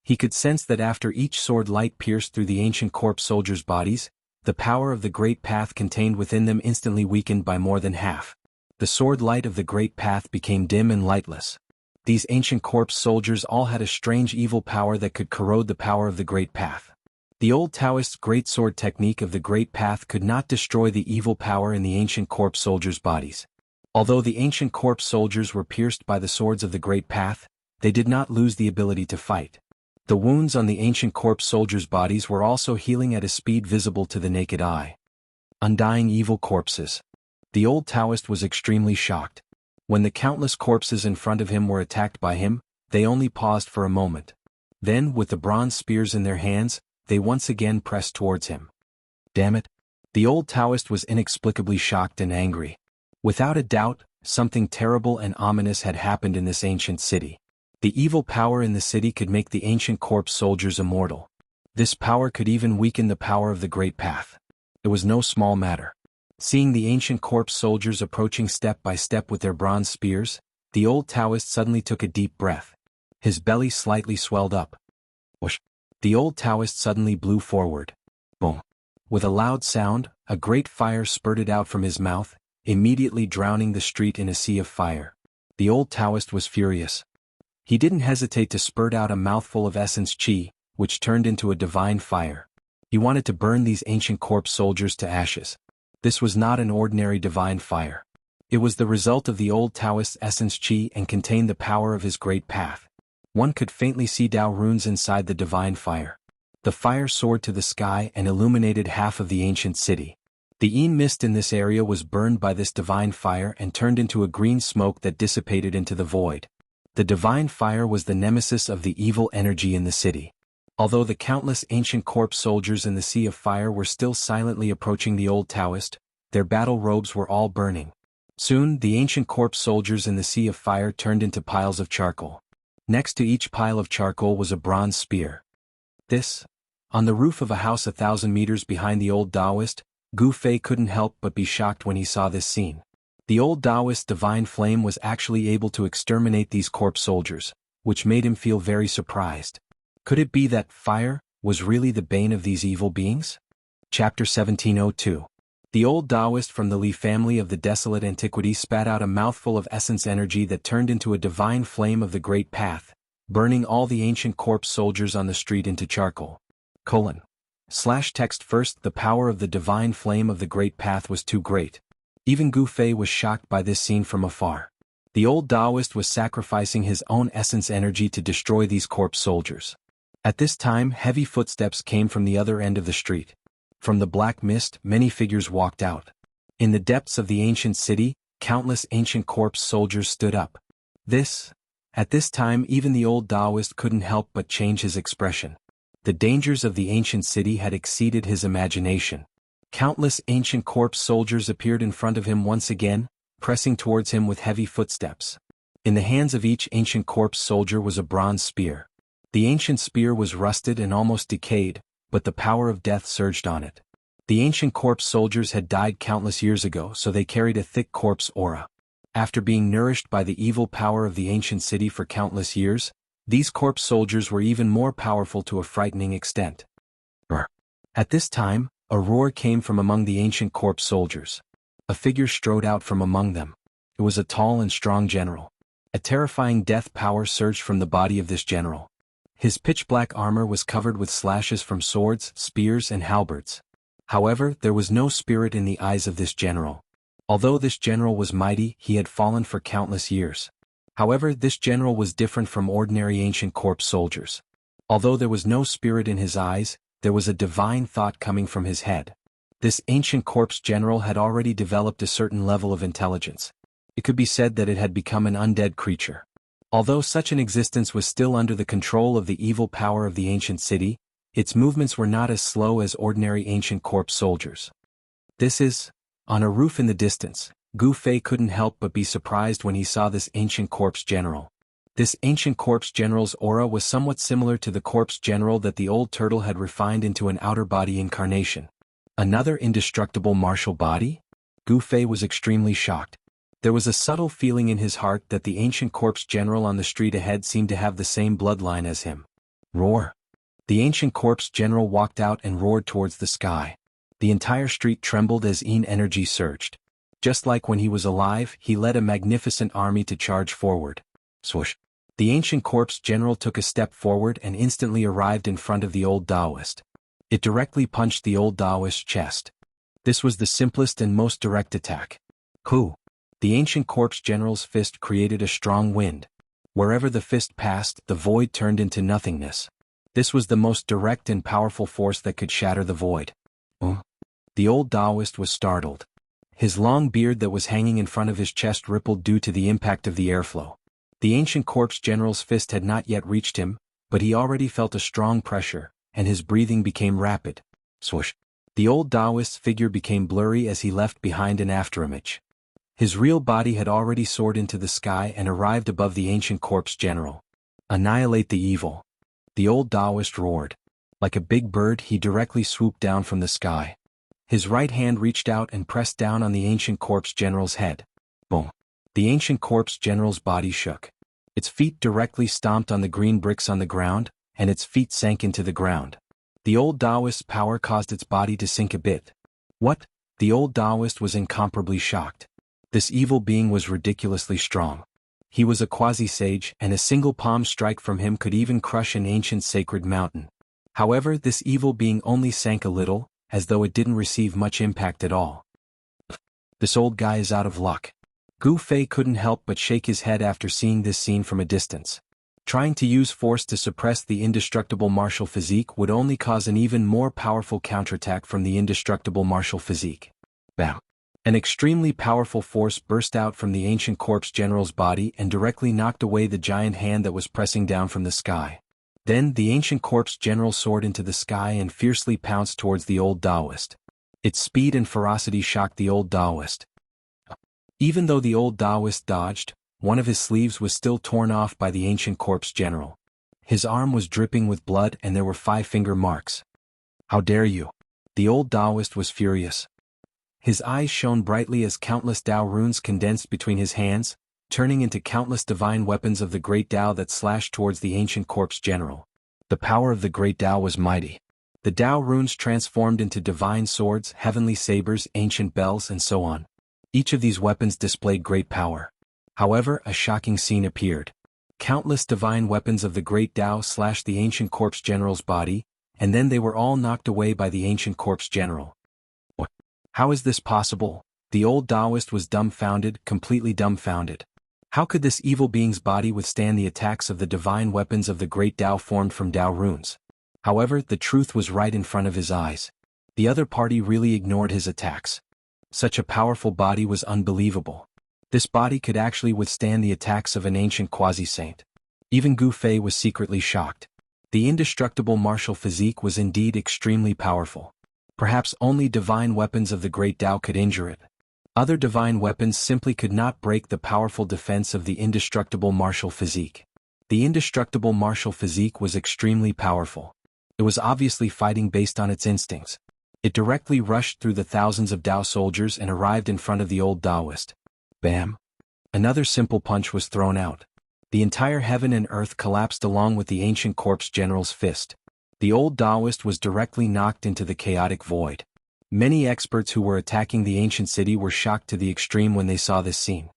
He could sense that after each sword light pierced through the ancient corpse soldiers' bodies, the power of the Great Path contained within them instantly weakened by more than half. The sword light of the Great Path became dim and lightless. These ancient corpse soldiers all had a strange evil power that could corrode the power of the Great Path. The old Taoist's great sword technique of the Great Path could not destroy the evil power in the ancient corpse soldiers' bodies. Although the ancient corpse soldiers were pierced by the swords of the Great Path, they did not lose the ability to fight. The wounds on the ancient corpse soldiers' bodies were also healing at a speed visible to the naked eye. Undying evil corpses. The old Taoist was extremely shocked. When the countless corpses in front of him were attacked by him, they only paused for a moment. Then, with the bronze spears in their hands, they once again pressed towards him. Damn it! The old Taoist was inexplicably shocked and angry. Without a doubt, something terrible and ominous had happened in this ancient city. The evil power in the city could make the ancient corpse soldiers immortal. This power could even weaken the power of the Great Path. It was no small matter. Seeing the ancient corpse soldiers approaching step by step with their bronze spears, the old Taoist suddenly took a deep breath. His belly slightly swelled up. Whoosh! The old Taoist suddenly blew forward. Boom! With a loud sound, a great fire spurted out from his mouth, immediately drowning the street in a sea of fire. The old Taoist was furious. He didn't hesitate to spurt out a mouthful of essence qi, which turned into a divine fire. He wanted to burn these ancient corpse soldiers to ashes. This was not an ordinary divine fire. It was the result of the old Taoist's essence qi and contained the power of his Great Path. One could faintly see Tao runes inside the divine fire. The fire soared to the sky and illuminated half of the ancient city. The Yin mist in this area was burned by this divine fire and turned into a green smoke that dissipated into the void. The divine fire was the nemesis of the evil energy in the city. Although the countless ancient corpse soldiers in the sea of fire were still silently approaching the old Taoist, their battle robes were all burning. Soon, the ancient corpse soldiers in the sea of fire turned into piles of charcoal. Next to each pile of charcoal was a bronze spear. On the roof of a house 1,000 meters behind the old Taoist, Gu Fei couldn't help but be shocked when he saw this scene. The old Taoist's divine flame was actually able to exterminate these corpse soldiers, which made him feel very surprised. Could it be that fire was really the bane of these evil beings? Chapter 1702. The old Taoist from the Li family of the desolate antiquity spat out a mouthful of essence energy that turned into a divine flame of the Great Path, burning all the ancient corpse soldiers on the street into charcoal. Text first. The power of the divine flame of the Great Path was too great. Even Gu Fei was shocked by this scene from afar. The old Taoist was sacrificing his own essence energy to destroy these corpse soldiers. At this time, heavy footsteps came from the other end of the street. From the black mist, many figures walked out. In the depths of the ancient city, countless ancient corpse soldiers stood up. At this time even the old Taoist couldn't help but change his expression. The dangers of the ancient city had exceeded his imagination. Countless ancient corpse soldiers appeared in front of him once again, pressing towards him with heavy footsteps. In the hands of each ancient corpse soldier was a bronze spear. The ancient spear was rusted and almost decayed, but the power of death surged on it. The ancient corpse soldiers had died countless years ago, so they carried a thick corpse aura. After being nourished by the evil power of the ancient city for countless years, these corpse soldiers were even more powerful to a frightening extent. At this time, a roar came from among the ancient corpse soldiers. A figure strode out from among them. It was a tall and strong general. A terrifying death power surged from the body of this general. His pitch-black armor was covered with slashes from swords, spears, and halberds. However, there was no spirit in the eyes of this general. Although this general was mighty, he had fallen for countless years. However, this general was different from ordinary ancient corpse soldiers. Although there was no spirit in his eyes, there was a divine thought coming from his head. This ancient corpse general had already developed a certain level of intelligence. It could be said that it had become an undead creature. Although such an existence was still under the control of the evil power of the ancient city, its movements were not as slow as ordinary ancient corpse soldiers. On a roof in the distance, Gu Fei couldn't help but be surprised when he saw this ancient corpse general. This ancient corpse general's aura was somewhat similar to the corpse general that the old turtle had refined into an outer body incarnation. Another indestructible martial body? Gu Fei was extremely shocked. There was a subtle feeling in his heart that the ancient corpse general on the street ahead seemed to have the same bloodline as him. Roar! The ancient corpse general walked out and roared towards the sky. The entire street trembled as energy surged. Just like when he was alive, he led a magnificent army to charge forward. Swoosh! The ancient corpse general took a step forward and instantly arrived in front of the old Taoist. It directly punched the old Taoist's chest. This was the simplest and most direct attack. Hoo! The ancient corpse general's fist created a strong wind. Wherever the fist passed, the void turned into nothingness. This was the most direct and powerful force that could shatter the void. The old Taoist was startled. His long beard that was hanging in front of his chest rippled due to the impact of the airflow. The ancient corpse general's fist had not yet reached him, but he already felt a strong pressure, and his breathing became rapid. Swoosh! The old Taoist's figure became blurry as he left behind an afterimage. His real body had already soared into the sky and arrived above the ancient corpse general. Annihilate the evil! The old Taoist roared. Like a big bird, he directly swooped down from the sky. His right hand reached out and pressed down on the ancient corpse general's head. Boom! The ancient corpse general's body shook. Its feet directly stomped on the green bricks on the ground, and its feet sank into the ground. The old Taoist's power caused its body to sink a bit. What? The old Taoist was incomparably shocked. This evil being was ridiculously strong. He was a quasi-sage, and a single palm strike from him could even crush an ancient sacred mountain. However, this evil being only sank a little, as though it didn't receive much impact at all. This old guy is out of luck. Gu Fei couldn't help but shake his head after seeing this scene from a distance. Trying to use force to suppress the indestructible martial physique would only cause an even more powerful counterattack from the indestructible martial physique. Bam! An extremely powerful force burst out from the ancient corpse general's body and directly knocked away the giant hand that was pressing down from the sky. Then the ancient corpse general soared into the sky and fiercely pounced towards the old Taoist. Its speed and ferocity shocked the old Taoist. Even though the old Taoist dodged, one of his sleeves was still torn off by the ancient corpse general. His arm was dripping with blood and there were 5-finger marks. How dare you! The old Taoist was furious. His eyes shone brightly as countless Tao runes condensed between his hands, turning into countless divine weapons of the great Tao that slashed towards the ancient corpse general. The power of the great Tao was mighty. The Tao runes transformed into divine swords, heavenly sabers, ancient bells, and so on. Each of these weapons displayed great power. However, a shocking scene appeared. Countless divine weapons of the great Tao slashed the ancient corpse general's body, and then they were all knocked away by the ancient corpse general. How is this possible? The old Taoist was dumbfounded, completely dumbfounded. How could this evil being's body withstand the attacks of the divine weapons of the great Tao formed from Tao runes? However, the truth was right in front of his eyes. The other party really ignored his attacks. Such a powerful body was unbelievable. This body could actually withstand the attacks of an ancient quasi-saint. Even Gu Fei was secretly shocked. The indestructible martial physique was indeed extremely powerful. Perhaps only divine weapons of the great Tao could injure it. Other divine weapons simply could not break the powerful defense of the indestructible martial physique. The indestructible martial physique was extremely powerful. It was obviously fighting based on its instincts. It directly rushed through the thousands of Tao soldiers and arrived in front of the old Taoist. Bam! Another simple punch was thrown out. The entire heaven and earth collapsed along with the ancient corpse general's fist. The old Taoist was directly knocked into the chaotic void. Many experts who were attacking the ancient city were shocked to the extreme when they saw this scene.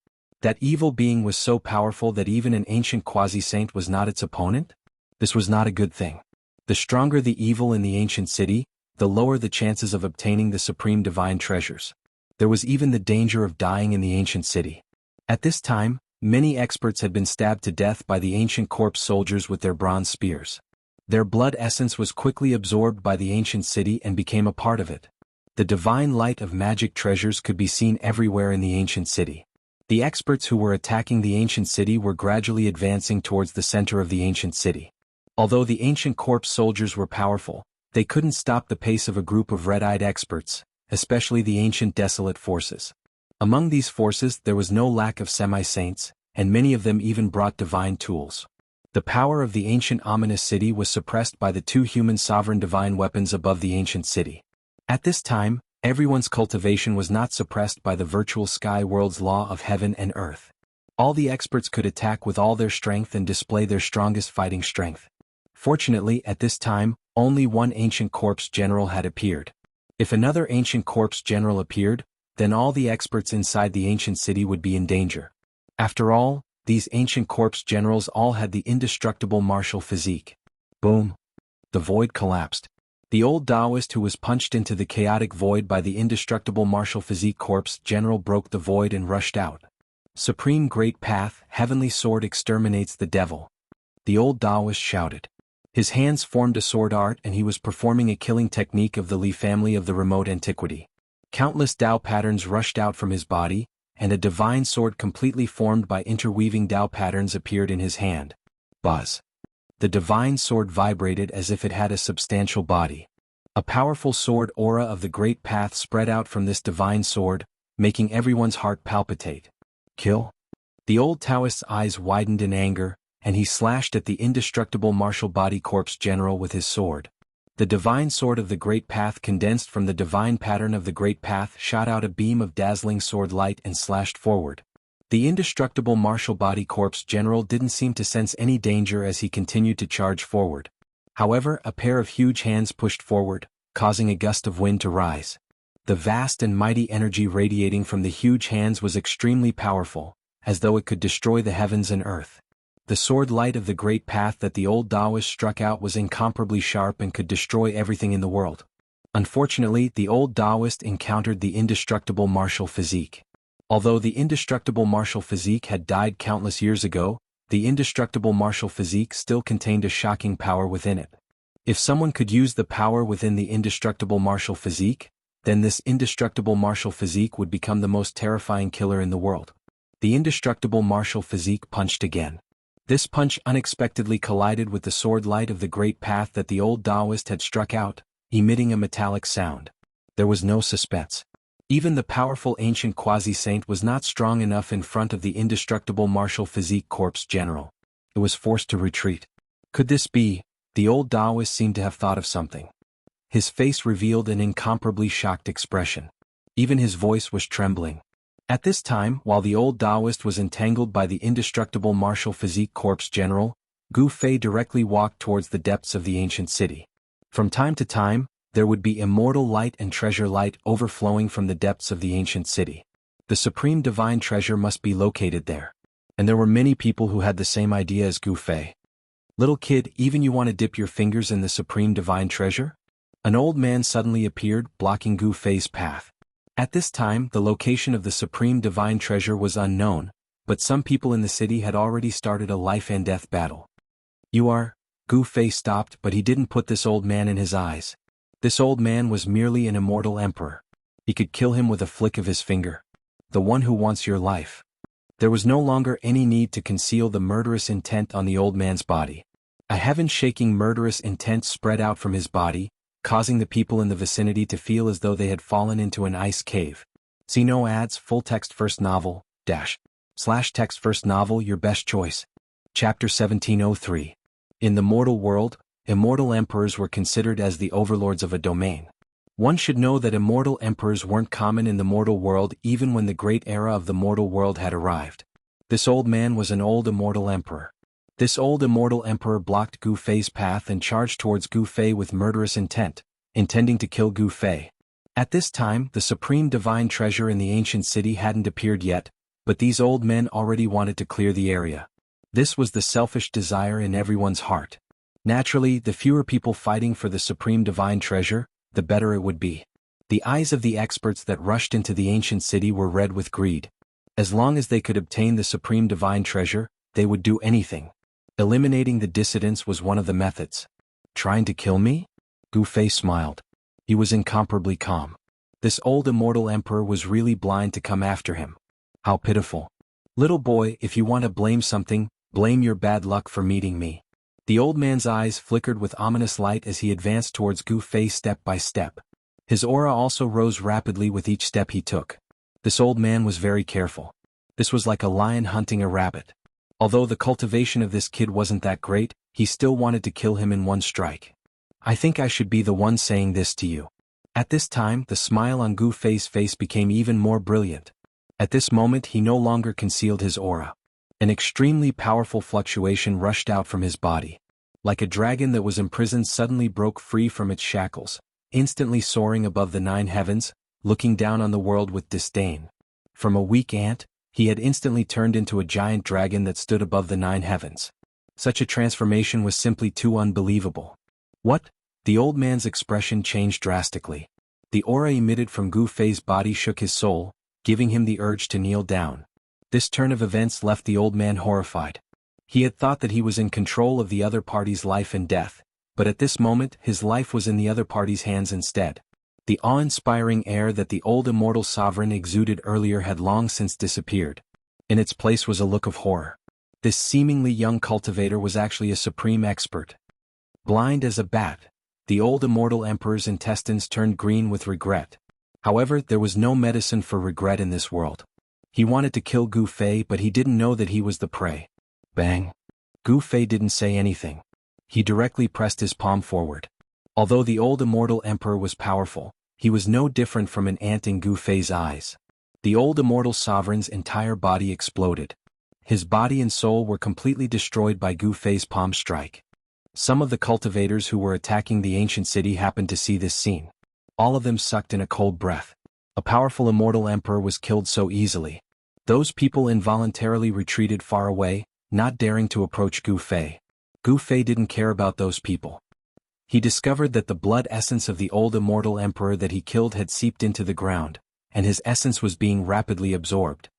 That evil being was so powerful that even an ancient quasi-saint was not its opponent? This was not a good thing. The stronger the evil in the ancient city, the lower the chances of obtaining the supreme divine treasures. There was even the danger of dying in the ancient city. At this time, many experts had been stabbed to death by the ancient corpse soldiers with their bronze spears. Their blood essence was quickly absorbed by the ancient city and became a part of it. The divine light of magic treasures could be seen everywhere in the ancient city. The experts who were attacking the ancient city were gradually advancing towards the center of the ancient city. Although the ancient corpse soldiers were powerful, they couldn't stop the pace of a group of red-eyed experts, especially the ancient desolate forces. Among these forces there was no lack of semi-saints, and many of them even brought divine tools. The power of the ancient ominous city was suppressed by the two human sovereign divine weapons above the ancient city. At this time, everyone's cultivation was not suppressed by the virtual sky world's law of heaven and earth. All the experts could attack with all their strength and display their strongest fighting strength. Fortunately, at this time, only one ancient corpse general had appeared. If another ancient corpse general appeared, then all the experts inside the ancient city would be in danger. After all, these ancient corpse generals all had the indestructible martial physique. Boom! The void collapsed. The old Taoist who was punched into the chaotic void by the indestructible martial physique corpse general broke the void and rushed out. Supreme Great Path, Heavenly Sword exterminates the devil. The old Taoist shouted. His hands formed a sword art and he was performing a killing technique of the Li family of the remote antiquity. Countless Tao patterns rushed out from his body, and a divine sword completely formed by interweaving Tao patterns appeared in his hand. Buzz. The divine sword vibrated as if it had a substantial body. A powerful sword aura of the Great Path spread out from this divine sword, making everyone's heart palpitate. Kill? The old Taoist's eyes widened in anger, and he slashed at the indestructible martial body corpse general with his sword. The divine sword of the Great Path condensed from the divine pattern of the Great Path shot out a beam of dazzling sword light and slashed forward. The indestructible martial body corpse general didn't seem to sense any danger as he continued to charge forward. However, a pair of huge hands pushed forward, causing a gust of wind to rise. The vast and mighty energy radiating from the huge hands was extremely powerful, as though it could destroy the heavens and earth. The sword light of the Great Path that the old Taoist struck out was incomparably sharp and could destroy everything in the world. Unfortunately, the old Taoist encountered the indestructible martial physique. Although the indestructible martial physique had died countless years ago, the indestructible martial physique still contained a shocking power within it. If someone could use the power within the indestructible martial physique, then this indestructible martial physique would become the most terrifying killer in the world. The indestructible martial physique punched again. This punch unexpectedly collided with the sword light of the Great Path that the old Taoist had struck out, emitting a metallic sound. There was no suspense. Even the powerful ancient quasi-saint was not strong enough in front of the indestructible martial physique corpse general. It was forced to retreat. Could this be? The old Taoist seemed to have thought of something. His face revealed an incomparably shocked expression. Even his voice was trembling. At this time, while the old Taoist was entangled by the indestructible martial physique corpse general, Gu Fei directly walked towards the depths of the ancient city. From time to time, there would be immortal light and treasure light overflowing from the depths of the ancient city. The supreme divine treasure must be located there. And there were many people who had the same idea as Gu Fei. Little kid, even you want to dip your fingers in the supreme divine treasure? An old man suddenly appeared, blocking Gu Fei's path. At this time, the location of the supreme divine treasure was unknown, but some people in the city had already started a life and death battle. You are? Gu Fei stopped, but he didn't put this old man in his eyes. This old man was merely an immortal emperor. He could kill him with a flick of his finger. The one who wants your life. There was no longer any need to conceal the murderous intent on the old man's body. A heaven-shaking murderous intent spread out from his body, causing the people in the vicinity to feel as though they had fallen into an ice cave. See no ads, full text first novel, / text first novel your best choice. Chapter 1703. In the mortal world, immortal emperors were considered as the overlords of a domain. One should know that immortal emperors weren't common in the mortal world even when the great era of the mortal world had arrived. This old man was an old immortal emperor. This old immortal emperor blocked Gu Fei's path and charged towards Gu Fei with murderous intent, intending to kill Gu Fei. At this time, the supreme divine treasure in the ancient city hadn't appeared yet, but these old men already wanted to clear the area. This was the selfish desire in everyone's heart. Naturally, the fewer people fighting for the supreme divine treasure, the better it would be. The eyes of the experts that rushed into the ancient city were red with greed. As long as they could obtain the supreme divine treasure, they would do anything. Eliminating the dissidents was one of the methods. Trying to kill me? Gu Fei smiled. He was incomparably calm. This old immortal emperor was really blind to come after him. How pitiful. Little boy, if you want to blame something, blame your bad luck for meeting me. The old man's eyes flickered with ominous light as he advanced towards Gu Fei step by step. His aura also rose rapidly with each step he took. This old man was very careful. This was like a lion hunting a rabbit. Although the cultivation of this kid wasn't that great, he still wanted to kill him in one strike. I think I should be the one saying this to you. At this time, the smile on Gu Fei's face became even more brilliant. At this moment he no longer concealed his aura. An extremely powerful fluctuation rushed out from his body. Like a dragon that was imprisoned suddenly broke free from its shackles, instantly soaring above the 9 heavens, looking down on the world with disdain. From a weak ant, he had instantly turned into a giant dragon that stood above the 9 heavens. Such a transformation was simply too unbelievable. What? The old man's expression changed drastically. The aura emitted from Gu Fei's body shook his soul, giving him the urge to kneel down. This turn of events left the old man horrified. He had thought that he was in control of the other party's life and death, but at this moment his life was in the other party's hands instead. The awe-inspiring air that the old immortal sovereign exuded earlier had long since disappeared. In its place was a look of horror. This seemingly young cultivator was actually a supreme expert. Blind as a bat, the old immortal emperor's intestines turned green with regret. However, there was no medicine for regret in this world. He wanted to kill Gu Fei, but he didn't know that he was the prey. Bang! Gu Fei didn't say anything. He directly pressed his palm forward. Although the old immortal emperor was powerful, he was no different from an ant in Gu Fei's eyes. The old immortal sovereign's entire body exploded. His body and soul were completely destroyed by Gu Fei's palm strike. Some of the cultivators who were attacking the ancient city happened to see this scene. All of them sucked in a cold breath. A powerful immortal emperor was killed so easily. Those people involuntarily retreated far away, not daring to approach Gu Fei. Gu Fei didn't care about those people. He discovered that the blood essence of the old immortal emperor that he killed had seeped into the ground, and his essence was being rapidly absorbed.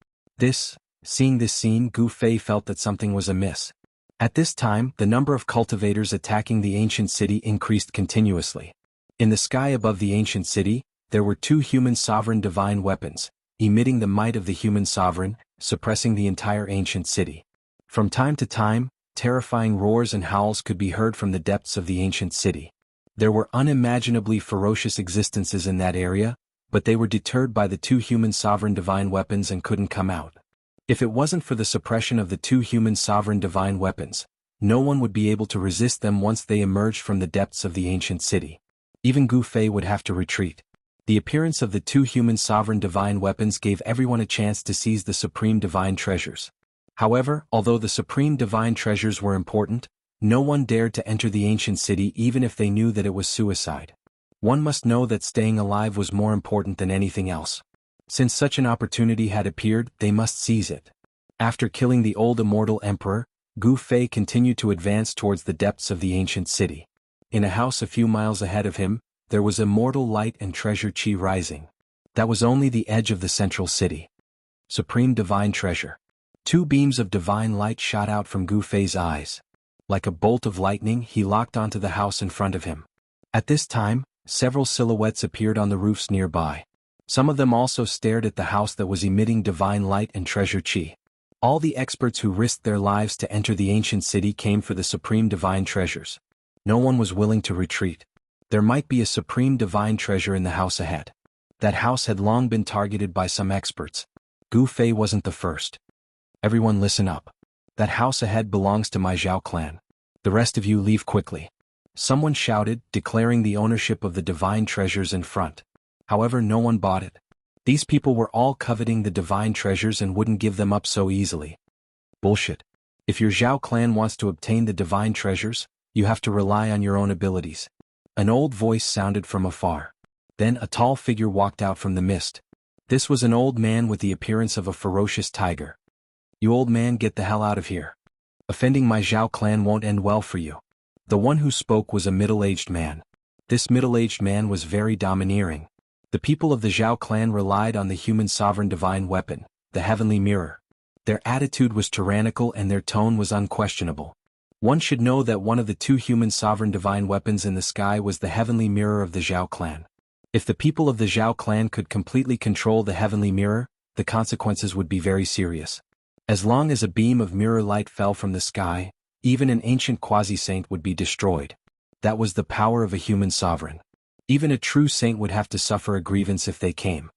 Seeing this scene, Gu Fei felt that something was amiss. At this time, the number of cultivators attacking the ancient city increased continuously. In the sky above the ancient city, there were 2 human sovereign divine weapons, emitting the might of the human sovereign, suppressing the entire ancient city. From time to time, terrifying roars and howls could be heard from the depths of the ancient city. There were unimaginably ferocious existences in that area, but they were deterred by the 2 human sovereign divine weapons and couldn't come out. If it wasn't for the suppression of the 2 human sovereign divine weapons, no one would be able to resist them once they emerged from the depths of the ancient city. Even Gu Fei would have to retreat. The appearance of the 2 human sovereign divine weapons gave everyone a chance to seize the supreme divine treasures. However, although the supreme divine treasures were important, no one dared to enter the ancient city even if they knew that it was suicide. One must know that staying alive was more important than anything else. Since such an opportunity had appeared, they must seize it. After killing the old immortal emperor, Gu Fei continued to advance towards the depths of the ancient city. In a house a few miles ahead of him, there was immortal light and treasure chi rising. That was only the edge of the central city. Supreme divine treasure. 2 beams of divine light shot out from Gu Fei's eyes. Like a bolt of lightning, he locked onto the house in front of him. At this time, several silhouettes appeared on the roofs nearby. Some of them also stared at the house that was emitting divine light and treasure chi. All the experts who risked their lives to enter the ancient city came for the supreme divine treasures. No one was willing to retreat. There might be a supreme divine treasure in the house ahead. That house had long been targeted by some experts. Gu Fei wasn't the first. Everyone listen up. That house ahead belongs to my Zhao clan. The rest of you leave quickly. Someone shouted, declaring the ownership of the divine treasures in front. However, no one bought it. These people were all coveting the divine treasures and wouldn't give them up so easily. Bullshit. If your Zhao clan wants to obtain the divine treasures, you have to rely on your own abilities. An old voice sounded from afar. Then a tall figure walked out from the mist. This was an old man with the appearance of a ferocious tiger. You old man, get the hell out of here. Offending my Zhao clan won't end well for you. The one who spoke was a middle-aged man. This middle-aged man was very domineering. The people of the Zhao clan relied on the human sovereign divine weapon, the heavenly mirror. Their attitude was tyrannical and their tone was unquestionable. One should know that one of the two human sovereign divine weapons in the sky was the heavenly mirror of the Zhao clan. If the people of the Zhao clan could completely control the heavenly mirror, the consequences would be very serious. As long as a beam of mirror light fell from the sky, even an ancient quasi-saint would be destroyed. That was the power of a human sovereign. Even a true saint would have to suffer a grievance if they came.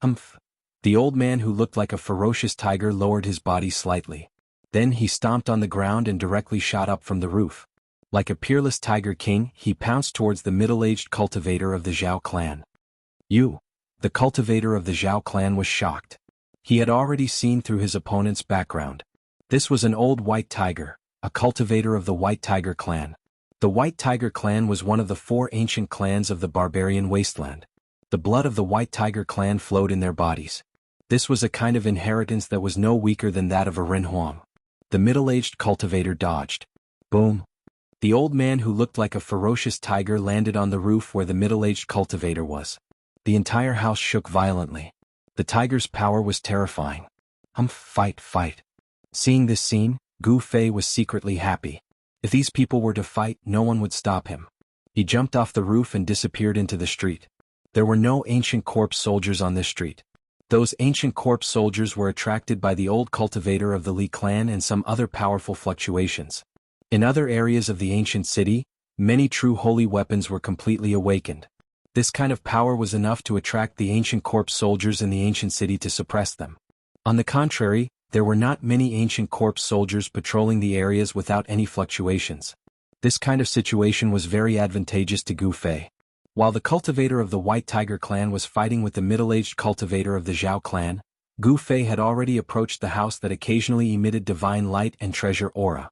Humph. The old man who looked like a ferocious tiger lowered his body slightly. Then he stomped on the ground and directly shot up from the roof. Like a peerless tiger king, he pounced towards the middle-aged cultivator of the Zhao clan. You. The cultivator of the Zhao clan was shocked. He had already seen through his opponent's background. This was an old white tiger, a cultivator of the White Tiger clan. The White Tiger clan was one of the 4 ancient clans of the barbarian wasteland. The blood of the White Tiger clan flowed in their bodies. This was a kind of inheritance that was no weaker than that of a Ren Huang. The middle-aged cultivator dodged. Boom. The old man who looked like a ferocious tiger landed on the roof where the middle-aged cultivator was. The entire house shook violently. The tiger's power was terrifying. Fight. Seeing this scene, Gu Fei was secretly happy. If these people were to fight, no one would stop him. He jumped off the roof and disappeared into the street. There were no ancient corpse soldiers on this street. Those ancient corpse soldiers were attracted by the old cultivator of the Li clan and some other powerful fluctuations. In other areas of the ancient city, many true holy weapons were completely awakened. This kind of power was enough to attract the ancient corpse soldiers in the ancient city to suppress them. On the contrary, there were not many ancient corpse soldiers patrolling the areas without any fluctuations. This kind of situation was very advantageous to Gu Fei. While the cultivator of the White Tiger clan was fighting with the middle-aged cultivator of the Zhao clan, Gu Fei had already approached the house that occasionally emitted divine light and treasure aura.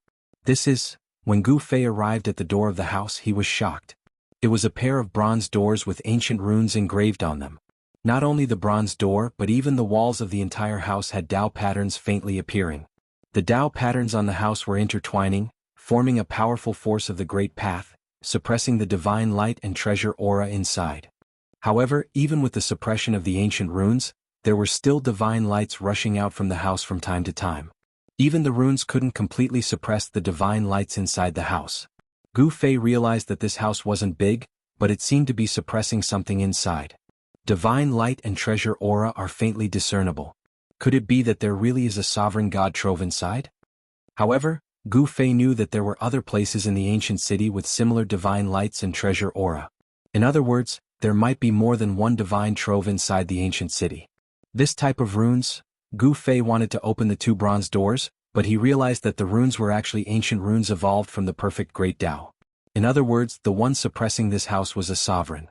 When Gu Fei arrived at the door of the house, he was shocked. It was a pair of bronze doors with ancient runes engraved on them. Not only the bronze door but even the walls of the entire house had Tao patterns faintly appearing. The Tao patterns on the house were intertwining, forming a powerful force of the Great Path, suppressing the divine light and treasure aura inside. However, even with the suppression of the ancient runes, there were still divine lights rushing out from the house from time to time. Even the runes couldn't completely suppress the divine lights inside the house. Gu Fei realized that this house wasn't big, but it seemed to be suppressing something inside. Divine light and treasure aura are faintly discernible. Could it be that there really is a sovereign god trove inside? However, Gu Fei knew that there were other places in the ancient city with similar divine lights and treasure aura. In other words, there might be more than one divine trove inside the ancient city. This type of runes, Gu Fei wanted to open the 2 bronze doors, but he realized that the runes were actually ancient runes evolved from the perfect Great Tao. In other words, the one suppressing this house was a sovereign.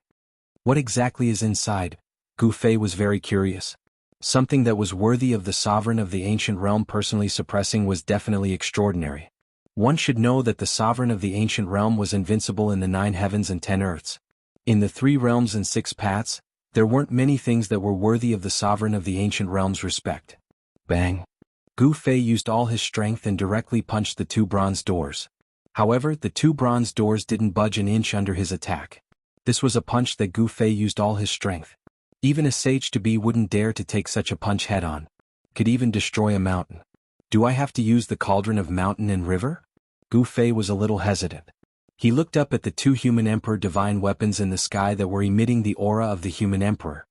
What exactly is inside? Gu Fei was very curious. Something that was worthy of the sovereign of the ancient realm personally suppressing was definitely extraordinary. One should know that the sovereign of the ancient realm was invincible in the 9 heavens and 10 earths. In the 3 realms and 6 paths, there weren't many things that were worthy of the sovereign of the ancient realm's respect. Bang! Gu Fei used all his strength and directly punched the 2 bronze doors. However, the 2 bronze doors didn't budge an inch under his attack. This was a punch that Gu Fei used all his strength. Even a sage-to-be wouldn't dare to take such a punch head-on. Could even destroy a mountain. Do I have to use the cauldron of mountain and river? Gu Fei was a little hesitant. He looked up at the 2 human emperor divine weapons in the sky that were emitting the aura of the human emperor.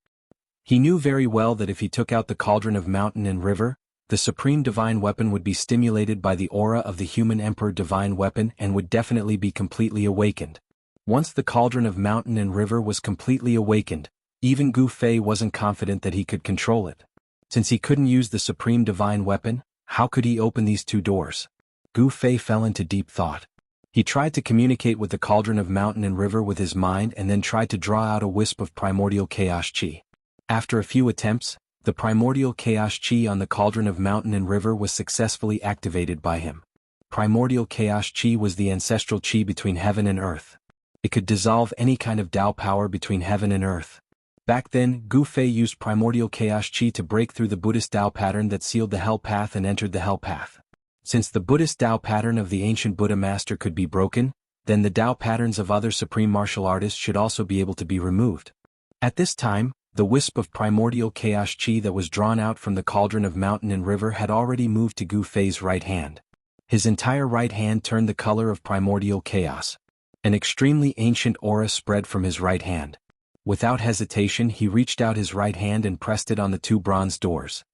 He knew very well that if he took out the cauldron of mountain and river, The supreme divine weapon would be stimulated by the aura of the human emperor divine weapon and would definitely be completely awakened. Once the cauldron of mountain and river was completely awakened, even Gu Fei wasn't confident that he could control it. Since he couldn't use the supreme divine weapon, how could he open these two doors? Gu Fei fell into deep thought. He tried to communicate with the cauldron of mountain and river with his mind and then tried to draw out a wisp of primordial chaos chi. After a few attempts, the primordial chaos chi on the cauldron of mountain and river was successfully activated by him. Primordial chaos chi was the ancestral chi between heaven and earth. It could dissolve any kind of Tao power between heaven and earth. Back then, Gu Fei used primordial chaos chi to break through the Buddhist Tao pattern that sealed the hell path and entered the hell path. Since the Buddhist Tao pattern of the ancient Buddha master could be broken, then the Tao patterns of other supreme martial artists should also be able to be removed. At this time, the wisp of primordial chaos chi that was drawn out from the cauldron of mountain and river had already moved to Gu Fei's right hand. His entire right hand turned the color of primordial chaos. An extremely ancient aura spread from his right hand. Without hesitation, he reached out his right hand and pressed it on the two bronze doors.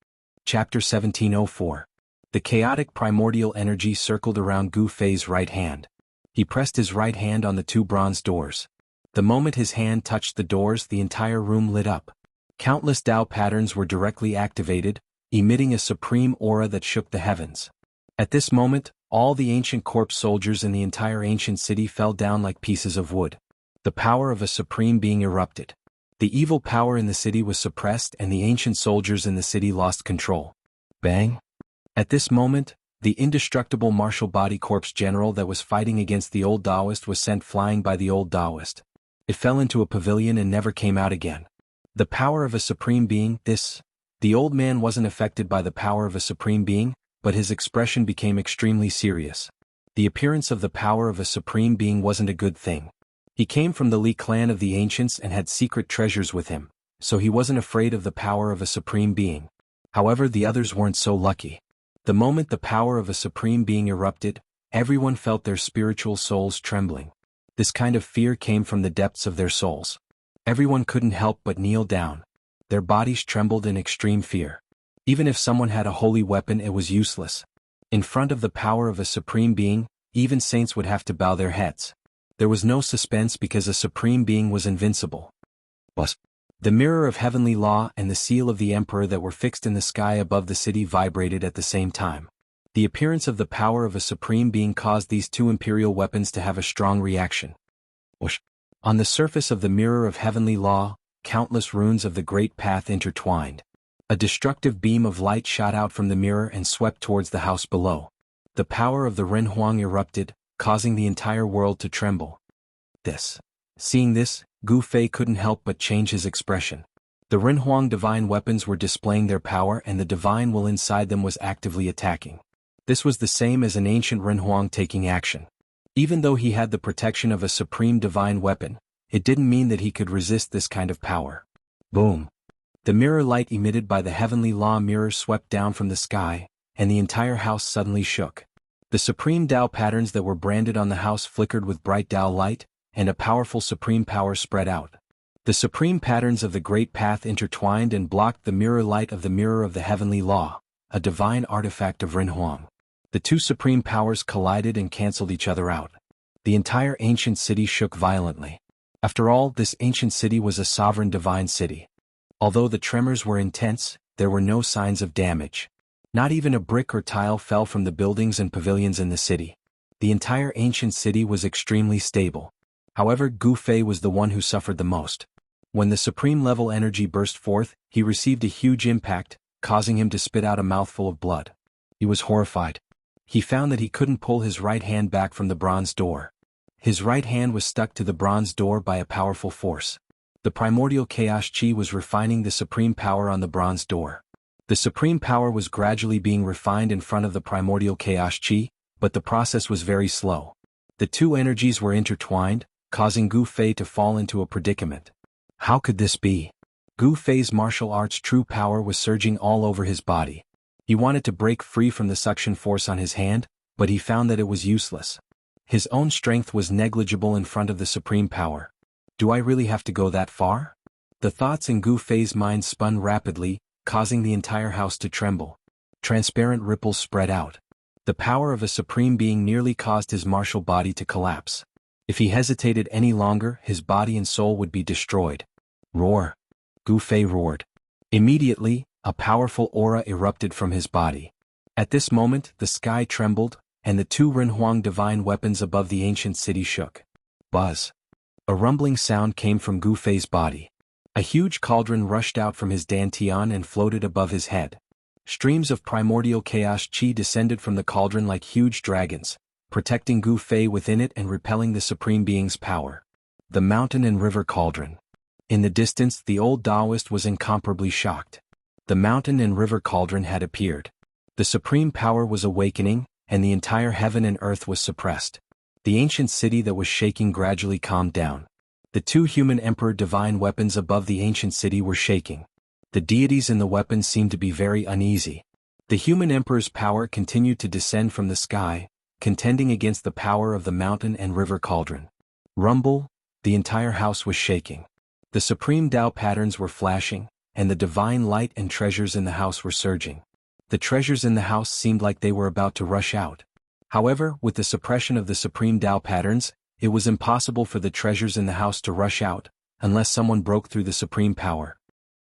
Chapter 1704. The chaotic primordial energy circled around Gu Fei's right hand. He pressed his right hand on the two bronze doors. The moment his hand touched the doors, the entire room lit up. Countless Tao patterns were directly activated, emitting a supreme aura that shook the heavens. At this moment, all the ancient corpse soldiers in the entire ancient city fell down like pieces of wood. The power of a supreme being erupted. The evil power in the city was suppressed and the ancient soldiers in the city lost control. Bang! At this moment, the indestructible martial body corpse general that was fighting against the old Taoist was sent flying by the old Taoist. It fell into a pavilion and never came out again. The power of a supreme being, the old man wasn't affected by the power of a supreme being, but his expression became extremely serious. The appearance of the power of a supreme being wasn't a good thing. He came from the Li clan of the ancients and had secret treasures with him, so he wasn't afraid of the power of a supreme being. However, the others weren't so lucky. The moment the power of a supreme being erupted, everyone felt their spiritual souls trembling. This kind of fear came from the depths of their souls. Everyone couldn't help but kneel down. Their bodies trembled in extreme fear. Even if someone had a holy weapon, it was useless. In front of the power of a supreme being, even saints would have to bow their heads. There was no suspense because a supreme being was invincible. The mirror of heavenly law and the seal of the emperor that were fixed in the sky above the city vibrated at the same time. The appearance of the power of a supreme being caused these two imperial weapons to have a strong reaction. On the surface of the mirror of heavenly law, countless runes of the great path intertwined. A destructive beam of light shot out from the mirror and swept towards the house below. The power of the Ren Huang erupted, causing the entire world to tremble. Seeing this, Gu Fei couldn't help but change his expression. The Ren Huang divine weapons were displaying their power and the divine will inside them was actively attacking. This was the same as an ancient Ren Huang taking action. Even though he had the protection of a supreme divine weapon, it didn't mean that he could resist this kind of power. Boom! The mirror light emitted by the heavenly law mirror swept down from the sky, and the entire house suddenly shook. The supreme Tao patterns that were branded on the house flickered with bright Tao light, and a powerful supreme power spread out. The supreme patterns of the great path intertwined and blocked the mirror light of the mirror of the heavenly law, a divine artifact of Ren Huang. The two supreme powers collided and cancelled each other out. The entire ancient city shook violently. After all, this ancient city was a sovereign divine city. Although the tremors were intense, there were no signs of damage. Not even a brick or tile fell from the buildings and pavilions in the city. The entire ancient city was extremely stable. However, Gu Fei was the one who suffered the most. When the supreme level energy burst forth, he received a huge impact, causing him to spit out a mouthful of blood. He was horrified. He found that he couldn't pull his right hand back from the bronze door. His right hand was stuck to the bronze door by a powerful force. The primordial chaos chi was refining the supreme power on the bronze door. The supreme power was gradually being refined in front of the primordial chaos chi, but the process was very slow. The two energies were intertwined, causing Gu Fei to fall into a predicament. How could this be? Gu Fei's martial arts' true power was surging all over his body. He wanted to break free from the suction force on his hand, but he found that it was useless. His own strength was negligible in front of the supreme power. Do I really have to go that far? The thoughts in Gu Fei's mind spun rapidly, causing the entire house to tremble. Transparent ripples spread out. The power of a supreme being nearly caused his martial body to collapse. If he hesitated any longer, his body and soul would be destroyed. Roar! Gu Fei roared. Immediately, a powerful aura erupted from his body. At this moment, the sky trembled, and the two Renhuang divine weapons above the ancient city shook. Buzz! A rumbling sound came from Gu Fei's body. A huge cauldron rushed out from his dantian and floated above his head. Streams of primordial chaos chi descended from the cauldron like huge dragons, protecting Gu Fei within it and repelling the Supreme Being's power. The mountain and river cauldron. In the distance, the old Taoist was incomparably shocked. The mountain and river cauldron had appeared. The supreme power was awakening, and the entire heaven and earth was suppressed. The ancient city that was shaking gradually calmed down. The two human emperor divine weapons above the ancient city were shaking. The deities in the weapons seemed to be very uneasy. The human emperor's power continued to descend from the sky, contending against the power of the mountain and river cauldron. Rumble! The entire house was shaking. The supreme Tao patterns were flashing, and the divine light and treasures in the house were surging. The treasures in the house seemed like they were about to rush out. However, with the suppression of the supreme Tao patterns, it was impossible for the treasures in the house to rush out, unless someone broke through the supreme power.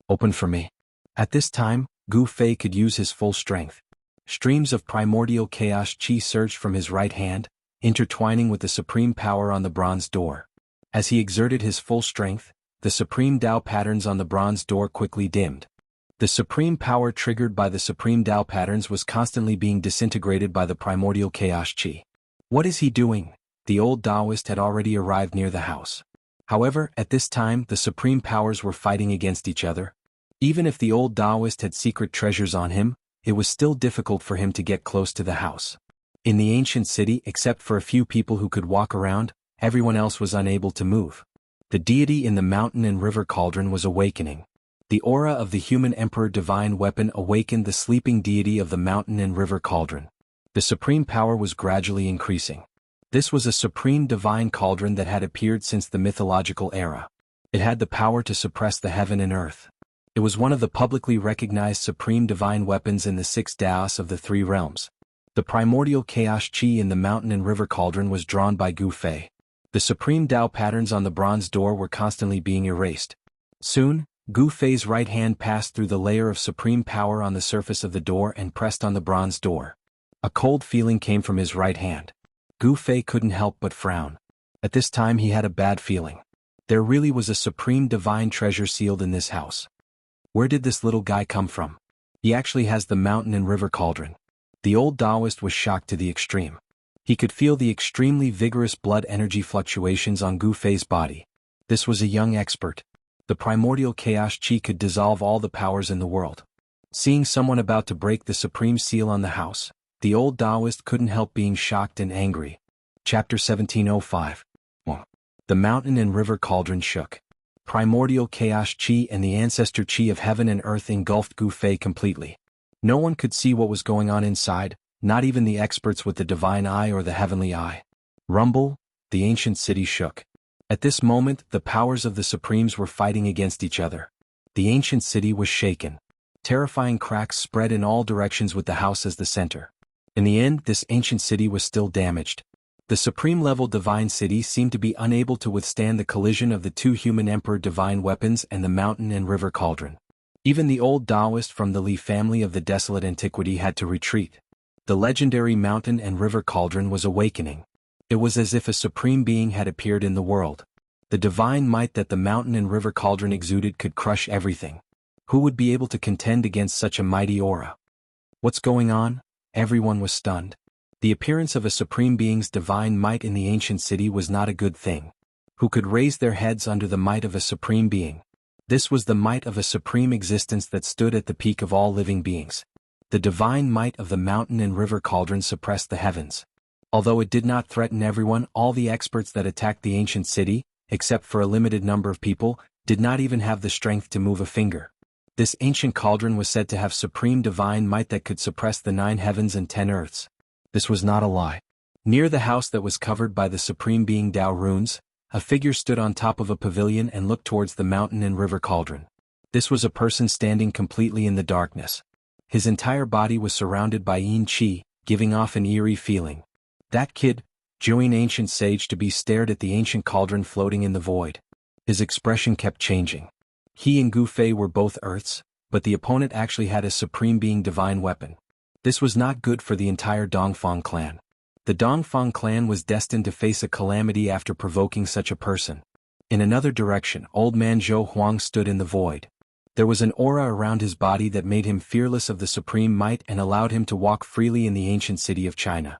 Open for me. At this time, Gu Fei could use his full strength. Streams of primordial chaos chi surged from his right hand, intertwining with the supreme power on the bronze door. As he exerted his full strength, the supreme Tao patterns on the bronze door quickly dimmed. The supreme power triggered by the supreme Tao patterns was constantly being disintegrated by the primordial chaos chi. What is he doing? The old Taoist had already arrived near the house. However, at this time the supreme powers were fighting against each other. Even if the old Taoist had secret treasures on him, it was still difficult for him to get close to the house. In the ancient city, except for a few people who could walk around, everyone else was unable to move. The deity in the mountain and river cauldron was awakening. The aura of the human emperor divine weapon awakened the sleeping deity of the mountain and river cauldron. The supreme power was gradually increasing. This was a supreme divine cauldron that had appeared since the mythological era. It had the power to suppress the heaven and earth. It was one of the publicly recognized supreme divine weapons in the 6 Daos of the 3 realms. The primordial chaos chi in the mountain and river cauldron was drawn by Gu Fei. The supreme Tao patterns on the bronze door were constantly being erased. Soon, Gu Fei's right hand passed through the layer of supreme power on the surface of the door and pressed on the bronze door. A cold feeling came from his right hand. Gu Fei couldn't help but frown. At this time he had a bad feeling. There really was a supreme divine treasure sealed in this house. Where did this little guy come from? He actually has the mountain and river cauldron. The old Taoist was shocked to the extreme. He could feel the extremely vigorous blood energy fluctuations on Gu Fei's body. This was a young expert. The primordial chaos chi could dissolve all the powers in the world. Seeing someone about to break the supreme seal on the house, the old Taoist couldn't help being shocked and angry. Chapter 1705. The mountain and river cauldron shook. Primordial chaos chi and the ancestor chi of heaven and earth engulfed Gu Fei completely. No one could see what was going on inside, not even the experts with the divine eye or the heavenly eye. Rumble! The ancient city shook. At this moment, the powers of the Supremes were fighting against each other. The ancient city was shaken. Terrifying cracks spread in all directions with the house as the center. In the end, this ancient city was still damaged. The supreme-level divine city seemed to be unable to withstand the collision of the two human emperor divine weapons and the mountain and river cauldron. Even the old Taoist from the Li family of the desolate antiquity had to retreat. The legendary mountain and river cauldron was awakening. It was as if a supreme being had appeared in the world. The divine might that the mountain and river cauldron exuded could crush everything. Who would be able to contend against such a mighty aura? What's going on? Everyone was stunned. The appearance of a supreme being's divine might in the ancient city was not a good thing. Who could raise their heads under the might of a supreme being? This was the might of a supreme existence that stood at the peak of all living beings. The divine might of the mountain and river cauldron suppressed the heavens. Although it did not threaten everyone, all the experts that attacked the ancient city, except for a limited number of people, did not even have the strength to move a finger. This ancient cauldron was said to have supreme divine might that could suppress the 9 heavens and 10 earths. This was not a lie. Near the house that was covered by the supreme being Tao runes, a figure stood on top of a pavilion and looked towards the mountain and river cauldron. This was a person standing completely in the darkness. His entire body was surrounded by yin qi, giving off an eerie feeling. That kid, Join ancient sage to be stared at the ancient cauldron floating in the void. His expression kept changing. He and Gu Fei were both earths, but the opponent actually had a supreme being divine weapon. This was not good for the entire Dongfang clan. The Dongfang clan was destined to face a calamity after provoking such a person. In another direction, old man Zhou Huang stood in the void. There was an aura around his body that made him fearless of the supreme might and allowed him to walk freely in the ancient city of China.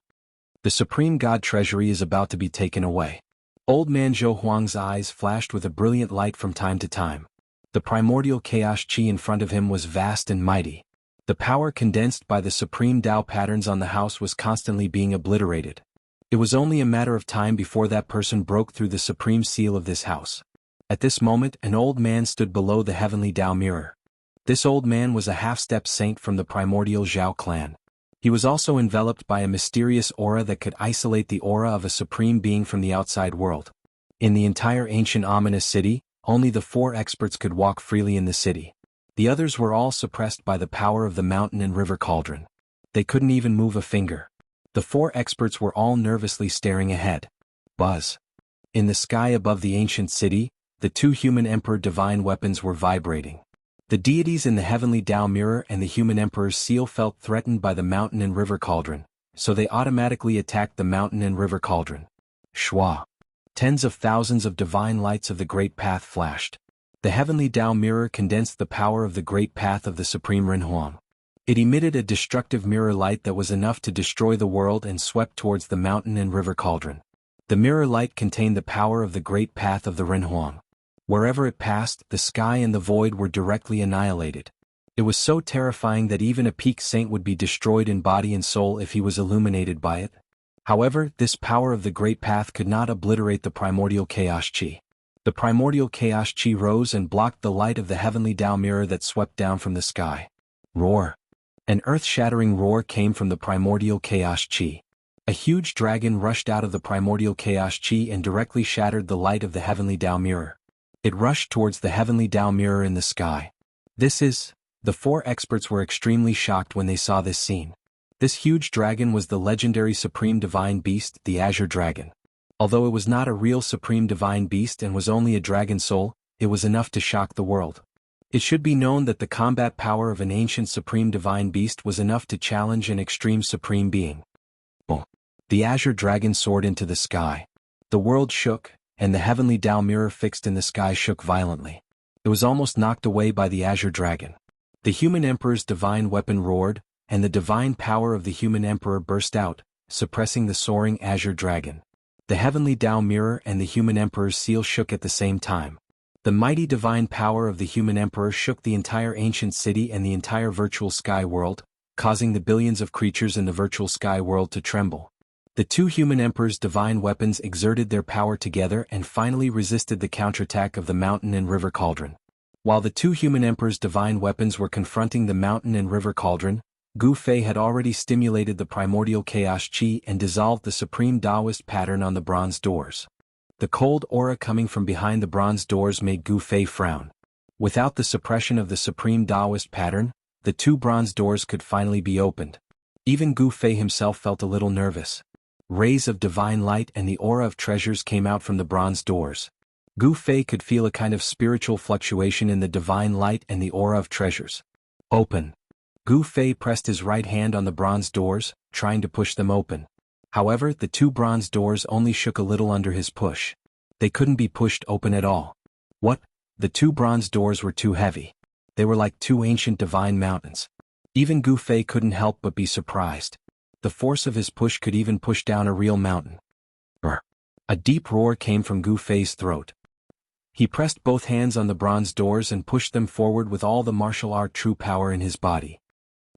The supreme god treasury is about to be taken away. Old man Zhou Huang's eyes flashed with a brilliant light from time to time. The primordial chaos chi in front of him was vast and mighty. The power condensed by the supreme Dao patterns on the house was constantly being obliterated. It was only a matter of time before that person broke through the supreme seal of this house. At this moment, an old man stood below the heavenly Dao mirror. This old man was a half-step saint from the primordial Zhao clan. He was also enveloped by a mysterious aura that could isolate the aura of a supreme being from the outside world. In the entire ancient ominous city, only the 4 experts could walk freely in the city. The others were all suppressed by the power of the mountain and river cauldron. They couldn't even move a finger. The 4 experts were all nervously staring ahead. Buzz. In the sky above the ancient city, the 2 human emperor divine weapons were vibrating. The deities in the heavenly Dao mirror and the human emperor's seal felt threatened by the mountain and river cauldron, so they automatically attacked the mountain and river cauldron. Shwa. Tens of thousands of divine lights of the Great Path flashed. The heavenly Dao mirror condensed the power of the Great Path of the Supreme Renhuang. It emitted a destructive mirror light that was enough to destroy the world and swept towards the mountain and river cauldron. The mirror light contained the power of the Great Path of the Renhuang. Wherever it passed, the sky and the void were directly annihilated. It was so terrifying that even a peak saint would be destroyed in body and soul if he was illuminated by it. However, this power of the Great Path could not obliterate the primordial chaos chi. The primordial chaos chi rose and blocked the light of the heavenly Dao mirror that swept down from the sky. Roar. An earth-shattering roar came from the primordial chaos chi. A huge dragon rushed out of the primordial chaos chi and directly shattered the light of the heavenly Dao mirror. It rushed towards the heavenly Dao mirror in the sky. The 4 experts were extremely shocked when they saw this scene. This huge dragon was the legendary supreme divine beast, the Azure Dragon. Although it was not a real supreme divine beast and was only a dragon soul, it was enough to shock the world. It should be known that the combat power of an ancient supreme divine beast was enough to challenge an extreme supreme being. Boom. The Azure Dragon soared into the sky. The world shook, and the heavenly Dao mirror fixed in the sky shook violently. It was almost knocked away by the Azure Dragon. The human emperor's divine weapon roared, and the divine power of the human emperor burst out, suppressing the soaring Azure Dragon. The heavenly Dao mirror and the human emperor's seal shook at the same time. The mighty divine power of the human emperor shook the entire ancient city and the entire virtual sky world, causing the billions of creatures in the virtual sky world to tremble. The 2 human emperors' divine weapons exerted their power together and finally resisted the counterattack of the mountain and river cauldron. While the 2 human emperors' divine weapons were confronting the mountain and river cauldron, Gu Fei had already stimulated the primordial chaos chi and dissolved the supreme Taoist pattern on the bronze doors. The cold aura coming from behind the bronze doors made Gu Fei frown. Without the suppression of the supreme Taoist pattern, the 2 bronze doors could finally be opened. Even Gu Fei himself felt a little nervous. Rays of divine light and the aura of treasures came out from the bronze doors. Gu Fei could feel a kind of spiritual fluctuation in the divine light and the aura of treasures. Open. Gu Fei pressed his right hand on the bronze doors, trying to push them open. However, the 2 bronze doors only shook a little under his push. They couldn't be pushed open at all. What? The 2 bronze doors were too heavy. They were like 2 ancient divine mountains. Even Gu Fei couldn't help but be surprised. The force of his push could even push down a real mountain. Brr. A deep roar came from Gu Fei's throat. He pressed both hands on the bronze doors and pushed them forward with all the martial art true power in his body.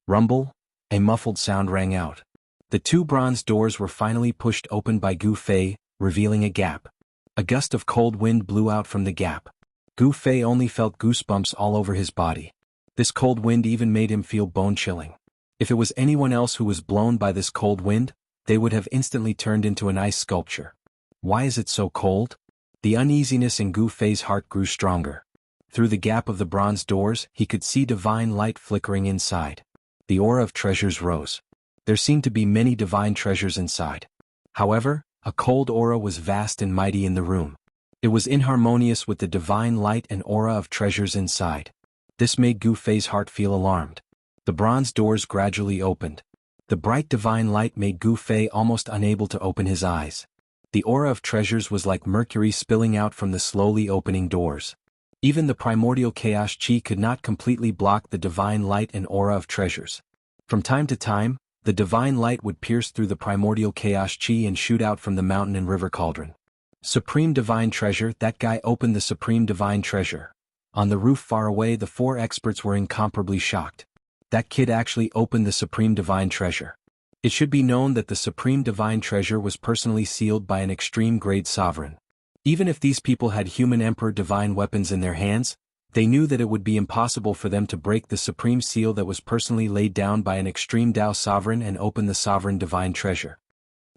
Rumble. A muffled sound rang out. The 2 bronze doors were finally pushed open by Gu Fei, revealing a gap. A gust of cold wind blew out from the gap. Gu Fei only felt goosebumps all over his body. This cold wind even made him feel bone-chilling. If it was anyone else who was blown by this cold wind, they would have instantly turned into an ice sculpture. Why is it so cold? The uneasiness in Gu Fei's heart grew stronger. Through the gap of the bronze doors, he could see divine light flickering inside. The aura of treasures rose. There seemed to be many divine treasures inside. However, a cold aura was vast and mighty in the room. It was inharmonious with the divine light and aura of treasures inside. This made Gu Fei's heart feel alarmed. The bronze doors gradually opened. The bright divine light made Gu Fei almost unable to open his eyes. The aura of treasures was like mercury spilling out from the slowly opening doors. Even the primordial chaos chi could not completely block the divine light and aura of treasures. From time to time, the divine light would pierce through the primordial chaos chi and shoot out from the mountain and river cauldron. Supreme divine treasure. That guy opened the supreme divine treasure. On the roof far away, the four experts were incomparably shocked. That kid actually opened the supreme divine treasure. It should be known that the supreme divine treasure was personally sealed by an extreme grade sovereign. Even if these people had human emperor divine weapons in their hands, they knew that it would be impossible for them to break the supreme seal that was personally laid down by an extreme Tao sovereign and open the sovereign divine treasure.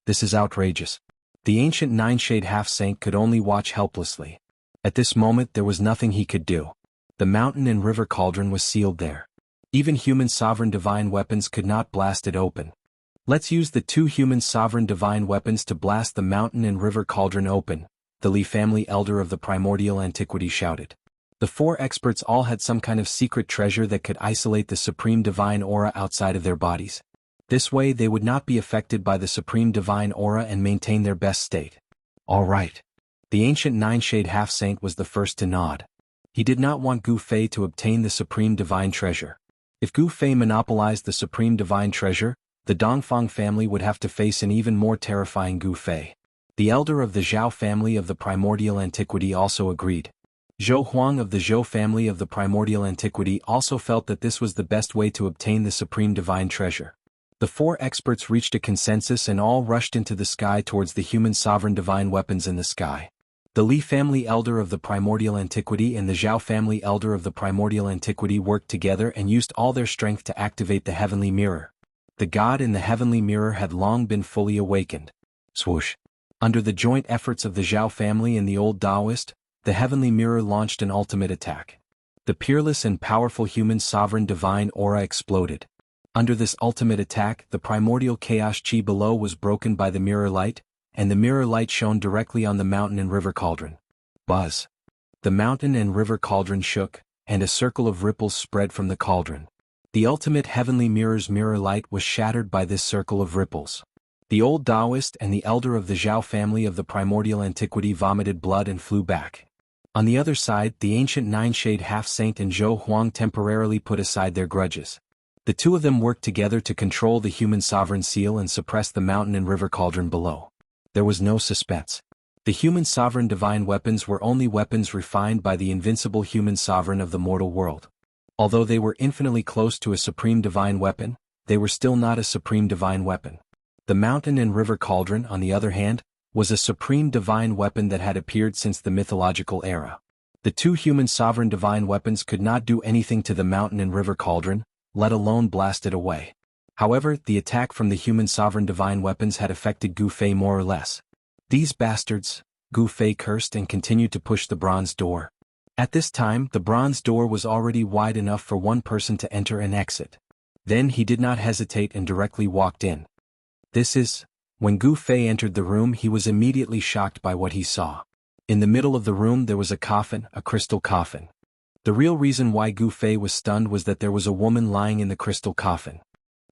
This is outrageous. The ancient nine-shade half-saint could only watch helplessly. At this moment there was nothing he could do. The mountain and river cauldron was sealed there. Even human sovereign divine weapons could not blast it open. Let's use the two human sovereign divine weapons to blast the mountain and river cauldron open, the Li family elder of the primordial antiquity shouted. The four experts all had some kind of secret treasure that could isolate the supreme divine aura outside of their bodies. This way they would not be affected by the supreme divine aura and maintain their best state. All right. The ancient nine-shade half-saint was the first to nod. He did not want Gu Fei to obtain the supreme divine treasure. If Gu Fei monopolized the supreme divine treasure, the Dongfang family would have to face an even more terrifying Gu Fei. The elder of the Zhao family of the primordial antiquity also agreed. Zhou Huang of the Zhou family of the primordial antiquity also felt that this was the best way to obtain the supreme divine treasure. The four experts reached a consensus and all rushed into the sky towards the human sovereign divine weapons in the sky. The Li family elder of the primordial antiquity and the Zhao family elder of the primordial antiquity worked together and used all their strength to activate the heavenly mirror. The god in the heavenly mirror had long been fully awakened. Swoosh! Under the joint efforts of the Zhao family and the old Taoist, the heavenly mirror launched an ultimate attack. The peerless and powerful human sovereign divine aura exploded. Under this ultimate attack, the primordial chaos chi below was broken by the mirror light, and the mirror light shone directly on the mountain and river cauldron. Buzz! The mountain and river cauldron shook, and a circle of ripples spread from the cauldron. The ultimate heavenly mirror's mirror light was shattered by this circle of ripples. The old Taoist and the elder of the Zhao family of the primordial antiquity vomited blood and flew back. On the other side, the ancient nine-shade half-saint and Zhou Huang temporarily put aside their grudges. The two of them worked together to control the human sovereign seal and suppress the mountain and river cauldron below. There was no suspense. The human sovereign divine weapons were only weapons refined by the invincible human sovereign of the mortal world. Although they were infinitely close to a supreme divine weapon, they were still not a supreme divine weapon. The mountain and river cauldron, on the other hand, was a supreme divine weapon that had appeared since the mythological era. The two human sovereign divine weapons could not do anything to the mountain and river cauldron, let alone blast it away. However, the attack from the human sovereign divine weapons had affected Gu Fei more or less. These bastards, Gu Fei cursed and continued to push the bronze door. At this time, the bronze door was already wide enough for one person to enter and exit. Then he did not hesitate and directly walked in. When Gu Fei entered the room, he was immediately shocked by what he saw. In the middle of the room there was a coffin, a crystal coffin. The real reason why Gu Fei was stunned was that there was a woman lying in the crystal coffin.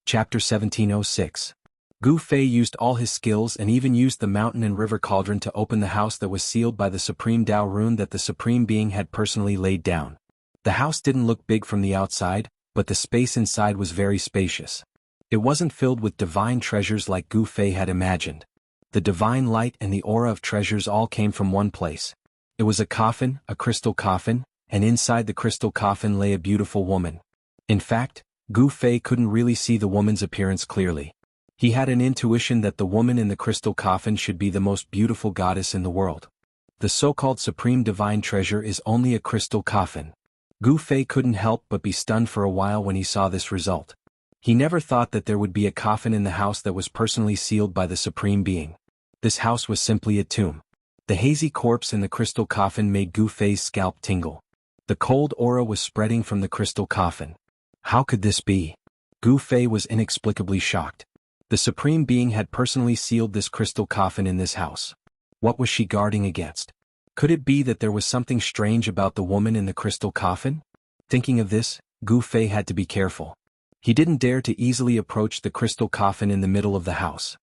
Chapter 1706. Gu Fei used all his skills and even used the mountain and river cauldron to open the house that was sealed by the supreme Tao rune that the supreme being had personally laid down. The house didn't look big from the outside, but the space inside was very spacious. It wasn't filled with divine treasures like Gu Fei had imagined. The divine light and the aura of treasures all came from one place. It was a coffin, a crystal coffin, and inside the crystal coffin lay a beautiful woman. In fact, Gu Fei couldn't really see the woman's appearance clearly. He had an intuition that the woman in the crystal coffin should be the most beautiful goddess in the world. The so-called supreme divine treasure is only a crystal coffin. Gu Fei couldn't help but be stunned for a while when he saw this result. He never thought that there would be a coffin in the house that was personally sealed by the supreme being. This house was simply a tomb. The hazy corpse in the crystal coffin made Gu Fei's scalp tingle. The cold aura was spreading from the crystal coffin. How could this be? Gu Fei was inexplicably shocked. The Supreme Being had personally sealed this crystal coffin in this house. What was she guarding against? Could it be that there was something strange about the woman in the crystal coffin? Thinking of this, Gu Fei had to be careful. He didn't dare to easily approach the crystal coffin in the middle of the house.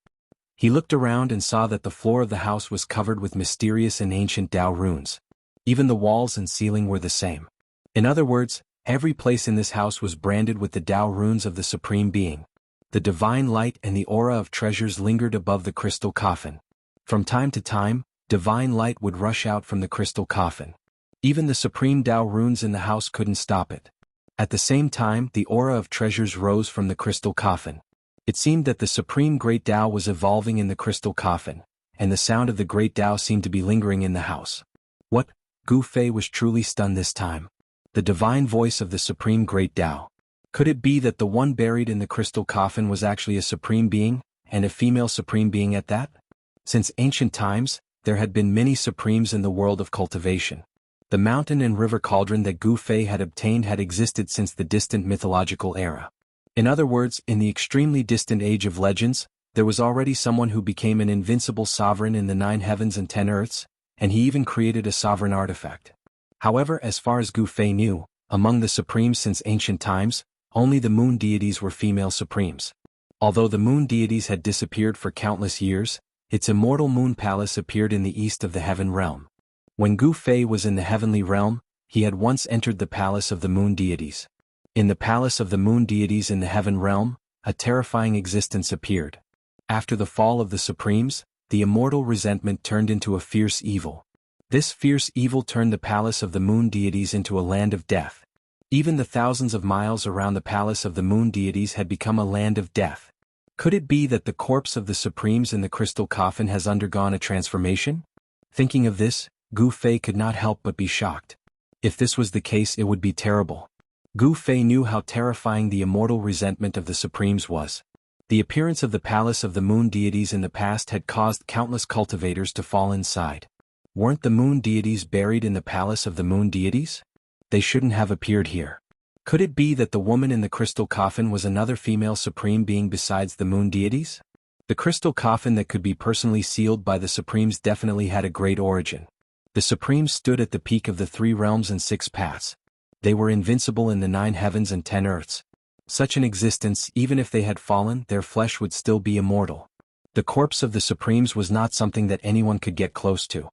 He looked around and saw that the floor of the house was covered with mysterious and ancient Tao runes. Even the walls and ceiling were the same. In other words, every place in this house was branded with the Tao runes of the Supreme Being. The divine light and the aura of treasures lingered above the crystal coffin. From time to time, divine light would rush out from the crystal coffin. Even the supreme Tao runes in the house couldn't stop it. At the same time, the aura of treasures rose from the crystal coffin. It seemed that the supreme great Tao was evolving in the crystal coffin, and the sound of the great Tao seemed to be lingering in the house. What? Gu Fei was truly stunned this time. The divine voice of the supreme great Tao. Could it be that the one buried in the crystal coffin was actually a supreme being, and a female supreme being at that? Since ancient times, there had been many supremes in the world of cultivation. The mountain and river cauldron that Gu Fei had obtained had existed since the distant mythological era. In other words, in the extremely distant age of legends, there was already someone who became an invincible sovereign in the 9 heavens and 10 earths, and he even created a sovereign artifact. However, as far as Gu Fei knew, among the supremes since ancient times, only the moon deities were female supremes. Although the moon deities had disappeared for countless years, its immortal moon palace appeared in the east of the heaven realm. When Gu Fei was in the heavenly realm, he had once entered the palace of the moon deities. In the palace of the moon deities in the heaven realm, a terrifying existence appeared. After the fall of the supremes, the immortal resentment turned into a fierce evil. This fierce evil turned the palace of the moon deities into a land of death. Even the thousands of miles around the palace of the moon deities had become a land of death. Could it be that the corpse of the supremes in the crystal coffin has undergone a transformation? Thinking of this, Gu Fei could not help but be shocked. If this was the case, it would be terrible. Gu Fei knew how terrifying the immortal resentment of the supremes was. The appearance of the palace of the moon deities in the past had caused countless cultivators to fall inside. Weren't the moon deities buried in the palace of the moon deities? They shouldn't have appeared here. Could it be that the woman in the crystal coffin was another female supreme being besides the moon deities? The crystal coffin that could be personally sealed by the supremes definitely had a great origin. The supremes stood at the peak of the 3 realms and 6 paths. They were invincible in the 9 heavens and 10 earths. Such an existence, even if they had fallen, their flesh would still be immortal. The corpse of the supremes was not something that anyone could get close to.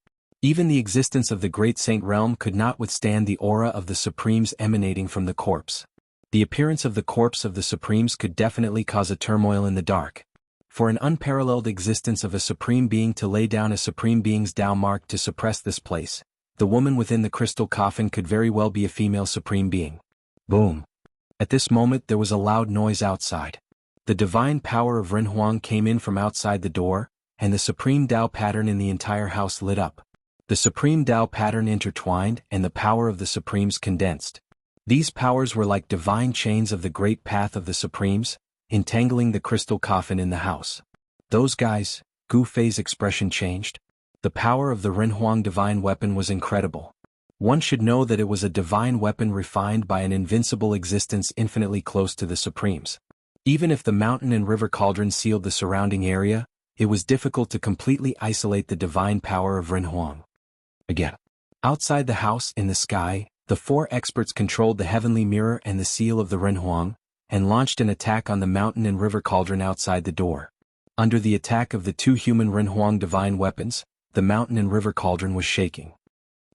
Even the existence of the great saint realm could not withstand the aura of the supremes emanating from the corpse. The appearance of the corpse of the supremes could definitely cause a turmoil in the dark. For an unparalleled existence of a supreme being to lay down a supreme being's Tao mark to suppress this place, the woman within the crystal coffin could very well be a female supreme being. Boom! At this moment there was a loud noise outside. The divine power of Ren Huang came in from outside the door, and the supreme Tao pattern in the entire house lit up. The supreme Tao pattern intertwined and the power of the supremes condensed. These powers were like divine chains of the great path of the supremes, entangling the crystal coffin in the house. Those guys, Gu Fei's expression changed. The power of the Ren Huang divine weapon was incredible. One should know that it was a divine weapon refined by an invincible existence infinitely close to the supremes. Even if the mountain and river cauldron sealed the surrounding area, it was difficult to completely isolate the divine power of Ren Huang. Again. Outside the house, in the sky, the 4 experts controlled the heavenly mirror and the seal of the Ren Huang, and launched an attack on the mountain and river cauldron outside the door. Under the attack of the 2 human Ren Huang divine weapons, the mountain and river cauldron was shaking.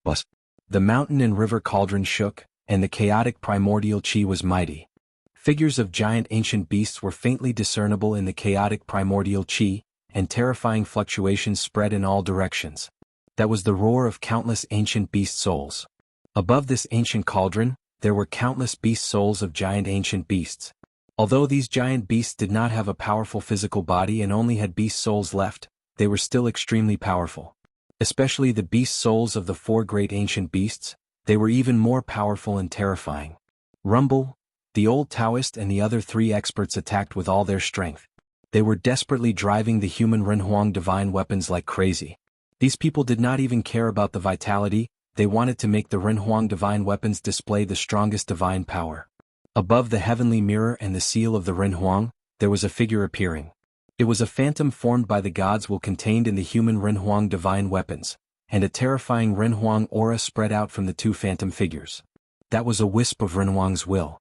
But the mountain and river cauldron shook, and the chaotic primordial chi was mighty. Figures of giant ancient beasts were faintly discernible in the chaotic primordial chi, and terrifying fluctuations spread in all directions. That was the roar of countless ancient beast souls. Above this ancient cauldron, there were countless beast souls of giant ancient beasts. Although these giant beasts did not have a powerful physical body and only had beast souls left, they were still extremely powerful. Especially the beast souls of the 4 great ancient beasts, they were even more powerful and terrifying. Rumble, the old Taoist and the other 3 experts attacked with all their strength. They were desperately driving the human Ren Huang divine weapons like crazy. These people did not even care about the vitality, they wanted to make the Ren Huang divine weapons display the strongest divine power. Above the heavenly mirror and the seal of the Ren Huang, there was a figure appearing. It was a phantom formed by the gods will contained in the human Ren Huang divine weapons, and a terrifying Ren Huang aura spread out from the two phantom figures. That was a wisp of Ren Huang's will.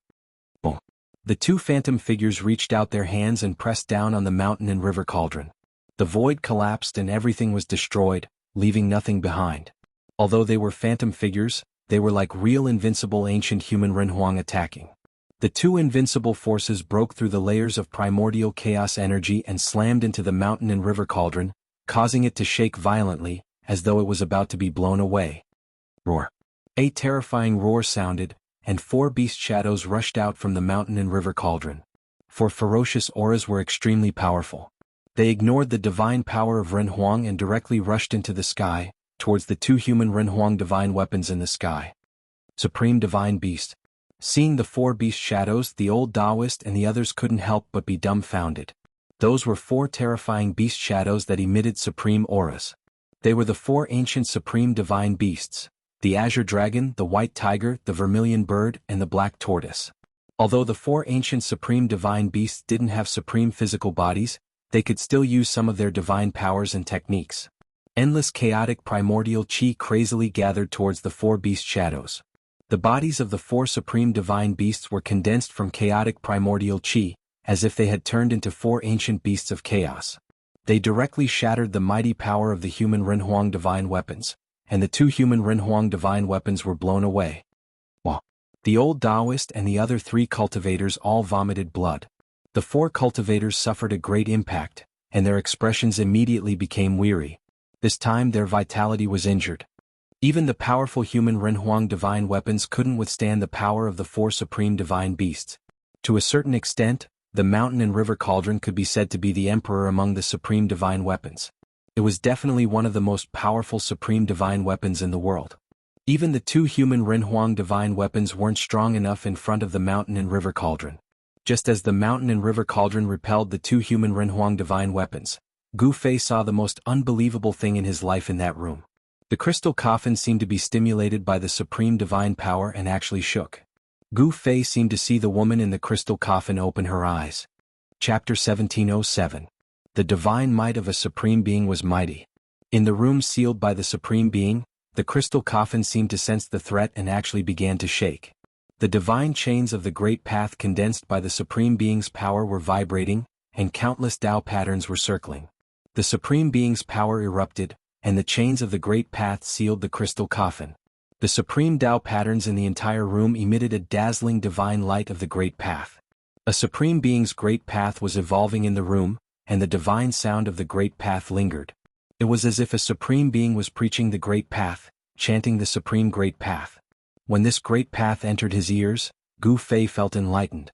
Boom. The two phantom figures reached out their hands and pressed down on the mountain and river cauldron. The void collapsed and everything was destroyed, leaving nothing behind. Although they were phantom figures, they were like real invincible ancient human Ren Huang attacking. The two invincible forces broke through the layers of primordial chaos energy and slammed into the mountain and river cauldron, causing it to shake violently, as though it was about to be blown away. Roar. A terrifying roar sounded, and 4 beast shadows rushed out from the mountain and river cauldron. 4 ferocious auras were extremely powerful. They ignored the divine power of Ren Huang and directly rushed into the sky, towards the 2 human Ren Huang divine weapons in the sky. Supreme Divine Beast. Seeing the 4 beast shadows, the old Taoist and the others couldn't help but be dumbfounded. Those were 4 terrifying beast shadows that emitted supreme auras. They were the 4 ancient supreme divine beasts: the azure dragon, the white tiger, the vermilion bird, and the black tortoise. Although the 4 ancient supreme divine beasts didn't have supreme physical bodies, they could still use some of their divine powers and techniques. Endless chaotic primordial qi crazily gathered towards the 4 beast shadows. The bodies of the 4 supreme divine beasts were condensed from chaotic primordial qi, as if they had turned into 4 ancient beasts of chaos. They directly shattered the mighty power of the human Ren Huang divine weapons, and the 2 human Ren Huang divine weapons were blown away. Wow. The old Taoist and the other 3 cultivators all vomited blood. The 4 cultivators suffered a great impact, and their expressions immediately became weary. This time their vitality was injured. Even the powerful human Ren Huang divine weapons couldn't withstand the power of the 4 supreme divine beasts. To a certain extent, the mountain and river cauldron could be said to be the emperor among the supreme divine weapons. It was definitely one of the most powerful supreme divine weapons in the world. Even the 2 human Ren Huang divine weapons weren't strong enough in front of the mountain and river cauldron. Just as the mountain and river cauldron repelled the 2 human Ren Huang divine weapons, Gu Fei saw the most unbelievable thing in his life in that room. The crystal coffin seemed to be stimulated by the supreme divine power and actually shook. Gu Fei seemed to see the woman in the crystal coffin open her eyes. Chapter 1707. The divine might of a supreme being was mighty. In the room sealed by the supreme being, the crystal coffin seemed to sense the threat and actually began to shake. The divine chains of the great path condensed by the supreme being's power were vibrating, and countless Tao patterns were circling. The supreme being's power erupted, and the chains of the great path sealed the crystal coffin. The supreme Tao patterns in the entire room emitted a dazzling divine light of the great path. A supreme being's great path was evolving in the room, and the divine sound of the great path lingered. It was as if a supreme being was preaching the great path, chanting the supreme great path. When this great path entered his ears, Gu Fei felt enlightened.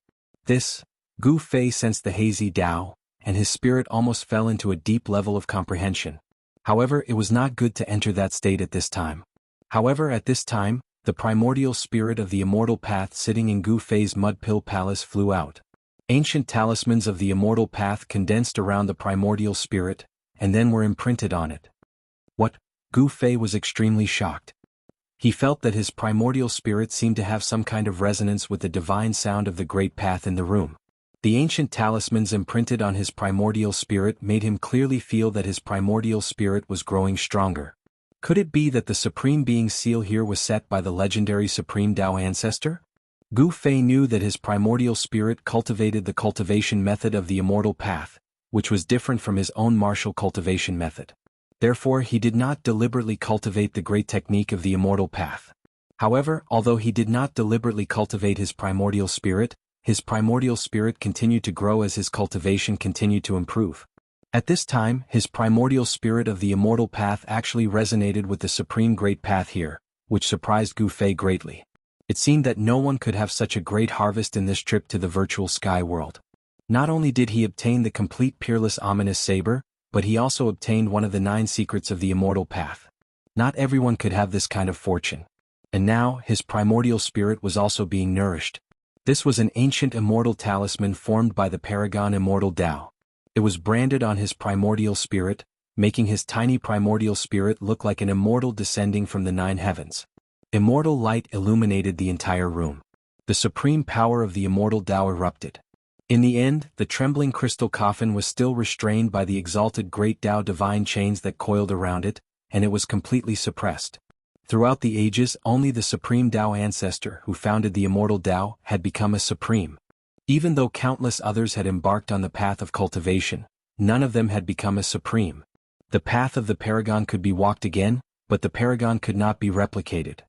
Gu Fei sensed the hazy Tao, and his spirit almost fell into a deep level of comprehension. However, it was not good to enter that state at this time. The primordial spirit of the immortal path sitting in Gu Fei's mud pill palace flew out. Ancient talismans of the immortal path condensed around the primordial spirit, and then were imprinted on it. What? Gu Fei was extremely shocked. He felt that his primordial spirit seemed to have some kind of resonance with the divine sound of the great path in the room. The ancient talismans imprinted on his primordial spirit made him clearly feel that his primordial spirit was growing stronger. Could it be that the Supreme Being's seal here was set by the legendary Supreme Tao ancestor? Gu Fei knew that his primordial spirit cultivated the cultivation method of the immortal path, which was different from his own martial cultivation method. Therefore, he did not deliberately cultivate the great technique of the immortal path. However, although he did not deliberately cultivate his primordial spirit continued to grow as his cultivation continued to improve. At this time, his primordial spirit of the immortal path actually resonated with the supreme great path here, which surprised Gu Fei greatly. It seemed that no one could have such a great harvest in this trip to the virtual sky world. Not only did he obtain the complete peerless ominous saber, but he also obtained one of the 9 secrets of the immortal path. Not everyone could have this kind of fortune. And now, his primordial spirit was also being nourished. This was an ancient immortal talisman formed by the Paragon Immortal Tao. It was branded on his primordial spirit, making his tiny primordial spirit look like an immortal descending from the 9 heavens. Immortal light illuminated the entire room. The supreme power of the immortal Tao erupted. In the end, the trembling crystal coffin was still restrained by the exalted great Tao divine chains that coiled around it, and it was completely suppressed. Throughout the ages, only the supreme Tao ancestor who founded the immortal Tao had become a supreme. Even though countless others had embarked on the path of cultivation, none of them had become a supreme. The path of the paragon could be walked again, but the paragon could not be replicated.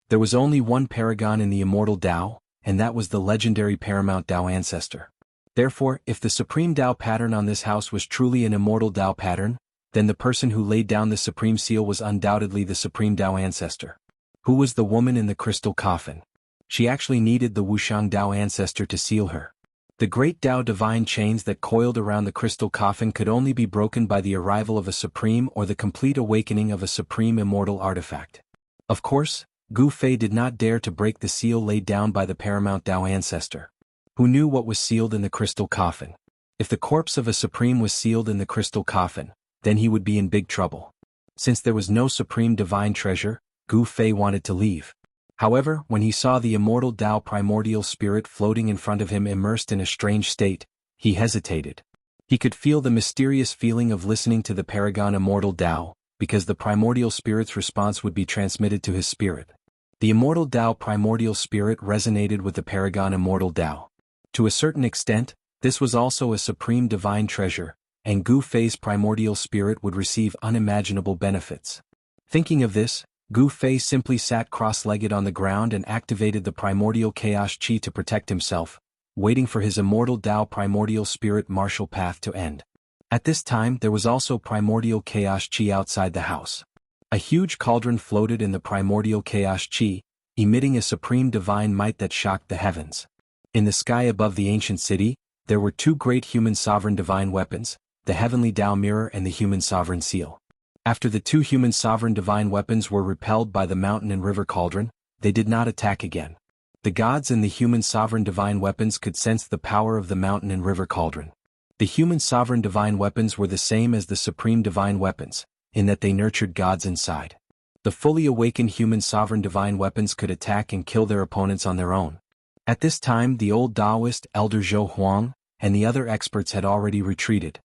There was only one paragon in the immortal Tao, and that was the legendary paramount Tao ancestor. Therefore, if the supreme Tao pattern on this house was truly an immortal Tao pattern, then the person who laid down the supreme seal was undoubtedly the supreme Tao ancestor. Who was the woman in the crystal coffin? She actually needed the Wuxia Tao ancestor to seal her. The great Tao divine chains that coiled around the crystal coffin could only be broken by the arrival of a supreme or the complete awakening of a supreme immortal artifact. Of course, Gu Fei did not dare to break the seal laid down by the paramount Tao ancestor. Who knew what was sealed in the crystal coffin? If the corpse of a supreme was sealed in the crystal coffin, then he would be in big trouble. Since there was no supreme divine treasure, Gu Fei wanted to leave. However, when he saw the immortal Tao primordial spirit floating in front of him immersed in a strange state, he hesitated. He could feel the mysterious feeling of listening to the paragon immortal Tao, because the primordial spirit's response would be transmitted to his spirit. The immortal Tao primordial spirit resonated with the paragon immortal Tao. To a certain extent, this was also a supreme divine treasure, and Gu Fei's primordial spirit would receive unimaginable benefits. Thinking of this, Gu Fei simply sat cross-legged on the ground and activated the primordial chaos chi to protect himself, waiting for his immortal Tao primordial spirit martial path to end. At this time there was also primordial chaos chi outside the house. A huge cauldron floated in the primordial chaos chi, emitting a supreme divine might that shocked the heavens. In the sky above the ancient city, there were two great human sovereign divine weapons, the heavenly Tao mirror and the human sovereign seal. After the two human sovereign divine weapons were repelled by the mountain and river cauldron, they did not attack again. The gods and the human sovereign divine weapons could sense the power of the mountain and river cauldron. The human sovereign divine weapons were the same as the supreme divine weapons, in that they nurtured gods inside. The fully awakened human sovereign divine weapons could attack and kill their opponents on their own. At this time the old Taoist Elder Zhou Huang and the other experts had already retreated.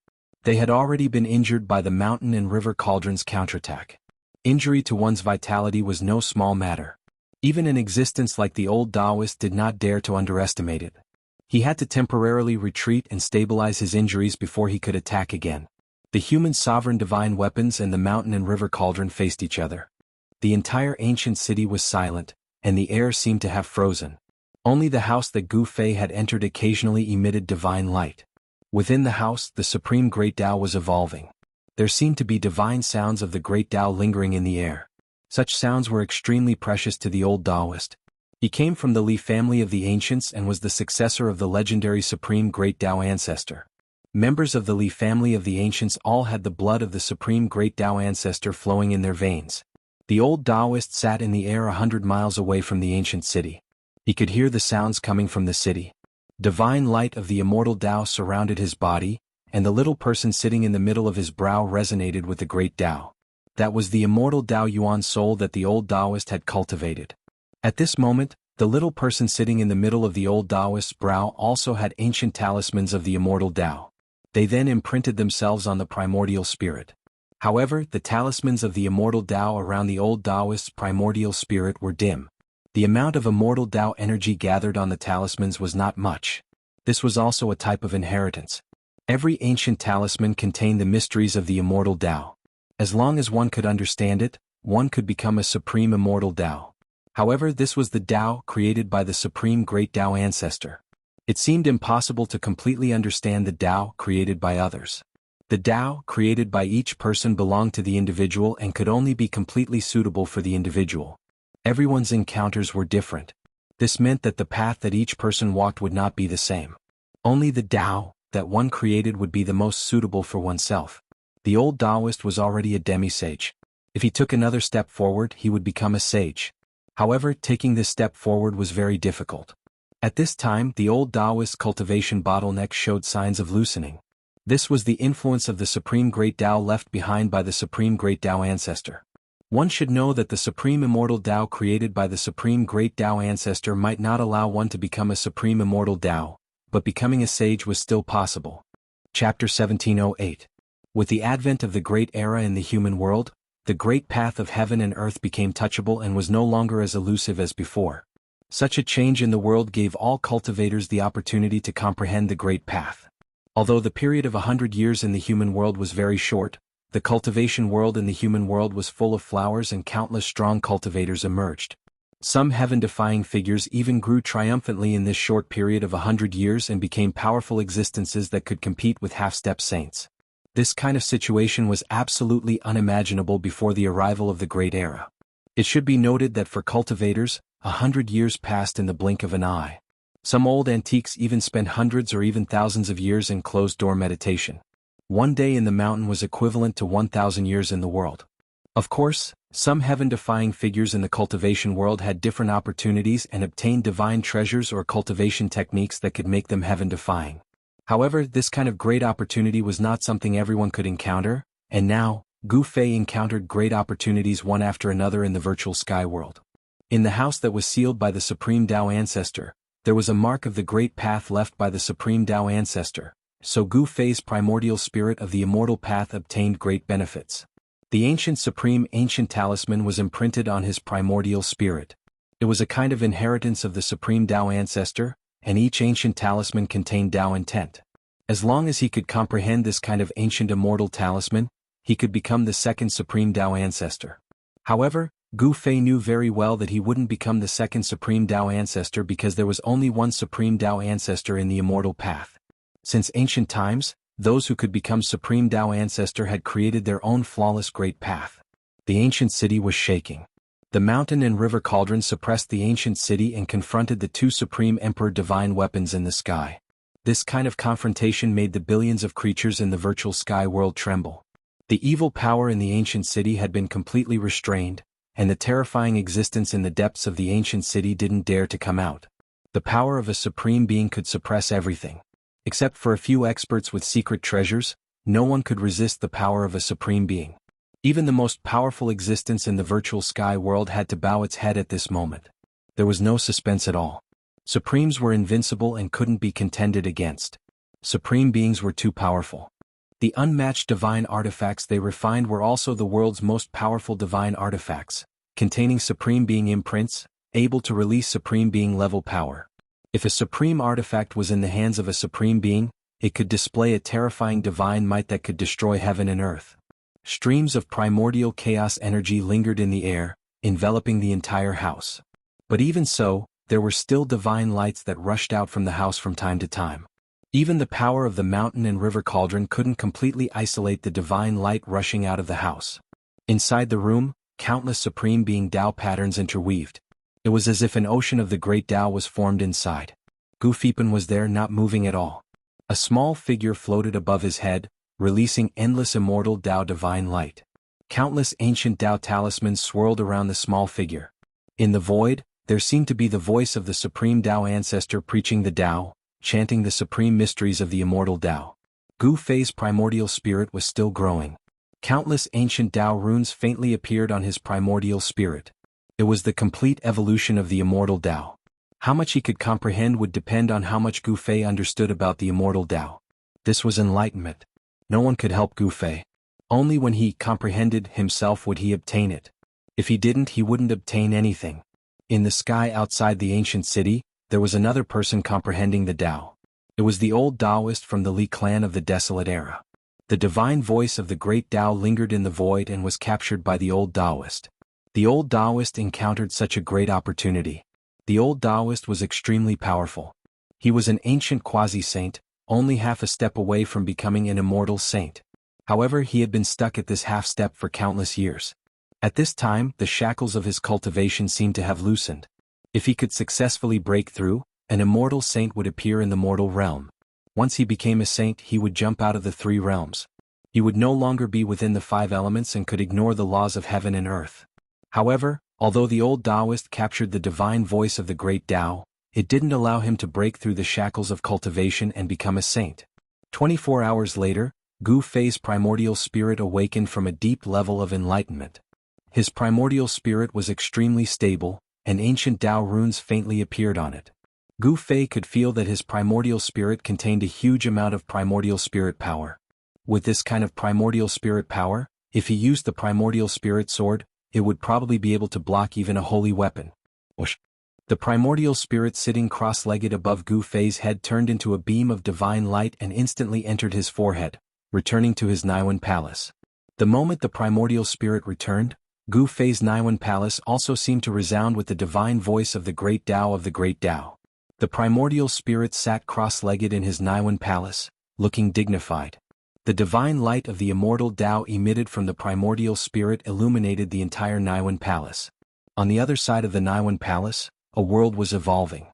They had already been injured by the mountain and river cauldron's counterattack. Injury to one's vitality was no small matter. Even an existence like the old Taoist did not dare to underestimate it. He had to temporarily retreat and stabilize his injuries before he could attack again. The human sovereign divine weapons and the mountain and river cauldron faced each other. The entire ancient city was silent, and the air seemed to have frozen. Only the house that Gu Fei had entered occasionally emitted divine light. Within the house, the supreme great Tao was evolving. There seemed to be divine sounds of the great Tao lingering in the air. Such sounds were extremely precious to the old Taoist. He came from the Li family of the ancients and was the successor of the legendary supreme great Tao ancestor. Members of the Li family of the ancients all had the blood of the supreme great Tao ancestor flowing in their veins. The old Taoist sat in the air 100 miles away from the ancient city. He could hear the sounds coming from the city. Divine light of the immortal Tao surrounded his body, and the little person sitting in the middle of his brow resonated with the great Tao. That was the immortal Tao Yuan soul that the old Taoist had cultivated. At this moment, the little person sitting in the middle of the old Taoist's brow also had ancient talismans of the immortal Tao. They then imprinted themselves on the primordial spirit. However, the talismans of the immortal Tao around the old Taoist's primordial spirit were dim. The amount of immortal Tao energy gathered on the talismans was not much. This was also a type of inheritance. Every ancient talisman contained the mysteries of the immortal Tao. As long as one could understand it, one could become a supreme immortal Tao. However, this was the Tao created by the supreme great Tao ancestor. It seemed impossible to completely understand the Tao created by others. The Tao created by each person belonged to the individual and could only be completely suitable for the individual. Everyone's encounters were different. This meant that the path that each person walked would not be the same. Only the Tao that one created would be the most suitable for oneself. The old Taoist was already a demi-sage. If he took another step forward, he would become a sage. However, taking this step forward was very difficult. At this time, the old Taoist cultivation bottleneck showed signs of loosening. This was the influence of the supreme great Tao left behind by the supreme great Tao ancestor. One should know that the supreme immortal Tao created by the supreme great Tao ancestor might not allow one to become a supreme immortal Tao, but becoming a sage was still possible. Chapter 1708. With the advent of the great era in the human world, the great path of heaven and earth became touchable and was no longer as elusive as before. Such a change in the world gave all cultivators the opportunity to comprehend the great path. Although the period of 100 years in the human world was very short, the cultivation world in the human world was full of flowers and countless strong cultivators emerged. Some heaven-defying figures even grew triumphantly in this short period of 100 years and became powerful existences that could compete with half-step saints. This kind of situation was absolutely unimaginable before the arrival of the Great Era. It should be noted that for cultivators, 100 years passed in the blink of an eye. Some old antiques even spent hundreds or even thousands of years in closed-door meditation. One day in the mountain was equivalent to 1,000 years in the world. Of course, some heaven-defying figures in the cultivation world had different opportunities and obtained divine treasures or cultivation techniques that could make them heaven-defying. However, this kind of great opportunity was not something everyone could encounter, and now, Gu Fei encountered great opportunities one after another in the virtual sky world. In the house that was sealed by the Supreme Tao Ancestor, there was a mark of the great path left by the Supreme Tao Ancestor, so Gu Fei's primordial spirit of the immortal path obtained great benefits. The ancient talisman was imprinted on his primordial spirit. It was a kind of inheritance of the Supreme Tao Ancestor, and each ancient talisman contained Tao intent. As long as he could comprehend this kind of ancient immortal talisman, he could become the second Supreme Tao Ancestor. However, Gu Fei knew very well that he wouldn't become the second Supreme Tao Ancestor because there was only one Supreme Tao Ancestor in the immortal path. Since ancient times, those who could become Supreme Tao Ancestor had created their own flawless great path. The ancient city was shaking. The mountain and river cauldron suppressed the ancient city and confronted the two supreme emperor divine weapons in the sky. This kind of confrontation made the billions of creatures in the virtual sky world tremble. The evil power in the ancient city had been completely restrained, and the terrifying existence in the depths of the ancient city didn't dare to come out. The power of a supreme being could suppress everything. Except for a few experts with secret treasures, no one could resist the power of a supreme being. Even the most powerful existence in the virtual sky world had to bow its head at this moment. There was no suspense at all. Supremes were invincible and couldn't be contended against. Supreme beings were too powerful. The unmatched divine artifacts they refined were also the world's most powerful divine artifacts, containing supreme being imprints, able to release supreme being level power. If a supreme artifact was in the hands of a supreme being, it could display a terrifying divine might that could destroy heaven and earth. Streams of primordial chaos energy lingered in the air, enveloping the entire house. But even so, there were still divine lights that rushed out from the house from time to time. Even the power of the mountain and river cauldron couldn't completely isolate the divine light rushing out of the house. Inside the room, countless supreme being Tao patterns interweaved. It was as if an ocean of the great Tao was formed inside. Gu Feipan was there, not moving at all. A small figure floated above his head, releasing endless immortal Tao divine light. Countless ancient Tao talismans swirled around the small figure. In the void, there seemed to be the voice of the Supreme Tao Ancestor preaching the Tao, chanting the supreme mysteries of the immortal Tao. Gu Fei's primordial spirit was still growing. Countless ancient Tao runes faintly appeared on his primordial spirit. It was the complete evolution of the immortal Tao. How much he could comprehend would depend on how much Gu Fei understood about the immortal Tao. This was enlightenment. No one could help Gu Fei. Only when he comprehended himself would he obtain it. If he didn't, he wouldn't obtain anything. In the sky outside the ancient city, there was another person comprehending the Tao. It was the old Taoist from the Li clan of the Desolate Era. The divine voice of the great Tao lingered in the void and was captured by the old Taoist. The old Taoist encountered such a great opportunity. The old Taoist was extremely powerful. He was an ancient quasi-saint, only half a step away from becoming an immortal saint. However, he had been stuck at this half-step for countless years. At this time, the shackles of his cultivation seemed to have loosened. If he could successfully break through, an immortal saint would appear in the mortal realm. Once he became a saint, he would jump out of the three realms. He would no longer be within the five elements and could ignore the laws of heaven and earth. However, although the old Taoist captured the divine voice of the great Tao, it didn't allow him to break through the shackles of cultivation and become a saint. 24 hours later, Gu Fei's primordial spirit awakened from a deep level of enlightenment. His primordial spirit was extremely stable, and ancient Tao runes faintly appeared on it. Gu Fei could feel that his primordial spirit contained a huge amount of primordial spirit power. With this kind of primordial spirit power, if he used the primordial spirit sword, it would probably be able to block even a holy weapon. Whoosh. The primordial spirit sitting cross-legged above Gu Fei's head turned into a beam of divine light and instantly entered his forehead, returning to his Naiwan palace. The moment the primordial spirit returned, Gu Fei's Naiwan palace also seemed to resound with the divine voice of the great Tao of the great Tao. The primordial spirit sat cross-legged in his Naiwan palace, looking dignified. The divine light of the immortal Tao emitted from the primordial spirit illuminated the entire Naiwan palace. On the other side of the Naiwan palace, a world was evolving.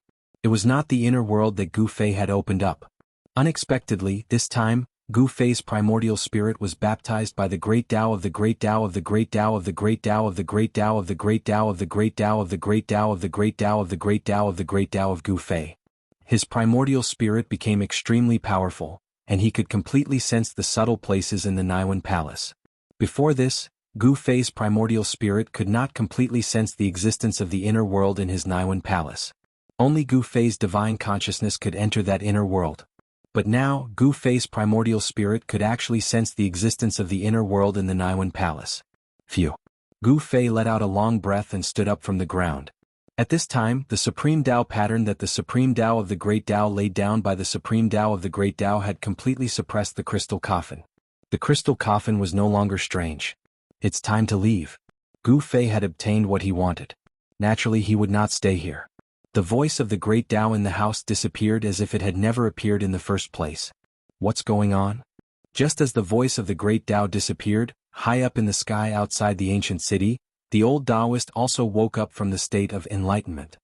It was not the inner world that Gu Fei had opened up. Unexpectedly, this time, Gu Fei's primordial spirit was baptized by the great Tao of the great Tao of the great Tao of the great Tao of the great Tao of the great Tao of the great Tao of the great Tao of the great Tao of the great Tao of the great Tao of Gu Fei. His primordial spirit became extremely powerful, and he could completely sense the subtle places in the Naiwan palace. Before this, Gu Fei's primordial spirit could not completely sense the existence of the inner world in his Naiwan palace. Only Gu Fei's divine consciousness could enter that inner world. But now, Gu Fei's primordial spirit could actually sense the existence of the inner world in the Naiwan palace. Phew. Gu Fei let out a long breath and stood up from the ground. At this time, the Supreme Tao pattern that the Supreme Tao of the Great Tao laid down by the Supreme Tao of the Great Tao had completely suppressed the crystal coffin. The crystal coffin was no longer strange. It's time to leave. Gu Fei had obtained what he wanted. Naturally, he would not stay here. The voice of the great Tao in the house disappeared as if it had never appeared in the first place. What's going on? Just as the voice of the great Tao disappeared, high up in the sky outside the ancient city, the old Taoist also woke up from the state of enlightenment.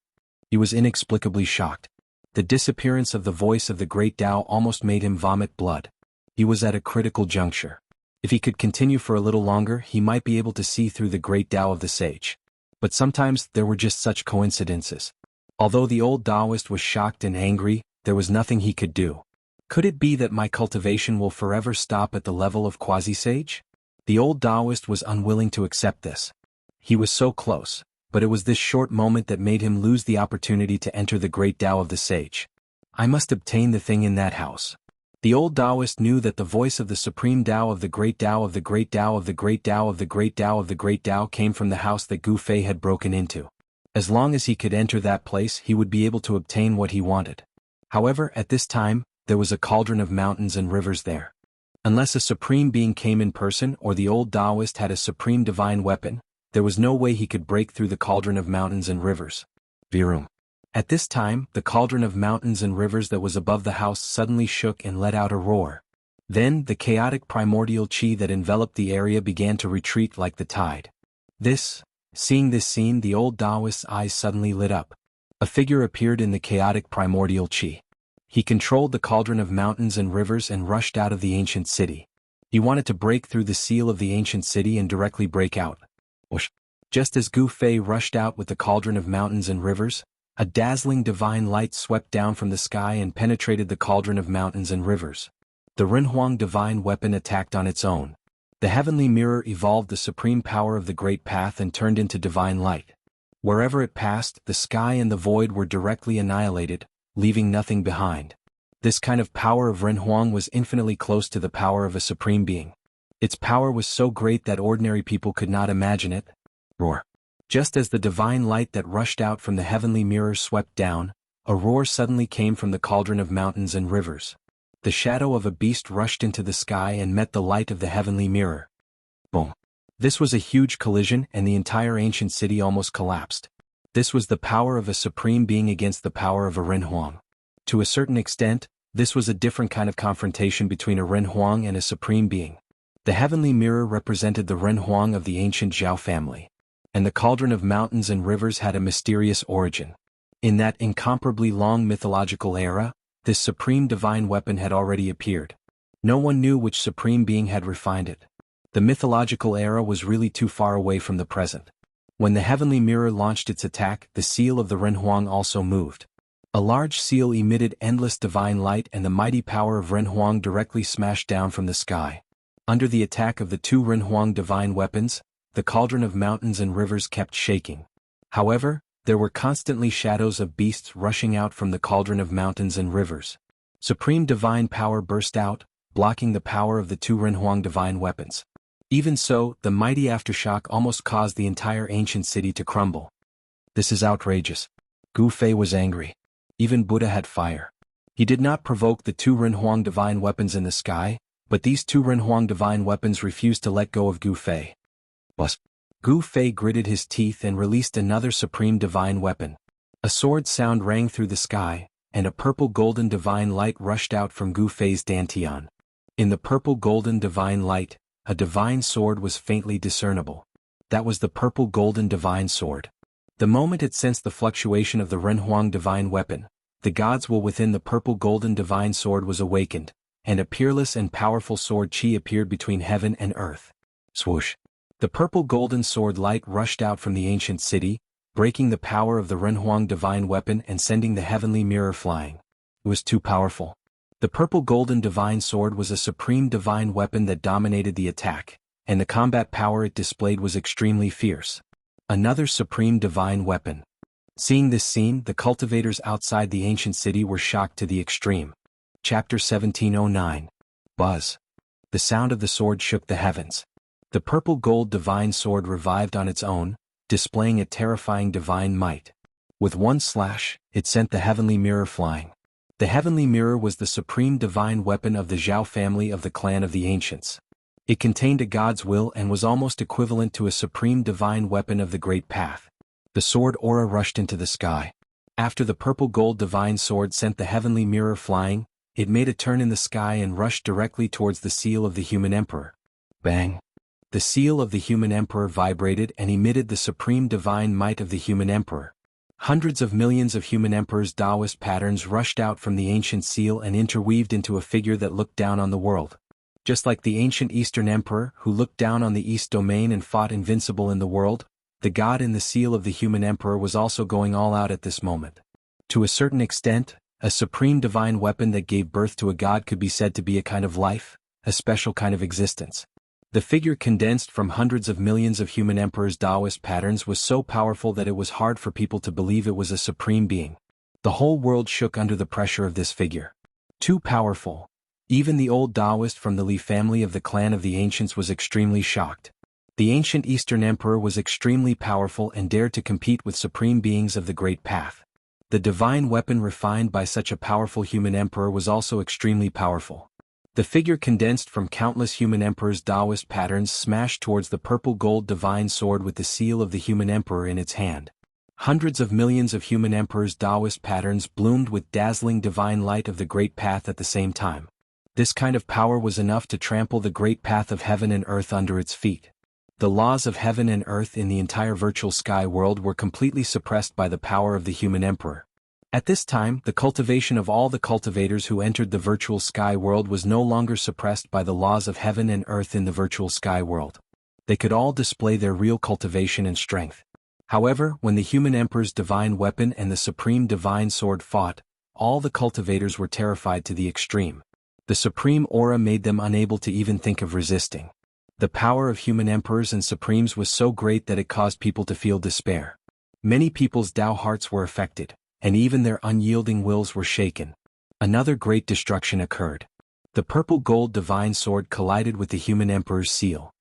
He was inexplicably shocked. The disappearance of the voice of the great Tao almost made him vomit blood. He was at a critical juncture. If he could continue for a little longer, he might be able to see through the great Tao of the sage. But sometimes there were just such coincidences. Although the old Taoist was shocked and angry, there was nothing he could do. Could it be that my cultivation will forever stop at the level of quasi-sage? The old Taoist was unwilling to accept this. He was so close, but it was this short moment that made him lose the opportunity to enter the great Tao of the sage. I must obtain the thing in that house. The old Taoist knew that the voice of the Supreme Tao of the great Tao of the great Tao of the great Tao of the great Tao of the great Tao came from the house that Gu Fei had broken into. As long as he could enter that place, he would be able to obtain what he wanted. However, at this time, there was a cauldron of mountains and rivers there. Unless a supreme being came in person or the old Taoist had a supreme divine weapon, there was no way he could break through the cauldron of mountains and rivers. Virum. At this time, the cauldron of mountains and rivers that was above the house suddenly shook and let out a roar. Then, the chaotic primordial chi that enveloped the area began to retreat like the tide. Seeing this scene, the old Taoist's eyes suddenly lit up. A figure appeared in the chaotic primordial chi. He controlled the cauldron of mountains and rivers and rushed out of the ancient city. He wanted to break through the seal of the ancient city and directly break out. Whoosh. Just as Gu Fei rushed out with the cauldron of mountains and rivers, a dazzling divine light swept down from the sky and penetrated the cauldron of mountains and rivers. The Renhuang divine weapon attacked on its own. The heavenly mirror evolved the supreme power of the great path and turned into divine light. Wherever it passed, the sky and the void were directly annihilated, leaving nothing behind. This kind of power of Renhuang was infinitely close to the power of a supreme being. Its power was so great that ordinary people could not imagine it. Roar. Just as the divine light that rushed out from the heavenly mirror swept down, a roar suddenly came from the cauldron of mountains and rivers. The shadow of a beast rushed into the sky and met the light of the heavenly mirror. Boom. This was a huge collision and the entire ancient city almost collapsed. This was the power of a supreme being against the power of a Renhuang. To a certain extent, this was a different kind of confrontation between a Renhuang and a supreme being. The heavenly mirror represented the Renhuang of the ancient Zhao family. And the cauldron of mountains and rivers had a mysterious origin. In that incomparably long mythological era, this supreme divine weapon had already appeared. No one knew which supreme being had refined it. The mythological era was really too far away from the present. When the heavenly mirror launched its attack, the seal of the Renhuang also moved. A large seal emitted endless divine light and the mighty power of Renhuang directly smashed down from the sky. Under the attack of the two Renhuang divine weapons, the the cauldron of mountains and rivers kept shaking. However, there were constantly shadows of beasts rushing out from the cauldron of mountains and rivers. Supreme divine power burst out, blocking the power of the two Renhuang divine weapons. Even so, the mighty aftershock almost caused the entire ancient city to crumble. This is outrageous. Gu Fei was angry. Even Buddha had fire. He did not provoke the two Renhuang divine weapons in the sky, but these two Renhuang divine weapons refused to let go of Gu Fei. Bus. Gu Fei gritted his teeth and released another supreme divine weapon. A sword sound rang through the sky, and a purple-golden divine light rushed out from Gu Fei's dantian. In the purple-golden divine light, a divine sword was faintly discernible. That was the purple-golden divine sword. The moment it sensed the fluctuation of the Renhuang divine weapon, the God's will within the purple-golden divine sword was awakened, and a peerless and powerful sword chi appeared between heaven and earth. Swoosh! The purple-golden sword light rushed out from the ancient city, breaking the power of the Renhuang divine weapon and sending the heavenly mirror flying. It was too powerful. The purple-golden divine sword was a supreme divine weapon that dominated the attack, and the combat power it displayed was extremely fierce. Another supreme divine weapon. Seeing this scene, the cultivators outside the ancient city were shocked to the extreme. Chapter 1709. Buzz. The sound of the sword shook the heavens. The purple-gold divine sword revived on its own, displaying a terrifying divine might. With one slash, it sent the heavenly mirror flying. The heavenly mirror was the supreme divine weapon of the Zhao family of the clan of the ancients. It contained a God's will and was almost equivalent to a supreme divine weapon of the Great Path. The sword aura rushed into the sky. After the purple-gold divine sword sent the heavenly mirror flying, it made a turn in the sky and rushed directly towards the seal of the human emperor. Bang! The seal of the human emperor vibrated and emitted the supreme divine might of the human emperor. Hundreds of millions of human emperors' Taoist patterns rushed out from the ancient seal and interweaved into a figure that looked down on the world. Just like the ancient Eastern emperor who looked down on the East domain and fought invincible in the world, the god in the seal of the human emperor was also going all out at this moment. To a certain extent, a supreme divine weapon that gave birth to a god could be said to be a kind of life, a special kind of existence. The figure condensed from hundreds of millions of human emperors' Taoist patterns was so powerful that it was hard for people to believe it was a supreme being. The whole world shook under the pressure of this figure. Too powerful. Even the old Taoist from the Li family of the clan of the ancients was extremely shocked. The ancient Eastern emperor was extremely powerful and dared to compete with supreme beings of the Great Path. The divine weapon refined by such a powerful human emperor was also extremely powerful. The figure condensed from countless human emperors' Taoist patterns smashed towards the purple-gold divine sword with the seal of the human emperor in its hand. Hundreds of millions of human emperors' Taoist patterns bloomed with dazzling divine light of the Great Path at the same time. This kind of power was enough to trample the Great Path of heaven and earth under its feet. The laws of heaven and earth in the entire virtual sky world were completely suppressed by the power of the human emperor. At this time, the cultivation of all the cultivators who entered the virtual sky world was no longer suppressed by the laws of heaven and earth in the virtual sky world. They could all display their real cultivation and strength. However, when the human emperor's divine weapon and the supreme divine sword fought, all the cultivators were terrified to the extreme. The supreme aura made them unable to even think of resisting. The power of human emperors and supremes was so great that it caused people to feel despair. Many people's Tao hearts were affected, and even their unyielding wills were shaken. Another great destruction occurred. The purple-gold divine sword collided with the human emperor's seal.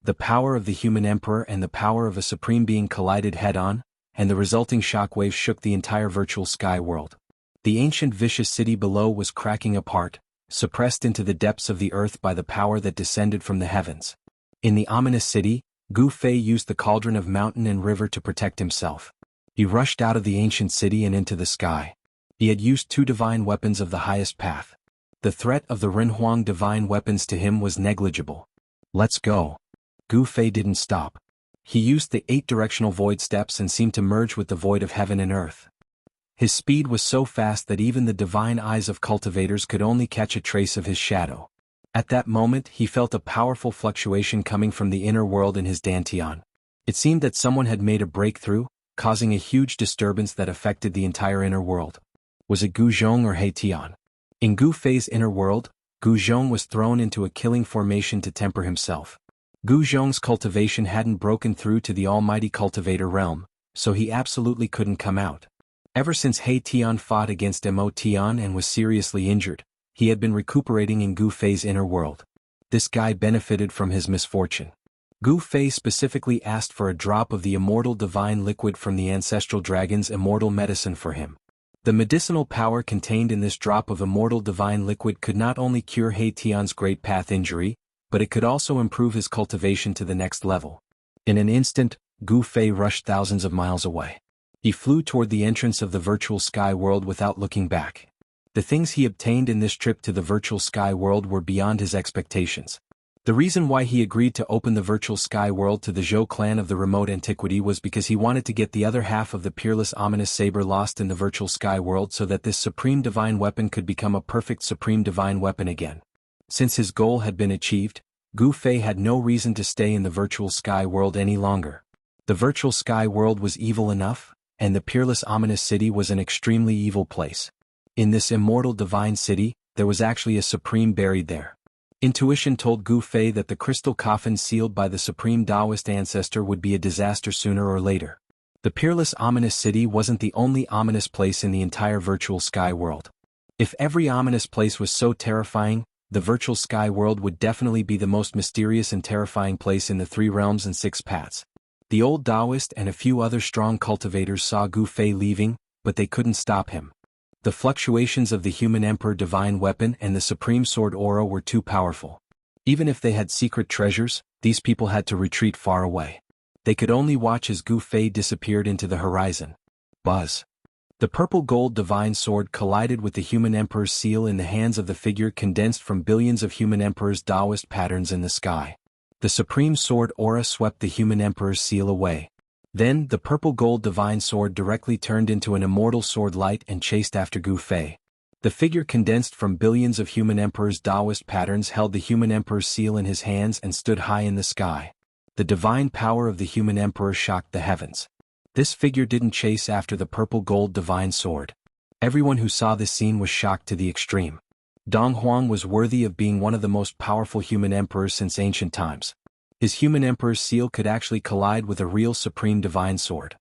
The power of the human emperor and the power of a supreme being collided head-on, and the resulting shockwave shook the entire virtual sky world. The ancient vicious city below was cracking apart, suppressed into the depths of the earth by the power that descended from the heavens. In the ominous city, Gu Fei used the cauldron of mountain and river to protect himself. He rushed out of the ancient city and into the sky. He had used two divine weapons of the highest path. The threat of the Renhuang divine weapons to him was negligible. Let's go. Gu Fei didn't stop. He used the 8 directional void steps and seemed to merge with the void of heaven and earth. His speed was so fast that even the divine eyes of cultivators could only catch a trace of his shadow. At that moment he felt a powerful fluctuation coming from the inner world in his dantian. It seemed that someone had made a breakthrough, causing a huge disturbance that affected the entire inner world. Was it Gu Zhong or He Tian? In Gu Fei's inner world, Gu Zhong was thrown into a killing formation to temper himself. Gu Zhong's cultivation hadn't broken through to the almighty cultivator realm, so he absolutely couldn't come out. Ever since He Tian fought against Mo Tian and was seriously injured, he had been recuperating in Gu Fei's inner world. This guy benefited from his misfortune. Gu Fei specifically asked for a drop of the immortal divine liquid from the ancestral dragon's immortal medicine for him. The medicinal power contained in this drop of immortal divine liquid could not only cure He Tian's great path injury, but it could also improve his cultivation to the next level. In an instant, Gu Fei rushed thousands of miles away. He flew toward the entrance of the virtual sky world without looking back. The things he obtained in this trip to the virtual sky world were beyond his expectations. The reason why he agreed to open the virtual sky world to the Zhou clan of the remote antiquity was because he wanted to get the other half of the peerless ominous saber lost in the virtual sky world so that this supreme divine weapon could become a perfect supreme divine weapon again. Since his goal had been achieved, Gu Fei had no reason to stay in the virtual sky world any longer. The virtual sky world was evil enough, and the peerless ominous city was an extremely evil place. In this immortal divine city, there was actually a supreme buried there. Intuition told Gu Fei that the crystal coffin sealed by the supreme Taoist ancestor would be a disaster sooner or later. The peerless ominous city wasn't the only ominous place in the entire virtual sky world. If every ominous place was so terrifying, the virtual sky world would definitely be the most mysterious and terrifying place in the 3 realms and 6 paths. The old Taoist and a few other strong cultivators saw Gu Fei leaving, but they couldn't stop him. The fluctuations of the human emperor divine weapon and the supreme sword aura were too powerful. Even if they had secret treasures, these people had to retreat far away. They could only watch as Gu Fei disappeared into the horizon. Buzz. The purple gold divine sword collided with the human emperor's seal in the hands of the figure condensed from billions of human emperor's Taoist patterns in the sky. The supreme sword aura swept the human emperor's seal away. Then, the purple gold divine sword directly turned into an immortal sword light and chased after Gu Fei. The figure condensed from billions of human emperor's Taoist patterns held the human emperor's seal in his hands and stood high in the sky. The divine power of the human emperor shocked the heavens. This figure didn't chase after the purple gold divine sword. Everyone who saw this scene was shocked to the extreme. Dong Huang was worthy of being one of the most powerful human emperors since ancient times. His human emperor's seal could actually collide with a real supreme divine sword.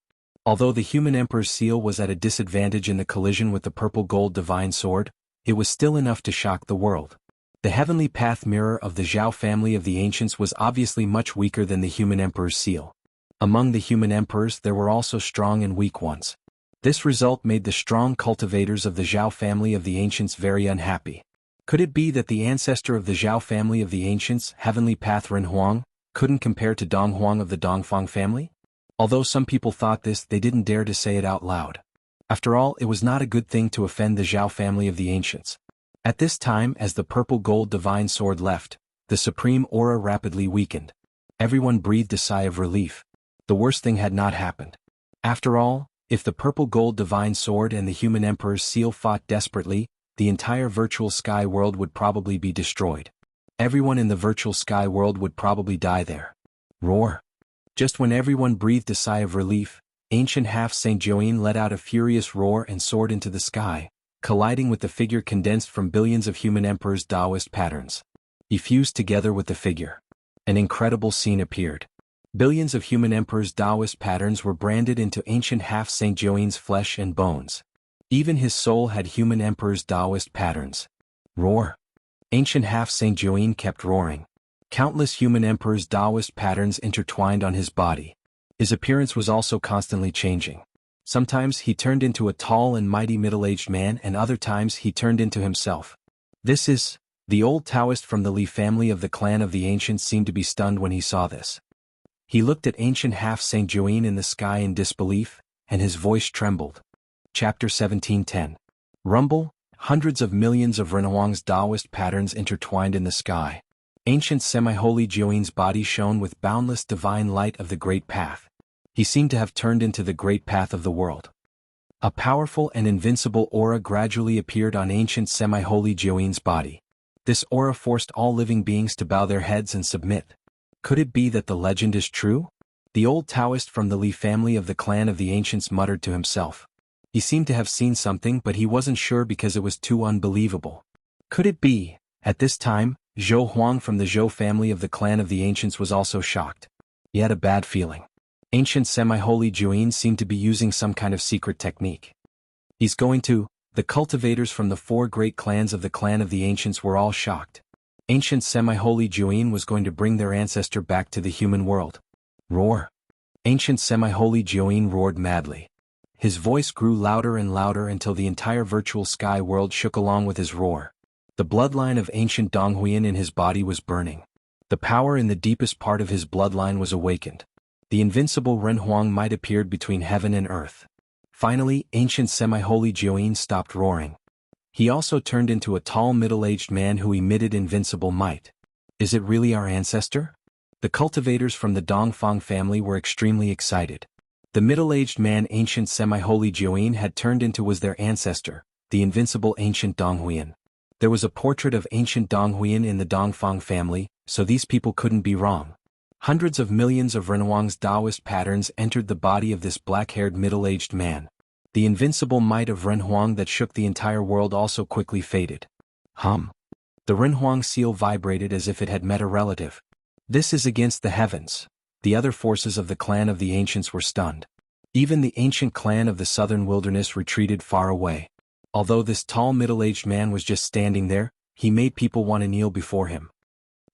Although the human emperor's seal was at a disadvantage in the collision with the purple gold divine sword, it was still enough to shock the world. The heavenly path mirror of the Zhao family of the ancients was obviously much weaker than the human emperor's seal. Among the human emperors there were also strong and weak ones. This result made the strong cultivators of the Zhao family of the ancients very unhappy. Could it be that the ancestor of the Zhao family of the ancients, heavenly path Ren Huang, couldn't compare to Dong Huang of the Dongfang family? Although some people thought this, they didn't dare to say it out loud. After all, it was not a good thing to offend the Zhao family of the ancients. At this time, as the purple gold divine sword left, the supreme aura rapidly weakened. Everyone breathed a sigh of relief. The worst thing had not happened. After all, if the purple gold divine sword and the human emperor's seal fought desperately, the entire virtual sky world would probably be destroyed. Everyone in the virtual sky world would probably die there. Roar. Just when everyone breathed a sigh of relief, ancient half-Saint Joyin let out a furious roar and soared into the sky, colliding with the figure condensed from billions of human emperors' Taoist patterns. He fused together with the figure. An incredible scene appeared. Billions of human emperors' Taoist patterns were branded into ancient half-Saint Joyin's flesh and bones. Even his soul had human emperors' Taoist patterns. Roar. Ancient half-Saint Joyin kept roaring. Countless human emperors' Taoist patterns intertwined on his body. His appearance was also constantly changing. Sometimes he turned into a tall and mighty middle-aged man, and other times he turned into himself. This is... The old Taoist from the Li family of the clan of the ancients seemed to be stunned when he saw this. He looked at ancient half-Saint Joyin in the sky in disbelief, and his voice trembled. Chapter 17:10. Rumble. Hundreds of millions of Renhuang's Taoist patterns intertwined in the sky. Ancient semi-holy Joyin's body shone with boundless divine light of the Great Path. He seemed to have turned into the Great Path of the world. A powerful and invincible aura gradually appeared on ancient semi-holy Joyin's body. This aura forced all living beings to bow their heads and submit. Could it be that the legend is true? The old Taoist from the Li family of the clan of the ancients muttered to himself. He seemed to have seen something, but he wasn't sure because it was too unbelievable. Could it be? At this time, Zhou Huang from the Zhou family of the clan of the Ancients was also shocked. He had a bad feeling. Ancient semi-holy Juyin seemed to be using some kind of secret technique. He's going to. The cultivators from the 4 great clans of the clan of the Ancients were all shocked. Ancient semi-holy Juyin was going to bring their ancestor back to the human world. Roar. Ancient semi-holy Juyin roared madly. His voice grew louder and louder until the entire virtual sky world shook along with his roar. The bloodline of ancient Donghuian in his body was burning. The power in the deepest part of his bloodline was awakened. The invincible Renhuang might appeared between heaven and earth. Finally, ancient semi-holy Juyin stopped roaring. He also turned into a tall middle-aged man who emitted invincible might. Is it really our ancestor? The cultivators from the Dongfang family were extremely excited. The middle-aged man ancient semi-holy Juyin had turned into was their ancestor, the invincible ancient Donghuian. There was a portrait of ancient Donghuian in the Dongfang family, so these people couldn't be wrong. Hundreds of millions of Renhuang's Taoist patterns entered the body of this black-haired middle-aged man. The invincible might of Renhuang that shook the entire world also quickly faded. Hum. The Renhuang seal vibrated as if it had met a relative. This is against the heavens. The other forces of the clan of the ancients were stunned. Even the ancient clan of the southern wilderness retreated far away. Although this tall middle-aged man was just standing there, he made people want to kneel before him.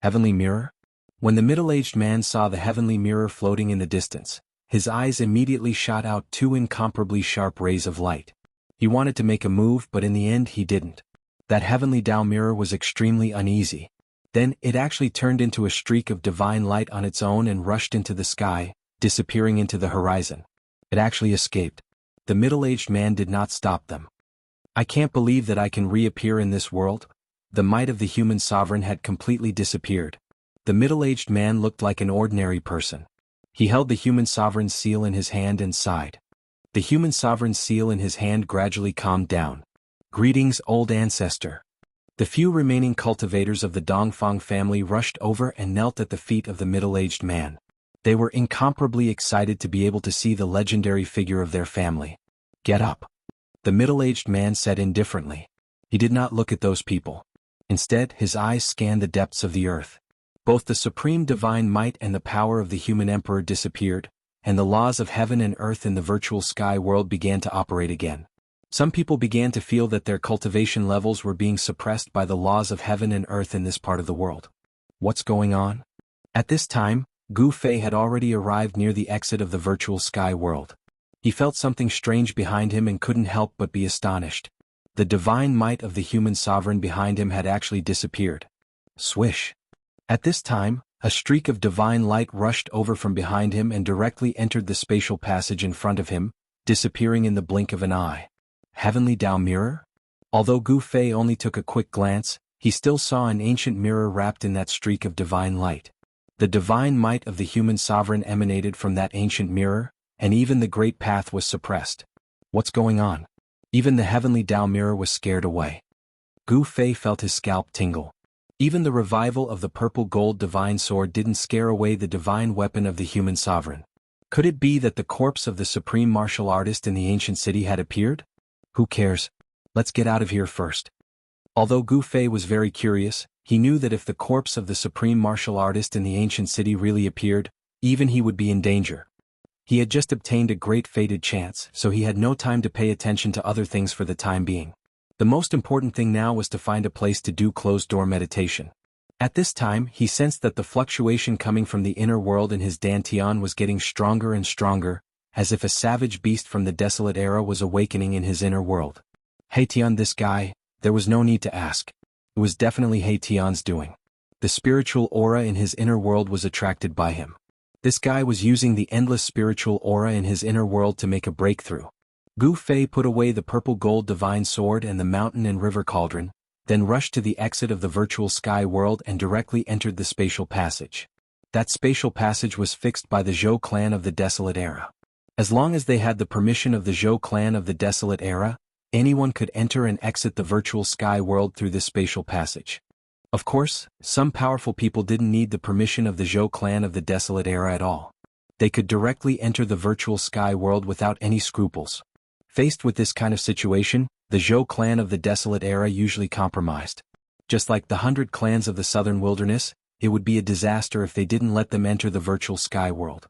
Heavenly mirror? When the middle-aged man saw the heavenly mirror floating in the distance, his eyes immediately shot out 2 incomparably sharp rays of light. He wanted to make a move, but in the end he didn't. That heavenly Tao mirror was extremely uneasy. Then it actually turned into a streak of divine light on its own and rushed into the sky, disappearing into the horizon. It actually escaped. The middle-aged man did not stop them. I can't believe that I can reappear in this world. The might of the human sovereign had completely disappeared. The middle-aged man looked like an ordinary person. He held the human sovereign's seal in his hand and sighed. The human sovereign's seal in his hand gradually calmed down. Greetings, old ancestor. The few remaining cultivators of the Dongfang family rushed over and knelt at the feet of the middle-aged man. They were incomparably excited to be able to see the legendary figure of their family. Get up. The middle-aged man said indifferently. He did not look at those people. Instead, his eyes scanned the depths of the earth. Both the supreme divine might and the power of the human emperor disappeared, and the laws of heaven and earth in the virtual sky world began to operate again. Some people began to feel that their cultivation levels were being suppressed by the laws of heaven and earth in this part of the world. What's going on? At this time, Gu Fei had already arrived near the exit of the virtual sky world. He felt something strange behind him and couldn't help but be astonished. The divine might of the human sovereign behind him had actually disappeared. Swish. At this time, a streak of divine light rushed over from behind him and directly entered the spatial passage in front of him, disappearing in the blink of an eye. Heavenly Tao mirror? Although Gu Fei only took a quick glance, he still saw an ancient mirror wrapped in that streak of divine light. The divine might of the human sovereign emanated from that ancient mirror, and even the great path was suppressed. What's going on? Even the heavenly Tao mirror was scared away. Gu Fei felt his scalp tingle. Even the revival of the purple gold divine sword didn't scare away the divine weapon of the human sovereign. Could it be that the corpse of the supreme martial artist in the ancient city had appeared? Who cares? Let's get out of here first. Although Gu Fei was very curious, he knew that if the corpse of the supreme martial artist in the ancient city really appeared, even he would be in danger. He had just obtained a great fated chance, so he had no time to pay attention to other things for the time being. The most important thing now was to find a place to do closed-door meditation. At this time, he sensed that the fluctuation coming from the inner world in his dantian was getting stronger and stronger, as if a savage beast from the desolate era was awakening in his inner world. Hey Tian, this guy, there was no need to ask. It was definitely Hey Tian's doing. The spiritual aura in his inner world was attracted by him. This guy was using the endless spiritual aura in his inner world to make a breakthrough. Gu Fei put away the purple gold divine sword and the mountain and river cauldron, then rushed to the exit of the virtual sky world and directly entered the spatial passage. That spatial passage was fixed by the Zhou clan of the desolate era. As long as they had the permission of the Zhou clan of the desolate era, anyone could enter and exit the virtual sky world through this spatial passage. Of course, some powerful people didn't need the permission of the Zhou clan of the desolate era at all. They could directly enter the virtual sky world without any scruples. Faced with this kind of situation, the Zhou clan of the desolate era usually compromised. Just like the 100 clans of the southern wilderness, it would be a disaster if they didn't let them enter the virtual sky world.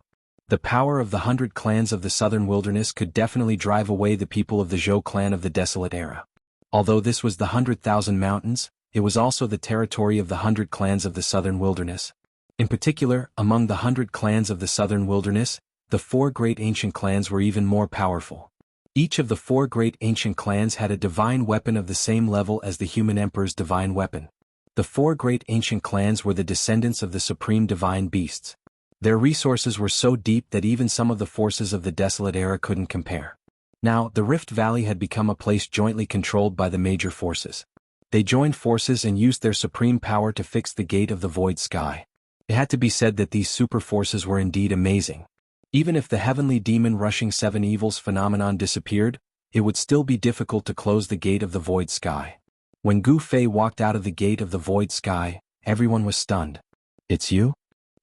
The power of the 100 clans of the southern wilderness could definitely drive away the people of the Zhou clan of the Desolate Era. Although this was the 100,000 mountains, it was also the territory of the 100 clans of the southern wilderness. In particular, among the 100 clans of the southern wilderness, the 4 great ancient clans were even more powerful. Each of the 4 great ancient clans had a divine weapon of the same level as the human emperor's divine weapon. The 4 great ancient clans were the descendants of the supreme divine beasts. Their resources were so deep that even some of the forces of the Desolate Era couldn't compare. Now, the Rift Valley had become a place jointly controlled by the major forces. They joined forces and used their supreme power to fix the gate of the void sky. It had to be said that these super forces were indeed amazing. Even if the heavenly demon rushing 7 evils phenomenon disappeared, it would still be difficult to close the gate of the void sky. When Gu Fei walked out of the gate of the void sky, everyone was stunned. "It's you?"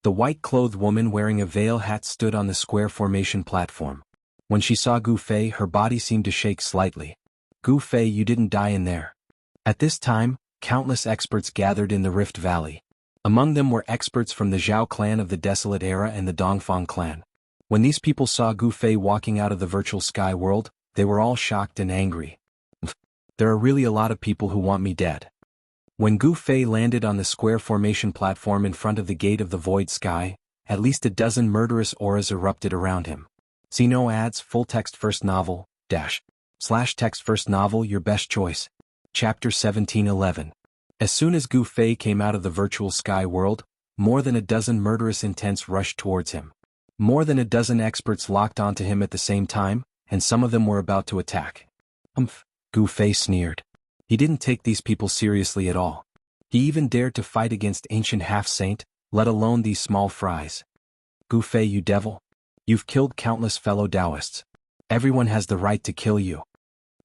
The white-clothed woman wearing a veil hat stood on the square formation platform. When she saw Gu Fei, her body seemed to shake slightly. "Gu Fei, you didn't die in there." At this time, countless experts gathered in the Rift Valley. Among them were experts from the Zhao clan of the Desolate Era and the Dongfang clan. When these people saw Gu Fei walking out of the virtual sky world, they were all shocked and angry. "There are really a lot of people who want me dead." When Gu Fei landed on the square formation platform in front of the gate of the void sky, at least a dozen murderous auras erupted around him. See no ads, full text first novel, /text first novel your best choice. Chapter 1711. As soon as Gu Fei came out of the virtual sky world, more than a dozen murderous intents rushed towards him. More than a dozen experts locked onto him at the same time, and some of them were about to attack. Gu Fei sneered. He didn't take these people seriously at all. He even dared to fight against ancient half-saint, let alone these small fries. "Gu Fei, you devil. You've killed countless fellow Taoists. Everyone has the right to kill you."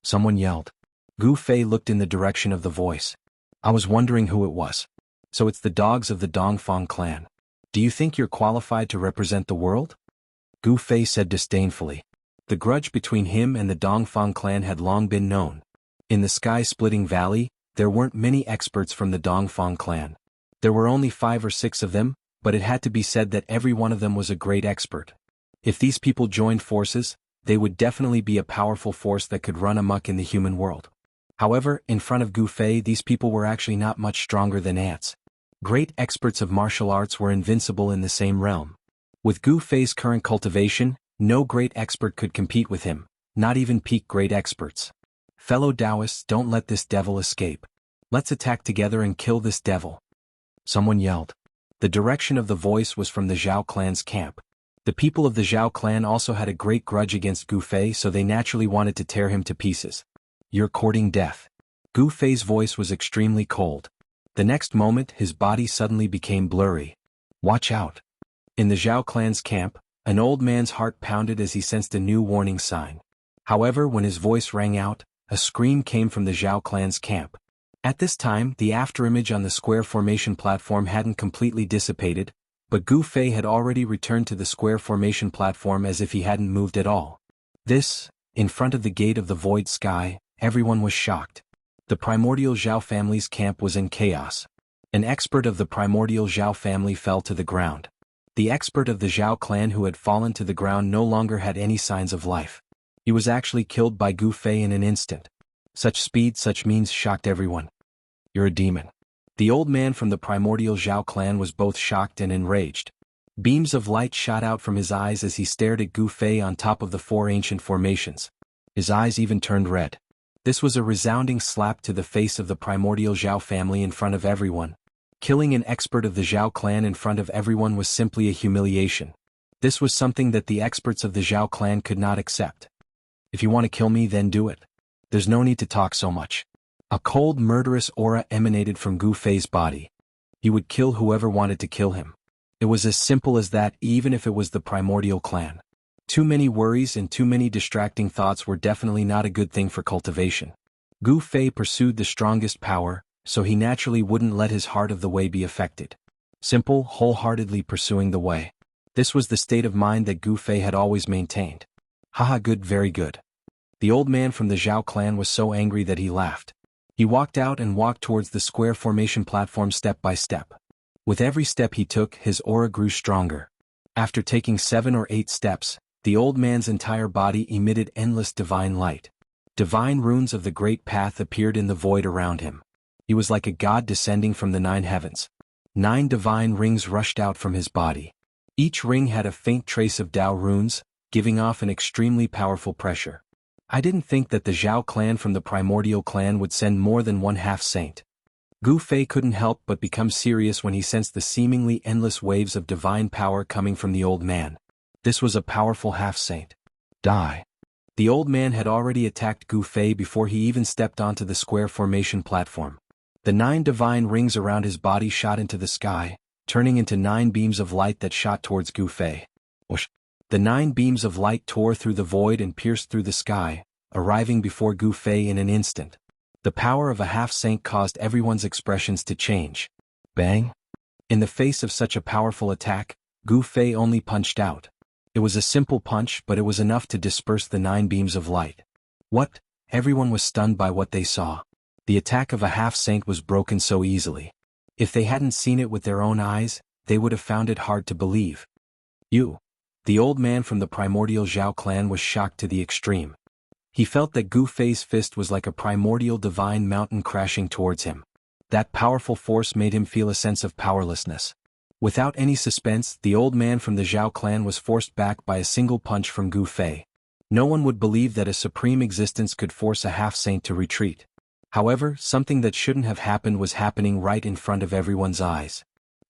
Someone yelled. Gu Fei looked in the direction of the voice. "I was wondering who it was. So it's the dogs of the Dongfang clan. Do you think you're qualified to represent the world?" Gu Fei said disdainfully. The grudge between him and the Dongfang clan had long been known. In the sky-splitting valley, there weren't many experts from the Dongfang clan. There were only 5 or 6 of them, but it had to be said that every one of them was a great expert. If these people joined forces, they would definitely be a powerful force that could run amok in the human world. However, in front of Gu Fei, these people were actually not much stronger than ants. Great experts of martial arts were invincible in the same realm. With Gu Fei's current cultivation, no great expert could compete with him, not even peak great experts. "Fellow Taoists, don't let this devil escape. Let's attack together and kill this devil." Someone yelled. The direction of the voice was from the Zhao clan's camp. The people of the Zhao clan also had a great grudge against Gu Fei, so they naturally wanted to tear him to pieces. "You're courting death." Gu Fei's voice was extremely cold. The next moment, his body suddenly became blurry. "Watch out." In the Zhao clan's camp, an old man's heart pounded as he sensed a new warning sign. However, when his voice rang out, a scream came from the Zhao clan's camp. At this time, the afterimage on the square formation platform hadn't completely dissipated, but Gu Fei had already returned to the square formation platform as if he hadn't moved at all. In front of the gate of the void sky, everyone was shocked. The primordial Zhao family's camp was in chaos. An expert of the primordial Zhao family fell to the ground. The expert of the Zhao clan who had fallen to the ground no longer had any signs of life. He was actually killed by Gu Fei in an instant. Such speed, such means shocked everyone. "You're a demon." The old man from the primordial Zhao clan was both shocked and enraged. Beams of light shot out from his eyes as he stared at Gu Fei on top of the 4 ancient formations. His eyes even turned red. This was a resounding slap to the face of the primordial Zhao family in front of everyone. Killing an expert of the Zhao clan in front of everyone was simply a humiliation. This was something that the experts of the Zhao clan could not accept. "If you want to kill me, then do it. There's no need to talk so much." A cold, murderous aura emanated from Gu Fei's body. He would kill whoever wanted to kill him. It was as simple as that, even if it was the primordial clan. Too many worries and too many distracting thoughts were definitely not a good thing for cultivation. Gu Fei pursued the strongest power, so he naturally wouldn't let his heart of the way be affected. Simple, wholeheartedly pursuing the way. This was the state of mind that Gu Fei had always maintained. "Haha, good, very good." The old man from the Zhao clan was so angry that he laughed. He walked out and walked towards the square formation platform step by step. With every step he took, his aura grew stronger. After taking 7 or 8 steps, the old man's entire body emitted endless divine light. Divine runes of the great path appeared in the void around him. He was like a god descending from the 9 heavens. 9 divine rings rushed out from his body. Each ring had a faint trace of Tao runes, giving off an extremely powerful pressure. I didn't think that the Zhao clan from the primordial clan would send more than one half-saint. Gu Fei couldn't help but become serious when he sensed the seemingly endless waves of divine power coming from the old man. This was a powerful half-saint. Die. The old man had already attacked Gu Fei before he even stepped onto the square formation platform. The 9 divine rings around his body shot into the sky, turning into 9 beams of light that shot towards Gu Fei. Whoosh. The 9 beams of light tore through the void and pierced through the sky, arriving before Gu Fei in an instant. The power of a half-saint caused everyone's expressions to change. Bang! In the face of such a powerful attack, Gu Fei only punched out. It was a simple punch, but it was enough to disperse the 9 beams of light. What? Everyone was stunned by what they saw. The attack of a half-saint was broken so easily. If they hadn't seen it with their own eyes, they would have found it hard to believe. You. The old man from the primordial Zhao clan was shocked to the extreme. He felt that Gu Fei's fist was like a primordial divine mountain crashing towards him. That powerful force made him feel a sense of powerlessness. Without any suspense, the old man from the Zhao clan was forced back by a single punch from Gu Fei. No one would believe that a supreme existence could force a half-saint to retreat. However, something that shouldn't have happened was happening right in front of everyone's eyes.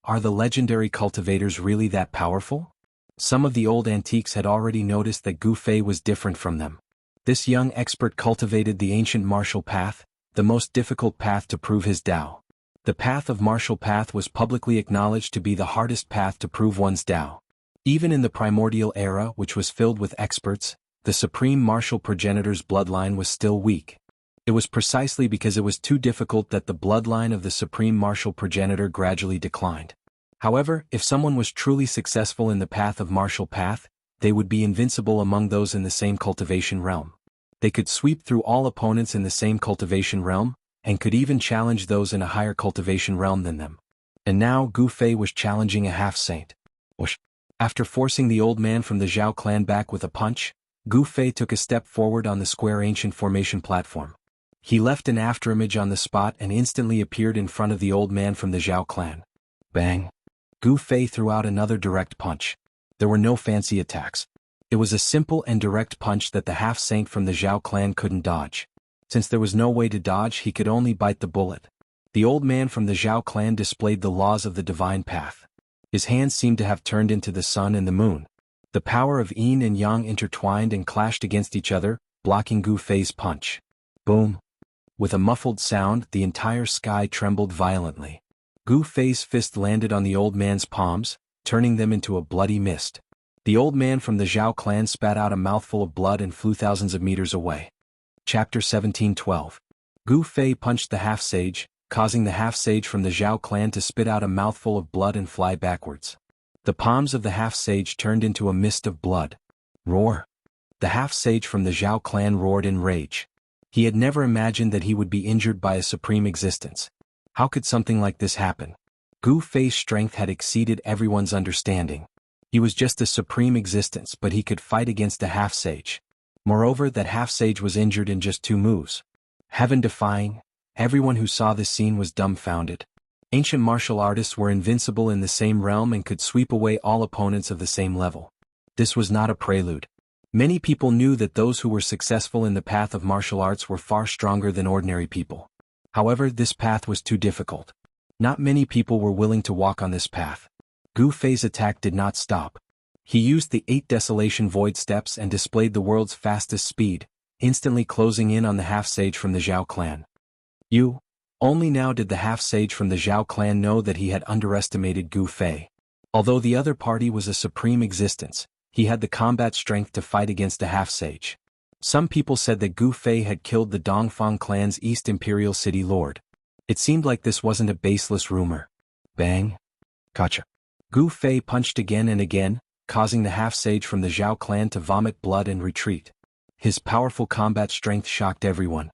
Are the legendary cultivators really that powerful? Some of the old antiques had already noticed that Gu Fei was different from them. This young expert cultivated the ancient martial path, the most difficult path to prove his Tao. The path of martial path was publicly acknowledged to be the hardest path to prove one's Tao. Even in the primordial era, which was filled with experts, the supreme martial progenitor's bloodline was still weak. It was precisely because it was too difficult that the bloodline of the supreme martial progenitor gradually declined. However, if someone was truly successful in the path of martial path, they would be invincible among those in the same cultivation realm. They could sweep through all opponents in the same cultivation realm, and could even challenge those in a higher cultivation realm than them. And now Gu Fei was challenging a half-saint. Whoosh. After forcing the old man from the Zhao clan back with a punch, Gu Fei took a step forward on the square ancient formation platform. He left an afterimage on the spot and instantly appeared in front of the old man from the Zhao clan. Bang! Gu Fei threw out another direct punch. There were no fancy attacks. It was a simple and direct punch that the half-saint from the Zhao clan couldn't dodge. Since there was no way to dodge, he could only bite the bullet. The old man from the Zhao clan displayed the laws of the divine path. His hands seemed to have turned into the sun and the moon. The power of yin and yang intertwined and clashed against each other, blocking Gu Fei's punch. Boom! With a muffled sound, the entire sky trembled violently. Gu Fei's fist landed on the old man's palms, turning them into a bloody mist. The old man from the Zhao clan spat out a mouthful of blood and flew thousands of meters away. Chapter 17:12. Gu Fei punched the half-sage, causing the half-sage from the Zhao clan to spit out a mouthful of blood and fly backwards. The palms of the half-sage turned into a mist of blood. Roar! The half-sage from the Zhao clan roared in rage. He had never imagined that he would be injured by a supreme existence. How could something like this happen? Gu Fei's strength had exceeded everyone's understanding. He was just a supreme existence, but he could fight against a half-sage. Moreover, that half-sage was injured in just 2 moves. Heaven-defying, everyone who saw this scene was dumbfounded. Ancient martial artists were invincible in the same realm and could sweep away all opponents of the same level. This was not a prelude. Many people knew that those who were successful in the path of martial arts were far stronger than ordinary people. However, this path was too difficult. Not many people were willing to walk on this path. Gu Fei's attack did not stop. He used the 8 Desolation Void Steps and displayed the world's fastest speed, instantly closing in on the half-sage from the Zhao clan. Only now did the half-sage from the Zhao clan know that he had underestimated Gu Fei. Although the other party was a supreme existence, he had the combat strength to fight against a half-sage. Some people said that Gu Fei had killed the Dongfang clan's East Imperial City Lord. It seemed like this wasn't a baseless rumor. Bang! Gotcha! Gu Fei punched again and again, causing the half-sage from the Zhao clan to vomit blood and retreat. His powerful combat strength shocked everyone.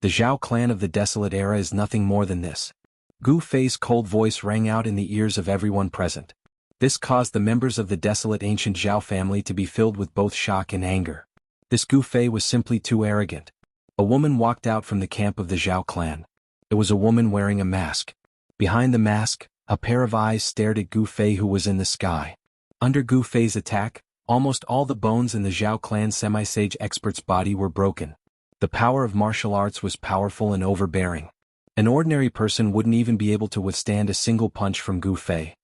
The Zhao clan of the Desolate Era is nothing more than this. Gu Fei's cold voice rang out in the ears of everyone present. This caused the members of the desolate ancient Zhao family to be filled with both shock and anger. This Gu Fei was simply too arrogant. A woman walked out from the camp of the Zhao clan. It was a woman wearing a mask. Behind the mask, a pair of eyes stared at Gu Fei, who was in the sky. Under Gu Fei's attack, almost all the bones in the Zhao clan semi-sage expert's body were broken. The power of martial arts was powerful and overbearing. An ordinary person wouldn't even be able to withstand a single punch from Gu Fei.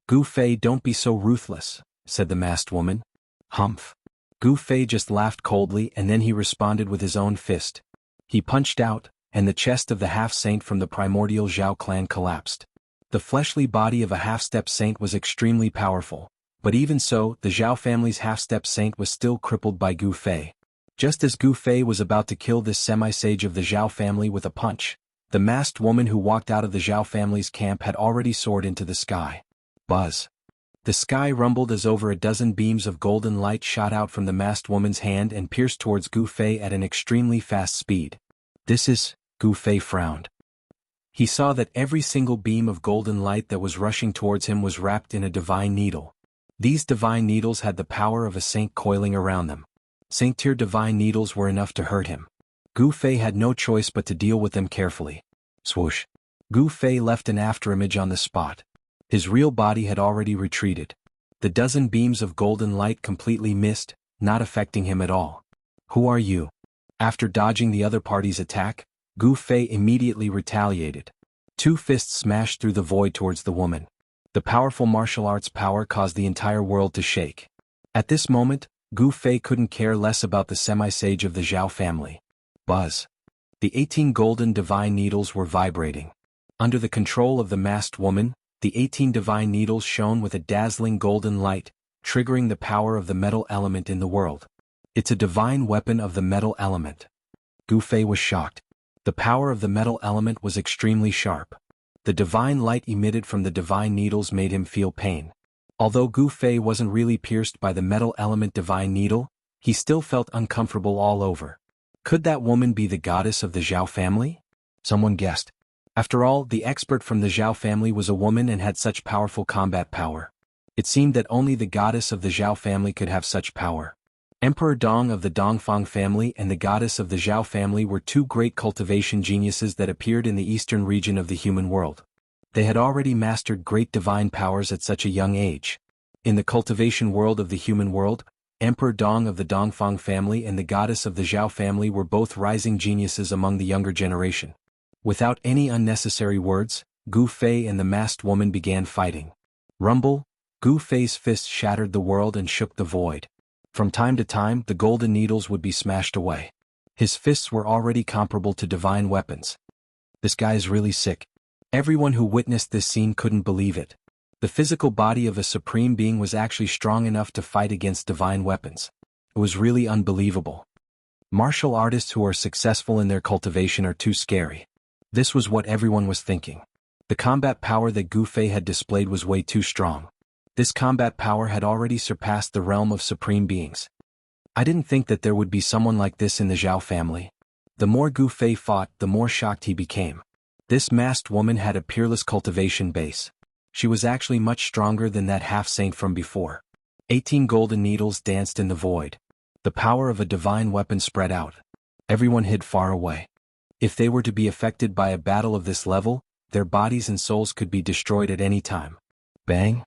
"Gu Fei, don't be so ruthless," said the masked woman. "Humph." Gu Fei just laughed coldly, and then he responded with his own fist. He punched out, and the chest of the half-saint from the primordial Zhao clan collapsed. The fleshly body of a half-step saint was extremely powerful, but even so, the Zhao family's half-step saint was still crippled by Gu Fei. Just as Gu Fei was about to kill this semi-sage of the Zhao family with a punch, the masked woman who walked out of the Zhao family's camp had already soared into the sky. Buzz. The sky rumbled as over a dozen beams of golden light shot out from the masked woman's hand and pierced towards Gu Fei at an extremely fast speed. "This is..." Gu Fei frowned. He saw that every single beam of golden light that was rushing towards him was wrapped in a divine needle. These divine needles had the power of a saint coiling around them. Saint-tier divine needles were enough to hurt him. Gu Fei had no choice but to deal with them carefully. Swoosh. Gu Fei left an afterimage on the spot. His real body had already retreated. The dozen beams of golden light completely missed, not affecting him at all. "Who are you?" After dodging the other party's attack, Gu Fei immediately retaliated. Two fists smashed through the void towards the woman. The powerful martial arts power caused the entire world to shake. At this moment, Gu Fei couldn't care less about the semi-sage of the Zhao family. Buzz. The 18 golden divine needles were vibrating. Under the control of the masked woman, the 18 divine needles shone with a dazzling golden light, triggering the power of the metal element in the world. "It's a divine weapon of the metal element." Gu Fei was shocked. The power of the metal element was extremely sharp. The divine light emitted from the divine needles made him feel pain. Although Gu Fei wasn't really pierced by the metal element divine needle, he still felt uncomfortable all over. Could that woman be the goddess of the Zhao family? Someone guessed. After all, the expert from the Zhao family was a woman and had such powerful combat power. It seemed that only the goddess of the Zhao family could have such power. Emperor Dong of the Dongfang family and the goddess of the Zhao family were two great cultivation geniuses that appeared in the eastern region of the human world. They had already mastered great divine powers at such a young age. In the cultivation world of the human world, Emperor Dong of the Dongfang family and the goddess of the Zhao family were both rising geniuses among the younger generation. Without any unnecessary words, Gu Fei and the masked woman began fighting. Rumble. Gu Fei's fists shattered the world and shook the void. From time to time, the golden needles would be smashed away. His fists were already comparable to divine weapons. "This guy is really sick." Everyone who witnessed this scene couldn't believe it. The physical body of a supreme being was actually strong enough to fight against divine weapons. It was really unbelievable. Martial artists who are successful in their cultivation are too scary. This was what everyone was thinking. The combat power that Gu Fei had displayed was way too strong. This combat power had already surpassed the realm of supreme beings. I didn't think that there would be someone like this in the Zhao family. The more Gu Fei fought, the more shocked he became. This masked woman had a peerless cultivation base. She was actually much stronger than that half-saint from before. 18 golden needles danced in the void. The power of a divine weapon spread out. Everyone hid far away. If they were to be affected by a battle of this level, their bodies and souls could be destroyed at any time. Bang!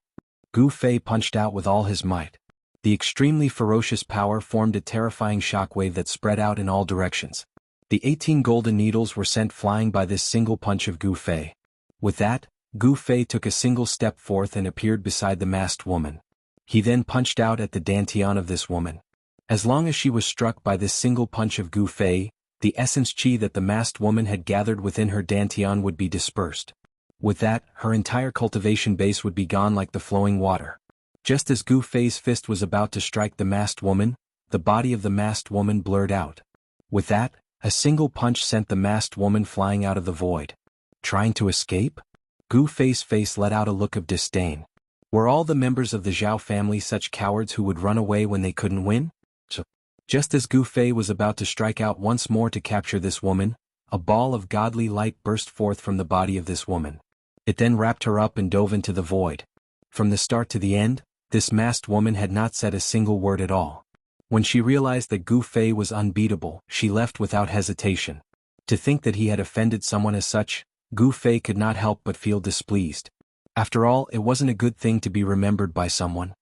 Gu Fei punched out with all his might. The extremely ferocious power formed a terrifying shockwave that spread out in all directions. The 18 golden needles were sent flying by this single punch of Gu Fei. With that, Gu Fei took a single step forth and appeared beside the masked woman. He then punched out at the dantian of this woman. As long as she was struck by this single punch of Gu Fei, the essence chi that the masked woman had gathered within her dantian would be dispersed. With that, her entire cultivation base would be gone like the flowing water. Just as Gu Fei's fist was about to strike the masked woman, the body of the masked woman blurred out. With that, a single punch sent the masked woman flying out of the void. Trying to escape? Gu Fei's face let out a look of disdain. Were all the members of the Zhao family such cowards who would run away when they couldn't win? Just as Gu Fei was about to strike out once more to capture this woman, a ball of godly light burst forth from the body of this woman. It then wrapped her up and dove into the void. From the start to the end, this masked woman had not said a single word at all. When she realized that Gu Fei was unbeatable, she left without hesitation. To think that he had offended someone as such, Gu Fei could not help but feel displeased. After all, it wasn't a good thing to be remembered by someone.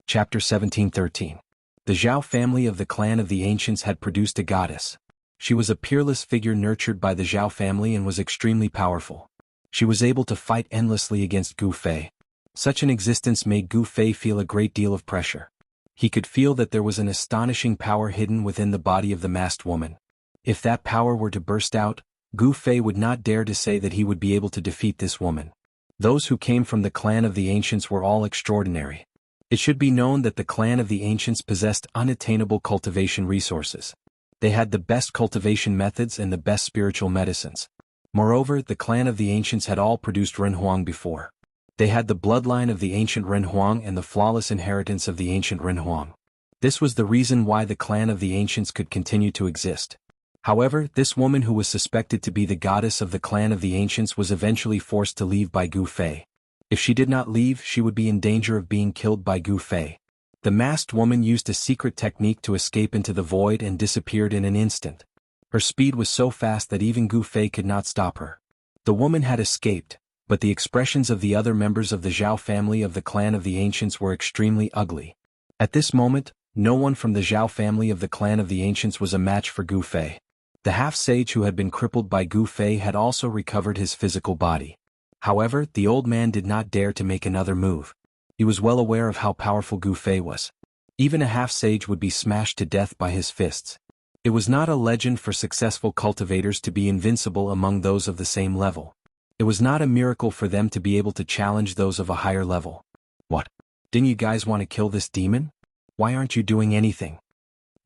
Chapter 17:13. The Zhao family of the clan of the ancients had produced a goddess. She was a peerless figure nurtured by the Zhao family and was extremely powerful. She was able to fight endlessly against Gu Fei. Such an existence made Gu Fei feel a great deal of pressure. He could feel that there was an astonishing power hidden within the body of the masked woman. If that power were to burst out, Gu Fei would not dare to say that he would be able to defeat this woman. Those who came from the clan of the ancients were all extraordinary. It should be known that the clan of the ancients possessed unattainable cultivation resources. They had the best cultivation methods and the best spiritual medicines. Moreover, the clan of the ancients had all produced Renhuang before. They had the bloodline of the ancient Renhuang and the flawless inheritance of the ancient Renhuang. This was the reason why the clan of the ancients could continue to exist. However, this woman who was suspected to be the goddess of the clan of the ancients was eventually forced to leave by Gu Fei. If she did not leave, she would be in danger of being killed by Gu Fei. The masked woman used a secret technique to escape into the void and disappeared in an instant. Her speed was so fast that even Gu Fei could not stop her. The woman had escaped, but the expressions of the other members of the Zhao family of the clan of the ancients were extremely ugly. At this moment, no one from the Zhao family of the clan of the ancients was a match for Gu Fei. The half-sage who had been crippled by Gu Fei had also recovered his physical body. However, the old man did not dare to make another move. He was well aware of how powerful Gu Fei was. Even a half-sage would be smashed to death by his fists. It was not a legend for successful cultivators to be invincible among those of the same level. It was not a miracle for them to be able to challenge those of a higher level. What? Didn't you guys want to kill this demon? Why aren't you doing anything?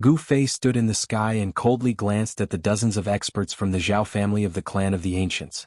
Gu Fei stood in the sky and coldly glanced at the dozens of experts from the Zhao family of the clan of the ancients.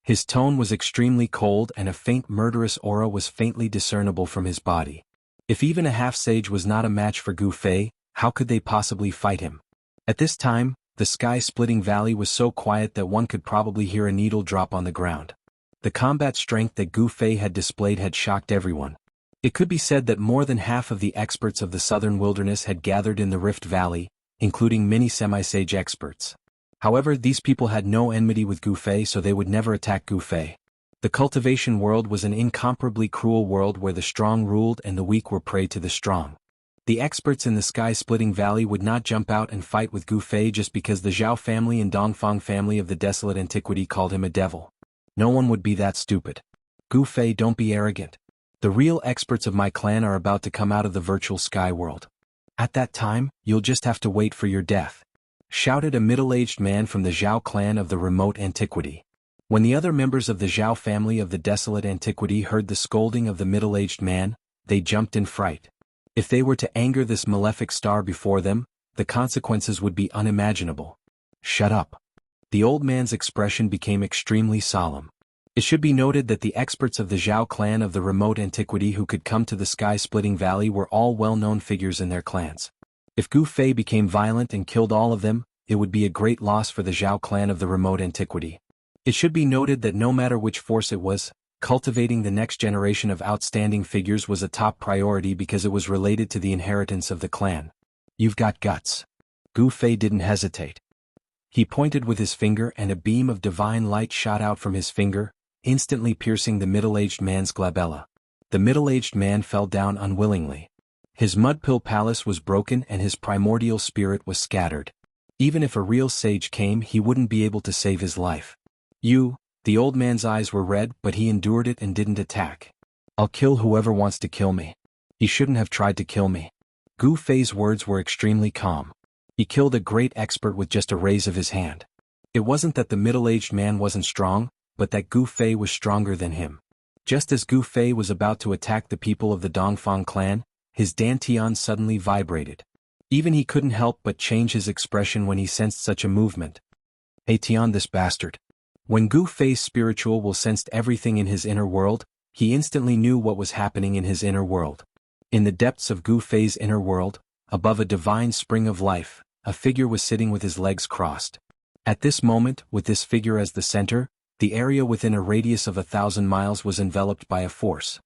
His tone was extremely cold and a faint murderous aura was faintly discernible from his body. If even a half-sage was not a match for Gu Fei, how could they possibly fight him? At this time, the sky-splitting valley was so quiet that one could probably hear a needle drop on the ground. The combat strength that Gu Fei had displayed had shocked everyone. It could be said that more than half of the experts of the southern wilderness had gathered in the Rift Valley, including many semi-sage experts. However, these people had no enmity with Gu Fei, so they would never attack Gu Fei. The cultivation world was an incomparably cruel world where the strong ruled and the weak were prey to the strong. The experts in the sky-splitting valley would not jump out and fight with Gu Fei just because the Zhao family and Dongfang family of the desolate antiquity called him a devil. No one would be that stupid. Gu Fei, don't be arrogant. The real experts of my clan are about to come out of the virtual sky world. At that time, you'll just have to wait for your death," shouted a middle-aged man from the Zhao clan of the remote antiquity. When the other members of the Zhao family of the desolate antiquity heard the scolding of the middle-aged man, they jumped in fright. If they were to anger this malefic star before them, the consequences would be unimaginable. "Shut up." The old man's expression became extremely solemn. It should be noted that the experts of the Zhao clan of the remote antiquity who could come to the sky-splitting valley were all well-known figures in their clans. If Gu Fei became violent and killed all of them, it would be a great loss for the Zhao clan of the remote antiquity. It should be noted that no matter which force it was, cultivating the next generation of outstanding figures was a top priority because it was related to the inheritance of the clan. "You've got guts." Gu Fei didn't hesitate. He pointed with his finger and a beam of divine light shot out from his finger, instantly piercing the middle-aged man's glabella. The middle-aged man fell down unwillingly. His mud-pill palace was broken and his primordial spirit was scattered. Even if a real sage came, he wouldn't be able to save his life. The old man's eyes were red, but he endured it and didn't attack. "I'll kill whoever wants to kill me. He shouldn't have tried to kill me." Gu Fei's words were extremely calm. He killed a great expert with just a raise of his hand. It wasn't that the middle-aged man wasn't strong, but that Gu Fei was stronger than him. Just as Gu Fei was about to attack the people of the Dongfang clan, his dantian suddenly vibrated. Even he couldn't help but change his expression when he sensed such a movement. "Hey Tian, this bastard." When Gu Fei's spiritual will sensed everything in his inner world, he instantly knew what was happening in his inner world. In the depths of Gu Fei's inner world, above a divine spring of life, a figure was sitting with his legs crossed. At this moment, with this figure as the center, the area within a radius of 1,000 miles was enveloped by a force.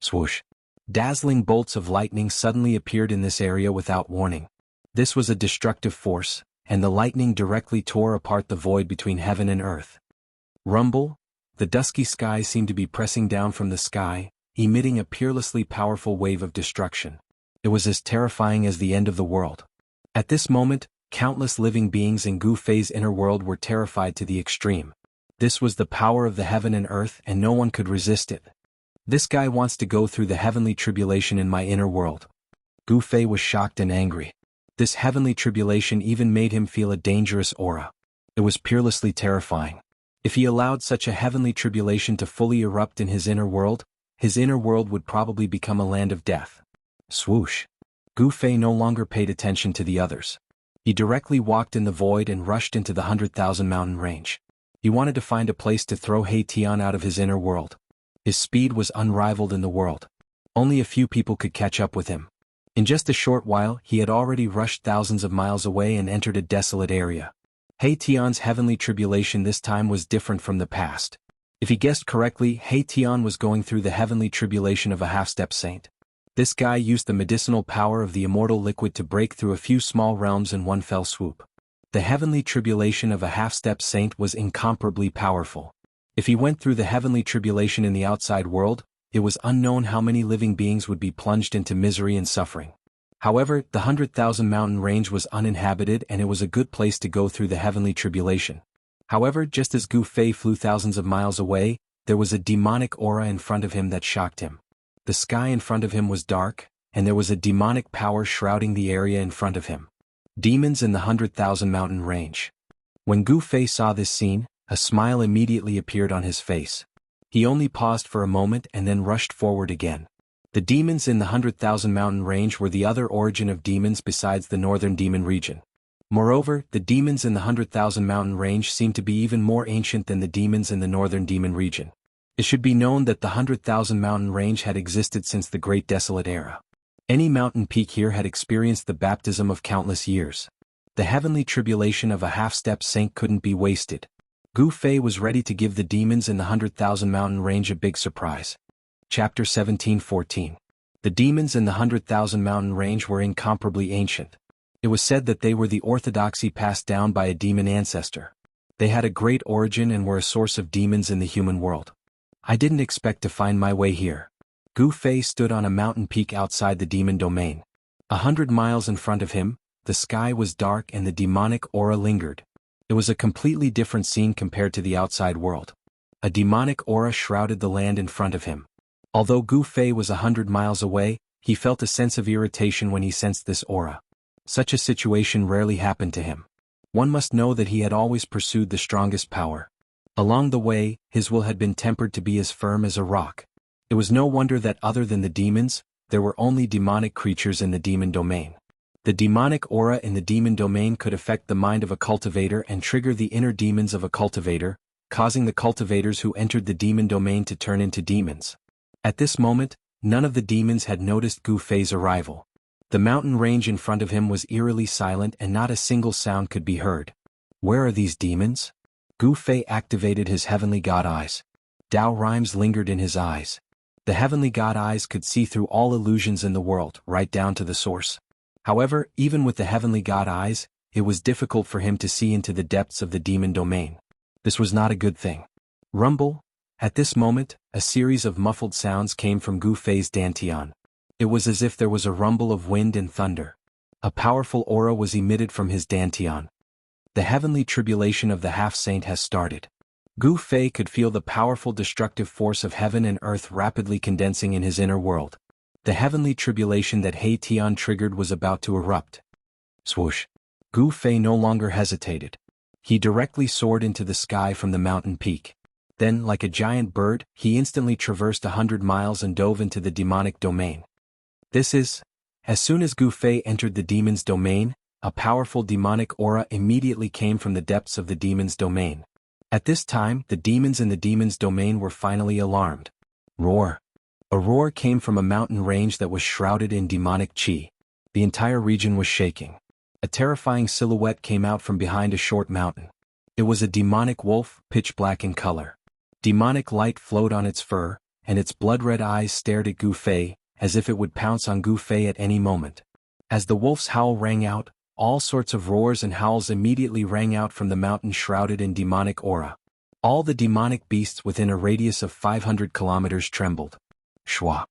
Swoosh! Dazzling bolts of lightning suddenly appeared in this area without warning. This was a destructive force, and the lightning directly tore apart the void between heaven and earth. Rumble! The dusky sky seemed to be pressing down from the sky, emitting a peerlessly powerful wave of destruction. It was as terrifying as the end of the world. At this moment, countless living beings in Gu Fei's inner world were terrified to the extreme. This was the power of the heaven and earth, and no one could resist it. This guy wants to go through the heavenly tribulation in my inner world. Gu Fei was shocked and angry. This heavenly tribulation even made him feel a dangerous aura. It was peerlessly terrifying. If he allowed such a heavenly tribulation to fully erupt in his inner world would probably become a land of death. Swoosh! Gu Fei no longer paid attention to the others. He directly walked in the void and rushed into the 100,000 mountain range. He wanted to find a place to throw He Tian out of his inner world. His speed was unrivaled in the world. Only a few people could catch up with him. In just a short while, he had already rushed thousands of miles away and entered a desolate area. He Tian's heavenly tribulation this time was different from the past. If he guessed correctly, He Tian was going through the heavenly tribulation of a half-step saint. This guy used the medicinal power of the immortal liquid to break through a few small realms in one fell swoop. The heavenly tribulation of a half-step saint was incomparably powerful. If he went through the heavenly tribulation in the outside world, it was unknown how many living beings would be plunged into misery and suffering. However, the 100,000 mountain range was uninhabited and it was a good place to go through the heavenly tribulation. However, just as Gu Fei flew thousands of miles away, there was a demonic aura in front of him that shocked him. The sky in front of him was dark, and there was a demonic power shrouding the area in front of him. Demons in the 100,000 mountain range. When Gu Fei saw this scene, a smile immediately appeared on his face. He only paused for a moment and then rushed forward again. The demons in the 100,000 mountain range were the other origin of demons besides the northern demon region. Moreover, the demons in the 100,000 mountain range seemed to be even more ancient than the demons in the northern demon region. It should be known that the 100,000 mountain range had existed since the Great Desolate Era. Any mountain peak here had experienced the baptism of countless years. The heavenly tribulation of a half-step saint couldn't be wasted. Gu Fei was ready to give the demons in the 100,000 mountain range a big surprise. Chapter 17:14. The demons in the 100,000 mountain range were incomparably ancient. It was said that they were the orthodoxy passed down by a demon ancestor. They had a great origin and were a source of demons in the human world. I didn't expect to find my way here. Gu Fei stood on a mountain peak outside the demon domain. 100 miles in front of him, the sky was dark and the demonic aura lingered. It was a completely different scene compared to the outside world. A demonic aura shrouded the land in front of him. Although Gu Fei was 100 miles away, he felt a sense of irritation when he sensed this aura. Such a situation rarely happened to him. One must know that he had always pursued the strongest power. Along the way, his will had been tempered to be as firm as a rock. It was no wonder that other than the demons, there were only demonic creatures in the demon domain. The demonic aura in the demon domain could affect the mind of a cultivator and trigger the inner demons of a cultivator, causing the cultivators who entered the demon domain to turn into demons. At this moment, none of the demons had noticed Gu Fei's arrival. The mountain range in front of him was eerily silent and not a single sound could be heard. Where are these demons? Gu Fei activated his heavenly god eyes. Tao rhymes lingered in his eyes. The heavenly god eyes could see through all illusions in the world, right down to the source. However, even with the heavenly god eyes, it was difficult for him to see into the depths of the demon domain. This was not a good thing. Rumble. At this moment, a series of muffled sounds came from Gu Fei's dantian. It was as if there was a rumble of wind and thunder. A powerful aura was emitted from his dantian. The heavenly tribulation of the half-saint has started. Gu Fei could feel the powerful destructive force of heaven and earth rapidly condensing in his inner world. The heavenly tribulation that He Tian triggered was about to erupt. Swoosh! Gu Fei no longer hesitated. He directly soared into the sky from the mountain peak. Then, like a giant bird, he instantly traversed 100 miles and dove into the demonic domain. As soon as Gu Fei entered the demon's domain, a powerful demonic aura immediately came from the depths of the demon's domain. At this time, the demons in the demon's domain were finally alarmed. Roar! A roar came from a mountain range that was shrouded in demonic qi. The entire region was shaking. A terrifying silhouette came out from behind a short mountain. It was a demonic wolf, pitch black in color. Demonic light flowed on its fur, and its blood-red eyes stared at Gu Fei, as if it would pounce on Gu Fei at any moment. As the wolf's howl rang out, all sorts of roars and howls immediately rang out from the mountain shrouded in demonic aura. All the demonic beasts within a radius of 500 kilometers trembled. Shwa.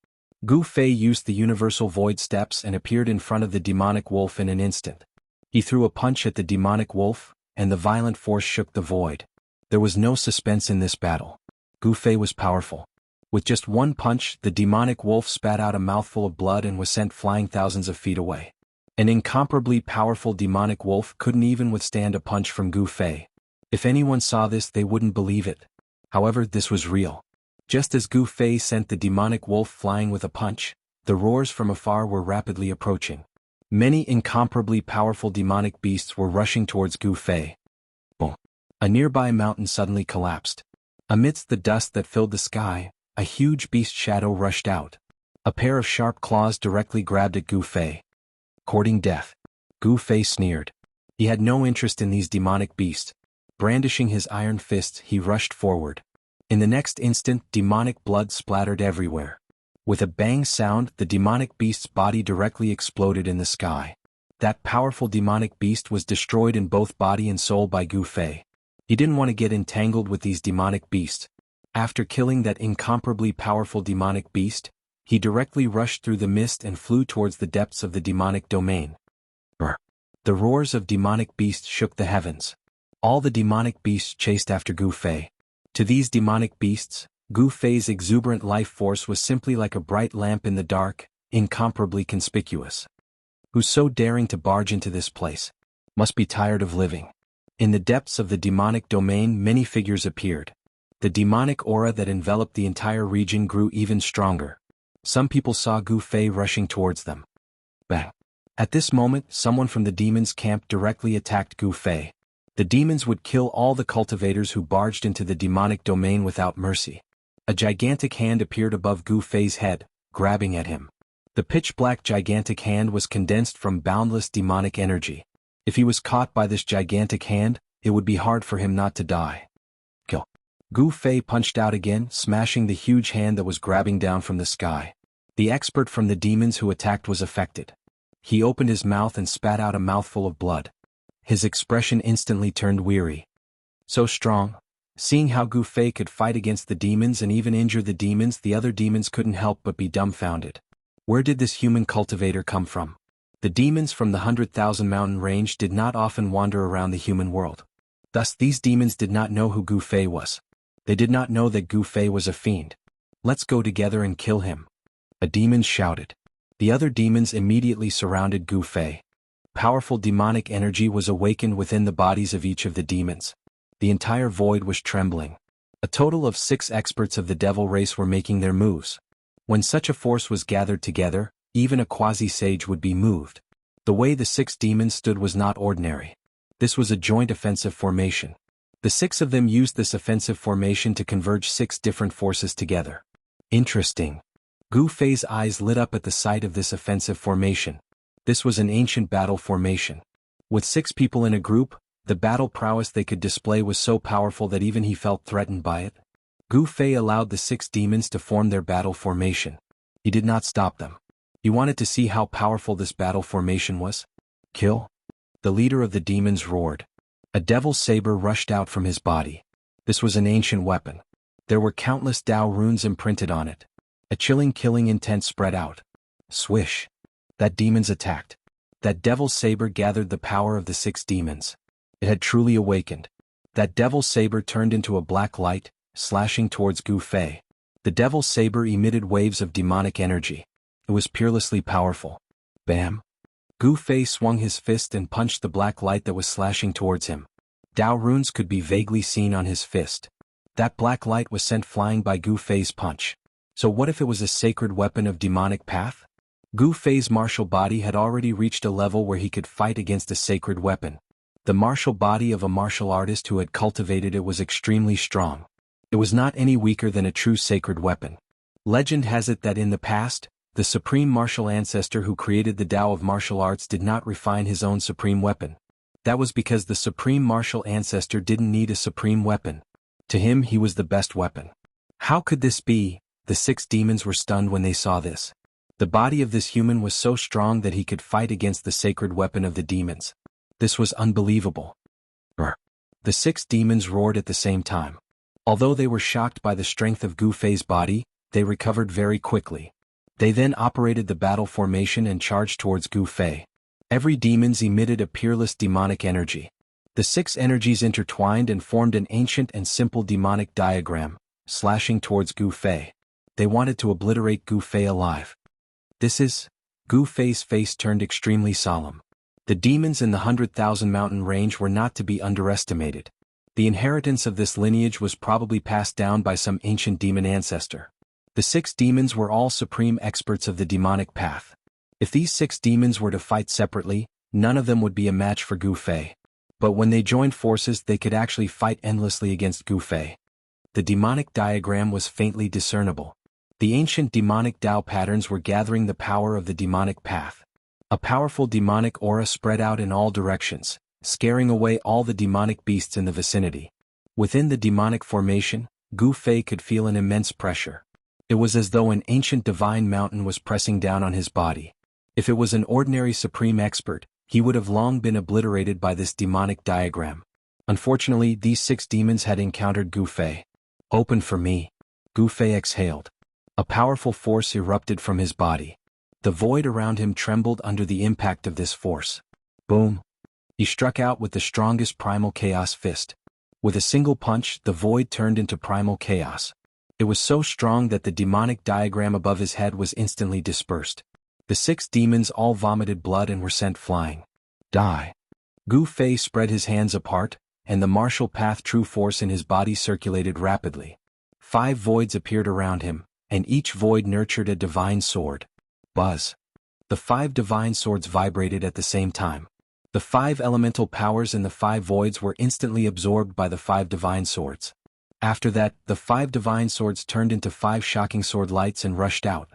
Gu Fei used the universal void steps and appeared in front of the demonic wolf in an instant. He threw a punch at the demonic wolf, and the violent force shook the void. There was no suspense in this battle. Gu Fei was powerful. With just one punch, the demonic wolf spat out a mouthful of blood and was sent flying thousands of feet away. An incomparably powerful demonic wolf couldn't even withstand a punch from Gu Fei. If anyone saw this, they wouldn't believe it. However, this was real. Just as Gu Fei sent the demonic wolf flying with a punch, the roars from afar were rapidly approaching. Many incomparably powerful demonic beasts were rushing towards Gu Fei. Boom! A nearby mountain suddenly collapsed. Amidst the dust that filled the sky, a huge beast shadow rushed out. A pair of sharp claws directly grabbed at Gu Fei. Courting death. Gu Fei sneered. He had no interest in these demonic beasts. Brandishing his iron fists, he rushed forward. In the next instant, demonic blood splattered everywhere. With a bang sound, the demonic beast's body directly exploded in the sky. That powerful demonic beast was destroyed in both body and soul by Gu Fei. He didn't want to get entangled with these demonic beasts. After killing that incomparably powerful demonic beast, he directly rushed through the mist and flew towards the depths of the demonic domain. Brr. The roars of demonic beasts shook the heavens. All the demonic beasts chased after Gu Fei. To these demonic beasts, Gu Fei's exuberant life force was simply like a bright lamp in the dark, incomparably conspicuous. Who's so daring to barge into this place? Must be tired of living. In the depths of the demonic domain, many figures appeared. The demonic aura that enveloped the entire region grew even stronger. Some people saw Gu Fei rushing towards them. Bang! At this moment, someone from the demons' camp directly attacked Gu Fei. The demons would kill all the cultivators who barged into the demonic domain without mercy. A gigantic hand appeared above Gu Fei's head, grabbing at him. The pitch-black gigantic hand was condensed from boundless demonic energy. If he was caught by this gigantic hand, it would be hard for him not to die. Kill. Gu Fei punched out again, smashing the huge hand that was grabbing down from the sky. The expert from the demons who attacked was affected. He opened his mouth and spat out a mouthful of blood. His expression instantly turned weary. So strong. Seeing how Gu Fei could fight against the demons and even injure the demons, the other demons couldn't help but be dumbfounded. Where did this human cultivator come from? The demons from the 100,000 mountain range did not often wander around the human world. Thus these demons did not know who Gu Fei was. They did not know that Gu Fei was a fiend. Let's go together and kill him. A demon shouted. The other demons immediately surrounded Gu Fei. Powerful demonic energy was awakened within the bodies of each of the demons. The entire void was trembling. A total of 6 experts of the devil race were making their moves. When such a force was gathered together, even a quasi-sage would be moved. The way the 6 demons stood was not ordinary. This was a joint offensive formation. The 6 of them used this offensive formation to converge 6 different forces together. Interesting. Gu Fei's eyes lit up at the sight of this offensive formation. This was an ancient battle formation. With 6 people in a group, the battle prowess they could display was so powerful that even he felt threatened by it. Gu Fei allowed the 6 demons to form their battle formation. He did not stop them. He wanted to see how powerful this battle formation was. Kill? The leader of the demons roared. A devil's saber rushed out from his body. This was an ancient weapon. There were countless Dao runes imprinted on it. A chilling killing intent spread out. Swish. That demons attacked. That devil's saber gathered the power of the 6 demons. It had truly awakened. That devil's saber turned into a black light, slashing towards Gu Fei. The devil's saber emitted waves of demonic energy. It was peerlessly powerful. Bam! Gu Fei swung his fist and punched the black light that was slashing towards him. Dao runes could be vaguely seen on his fist. That black light was sent flying by Gu Fei's punch. So what if it was a sacred weapon of demonic path? Gu Fei's martial body had already reached a level where he could fight against a sacred weapon. The martial body of a martial artist who had cultivated it was extremely strong. It was not any weaker than a true sacred weapon. Legend has it that in the past, the supreme martial ancestor who created the Tao of martial arts did not refine his own supreme weapon. That was because the supreme martial ancestor didn't need a supreme weapon. To him he was the best weapon. How could this be? The 6 demons were stunned when they saw this. The body of this human was so strong that he could fight against the sacred weapon of the demons. This was unbelievable. The 6 demons roared at the same time. Although they were shocked by the strength of Gu Fei's body, they recovered very quickly. They then operated the battle formation and charged towards Gu Fei. Every demons emitted a peerless demonic energy. The 6 energies intertwined and formed an ancient and simple demonic diagram, slashing towards Gu Fei. They wanted to obliterate Gu Fei alive. Gu Fei's face turned extremely solemn. The demons in the 100,000 mountain range were not to be underestimated. The inheritance of this lineage was probably passed down by some ancient demon ancestor. The 6 demons were all supreme experts of the demonic path. If these 6 demons were to fight separately, none of them would be a match for Gu Fei. But when they joined forces, they could actually fight endlessly against Gu Fei. The demonic diagram was faintly discernible. The ancient demonic Tao patterns were gathering the power of the demonic path. A powerful demonic aura spread out in all directions, scaring away all the demonic beasts in the vicinity. Within the demonic formation, Gu Fei could feel an immense pressure. It was as though an ancient divine mountain was pressing down on his body. If it was an ordinary supreme expert, he would have long been obliterated by this demonic diagram. Unfortunately, these 6 demons had encountered Gu Fei. Open for me. Gu Fei exhaled. A powerful force erupted from his body. The void around him trembled under the impact of this force. Boom! He struck out with the strongest primal chaos fist. With a single punch, the void turned into primal chaos. It was so strong that the demonic diagram above his head was instantly dispersed. The 6 demons all vomited blood and were sent flying. Die! Gu Fei spread his hands apart, and the martial path true force in his body circulated rapidly. 5 voids appeared around him, and each void nurtured a divine sword. Buzz! The 5 divine swords vibrated at the same time. The 5 elemental powers in the 5 voids were instantly absorbed by the 5 divine swords. After that, the 5 divine swords turned into 5 shocking sword lights and rushed out.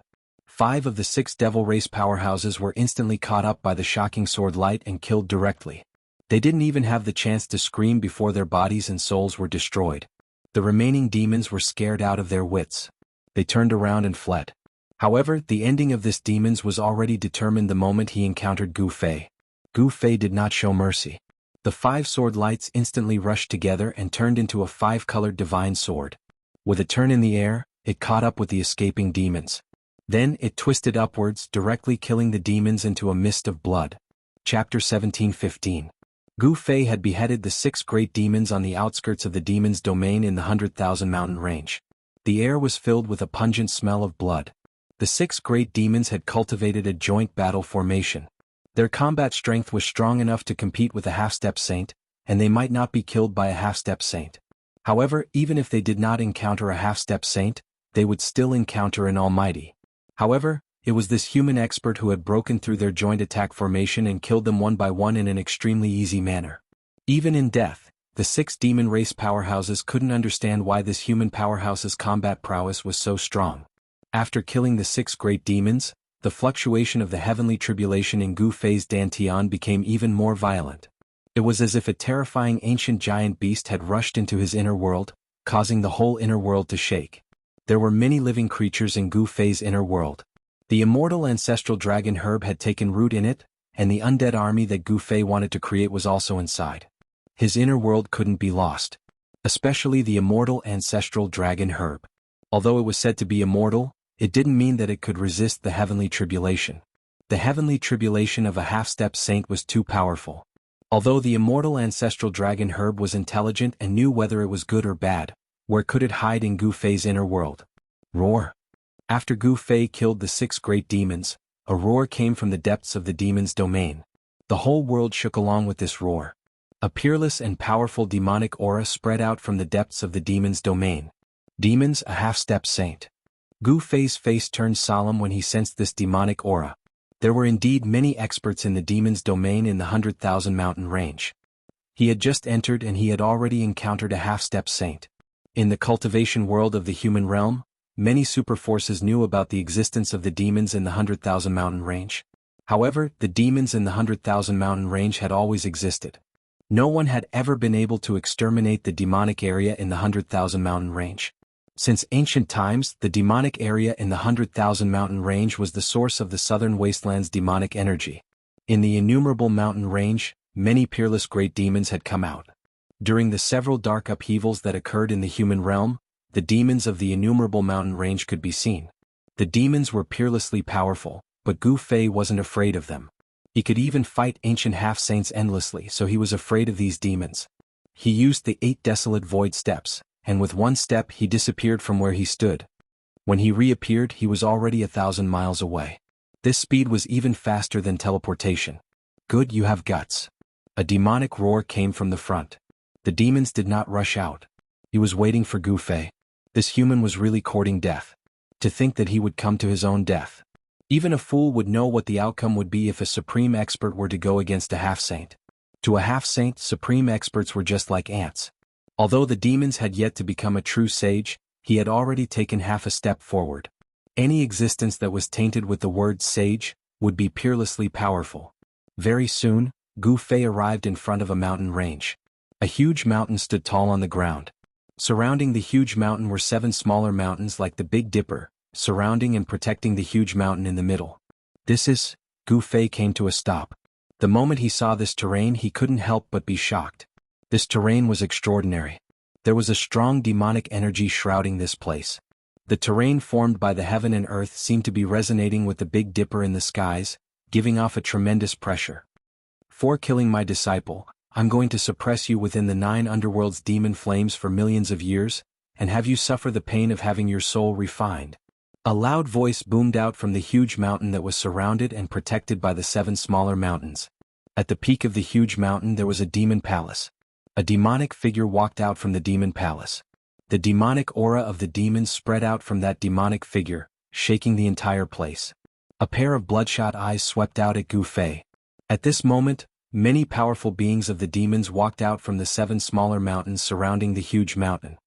5 of the 6 devil race powerhouses were instantly caught up by the shocking sword light and killed directly. They didn't even have the chance to scream before their bodies and souls were destroyed. The remaining demons were scared out of their wits. They turned around and fled. However, the ending of this demons was already determined the moment he encountered Gu Fei. Gu Fei did not show mercy. The 5 sword lights instantly rushed together and turned into a 5-colored divine sword. With a turn in the air, it caught up with the escaping demons. Then it twisted upwards, directly killing the demons into a mist of blood. Chapter 17:15. Gu Fei had beheaded the 6 great demons on the outskirts of the demons' domain in the 100,000 mountain range. The air was filled with a pungent smell of blood. The 6 great demons had cultivated a joint battle formation. Their combat strength was strong enough to compete with a half-step saint, and they might not be killed by a half-step saint. However, even if they did not encounter a half-step saint, they would still encounter an almighty. However, it was this human expert who had broken through their joint attack formation and killed them one by one in an extremely easy manner. Even in death, the 6 demon race powerhouses couldn't understand why this human powerhouse's combat prowess was so strong. After killing the 6 great demons, the fluctuation of the heavenly tribulation in Gu Fei's dantian became even more violent. It was as if a terrifying ancient giant beast had rushed into his inner world, causing the whole inner world to shake. There were many living creatures in Gu Fei's inner world. The immortal ancestral dragon herb had taken root in it, and the undead army that Gu Fei wanted to create was also inside. His inner world couldn't be lost. Especially the immortal ancestral dragon herb. Although it was said to be immortal, it didn't mean that it could resist the heavenly tribulation. The heavenly tribulation of a half-step saint was too powerful. Although the immortal ancestral dragon herb was intelligent and knew whether it was good or bad, where could it hide in Gu Fei's inner world? Roar! After Gu Fei killed the 6 great demons, a roar came from the depths of the demon's domain. The whole world shook along with this roar. A peerless and powerful demonic aura spread out from the depths of the demon's domain. Demons, a half-step saint. Gu Fei's face turned solemn when he sensed this demonic aura. There were indeed many experts in the demon's domain in the 100,000 mountain range. He had just entered and he had already encountered a half-step saint. In the cultivation world of the human realm, many superforces knew about the existence of the demons in the 100,000 mountain range. However, the demons in the 100,000 mountain range had always existed. No one had ever been able to exterminate the demonic area in the 100,000 mountain range. Since ancient times, the demonic area in the 100,000 mountain range was the source of the southern wasteland's demonic energy. In the innumerable mountain range, many peerless great demons had come out. During the several dark upheavals that occurred in the human realm, the demons of the innumerable mountain range could be seen. The demons were peerlessly powerful, but Gu Fei wasn't afraid of them. He could even fight ancient half-saints endlessly, so he was afraid of these demons. He used the 8 desolate void steps, and with one step he disappeared from where he stood. When he reappeared, he was already 1,000 miles away. This speed was even faster than teleportation. Good, you have guts. A demonic roar came from the front. The demons did not rush out. He was waiting for Gu Fei. This human was really courting death. To think that he would come to his own death. Even a fool would know what the outcome would be if a supreme expert were to go against a half-saint. To a half-saint, supreme experts were just like ants. Although the demons had yet to become a true sage, he had already taken half a step forward. Any existence that was tainted with the word sage would be peerlessly powerful. Very soon, Gu Fei arrived in front of a mountain range. A huge mountain stood tall on the ground. Surrounding the huge mountain were 7 smaller mountains like the Big Dipper, surrounding and protecting the huge mountain in the middle. Gu Fei came to a stop. The moment he saw this terrain, he couldn't help but be shocked. This terrain was extraordinary. There was a strong demonic energy shrouding this place. The terrain formed by the heaven and earth seemed to be resonating with the Big Dipper in the skies, giving off a tremendous pressure. For killing my disciple, I'm going to suppress you within the 9 underworld's demon flames for millions of years, and have you suffer the pain of having your soul refined. A loud voice boomed out from the huge mountain that was surrounded and protected by the 7 smaller mountains. At the peak of the huge mountain there was a demon palace. A demonic figure walked out from the demon palace. The demonic aura of the demons spread out from that demonic figure, shaking the entire place. A pair of bloodshot eyes swept out at Gu Fei. At this moment, many powerful beings of the demons walked out from the 7 smaller mountains surrounding the huge mountain.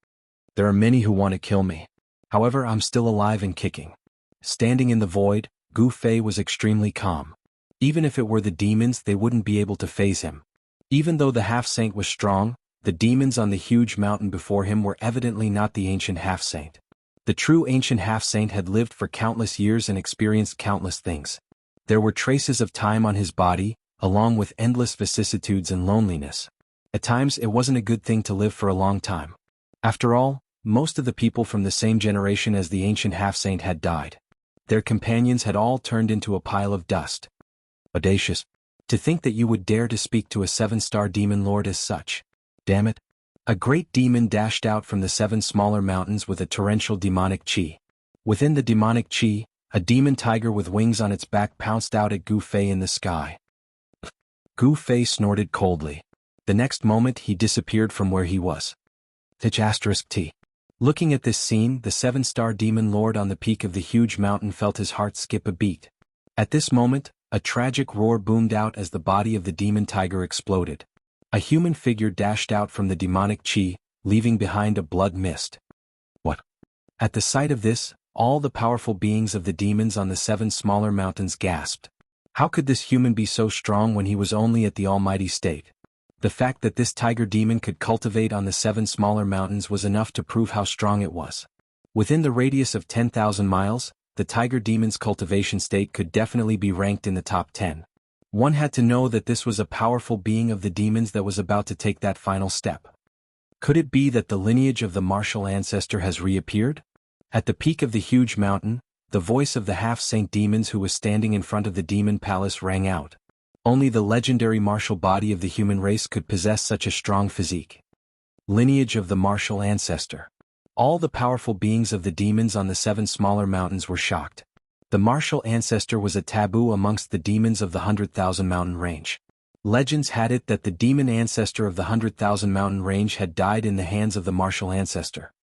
There are many who want to kill me. However, I'm still alive and kicking. Standing in the void, Gu Fei was extremely calm. Even if it were the demons, they wouldn't be able to faze him. Even though the half-saint was strong, the demons on the huge mountain before him were evidently not the ancient half-saint. The true ancient half-saint had lived for countless years and experienced countless things. There were traces of time on his body, along with endless vicissitudes and loneliness. At times it wasn't a good thing to live for a long time. After all, most of the people from the same generation as the ancient half-saint had died. Their companions had all turned into a pile of dust. Audacious. To think that you would dare to speak to a 7-star demon lord as such. Damn it. A great demon dashed out from the 7 smaller mountains with a torrential demonic chi. Within the demonic chi, a demon tiger with wings on its back pounced out at Gu Fei in the sky. Gu Fei snorted coldly. The next moment he disappeared from where he was. T. Looking at this scene, the 7-star demon lord on the peak of the huge mountain felt his heart skip a beat. At this moment, a tragic roar boomed out as the body of the demon tiger exploded. A human figure dashed out from the demonic chi, leaving behind a blood mist. What? At the sight of this, all the powerful beings of the demons on the 7 smaller mountains gasped. How could this human be so strong when he was only at the almighty state? The fact that this tiger demon could cultivate on the 7 smaller mountains was enough to prove how strong it was. Within the radius of 10,000 miles, the tiger demon's cultivation state could definitely be ranked in the top 10. One had to know that this was a powerful being of the demons that was about to take that final step. Could it be that the lineage of the martial ancestor has reappeared? At the peak of the huge mountain, the voice of the half-saint demons who was standing in front of the demon palace rang out. Only the legendary martial body of the human race could possess such a strong physique. Lineage of the martial ancestor. All the powerful beings of the demons on the 7 smaller mountains were shocked. The martial ancestor was a taboo amongst the demons of the 100,000 mountain range. Legends had it that the demon ancestor of the 100,000 mountain range had died in the hands of the martial ancestor.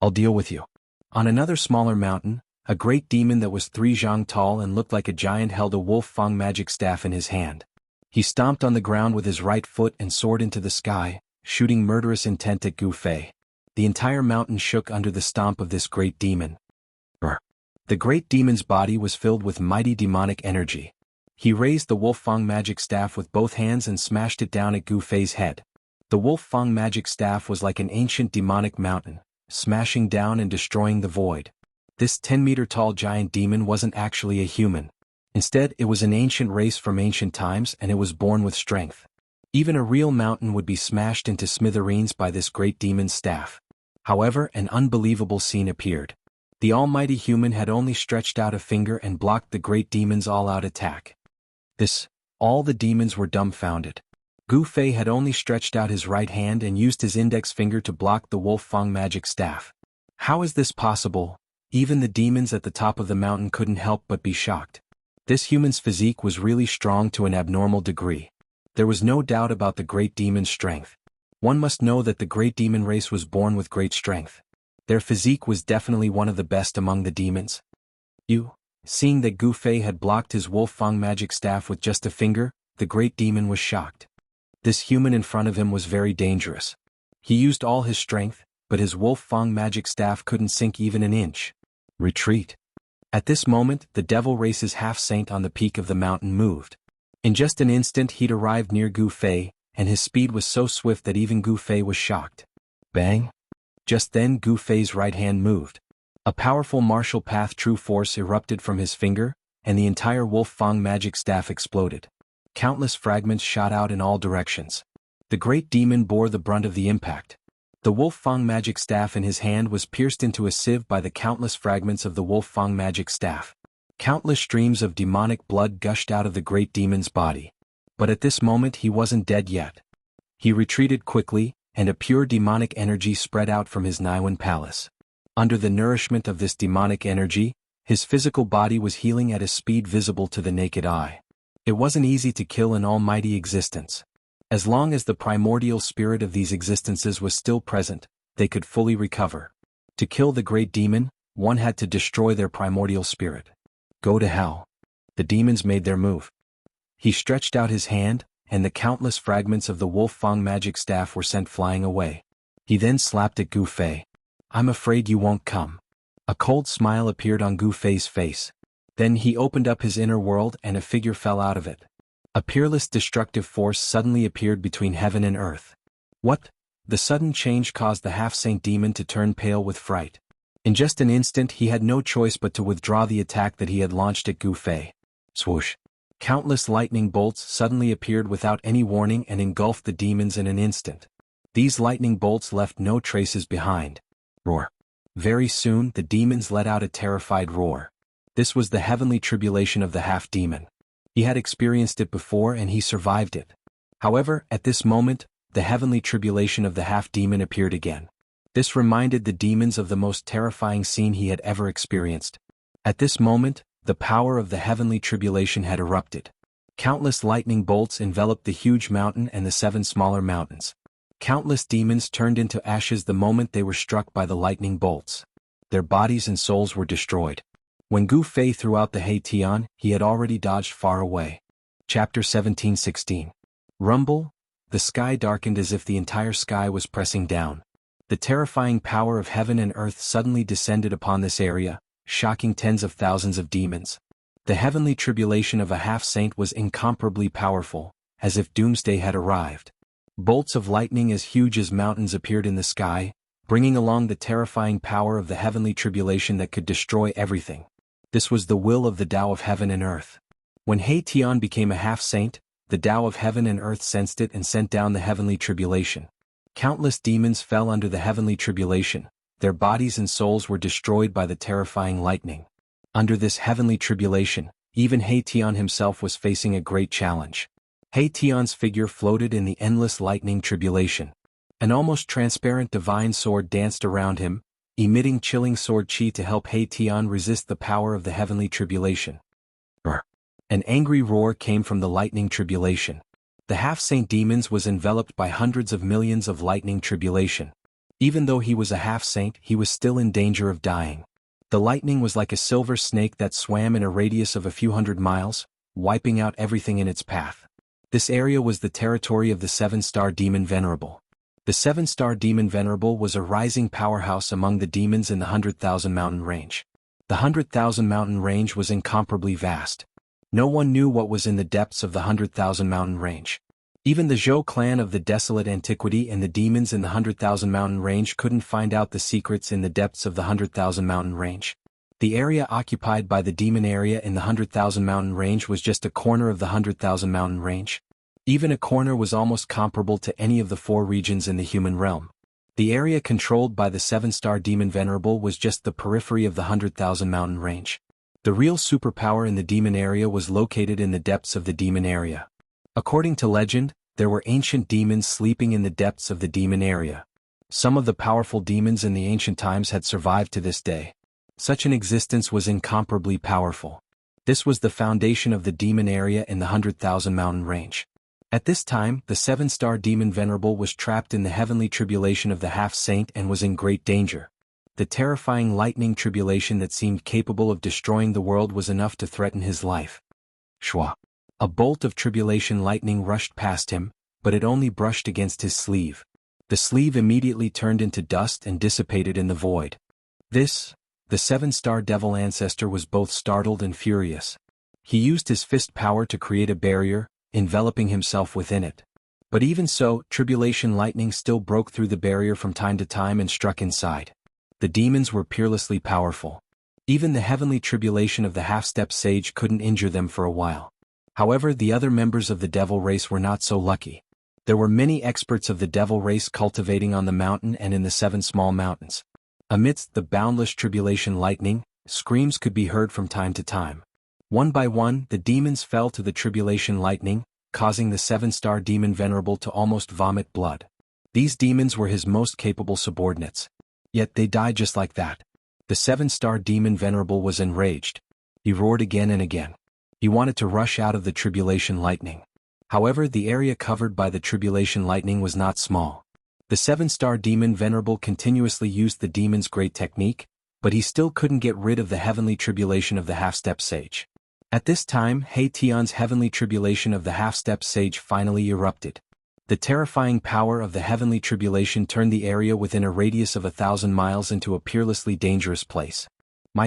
I'll deal with you. On another smaller mountain, a great demon that was 3 zhang tall and looked like a giant held a wolf fang magic staff in his hand. He stomped on the ground with his right foot and soared into the sky, shooting murderous intent at Gu Fei. The entire mountain shook under the stomp of this great demon. The great demon's body was filled with mighty demonic energy. He raised the Wolf Fang magic staff with both hands and smashed it down at Gu Fei's head. The Wolf Fang magic staff was like an ancient demonic mountain, smashing down and destroying the void. This 10-meter-tall giant demon wasn't actually a human. Instead, it was an ancient race from ancient times, and it was born with strength. Even a real mountain would be smashed into smithereens by this great demon's staff. However, an unbelievable scene appeared. The almighty human had only stretched out a finger and blocked the great demon's all-out attack. All the demons were dumbfounded. Gu Fei had only stretched out his right hand and used his index finger to block the Wolf Fang magic staff. How is this possible? Even the demons at the top of the mountain couldn't help but be shocked. This human's physique was really strong to an abnormal degree. There was no doubt about the great demon's strength. One must know that the great demon race was born with great strength. Their physique was definitely one of the best among the demons. Seeing that Gu Fei had blocked his Wolf Fang magic staff with just a finger, the great demon was shocked. This human in front of him was very dangerous. He used all his strength, but his Wolf Fang magic staff couldn't sink even an inch. Retreat. At this moment, the Devil Race's half-saint on the peak of the mountain moved. In just an instant he'd arrived near Gu Fei, and his speed was so swift that even Gu Fei was shocked. Bang! Just then Gu Fei's right hand moved. A powerful martial path true force erupted from his finger, and the entire Wolf Fang magic staff exploded. Countless fragments shot out in all directions. The great demon bore the brunt of the impact. The Wolf Fang magic staff in his hand was pierced into a sieve by the countless fragments of the Wolf Fang magic staff. Countless streams of demonic blood gushed out of the great demon's body. But at this moment he wasn't dead yet. He retreated quickly, and a pure demonic energy spread out from his Niwen palace. Under the nourishment of this demonic energy, his physical body was healing at a speed visible to the naked eye. It wasn't easy to kill an almighty existence. As long as the primordial spirit of these existences was still present, they could fully recover. To kill the great demon, one had to destroy their primordial spirit. Go to hell. The demons made their move. He stretched out his hand, and the countless fragments of the Wolf Fang magic staff were sent flying away. He then slapped at Gu Fei. I'm afraid you won't come. A cold smile appeared on Gu Fei's face. Then he opened up his inner world and a figure fell out of it. A peerless destructive force suddenly appeared between heaven and earth. What? The sudden change caused the half-saint demon to turn pale with fright. In just an instant he had no choice but to withdraw the attack that he had launched at Gu Fei. Swoosh! Countless lightning bolts suddenly appeared without any warning and engulfed the demons in an instant. These lightning bolts left no traces behind. Roar! Very soon the demons let out a terrified roar. This was the heavenly tribulation of the half-demon. He had experienced it before and he survived it. However, at this moment, the heavenly tribulation of the half-demon appeared again. This reminded the demons of the most terrifying scene he had ever experienced. At this moment, the power of the heavenly tribulation had erupted. Countless lightning bolts enveloped the huge mountain and the 7 smaller mountains. Countless demons turned into ashes the moment they were struck by the lightning bolts. Their bodies and souls were destroyed. When Gu Fei threw out the Hei Tian, he had already dodged far away. Chapter 17:16. Rumble. The sky darkened as if the entire sky was pressing down. The terrifying power of heaven and earth suddenly descended upon this area, shocking tens of thousands of demons. The heavenly tribulation of a half-saint was incomparably powerful, as if doomsday had arrived. Bolts of lightning as huge as mountains appeared in the sky, bringing along the terrifying power of the heavenly tribulation that could destroy everything. This was the will of the Tao of heaven and earth. When Hei Tian became a half-saint, the Tao of heaven and earth sensed it and sent down the heavenly tribulation. Countless demons fell under the heavenly tribulation. Their bodies and souls were destroyed by the terrifying lightning. Under this heavenly tribulation, even Hei Tian himself was facing a great challenge. Hei Tian's figure floated in the endless lightning tribulation. An almost transparent divine sword danced around him, emitting chilling sword chi to help Hei Tian resist the power of the heavenly tribulation. An angry roar came from the lightning tribulation. The half-saint demons was enveloped by hundreds of millions of lightning tribulation. Even though he was a half-saint, he was still in danger of dying. The lightning was like a silver snake that swam in a radius of a few hundred miles, wiping out everything in its path. This area was the territory of the 7-star demon Venerable. The 7-star demon Venerable was a rising powerhouse among the demons in the 100,000 mountain range. The 100,000 mountain range was incomparably vast. No one knew what was in the depths of the 100,000 mountain range. Even the Zhou clan of the desolate antiquity and the demons in the 100,000 mountain range couldn't find out the secrets in the depths of the 100,000 mountain range. The area occupied by the demon area in the 100,000 mountain range was just a corner of the 100,000 mountain range. Even a corner was almost comparable to any of the 4 regions in the human realm. The area controlled by the 7-star demon Venerable was just the periphery of the 100,000 mountain range. The real superpower in the demon area was located in the depths of the demon area. According to legend, there were ancient demons sleeping in the depths of the demon area. Some of the powerful demons in the ancient times had survived to this day. Such an existence was incomparably powerful. This was the foundation of the demon area in the 100,000 mountain range. At this time, the 7-star demon Venerable was trapped in the heavenly tribulation of the half-saint and was in great danger. The terrifying lightning tribulation that seemed capable of destroying the world was enough to threaten his life. Shwa! A bolt of tribulation lightning rushed past him, but it only brushed against his sleeve. The sleeve immediately turned into dust and dissipated in the void. The 7-star devil ancestor was both startled and furious. He used his fist power to create a barrier, enveloping himself within it. But even so, tribulation lightning still broke through the barrier from time to time and struck inside. The demons were peerlessly powerful. Even the heavenly tribulation of the half-step sage couldn't injure them for a while. However, the other members of the devil race were not so lucky. There were many experts of the devil race cultivating on the mountain and in the 7 small mountains. Amidst the boundless tribulation lightning, screams could be heard from time to time. One by one, the demons fell to the tribulation lightning, causing the 7-star demon Venerable to almost vomit blood. These demons were his most capable subordinates. Yet they died just like that. The 7-star demon Venerable was enraged. He roared again and again. He wanted to rush out of the tribulation lightning. However, the area covered by the tribulation lightning was not small. The 7-star demon Venerable continuously used the demon's great technique, but he still couldn't get rid of the heavenly tribulation of the half-step sage. At this time, Tian's heavenly tribulation of the half-step sage finally erupted. The terrifying power of the heavenly tribulation turned the area within a radius of 1,000 miles into a peerlessly dangerous place.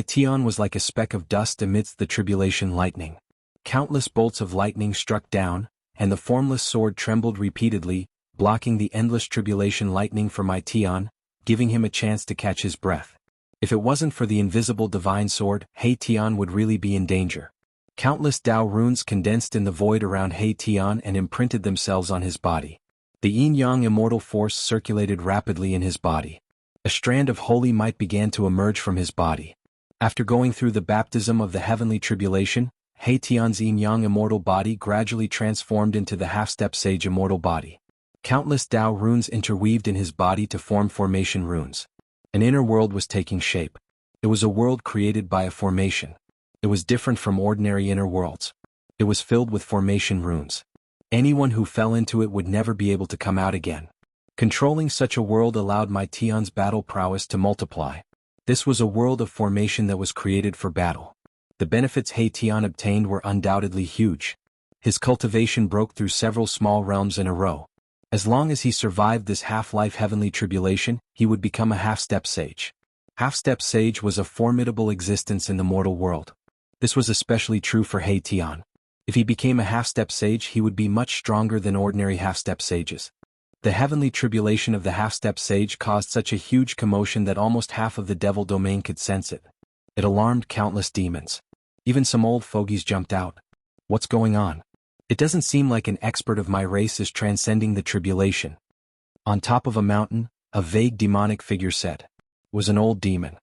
Tian was like a speck of dust amidst the tribulation lightning. Countless bolts of lightning struck down, and the formless sword trembled repeatedly, blocking the endless tribulation lightning for Tian, giving him a chance to catch his breath. If it wasn't for the invisible divine sword, Tian would really be in danger. Countless Dao runes condensed in the void around Tian and imprinted themselves on his body. The yin-yang immortal force circulated rapidly in his body. A strand of holy might began to emerge from his body. After going through the baptism of the heavenly tribulation, Tian's yin-yang immortal body gradually transformed into the half-step sage immortal body. Countless Dao runes interweaved in his body to form formation runes. An inner world was taking shape. It was a world created by a formation. It was different from ordinary inner worlds. It was filled with formation runes. Anyone who fell into it would never be able to come out again. Controlling such a world allowed Tian's battle prowess to multiply. This was a world of formation that was created for battle. The benefits Tian obtained were undoubtedly huge. His cultivation broke through several small realms in a row. As long as he survived this half-life heavenly tribulation, he would become a half-step sage. Half-step sage was a formidable existence in the mortal world. This was especially true for Tian. If he became a half-step sage, he would be much stronger than ordinary half-step sages. The heavenly tribulation of the half-step sage caused such a huge commotion that almost half of the devil domain could sense it. It alarmed countless demons. Even some old fogies jumped out. What's going on? It doesn't seem like an expert of my race is transcending the tribulation. On top of a mountain, a vague demonic figure said. Was an old demon.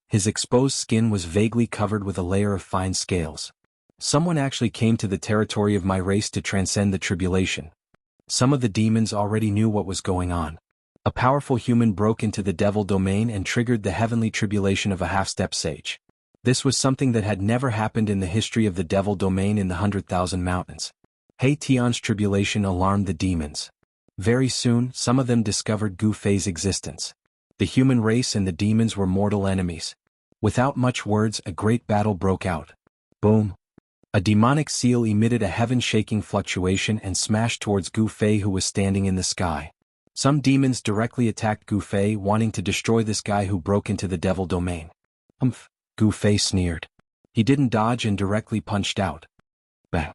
His exposed skin was vaguely covered with a layer of fine scales. Someone actually came to the territory of my race to transcend the tribulation. Some of the demons already knew what was going on. A powerful human broke into the devil domain and triggered the heavenly tribulation of a half-step sage. This was something that had never happened in the history of the devil domain in the 100,000 mountains. Tian's tribulation alarmed the demons. Very soon, some of them discovered Gu Fei's existence. The human race and the demons were mortal enemies. Without much words, a great battle broke out. Boom! A demonic seal emitted a heaven-shaking fluctuation and smashed towards Gu Fei, who was standing in the sky. Some demons directly attacked Gu Fei, wanting to destroy this guy who broke into the devil domain. Gu Fei sneered. He didn't dodge and directly punched out. Bang!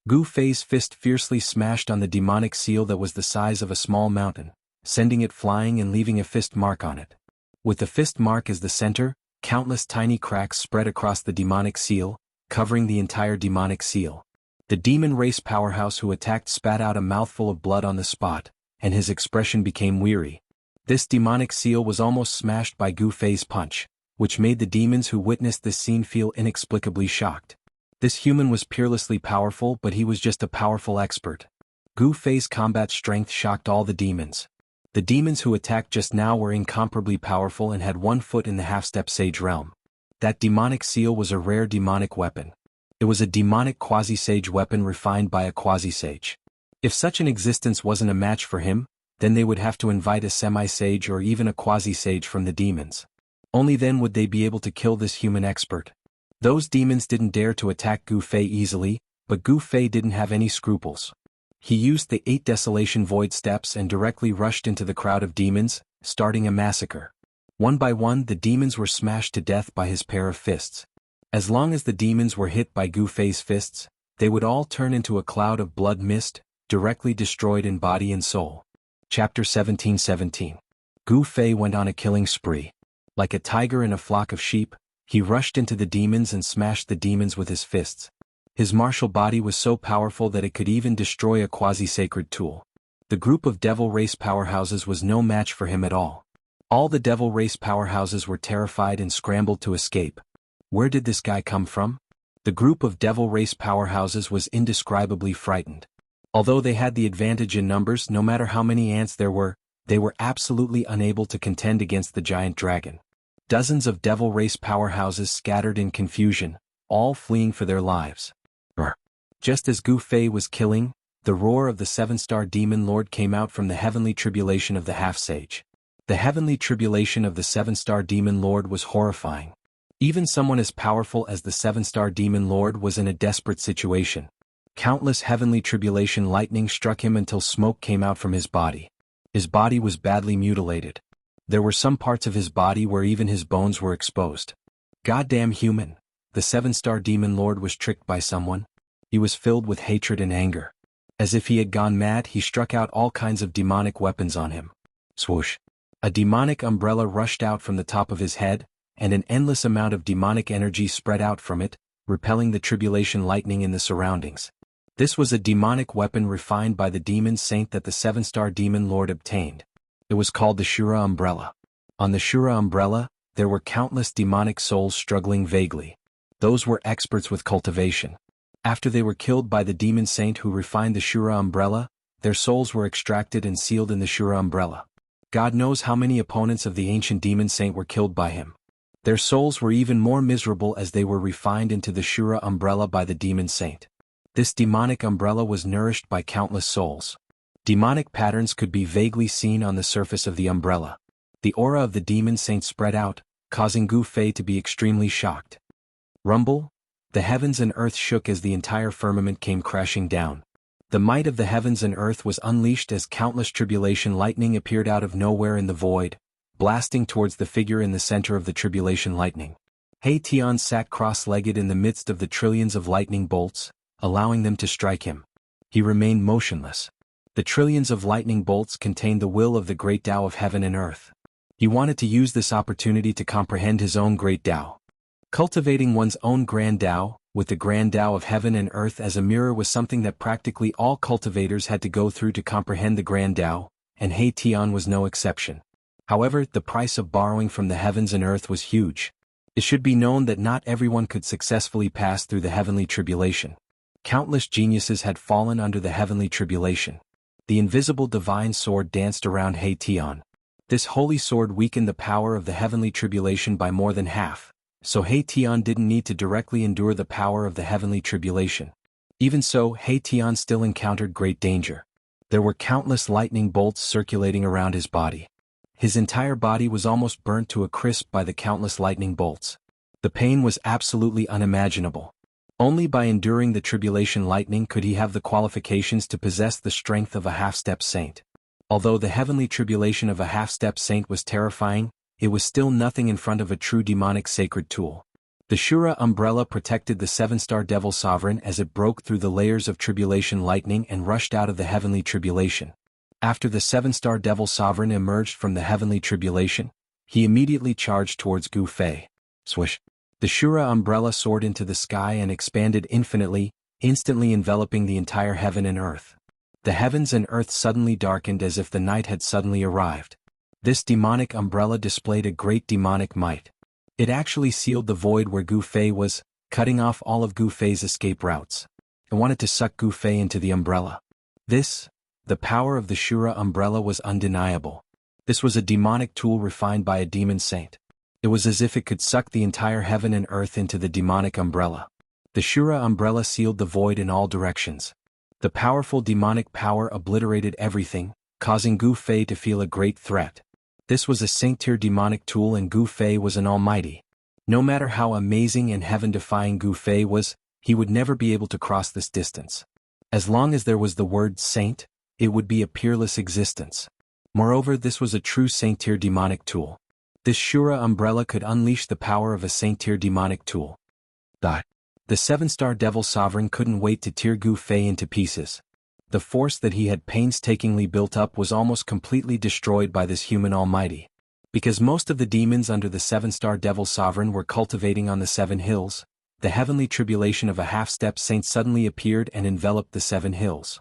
Gu Fei's fist fiercely smashed on the demonic seal that was the size of a small mountain, sending it flying and leaving a fist mark on it. With the fist mark as the center, countless tiny cracks spread across the demonic seal, covering the entire demonic seal. The demon race powerhouse who attacked spat out a mouthful of blood on the spot, and his expression became weary. This demonic seal was almost smashed by Gu Fei's punch, which made the demons who witnessed this scene feel inexplicably shocked. This human was peerlessly powerful, but he was just a powerful expert. Gu Fei's combat strength shocked all the demons. The demons who attacked just now were incomparably powerful and had 1 foot in the half-step sage realm. That demonic seal was a rare demonic weapon. It was a demonic quasi-sage weapon refined by a quasi-sage. If such an existence wasn't a match for him, then they would have to invite a semi-sage or even a quasi-sage from the demons. Only then would they be able to kill this human expert. Those demons didn't dare to attack Gu Fei easily, but Gu Fei didn't have any scruples. He used the 8 Desolation Void Steps and directly rushed into the crowd of demons, starting a massacre. One by one the demons were smashed to death by his pair of fists. As long as the demons were hit by Gu Fei's fists, they would all turn into a cloud of blood mist, directly destroyed in body and soul. Chapter 17:17. Gu Fei went on a killing spree. Like a tiger in a flock of sheep, he rushed into the demons and smashed the demons with his fists. His martial body was so powerful that it could even destroy a quasi-sacred tool. The group of devil race powerhouses was no match for him at all. All the devil race powerhouses were terrified and scrambled to escape. Where did this guy come from? The group of devil race powerhouses was indescribably frightened. Although they had the advantage in numbers, no matter how many ants there were, they were absolutely unable to contend against the giant dragon. Dozens of devil race powerhouses scattered in confusion, all fleeing for their lives. Just as Gu Fei was killing, the roar of the 7-star demon lord came out from the heavenly tribulation of the half-sage. The heavenly tribulation of the 7-star demon lord was horrifying. Even someone as powerful as the 7-star demon lord was in a desperate situation. Countless heavenly tribulation lightning struck him until smoke came out from his body. His body was badly mutilated. There were some parts of his body where even his bones were exposed. Goddamn human! The 7-star demon lord was tricked by someone. He was filled with hatred and anger. As if he had gone mad, he struck out all kinds of demonic weapons on him. Swoosh! A demonic umbrella rushed out from the top of his head, and an endless amount of demonic energy spread out from it, repelling the tribulation lightning in the surroundings. This was a demonic weapon refined by the demon saint that the 7-star demon lord obtained. It was called the Shura umbrella. On the Shura umbrella, there were countless demonic souls struggling vaguely. Those were experts with cultivation. After they were killed by the demon saint who refined the Shura umbrella, their souls were extracted and sealed in the Shura umbrella. God knows how many opponents of the ancient demon saint were killed by him. Their souls were even more miserable as they were refined into the Shura umbrella by the demon saint. This demonic umbrella was nourished by countless souls. Demonic patterns could be vaguely seen on the surface of the umbrella. The aura of the demon saint spread out, causing Gu Fei to be extremely shocked. Rumble! The heavens and earth shook as the entire firmament came crashing down. The might of the heavens and earth was unleashed as countless tribulation lightning appeared out of nowhere in the void, blasting towards the figure in the center of the tribulation lightning. Hei Tian sat cross-legged in the midst of the trillions of lightning bolts, allowing them to strike him. He remained motionless. The trillions of lightning bolts contained the will of the great Tao of heaven and earth. He wanted to use this opportunity to comprehend his own great Tao. Cultivating one's own grand Tao, with the grand Tao of heaven and earth as a mirror, was something that practically all cultivators had to go through to comprehend the grand Tao, and Hei Tian was no exception. However, the price of borrowing from the heavens and earth was huge. It should be known that not everyone could successfully pass through the heavenly tribulation. Countless geniuses had fallen under the heavenly tribulation. The invisible divine sword danced around Hei Tian. This holy sword weakened the power of the heavenly tribulation by more than half, so Hei Tian didn't need to directly endure the power of the heavenly tribulation. Even so, Hei Tian still encountered great danger. There were countless lightning bolts circulating around his body. His entire body was almost burnt to a crisp by the countless lightning bolts. The pain was absolutely unimaginable. Only by enduring the tribulation lightning could he have the qualifications to possess the strength of a half-step saint. Although the heavenly tribulation of a half-step saint was terrifying, it was still nothing in front of a true demonic sacred tool. The Shura umbrella protected the seven-star Devil Sovereign as it broke through the layers of tribulation lightning and rushed out of the heavenly tribulation. After the seven-star Devil Sovereign emerged from the heavenly tribulation, he immediately charged towards Gu Fei. Swish! The Shura umbrella soared into the sky and expanded infinitely, instantly enveloping the entire heaven and earth. The heavens and earth suddenly darkened as if the night had suddenly arrived. This demonic umbrella displayed a great demonic might. It actually sealed the void where Gu Fei was, cutting off all of Gu Fei's escape routes. It wanted to suck Gu Fei into the umbrella. The power of the Shura umbrella was undeniable. This was a demonic tool refined by a demon saint. It was as if it could suck the entire heaven and earth into the demonic umbrella. The Shura umbrella sealed the void in all directions. The powerful demonic power obliterated everything, causing Gu Fei to feel a great threat. This was a saint-tier demonic tool and Gu Fei was an almighty. No matter how amazing and heaven-defying Gu Fei was, he would never be able to cross this distance. As long as there was the word saint, it would be a peerless existence. Moreover, this was a true saint-tier demonic tool. This Shura umbrella could unleash the power of a saint-tier demonic tool. The seven-star Devil Sovereign couldn't wait to tear Gu Fei into pieces. The force that he had painstakingly built up was almost completely destroyed by this human almighty. Because most of the demons under the seven-star Devil Sovereign were cultivating on the seven hills, the heavenly tribulation of a half-step saint suddenly appeared and enveloped the seven hills.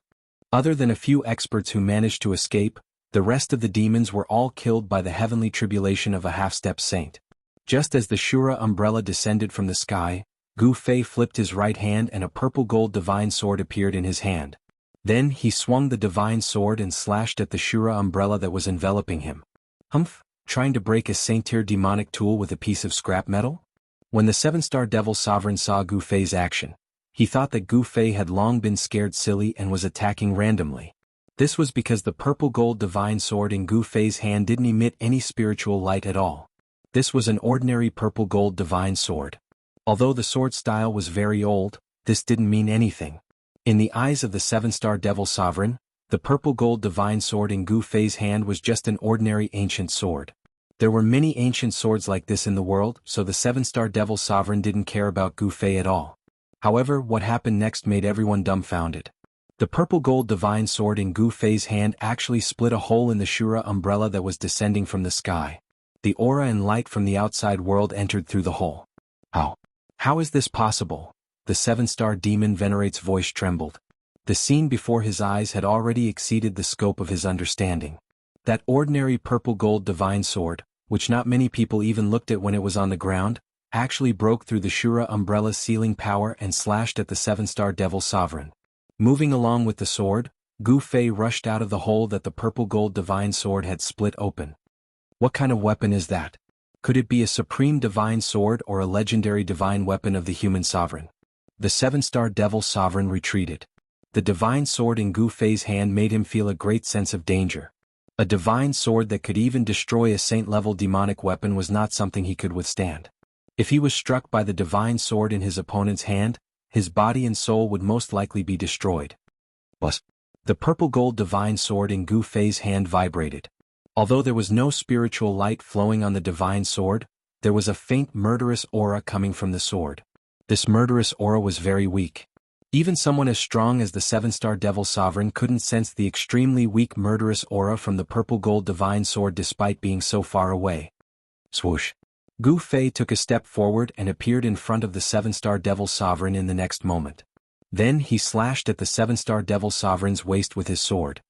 Other than a few experts who managed to escape, the rest of the demons were all killed by the heavenly tribulation of a half-step saint. Just as the Shura umbrella descended from the sky, Gu Fei flipped his right hand and a purple gold divine sword appeared in his hand. Then he swung the divine sword and slashed at the Shura umbrella that was enveloping him. Trying to break a saint-tier demonic tool with a piece of scrap metal? When the seven-star Devil Sovereign saw Gu Fei's action, he thought that Gu Fei had long been scared silly and was attacking randomly. This was because the purple gold divine sword in Gu Fei's hand didn't emit any spiritual light at all. This was an ordinary purple gold divine sword. Although the sword style was very old, this didn't mean anything. In the eyes of the seven-star Devil Sovereign, the purple gold divine sword in Gu Fei's hand was just an ordinary ancient sword. There were many ancient swords like this in the world, so the seven-star Devil Sovereign didn't care about Gu Fei at all. However, what happened next made everyone dumbfounded. The purple gold divine sword in Gu Fei's hand actually split a hole in the Shura umbrella that was descending from the sky. The aura and light from the outside world entered through the hole. How is this possible? The seven-star demon Venerate's voice trembled. The scene before his eyes had already exceeded the scope of his understanding. That ordinary purple gold divine sword, which not many people even looked at when it was on the ground, actually broke through the Shura umbrella's sealing power and slashed at the seven-star Devil Sovereign. Moving along with the sword, Gu Fei rushed out of the hole that the purple gold divine sword had split open. What kind of weapon is that? Could it be a supreme divine sword or a legendary divine weapon of the human sovereign? The seven-star Devil Sovereign retreated. The divine sword in Gu Fei's hand made him feel a great sense of danger. A divine sword that could even destroy a saint-level demonic weapon was not something he could withstand. If he was struck by the divine sword in his opponent's hand, his body and soul would most likely be destroyed. The purple gold divine sword in Gu Fei's hand vibrated. Although there was no spiritual light flowing on the divine sword, there was a faint murderous aura coming from the sword. This murderous aura was very weak. Even someone as strong as the seven-star Devil Sovereign couldn't sense the extremely weak murderous aura from the purple gold divine sword despite being so far away. Swoosh! Gu Fei took a step forward and appeared in front of the seven-star Devil Sovereign in the next moment. Then he slashed at the seven-star Devil Sovereign's waist with his sword.